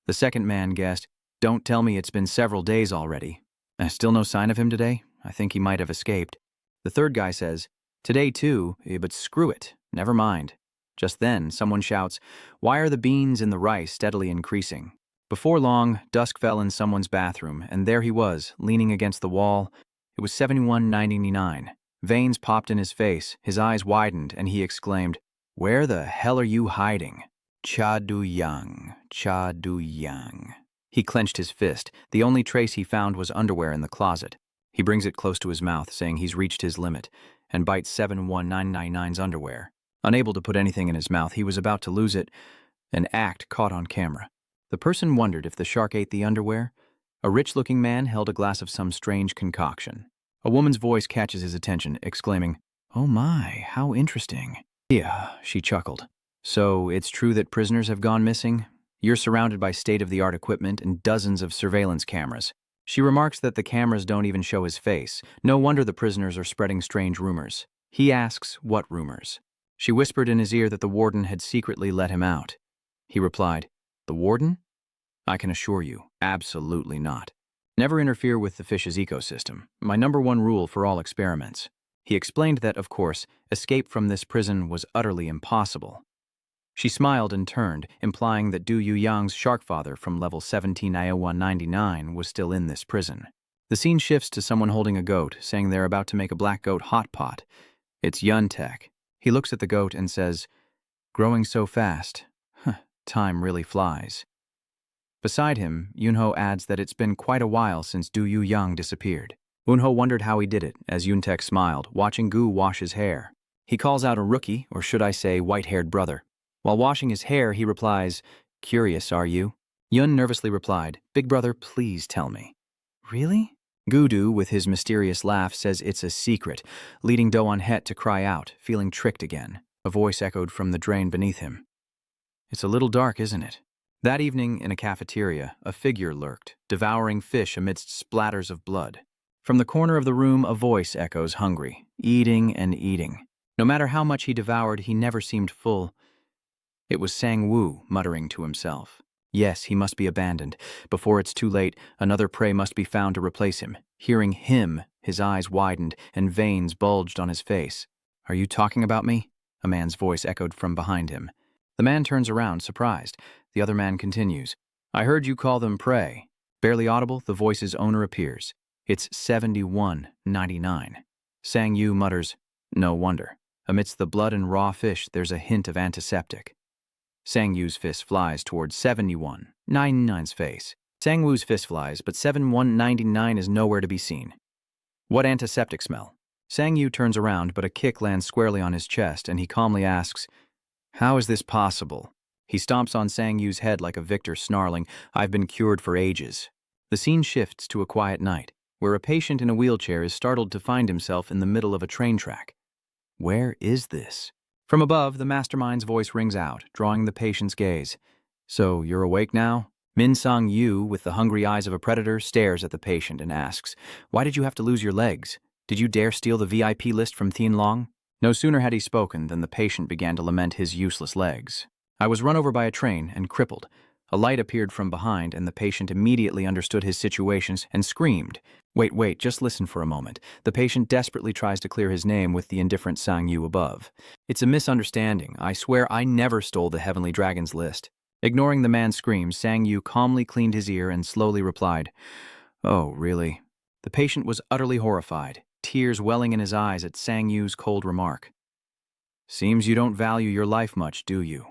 Speaker 1: The second man guessed, Don't tell me it's been several days already. Still no sign of him today? I think he might have escaped. The third guy says, Today too, but screw it, never mind. Just then, someone shouts, Why are the beans in the rice steadily increasing? Before long, dusk fell in someone's bathroom, and there he was, leaning against the wall. It was 7199. Veins popped in his face, his eyes widened, and he exclaimed, Where the hell are you hiding? Cha Du-young, Cha Du-young. He clenched his fist. The only trace he found was underwear in the closet. He brings it close to his mouth, saying he's reached his limit, and bites 71999's underwear. Unable to put anything in his mouth, he was about to lose it. An act caught on camera. The person wondered if the shark ate the underwear. A rich-looking man held a glass of some strange concoction. A woman's voice catches his attention, exclaiming, Oh my, how interesting. Yeah, she chuckled. So it's true that prisoners have gone missing? You're surrounded by state-of-the-art equipment and dozens of surveillance cameras. She remarks that the cameras don't even show his face. No wonder the prisoners are spreading strange rumors. He asks, what rumors? She whispered in his ear that the warden had secretly let him out. He replied, The warden? I can assure you, absolutely not. Never interfere with the fish's ecosystem, my #1 rule for all experiments. He explained that, of course, escape from this prison was utterly impossible. She smiled and turned, implying that Du-young's shark father from level 170199 was still in this prison. The scene shifts to someone holding a goat, saying they're about to make a black goat hot pot. It's Yun-tek. He looks at the goat and says, Growing so fast. Time really flies. Beside him, Yunho adds that it's been quite a while since Du-young disappeared. Eunho wondered how he did it, as Yun-tek smiled, watching Gu wash his hair. He calls out a rookie, or should I say white-haired brother. While washing his hair, he replies, Curious, are you? Yun nervously replied, Big brother, please tell me. Really? Gudu, with his mysterious laugh, says it's a secret, leading Do-won-het to cry out, feeling tricked again. A voice echoed from the drain beneath him. It's a little dark, isn't it? That evening, in a cafeteria, a figure lurked, devouring fish amidst splatters of blood. From the corner of the room, a voice echoes hungry, eating and eating. No matter how much he devoured, he never seemed full. It was Sang-woo, muttering to himself. Yes, he must be abandoned. Before it's too late, another prey must be found to replace him. Hearing him, his eyes widened and veins bulged on his face. Are you talking about me? A man's voice echoed from behind him. The man turns around, surprised. The other man continues. I heard you call them prey. Barely audible, the voice's owner appears. It's 7199. Sang-yu mutters, No wonder. Amidst the blood and raw fish, there's a hint of antiseptic. Sang-yu's fist flies towards 7199's face. Sang-woo's fist flies, but 7199 is nowhere to be seen. What antiseptic smell? Sang-yu turns around, but a kick lands squarely on his chest, and he calmly asks, How is this possible? He stomps on Sang-yu's head like a victor, snarling, I've been cured for ages. The scene shifts to a quiet night, where a patient in a wheelchair is startled to find himself in the middle of a train track. Where is this? From above, the mastermind's voice rings out, drawing the patient's gaze. So, you're awake now? Min Sang-yu, with the hungry eyes of a predator, stares at the patient and asks, Why did you have to lose your legs? Did you dare steal the VIP list from Thien Long? No sooner had he spoken than the patient began to lament his useless legs. I was run over by a train and crippled. A light appeared from behind, and the patient immediately understood his situation and screamed. Wait, just listen for a moment. The patient desperately tries to clear his name with the indifferent Sang-yu above. It's a misunderstanding. I swear I never stole the Heavenly Dragon's list. Ignoring the man's screams, Sang-yu calmly cleaned his ear and slowly replied, Oh, really? The patient was utterly horrified, tears welling in his eyes at Sang-yu's cold remark. Seems you don't value your life much, do you?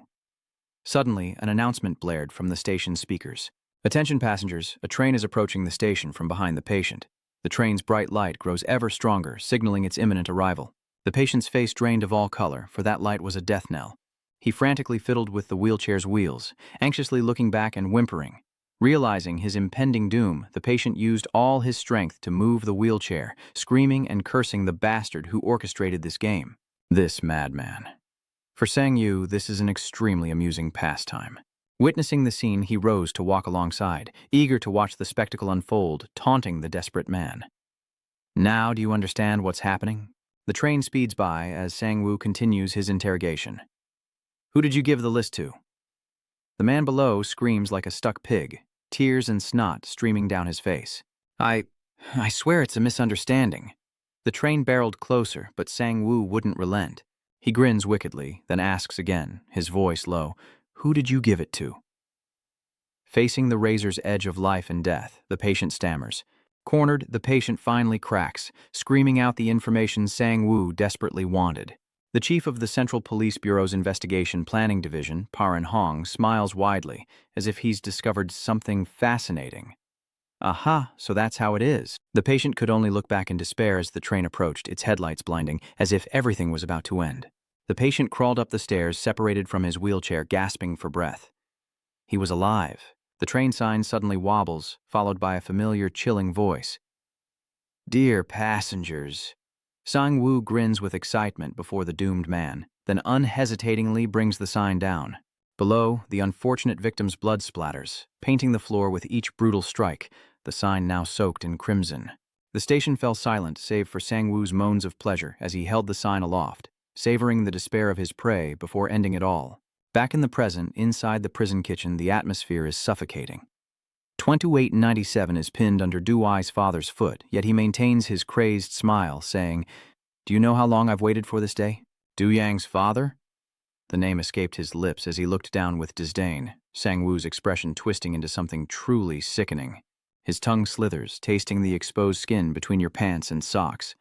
Speaker 1: Suddenly, an announcement blared from the station's speakers. "Attention passengers, a train is approaching the station from behind the patient." The train's bright light grows ever stronger, signaling its imminent arrival. The patient's face drained of all color, for that light was a death knell. He frantically fiddled with the wheelchair's wheels, anxiously looking back and whimpering. Realizing his impending doom, the patient used all his strength to move the wheelchair, screaming and cursing the bastard who orchestrated this game. This madman. For Sang-Yu, this is an extremely amusing pastime. Witnessing the scene, he rose to walk alongside, eager to watch the spectacle unfold, taunting the desperate man. "Now do you understand what's happening?" The train speeds by as Sang-Woo continues his interrogation. "Who did you give the list to?" The man below screams like a stuck pig, tears and snot streaming down his face. I swear it's a misunderstanding." The train barreled closer, but Sang-Woo wouldn't relent. He grins wickedly, then asks again, his voice low, "Who did you give it to?" Facing the razor's edge of life and death, the patient stammers. Cornered, the patient finally cracks, screaming out the information Sang-Woo desperately wanted. The chief of the Central Police Bureau's Investigation Planning Division, Paran Hong, smiles widely, as if he's discovered something fascinating. "Aha, so that's how it is." The patient could only look back in despair as the train approached, its headlights blinding, as if everything was about to end. The patient crawled up the stairs, separated from his wheelchair, gasping for breath. He was alive. The train sign suddenly wobbles, followed by a familiar, chilling voice. "Dear passengers." Sang-Woo grins with excitement before the doomed man, then unhesitatingly brings the sign down. Below, the unfortunate victim's blood splatters, painting the floor with each brutal strike, the sign now soaked in crimson. The station fell silent, save for Sang-Woo's moans of pleasure as he held the sign aloft, savoring the despair of his prey before ending it all. Back in the present, inside the prison kitchen, the atmosphere is suffocating. 2897 is pinned under Du-Ai's father's foot, yet he maintains his crazed smile, saying, "Do you know how long I've waited for this day?" Du-Yang's father? The name escaped his lips as he looked down with disdain, Sang-Woo's expression twisting into something truly sickening. His tongue slithers, tasting the exposed skin between your pants and socks.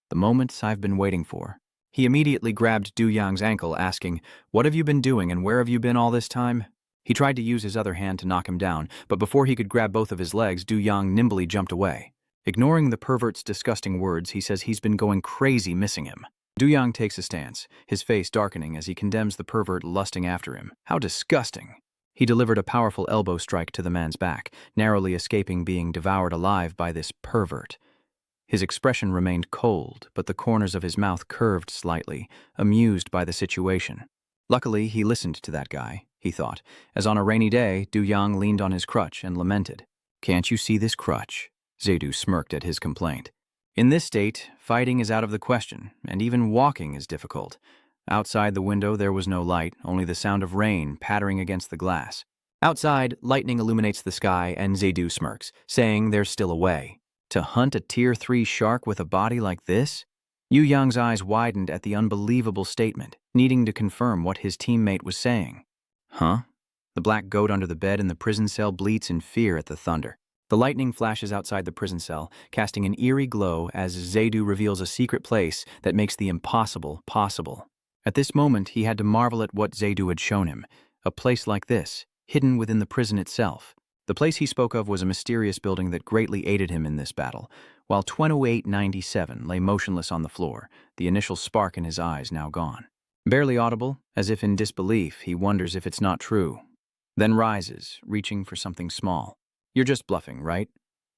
Speaker 1: "The moment I've been waiting for." He immediately grabbed Du-Yang's ankle, asking, "What have you been doing and where have you been all this time?" He tried to use his other hand to knock him down, but before he could grab both of his legs, Du-Yang nimbly jumped away. Ignoring the pervert's disgusting words, he says he's been going crazy missing him. Du-Yang takes a stance, his face darkening as he condemns the pervert lusting after him. How disgusting! He delivered a powerful elbow strike to the man's back, narrowly escaping being devoured alive by this pervert. His expression remained cold, but the corners of his mouth curved slightly, amused by the situation. Luckily, he listened to that guy, he thought, as on a rainy day, Du-Yang leaned on his crutch and lamented. "Can't you see this crutch?" Zedu smirked at his complaint. "In this state, fighting is out of the question, and even walking is difficult." Outside the window there was no light, only the sound of rain pattering against the glass. Outside, lightning illuminates the sky, and Zedu smirks, saying there's still a way. To hunt a Tier 3 shark with a body like this? Yu Yang's eyes widened at the unbelievable statement, needing to confirm what his teammate was saying. Huh? The black goat under the bed in the prison cell bleats in fear at the thunder. The lightning flashes outside the prison cell, casting an eerie glow as Zedu reveals a secret place that makes the impossible possible. At this moment, he had to marvel at what Zedu had shown him, a place like this, hidden within the prison itself. The place he spoke of was a mysterious building that greatly aided him in this battle, while 2897 lay motionless on the floor, the initial spark in his eyes now gone. Barely audible, as if in disbelief, he wonders if it's not true. Then rises, reaching for something small. "You're just bluffing, right?"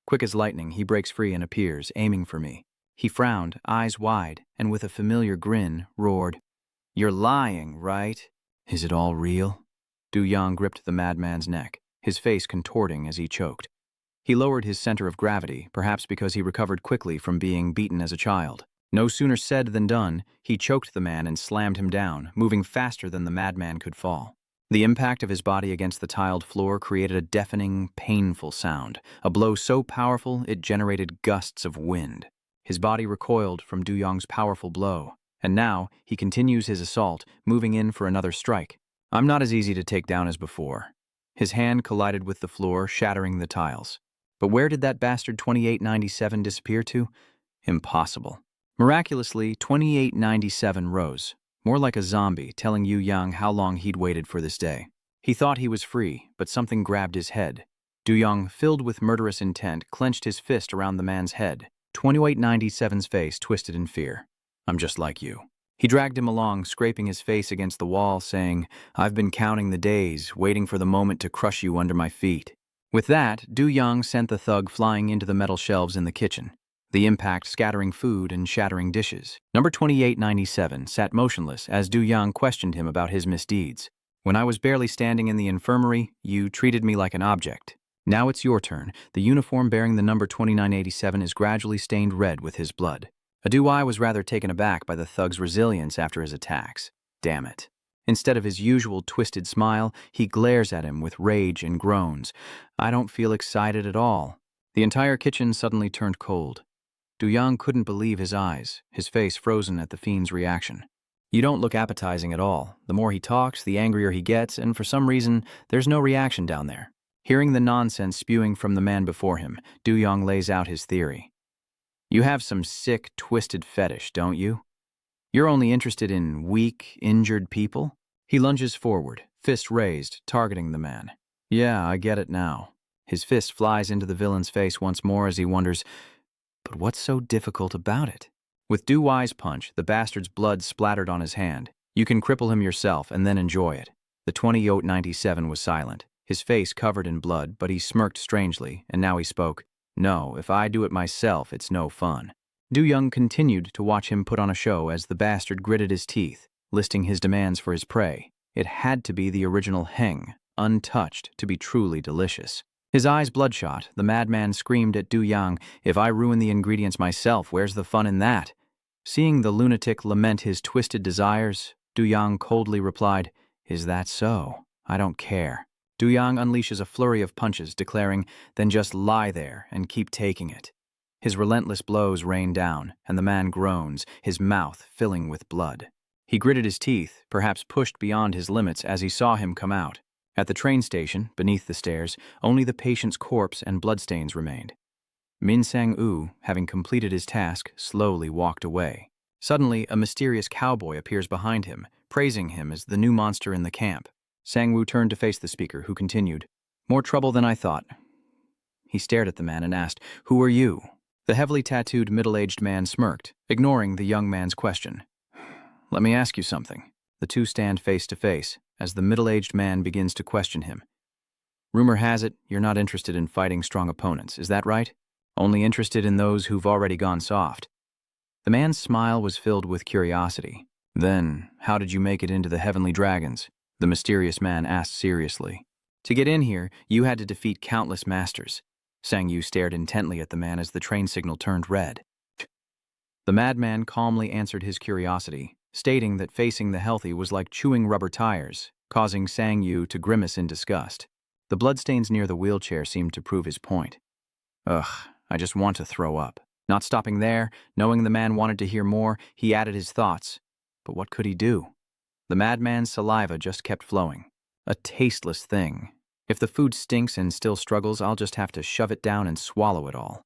Speaker 1: Quick as lightning, he breaks free and appears, aiming for me. He frowned, eyes wide, and with a familiar grin, roared, "You're lying, right? Is it all real?" Du-Yang gripped the madman's neck, his face contorting as he choked. He lowered his center of gravity, perhaps because he recovered quickly from being beaten as a child. No sooner said than done, he choked the man and slammed him down, moving faster than the madman could fall. The impact of his body against the tiled floor created a deafening, painful sound, a blow so powerful it generated gusts of wind. His body recoiled from Du-Yang's powerful blow, and now he continues his assault, moving in for another strike. I'm not as easy to take down as before. His hand collided with the floor, shattering the tiles. But where did that bastard 2897 disappear to? Impossible. Miraculously, 2897 rose, more like a zombie, telling Yu Yang how long he'd waited for this day. He thought he was free, but something grabbed his head. Du Yong, filled with murderous intent, clenched his fist around the man's head. 2897's face twisted in fear. "I'm just like you." He dragged him along, scraping his face against the wall, saying, "I've been counting the days, waiting for the moment to crush you under my feet." With that, Du Yong sent the thug flying into the metal shelves in the kitchen, the impact scattering food and shattering dishes. Number 2897 sat motionless as Du Yong questioned him about his misdeeds. "When I was barely standing in the infirmary, you treated me like an object. Now it's your turn." The uniform bearing the number 2987 is gradually stained red with his blood. Aduai was rather taken aback by the thug's resilience after his attacks. Damn it. Instead of his usual twisted smile, he glares at him with rage and groans. "I don't feel excited at all." The entire kitchen suddenly turned cold. Du Yong couldn't believe his eyes, his face frozen at the fiend's reaction. "You don't look appetizing at all. The more he talks, the angrier he gets, and for some reason, there's no reaction down there." Hearing the nonsense spewing from the man before him, Du Yong lays out his theory. "You have some sick, twisted fetish, don't you? You're only interested in weak, injured people?" He lunges forward, fist raised, targeting the man. "Yeah, I get it now." His fist flies into the villain's face once more as he wonders, but what's so difficult about it? With Du Wai's punch, the bastard's blood splattered on his hand. "You can cripple him yourself and then enjoy it." The 2897 was silent, his face covered in blood, but he smirked strangely, and now he spoke. "No, if I do it myself, it's no fun." Du Yong continued to watch him put on a show as the bastard gritted his teeth, listing his demands for his prey. It had to be the original heng, untouched, to be truly delicious. His eyes bloodshot, the madman screamed at Du Yong, "If I ruin the ingredients myself, where's the fun in that?" Seeing the lunatic lament his twisted desires, Du Yong coldly replied, "Is that so? I don't care." Du Yong unleashes a flurry of punches, declaring, "Then just lie there and keep taking it." His relentless blows rain down, and the man groans, his mouth filling with blood. He gritted his teeth, perhaps pushed beyond his limits as he saw him come out. At the train station, beneath the stairs, only the patient's corpse and bloodstains remained. Min Sang-woo, having completed his task, slowly walked away. Suddenly, a mysterious cowboy appears behind him, praising him as the new monster in the camp. Sang-woo turned to face the speaker, who continued, "More trouble than I thought." He stared at the man and asked, "Who are you?" The heavily tattooed middle-aged man smirked, ignoring the young man's question. "Let me ask you something." The two stand face to face as the middle-aged man begins to question him. "Rumor has it you're not interested in fighting strong opponents, is that right? Only interested in those who've already gone soft." The man's smile was filled with curiosity. "Then, how did you make it into the Heavenly Dragons?" the mysterious man asked seriously. "To get in here, you had to defeat countless masters." Sang-yu stared intently at the man as the train signal turned red. The madman calmly answered his curiosity, stating that facing the healthy was like chewing rubber tires, causing Sang-yu to grimace in disgust. The bloodstains near the wheelchair seemed to prove his point. "Ugh, I just want to throw up." Not stopping there, knowing the man wanted to hear more, he added his thoughts. But what could he do? The madman's saliva just kept flowing. A tasteless thing. If the food stinks and still struggles, I'll just have to shove it down and swallow it all.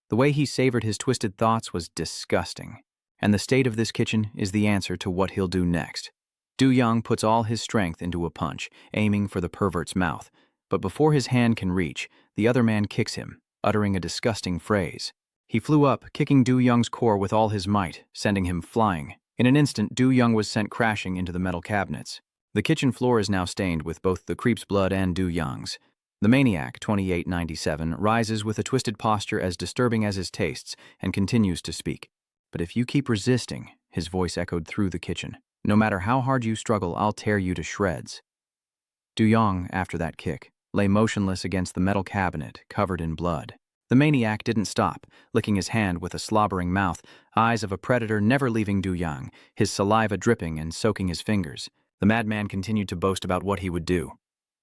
Speaker 1: The way he savored his twisted thoughts was disgusting. And the state of this kitchen is the answer to what he'll do next. Du Yong puts all his strength into a punch, aiming for the pervert's mouth. But before his hand can reach, the other man kicks him, uttering a disgusting phrase. He flew up, kicking Du Yong's core with all his might, sending him flying. In an instant, Du Yong was sent crashing into the metal cabinets. The kitchen floor is now stained with both the creep's blood and Du Yong's. The maniac, 2897, rises with a twisted posture as disturbing as his tastes and continues to speak. "But if you keep resisting," his voice echoed through the kitchen, "no matter how hard you struggle, I'll tear you to shreds." Du Yong, after that kick, lay motionless against the metal cabinet, covered in blood. The maniac didn't stop, licking his hand with a slobbering mouth, eyes of a predator never leaving Du Yong, his saliva dripping and soaking his fingers. The madman continued to boast about what he would do.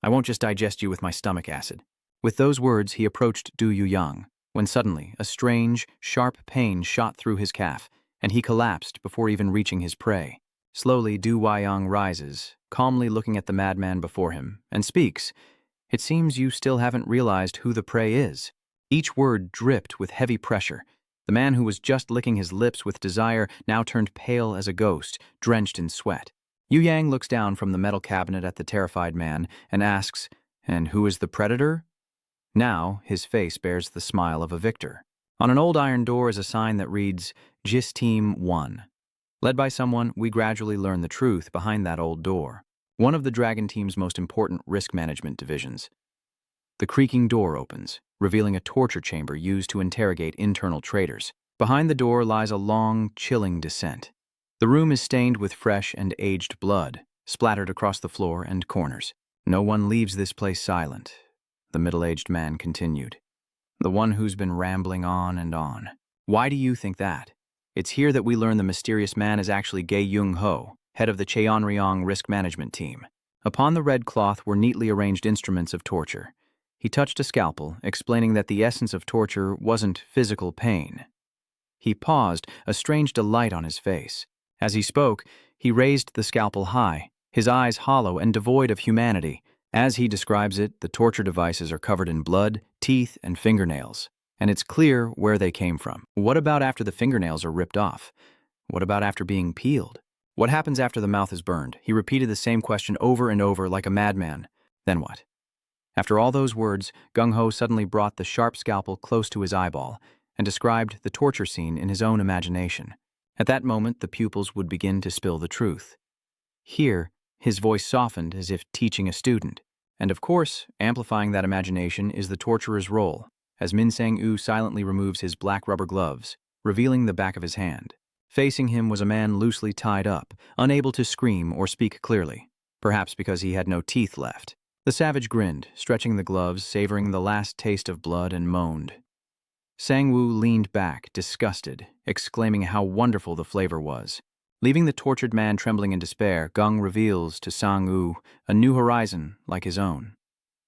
Speaker 1: "I won't just digest you with my stomach acid." With those words, he approached Du Yong, when suddenly a strange, sharp pain shot through his calf, and he collapsed before even reaching his prey. Slowly, Du Yong rises, calmly looking at the madman before him, and speaks. "It seems you still haven't realized who the prey is." Each word dripped with heavy pressure. The man who was just licking his lips with desire now turned pale as a ghost, drenched in sweat. Yu Yang looks down from the metal cabinet at the terrified man and asks, "And who is the predator?" Now, his face bears the smile of a victor. On an old iron door is a sign that reads, "JIS Team 1. Led by someone, we gradually learn the truth behind that old door. One of the Dragon Team's most important risk management divisions. The creaking door opens, revealing a torture chamber used to interrogate internal traitors. Behind the door lies a long, chilling descent. The room is stained with fresh and aged blood, splattered across the floor and corners. No one leaves this place silent, the middle-aged man continued. The one who's been rambling on and on. Why do you think that? It's here that we learn the mysterious man is actually Ge Young-ho, head of the Cheonryong risk management team. Upon the red cloth were neatly arranged instruments of torture. He touched a scalpel, explaining that the essence of torture wasn't physical pain. He paused, a strange delight on his face. As he spoke, he raised the scalpel high, his eyes hollow and devoid of humanity. As he describes it, the torture devices are covered in blood, teeth, and fingernails, and it's clear where they came from. What about after the fingernails are ripped off? What about after being peeled? What happens after the mouth is burned? He repeated the same question over and over like a madman. Then what? After all those words, Gung-ho suddenly brought the sharp scalpel close to his eyeball and described the torture scene in his own imagination. At that moment, the pupils would begin to spill the truth. Here, his voice softened as if teaching a student. And of course, amplifying that imagination is the torturer's role, as Min Sang-woo silently removes his black rubber gloves, revealing the back of his hand. Facing him was a man loosely tied up, unable to scream or speak clearly, perhaps because he had no teeth left. The savage grinned, stretching the gloves, savoring the last taste of blood, and moaned. Sang-woo leaned back, disgusted, exclaiming how wonderful the flavor was. Leaving the tortured man trembling in despair, Gung reveals to Sang-woo a new horizon like his own.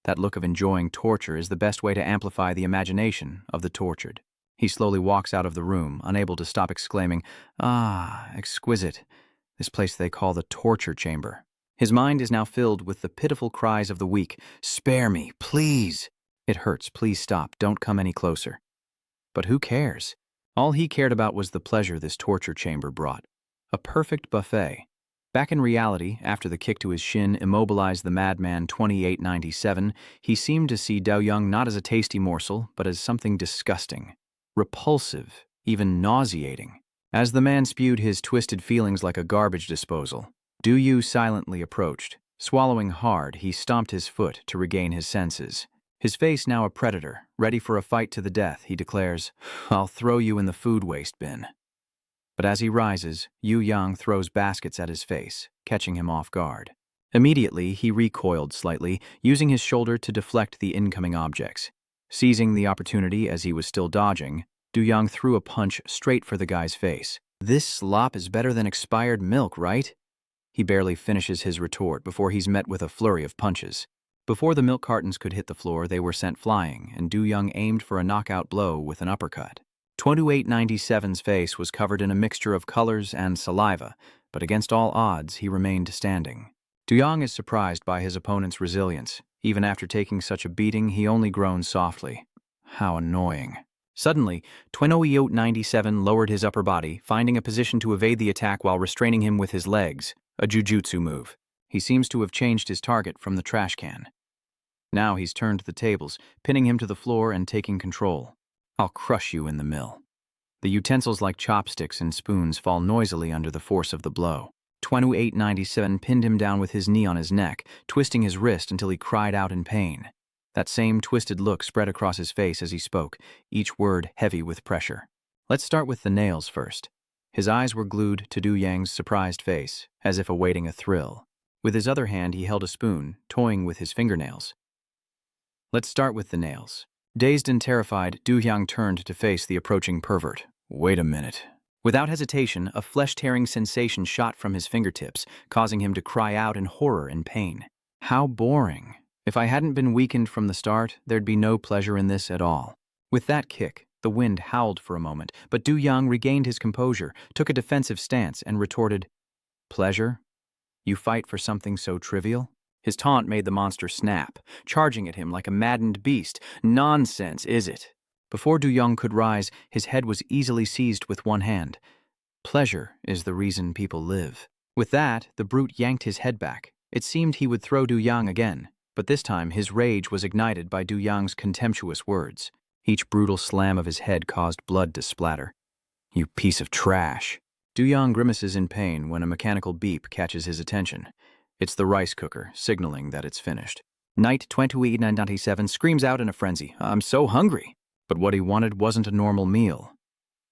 Speaker 1: That look of enjoying torture is the best way to amplify the imagination of the tortured. He slowly walks out of the room, unable to stop exclaiming, "Ah, exquisite, this place they call the torture chamber." His mind is now filled with the pitiful cries of the weak. "Spare me, please! It hurts, please stop, don't come any closer." But who cares? All he cared about was the pleasure this torture chamber brought. A perfect buffet. Back in reality, after the kick to his shin immobilized the madman 2897, he seemed to see Dao-young not as a tasty morsel, but as something disgusting, repulsive, even nauseating. As the man spewed his twisted feelings like a garbage disposal, Du-yu silently approached. Swallowing hard, he stomped his foot to regain his senses. His face now a predator, ready for a fight to the death, he declares, "I'll throw you in the food waste bin." But as he rises, Yu Yang throws baskets at his face, catching him off guard. Immediately, he recoiled slightly, using his shoulder to deflect the incoming objects. Seizing the opportunity as he was still dodging, Du Yang threw a punch straight for the guy's face. "This slop is better than expired milk, right?" He barely finishes his retort before he's met with a flurry of punches. Before the milk cartons could hit the floor, they were sent flying, and Du Young aimed for a knockout blow with an uppercut. 2897's face was covered in a mixture of colors and saliva, but against all odds, he remained standing. Du Young is surprised by his opponent's resilience. Even after taking such a beating, he only groaned softly. How annoying. Suddenly, 2897 lowered his upper body, finding a position to evade the attack while restraining him with his legs, a jujutsu move. He seems to have changed his target from the trash can. Now he's turned the tables, pinning him to the floor and taking control. "I'll crush you in the mill." The utensils like chopsticks and spoons fall noisily under the force of the blow. 2897 pinned him down with his knee on his neck, twisting his wrist until he cried out in pain. That same twisted look spread across his face as he spoke, each word heavy with pressure. Let's start with the nails first. His eyes were glued to Du Yang's surprised face, as if awaiting a thrill. With his other hand, he held a spoon, toying with his fingernails. Let's start with the nails. Dazed and terrified, Du Yang turned to face the approaching pervert. Wait a minute. Without hesitation, a flesh-tearing sensation shot from his fingertips, causing him to cry out in horror and pain. How boring. If I hadn't been weakened from the start, there'd be no pleasure in this at all. With that kick, the wind howled for a moment, but Du Yang regained his composure, took a defensive stance, and retorted, "Pleasure? You fight for something so trivial?" His taunt made the monster snap, charging at him like a maddened beast. Nonsense, is it? Before Du Yang could rise, his head was easily seized with one hand. Pleasure is the reason people live. With that, the brute yanked his head back. It seemed he would throw Du Yang again, but this time his rage was ignited by Du Yang's contemptuous words. Each brutal slam of his head caused blood to splatter. "You piece of trash." Du Yang grimaces in pain when a mechanical beep catches his attention. It's the rice cooker, signaling that it's finished. Knight 2897 screams out in a frenzy, "I'm so hungry!" But what he wanted wasn't a normal meal.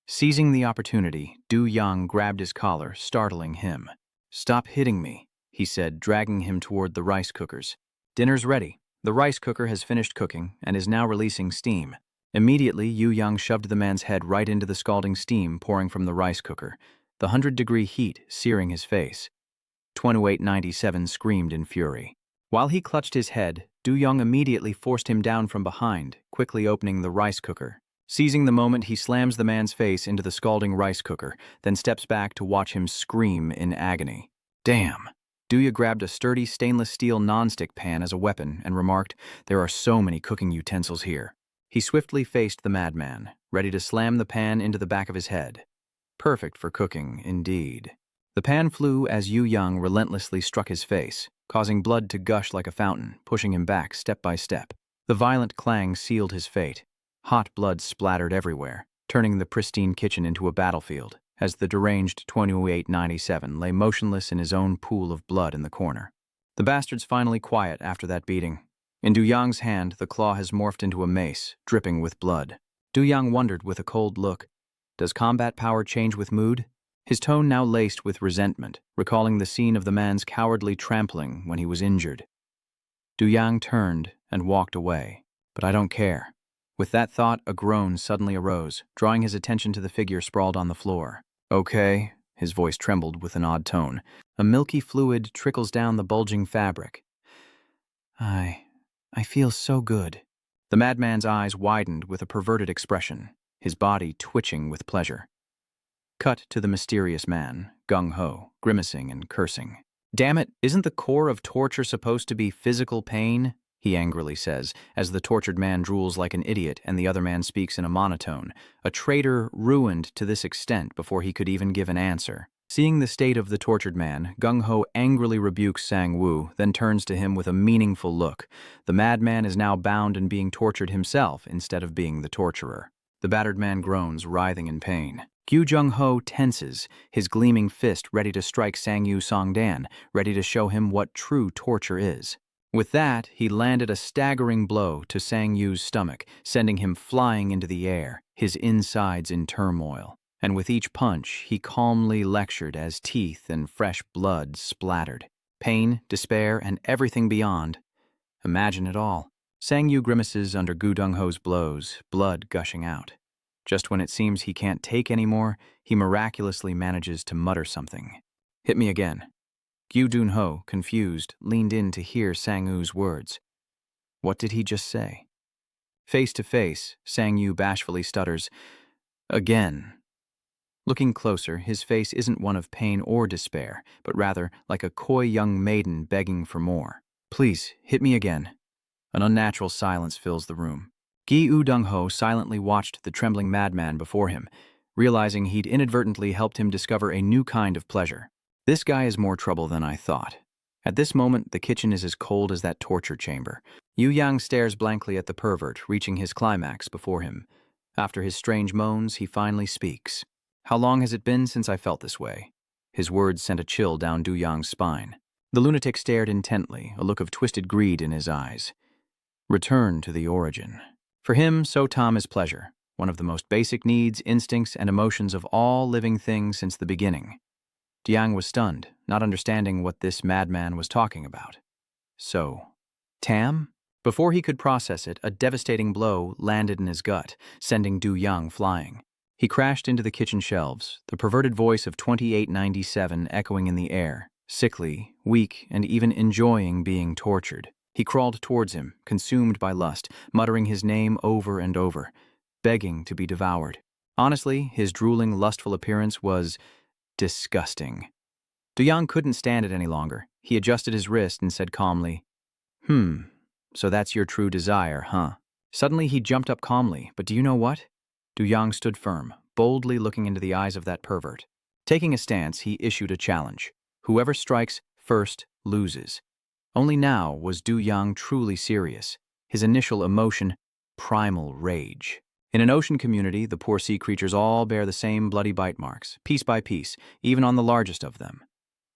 Speaker 1: Seizing the opportunity, Du Yang grabbed his collar, startling him. "Stop hitting me," he said, dragging him toward the rice cookers. "Dinner's ready." The rice cooker has finished cooking and is now releasing steam. Immediately, Yu Yang shoved the man's head right into the scalding steam pouring from the rice cooker, the 100-degree heat searing his face. 2897 screamed in fury. While he clutched his head, Du Yang immediately forced him down from behind, quickly opening the rice cooker. Seizing the moment, he slams the man's face into the scalding rice cooker, then steps back to watch him scream in agony. "Damn." Duya grabbed a sturdy stainless steel nonstick pan as a weapon and remarked, "There are so many cooking utensils here." He swiftly faced the madman, ready to slam the pan into the back of his head. Perfect for cooking, indeed. The pan flew as Yu Yang relentlessly struck his face, causing blood to gush like a fountain, pushing him back step by step. The violent clang sealed his fate. Hot blood splattered everywhere, turning the pristine kitchen into a battlefield, as the deranged 2897 lay motionless in his own pool of blood in the corner. The bastard's finally quiet after that beating. In Du Yang's hand, the claw has morphed into a mace, dripping with blood. Du Yang wondered with a cold look, does combat power change with mood? His tone now laced with resentment, recalling the scene of the man's cowardly trampling when he was injured. Du Yang turned and walked away. But I don't care. With that thought, a groan suddenly arose, drawing his attention to the figure sprawled on the floor. "Okay," his voice trembled with an odd tone. A milky fluid trickles down the bulging fabric. I feel so good." The madman's eyes widened with a perverted expression, his body twitching with pleasure. Cut to the mysterious man, gung-ho, grimacing and cursing. "Damn it, isn't the core of torture supposed to be physical pain?" he angrily says, as the tortured man drools like an idiot and the other man speaks in a monotone, a traitor ruined to this extent before he could even give an answer. Seeing the state of the tortured man, Gung-ho angrily rebukes Sang-woo, then turns to him with a meaningful look. The madman is now bound and being tortured himself instead of being the torturer. The battered man groans, writhing in pain. Gyu Jung-ho tenses, his gleaming fist ready to strike Sang-yu Song-dan, ready to show him what true torture is. With that, he landed a staggering blow to Sang-yu's stomach, sending him flying into the air, his insides in turmoil. And with each punch, he calmly lectured as teeth and fresh blood splattered. Pain, despair, and everything beyond. Imagine it all. Sang-yu grimaces under Gu Dong-ho's blows, blood gushing out. Just when it seems he can't take any more, he miraculously manages to mutter something. "Hit me again." Gyu Dun-ho, confused, leaned in to hear Sang-woo's words. What did he just say? Face to face, Sang-yu bashfully stutters, "Again." Looking closer, his face isn't one of pain or despair, but rather like a coy young maiden begging for more. "Please, hit me again." An unnatural silence fills the room. Gi Dong-ho silently watched the trembling madman before him, realizing he'd inadvertently helped him discover a new kind of pleasure. This guy is more trouble than I thought. At this moment, the kitchen is as cold as that torture chamber. Yu Yang stares blankly at the pervert, reaching his climax before him. After his strange moans, he finally speaks. "How long has it been since I felt this way?" His words sent a chill down Du Yang's spine. The lunatic stared intently, a look of twisted greed in his eyes. Return to the origin. For him, so Tom is pleasure, one of the most basic needs, instincts, and emotions of all living things since the beginning. Diang was stunned, not understanding what this madman was talking about. So, Tam? Before he could process it, a devastating blow landed in his gut, sending Du Yang flying. He crashed into the kitchen shelves, the perverted voice of 2897 echoing in the air, sickly, weak, and even enjoying being tortured. He crawled towards him, consumed by lust, muttering his name over and over, begging to be devoured. Honestly, his drooling, lustful appearance was disgusting. Du Yang couldn't stand it any longer. He adjusted his wrist and said calmly, "So that's your true desire, huh?" Suddenly he jumped up calmly, but do you know what? Du Yang stood firm, boldly looking into the eyes of that pervert. Taking a stance, he issued a challenge. Whoever strikes first loses. Only now was Du Yang truly serious. His initial emotion, primal rage. In an ocean community, the poor sea creatures all bear the same bloody bite marks, piece by piece, even on the largest of them.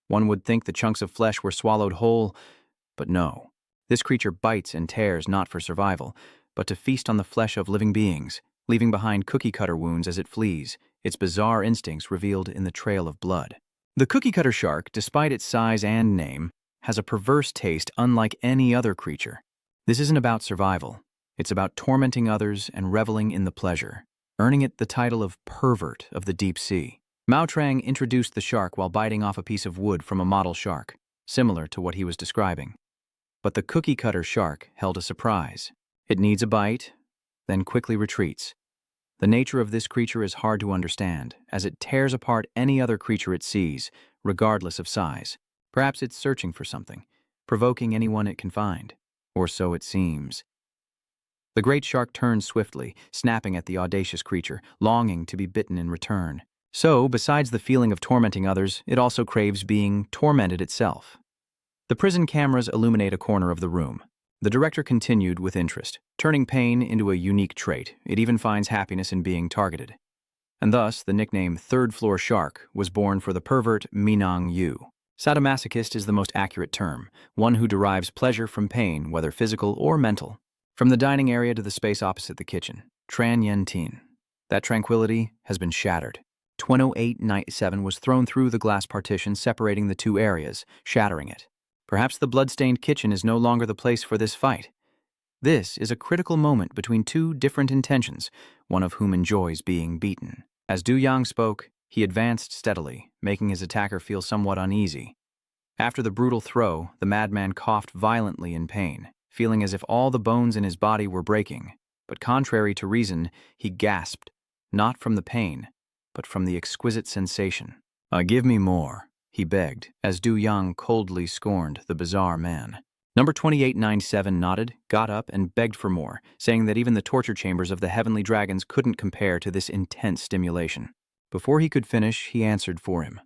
Speaker 1: One would think the chunks of flesh were swallowed whole, but no. This creature bites and tears not for survival, but to feast on the flesh of living beings, leaving behind cookie-cutter wounds as it flees, its bizarre instincts revealed in the trail of blood. The cookie-cutter shark, despite its size and name, has a perverse taste unlike any other creature. This isn't about survival. It's about tormenting others and reveling in the pleasure, earning it the title of pervert of the deep sea. Mao Trang introduced the shark while biting off a piece of wood from a model shark, similar to what he was describing. But the cookie-cutter shark held a surprise. It needs a bite, then quickly retreats. The nature of this creature is hard to understand, as it tears apart any other creature it sees, regardless of size. Perhaps it's searching for something, provoking anyone it can find. Or so it seems. The great shark turns swiftly, snapping at the audacious creature, longing to be bitten in return. So, besides the feeling of tormenting others, it also craves being tormented itself. The prison cameras illuminate a corner of the room. The director continued with interest, turning pain into a unique trait. It even finds happiness in being targeted. And thus, the nickname Third Floor Shark was born for the pervert Minang Yu. Sadomasochist is the most accurate term, one who derives pleasure from pain, whether physical or mental. From the dining area to the space opposite the kitchen, Tran Yen Tin. That tranquility has been shattered. 2897 was thrown through the glass partition separating the two areas, shattering it. Perhaps the blood-stained kitchen is no longer the place for this fight. This is a critical moment between two different intentions, one of whom enjoys being beaten. As Du Yang spoke, he advanced steadily, making his attacker feel somewhat uneasy. After the brutal throw, the madman coughed violently in pain, feeling as if all the bones in his body were breaking. But contrary to reason, he gasped, not from the pain, but from the exquisite sensation. Give me more, he begged, as Du Yang coldly scorned the bizarre man. Number 2897 nodded, got up, and begged for more, saying that even the torture chambers of the heavenly dragons couldn't compare to this intense stimulation. Before he could finish, he answered for him.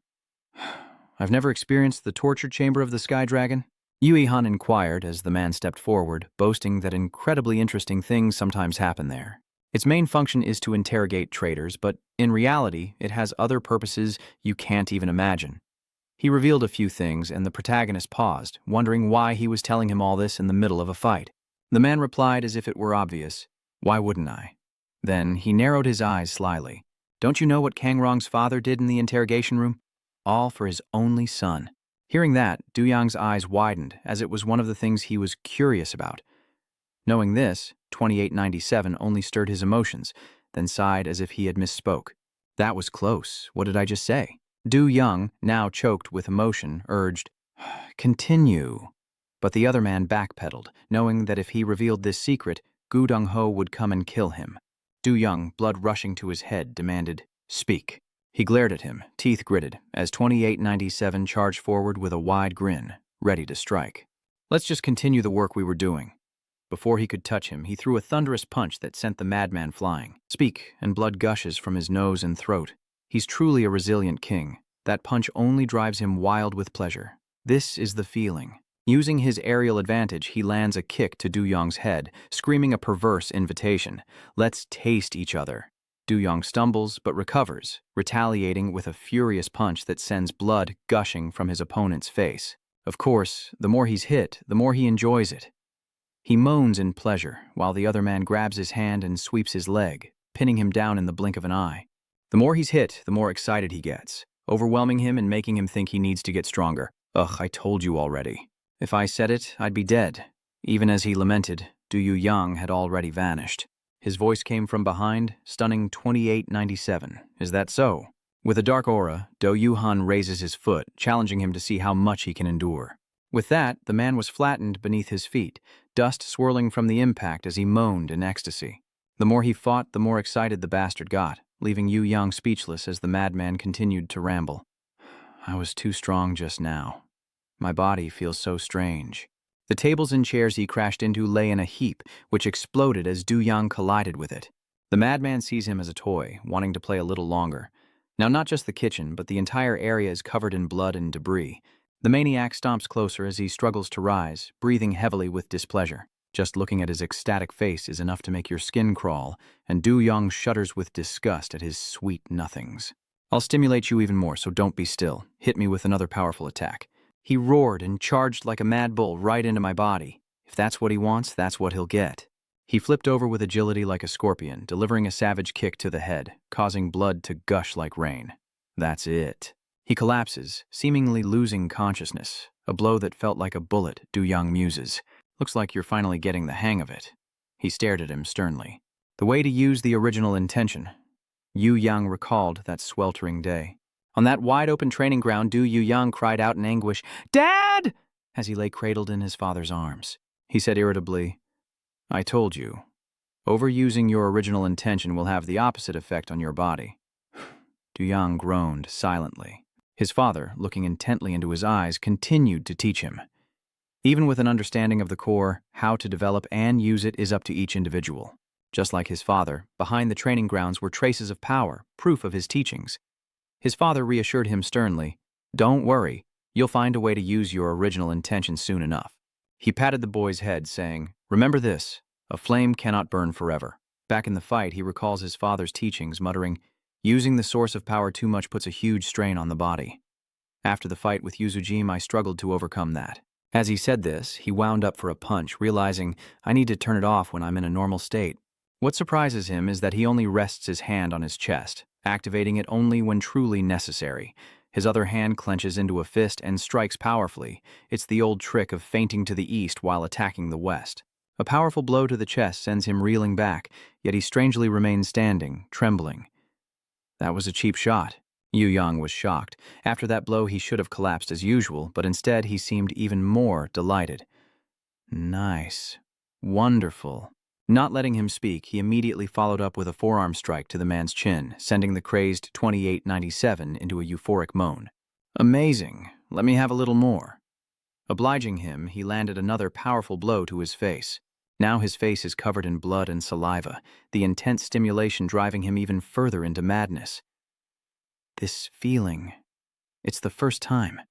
Speaker 1: I've never experienced the torture chamber of the Sky Dragon? Yui Han inquired as the man stepped forward, boasting that incredibly interesting things sometimes happen there. Its main function is to interrogate traitors, but in reality, it has other purposes you can't even imagine. He revealed a few things, and the protagonist paused, wondering why he was telling him all this in the middle of a fight. The man replied as if it were obvious, "Why wouldn't I?" Then he narrowed his eyes slyly. "Don't you know what Kang Rong's father did in the interrogation room? All for his only son." Hearing that, Du Yang's eyes widened, as it was one of the things he was curious about. Knowing this, 2897 only stirred his emotions, then sighed as if he had misspoke. "That was close. What did I just say?" Du Yang, now choked with emotion, urged, "Continue." But the other man backpedaled, knowing that if he revealed this secret, Gu Dong-ho would come and kill him. Du Yang, blood rushing to his head, demanded, "Speak." He glared at him, teeth gritted, as 2897 charged forward with a wide grin, ready to strike. "Let's just continue the work we were doing." Before he could touch him, he threw a thunderous punch that sent the madman flying. "Speak," and blood gushes from his nose and throat. He's truly a resilient king. That punch only drives him wild with pleasure. This is the feeling. Using his aerial advantage, he lands a kick to Du Yang's head, screaming a perverse invitation. "Let's taste each other." Du Yang stumbles, but recovers, retaliating with a furious punch that sends blood gushing from his opponent's face. Of course, the more he's hit, the more he enjoys it. He moans in pleasure, while the other man grabs his hand and sweeps his leg, pinning him down in the blink of an eye. The more he's hit, the more excited he gets, overwhelming him and making him think he needs to get stronger. "Ugh, I told you already. If I said it, I'd be dead." Even as he lamented, Du Yang had already vanished. His voice came from behind, stunning 2897. "Is that so?" With a dark aura, Do Yuhan raises his foot, challenging him to see how much he can endure. With that, the man was flattened beneath his feet, dust swirling from the impact as he moaned in ecstasy. The more he fought, the more excited the bastard got, leaving Yu Yang speechless as the madman continued to ramble. "I was too strong just now. My body feels so strange." The tables and chairs he crashed into lay in a heap, which exploded as Du Yang collided with it. The madman sees him as a toy, wanting to play a little longer. Now, not just the kitchen, but the entire area is covered in blood and debris. The maniac stomps closer as he struggles to rise, breathing heavily with displeasure. Just looking at his ecstatic face is enough to make your skin crawl, and Du Yong shudders with disgust at his sweet nothings. I'll stimulate you even more, so don't be still. Hit me with another powerful attack. He roared and charged like a mad bull right into my body. If that's what he wants, that's what he'll get. He flipped over with agility like a scorpion, delivering a savage kick to the head, causing blood to gush like rain. That's it. He collapses, seemingly losing consciousness. A blow that felt like a bullet, Du Yong muses. Looks like you're finally getting the hang of it. He stared at him sternly. The way to use the original intention. Yu Yang recalled that sweltering day. On that wide-open training ground, Du Yang cried out in anguish, "Dad!" as he lay cradled in his father's arms. He said irritably, "I told you. Overusing your original intention will have the opposite effect on your body." Du Yang groaned silently. His father, looking intently into his eyes, continued to teach him. Even with an understanding of the core, how to develop and use it is up to each individual. Just like his father, behind the training grounds were traces of power, proof of his teachings. His father reassured him sternly, "Don't worry, you'll find a way to use your original intention soon enough." He patted the boy's head, saying, "Remember this, a flame cannot burn forever." Back in the fight, he recalls his father's teachings, muttering, "Using the source of power too much puts a huge strain on the body." After the fight with Yuzujim, I struggled to overcome that. As he said this, he wound up for a punch, realizing, I need to turn it off when I'm in a normal state. What surprises him is that he only rests his hand on his chest, activating it only when truly necessary. His other hand clenches into a fist and strikes powerfully. It's the old trick of feinting to the east while attacking the west. A powerful blow to the chest sends him reeling back, yet he strangely remains standing, trembling. That was a cheap shot. Yu Yang was shocked. After that blow, he should have collapsed as usual, but instead he seemed even more delighted. Nice. Wonderful. Not letting him speak, he immediately followed up with a forearm strike to the man's chin, sending the crazed 2897 into a euphoric moan. Amazing. Let me have a little more. Obliging him, he landed another powerful blow to his face. Now his face is covered in blood and saliva, the intense stimulation driving him even further into madness. This feeling, it's the first time.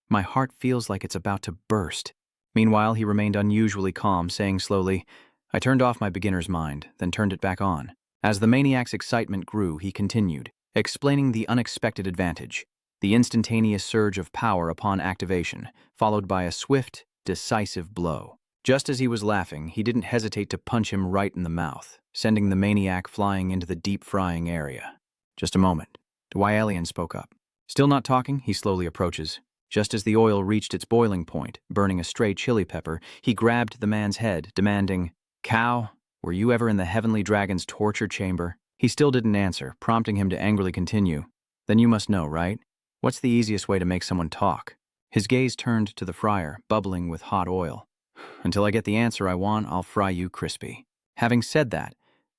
Speaker 1: My heart feels like it's about to burst. Meanwhile, he remained unusually calm, saying slowly, I turned off my beginner's mind, then turned it back on. As the maniac's excitement grew, he continued, explaining the unexpected advantage, the instantaneous surge of power upon activation, followed by a swift, decisive blow. Just as he was laughing, he didn't hesitate to punch him right in the mouth, sending the maniac flying into the deep-frying area. Just a moment. Dwayalian spoke up. Still not talking, he slowly approaches. Just as the oil reached its boiling point, burning a stray chili pepper, he grabbed the man's head, demanding, Cow, were you ever in the Heavenly Dragon's torture chamber? He still didn't answer, prompting him to angrily continue. Then you must know, right? What's the easiest way to make someone talk? His gaze turned to the fryer, bubbling with hot oil. Until I get the answer I want, I'll fry you crispy. Having said that,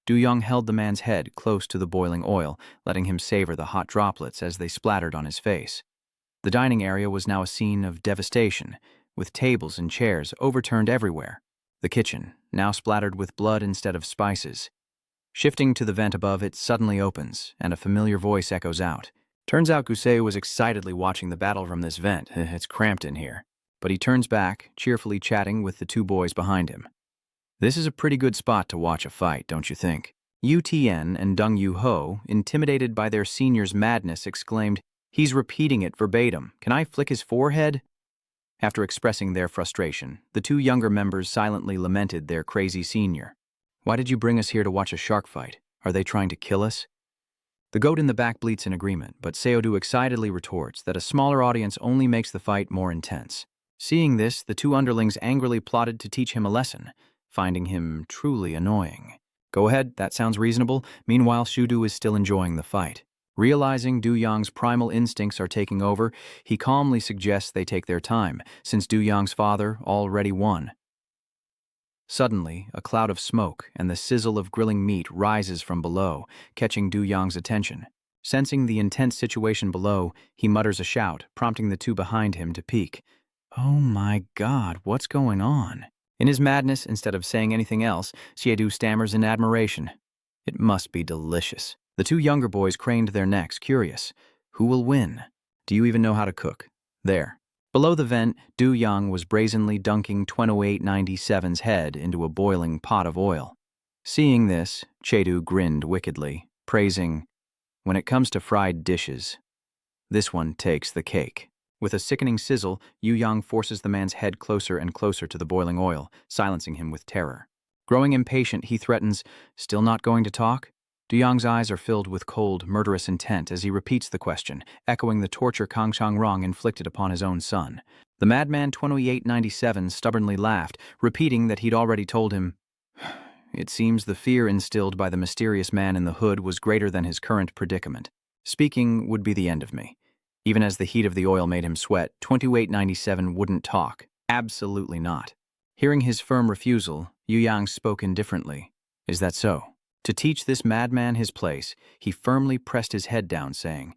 Speaker 1: Du Yong held the man's head close to the boiling oil, letting him savor the hot droplets as they splattered on his face. The dining area was now a scene of devastation, with tables and chairs overturned everywhere. The kitchen, now splattered with blood instead of spices. Shifting to the vent above, it suddenly opens, and a familiar voice echoes out. Turns out Gusei was excitedly watching the battle from this vent. It's cramped in here. But he turns back, cheerfully chatting with the two boys behind him. This is a pretty good spot to watch a fight, don't you think? Yu Tian and Deng Yu Ho, intimidated by their senior's madness, exclaimed, He's repeating it verbatim. Can I flick his forehead? After expressing their frustration, the two younger members silently lamented their crazy senior. Why did you bring us here to watch a shark fight? Are they trying to kill us? The goat in the back bleats in agreement, but Seodu excitedly retorts that a smaller audience only makes the fight more intense. Seeing this, the two underlings angrily plotted to teach him a lesson, finding him truly annoying. Go ahead, that sounds reasonable. Meanwhile, Shudu is still enjoying the fight. Realizing Du Yang's primal instincts are taking over, he calmly suggests they take their time, since Du Yang's father already won. Suddenly, a cloud of smoke and the sizzle of grilling meat rises from below, catching Du Yang's attention. Sensing the intense situation below, he mutters a shout, prompting the two behind him to peek. Oh my God, what's going on? In his madness, instead of saying anything else, Siedu stammers in admiration. It must be delicious. The two younger boys craned their necks, curious. Who will win? Do you even know how to cook? There. Below the vent, Du Yang was brazenly dunking 2897's head into a boiling pot of oil. Seeing this, Chedu grinned wickedly, praising, "When it comes to fried dishes, this one takes the cake." With a sickening sizzle, Yu Yang forces the man's head closer and closer to the boiling oil, silencing him with terror. Growing impatient, he threatens, "Still not going to talk?" Du Yang's eyes are filled with cold, murderous intent as he repeats the question, echoing the torture Kang Changrong inflicted upon his own son. The madman 2897 stubbornly laughed, repeating that he'd already told him. It seems the fear instilled by the mysterious man in the hood was greater than his current predicament. Speaking would be the end of me. Even as the heat of the oil made him sweat, 2897 wouldn't talk. Absolutely not. Hearing his firm refusal, Yu Yang spoke indifferently. "Is that so?" To teach this madman his place, he firmly pressed his head down, saying,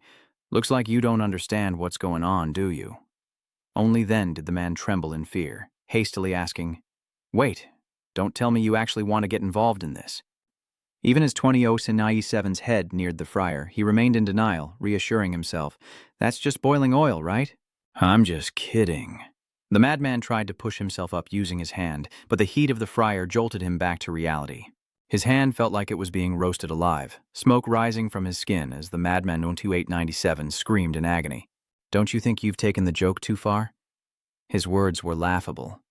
Speaker 1: "Looks like you don't understand what's going on, do you?" Only then did the man tremble in fear, hastily asking, "Wait, don't tell me you actually want to get involved in this." Even as 2097's head neared the fryer, he remained in denial, reassuring himself, "That's just boiling oil, right?" "I'm just kidding." The madman tried to push himself up using his hand, but the heat of the fryer jolted him back to reality. His hand felt like it was being roasted alive, smoke rising from his skin as the madman 2897 screamed in agony. "Don't you think you've taken the joke too far?" His words were laughable.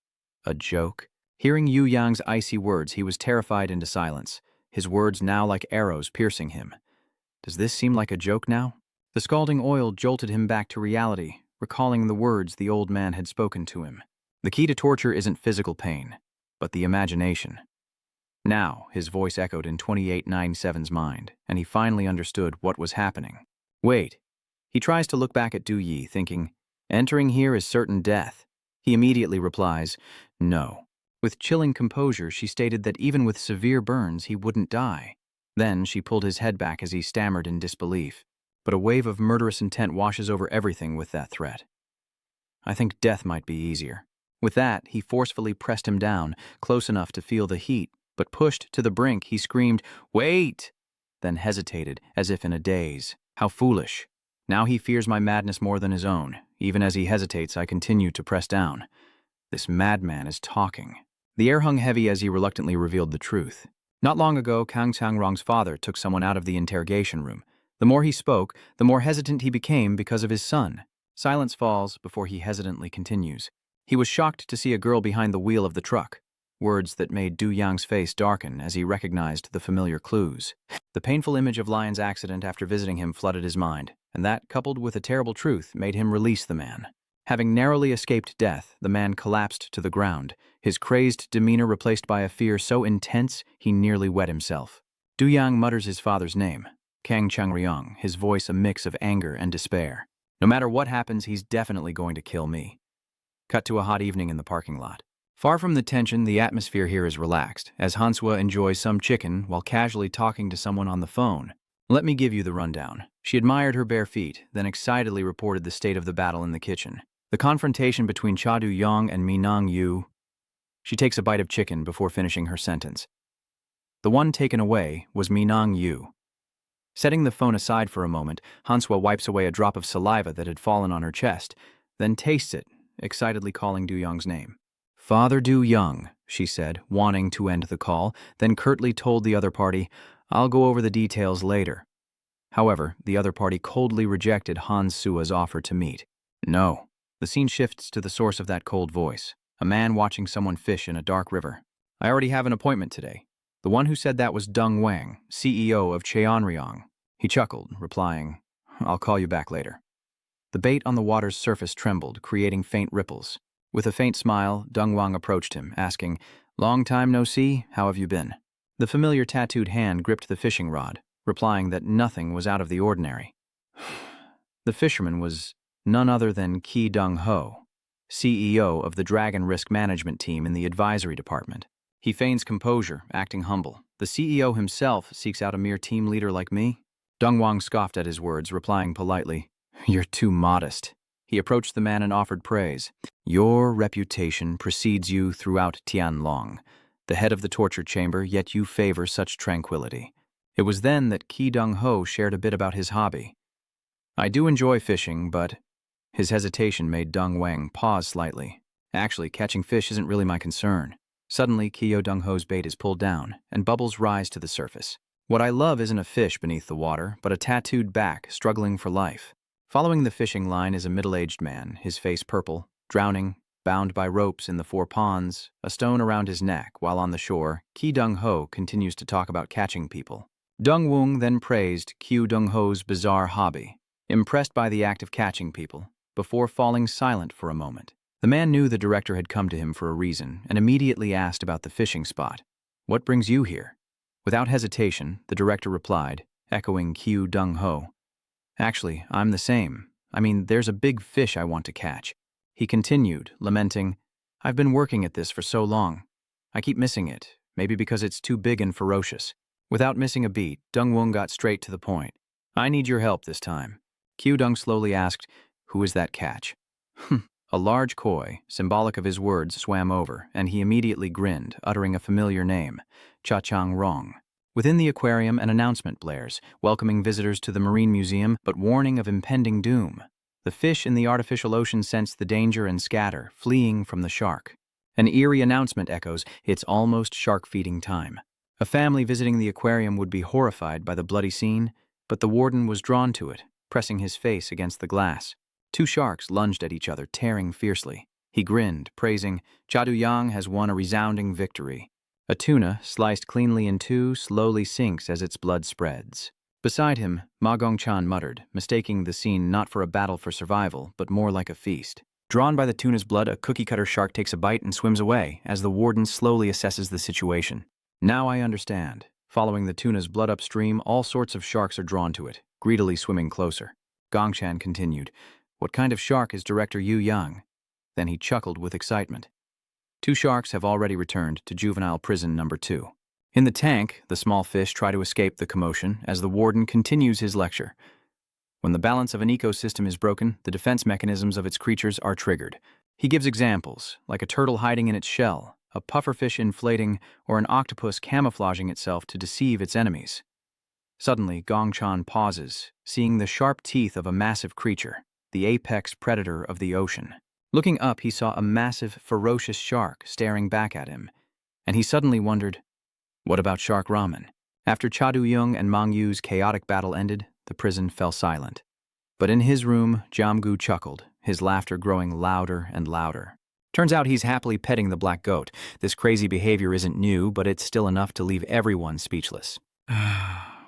Speaker 1: A joke? Hearing Yu Yang's icy words, he was terrified into silence, his words now like arrows piercing him. Does this seem like a joke now? The scalding oil jolted him back to reality, recalling the words the old man had spoken to him. The key to torture isn't physical pain, but the imagination. Now, his voice echoed in 2897's mind, and he finally understood what was happening. Wait. He tries to look back at Du Yi, thinking, entering here is certain death. He immediately replies, no. With chilling composure, she stated that even with severe burns, he wouldn't die. Then she pulled his head back as he stammered in disbelief. But a wave of murderous intent washes over everything with that threat. I think death might be easier. With that, he forcefully pressed him down, close enough to feel the heat, but pushed to the brink, he screamed, "Wait!" Then hesitated, as if in a daze. How foolish. Now he fears my madness more than his own. Even as he hesitates, I continue to press down. This madman is talking. The air hung heavy as he reluctantly revealed the truth. Not long ago, Kang Changrong's father took someone out of the interrogation room. The more he spoke, the more hesitant he became because of his son. Silence falls before he hesitantly continues. He was shocked to see a girl behind the wheel of the truck. Words that made Du Yang's face darken as he recognized the familiar clues. The painful image of Lion's accident after visiting him flooded his mind, and that, coupled with a terrible truth, made him release the man. Having narrowly escaped death, the man collapsed to the ground, his crazed demeanor replaced by a fear so intense he nearly wet himself. Du Yang mutters his father's name, Kang Changrong, his voice a mix of anger and despair. No matter what happens, he's definitely going to kill me. Cut to a hot evening in the parking lot. Far from the tension, the atmosphere here is relaxed, as Hanswa enjoys some chicken while casually talking to someone on the phone. Let me give you the rundown. She admired her bare feet, then excitedly reported the state of the battle in the kitchen. The confrontation between Cha Du-yong and Minang Yu. She takes a bite of chicken before finishing her sentence. The one taken away was Minang Yu. Setting the phone aside for a moment, Hanswa wipes away a drop of saliva that had fallen on her chest, then tastes it, excitedly calling Du-yong's name. Father Du-young, she said, wanting to end the call, then curtly told the other party, I'll go over the details later. However, the other party coldly rejected Han Sua's offer to meet. No. The scene shifts to the source of that cold voice, a man watching someone fish in a dark river. I already have an appointment today. The one who said that was Deng Wang, CEO of Cheonryong. He chuckled, replying, I'll call you back later. The bait on the water's surface trembled, creating faint ripples. With a faint smile, Deng Wang approached him, asking, Long time no see, how have you been? The familiar tattooed hand gripped the fishing rod, replying that nothing was out of the ordinary. The fisherman was none other than Ki Dong-ho, CEO of the Dragon Risk Management Team in the advisory department. He feigns composure, acting humble. The CEO himself seeks out a mere team leader like me? Deng Wang scoffed at his words, replying politely, You're too modest. He approached the man and offered praise. Your reputation precedes you throughout Tianlong, the head of the torture chamber, yet you favor such tranquility. It was then that Ki Dong-ho shared a bit about his hobby. "I do enjoy fishing, but—" His hesitation made Dong Wang pause slightly. "Actually, catching fish isn't really my concern." Suddenly, Kyo Dong-ho's bait is pulled down, and bubbles rise to the surface. "What I love isn't a fish beneath the water, but a tattooed back struggling for life." Following the fishing line is a middle-aged man, his face purple, drowning, bound by ropes in the 4 ponds, a stone around his neck, while on the shore, Ki Dong-ho continues to talk about catching people. Dong Woong then praised Kyo Dong-ho's bizarre hobby, impressed by the act of catching people, before falling silent for a moment. The man knew the director had come to him for a reason and immediately asked about the fishing spot. "What brings you here?" Without hesitation, the director replied, echoing Kyo Dong-ho. "Actually, I'm the same. I mean, there's a big fish I want to catch." He continued, lamenting, "I've been working at this for so long. I keep missing it, maybe because it's too big and ferocious." Without missing a beat, Dong Woong got straight to the point. "I need your help this time." Kyo Dong slowly asked, "Who is that catch?" A large koi, symbolic of his words, swam over, and he immediately grinned, uttering a familiar name, Cha Chang Rong. Within the aquarium, an announcement blares, welcoming visitors to the Marine Museum, but warning of impending doom. The fish in the artificial ocean sense the danger and scatter, fleeing from the shark. An eerie announcement echoes, "It's almost shark feeding time." A family visiting the aquarium would be horrified by the bloody scene, but the warden was drawn to it, pressing his face against the glass. 2 sharks lunged at each other, tearing fiercely. He grinned, praising, "Cha Du-yang has won a resounding victory." A tuna, sliced cleanly in 2, slowly sinks as its blood spreads. Beside him, Ma Gong-chan muttered, mistaking the scene not for a battle for survival, but more like a feast. Drawn by the tuna's blood, a cookie-cutter shark takes a bite and swims away, as the warden slowly assesses the situation. "Now I understand. Following the tuna's blood upstream, all sorts of sharks are drawn to it, greedily swimming closer." Gong-chan continued, "What kind of shark is Director Yu Yang?" Then he chuckled with excitement. 2 sharks have already returned to Juvenile Prison number 2. In the tank, the small fish try to escape the commotion as the warden continues his lecture. When the balance of an ecosystem is broken, the defense mechanisms of its creatures are triggered. He gives examples, like a turtle hiding in its shell, a pufferfish inflating, or an octopus camouflaging itself to deceive its enemies. Suddenly, Gong-chan pauses, seeing the sharp teeth of a massive creature, the apex predator of the ocean. Looking up, he saw a massive, ferocious shark staring back at him, and he suddenly wondered, what about shark ramen? After Cha Du-young and Mang Yu's chaotic battle ended, the prison fell silent. But in his room, Jamgu chuckled, his laughter growing louder and louder. Turns out he's happily petting the black goat. This crazy behavior isn't new, but it's still enough to leave everyone speechless.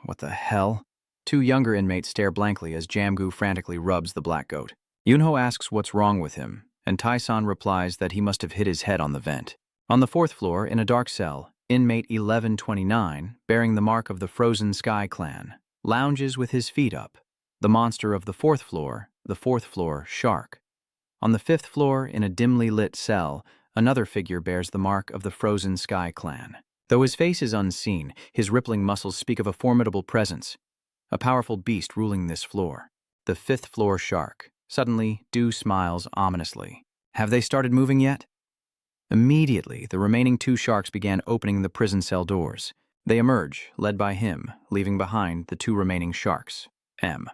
Speaker 1: What the hell? 2 younger inmates stare blankly as Jamgu frantically rubs the black goat. Yunho asks what's wrong with him, and Tai-san replies that he must have hit his head on the vent. On the 4th floor, in a dark cell, inmate 1129, bearing the mark of the Frozen Sky clan, lounges with his feet up. The monster of the 4th floor shark. On the 5th floor, in a dimly lit cell, another figure bears the mark of the Frozen Sky clan. Though his face is unseen, his rippling muscles speak of a formidable presence, a powerful beast ruling this floor. The 5th floor shark. Suddenly, Du smiles ominously. Have they started moving yet? Immediately, the remaining 2 sharks began opening the prison cell doors. They emerge, led by him, leaving behind the 2 remaining sharks. M.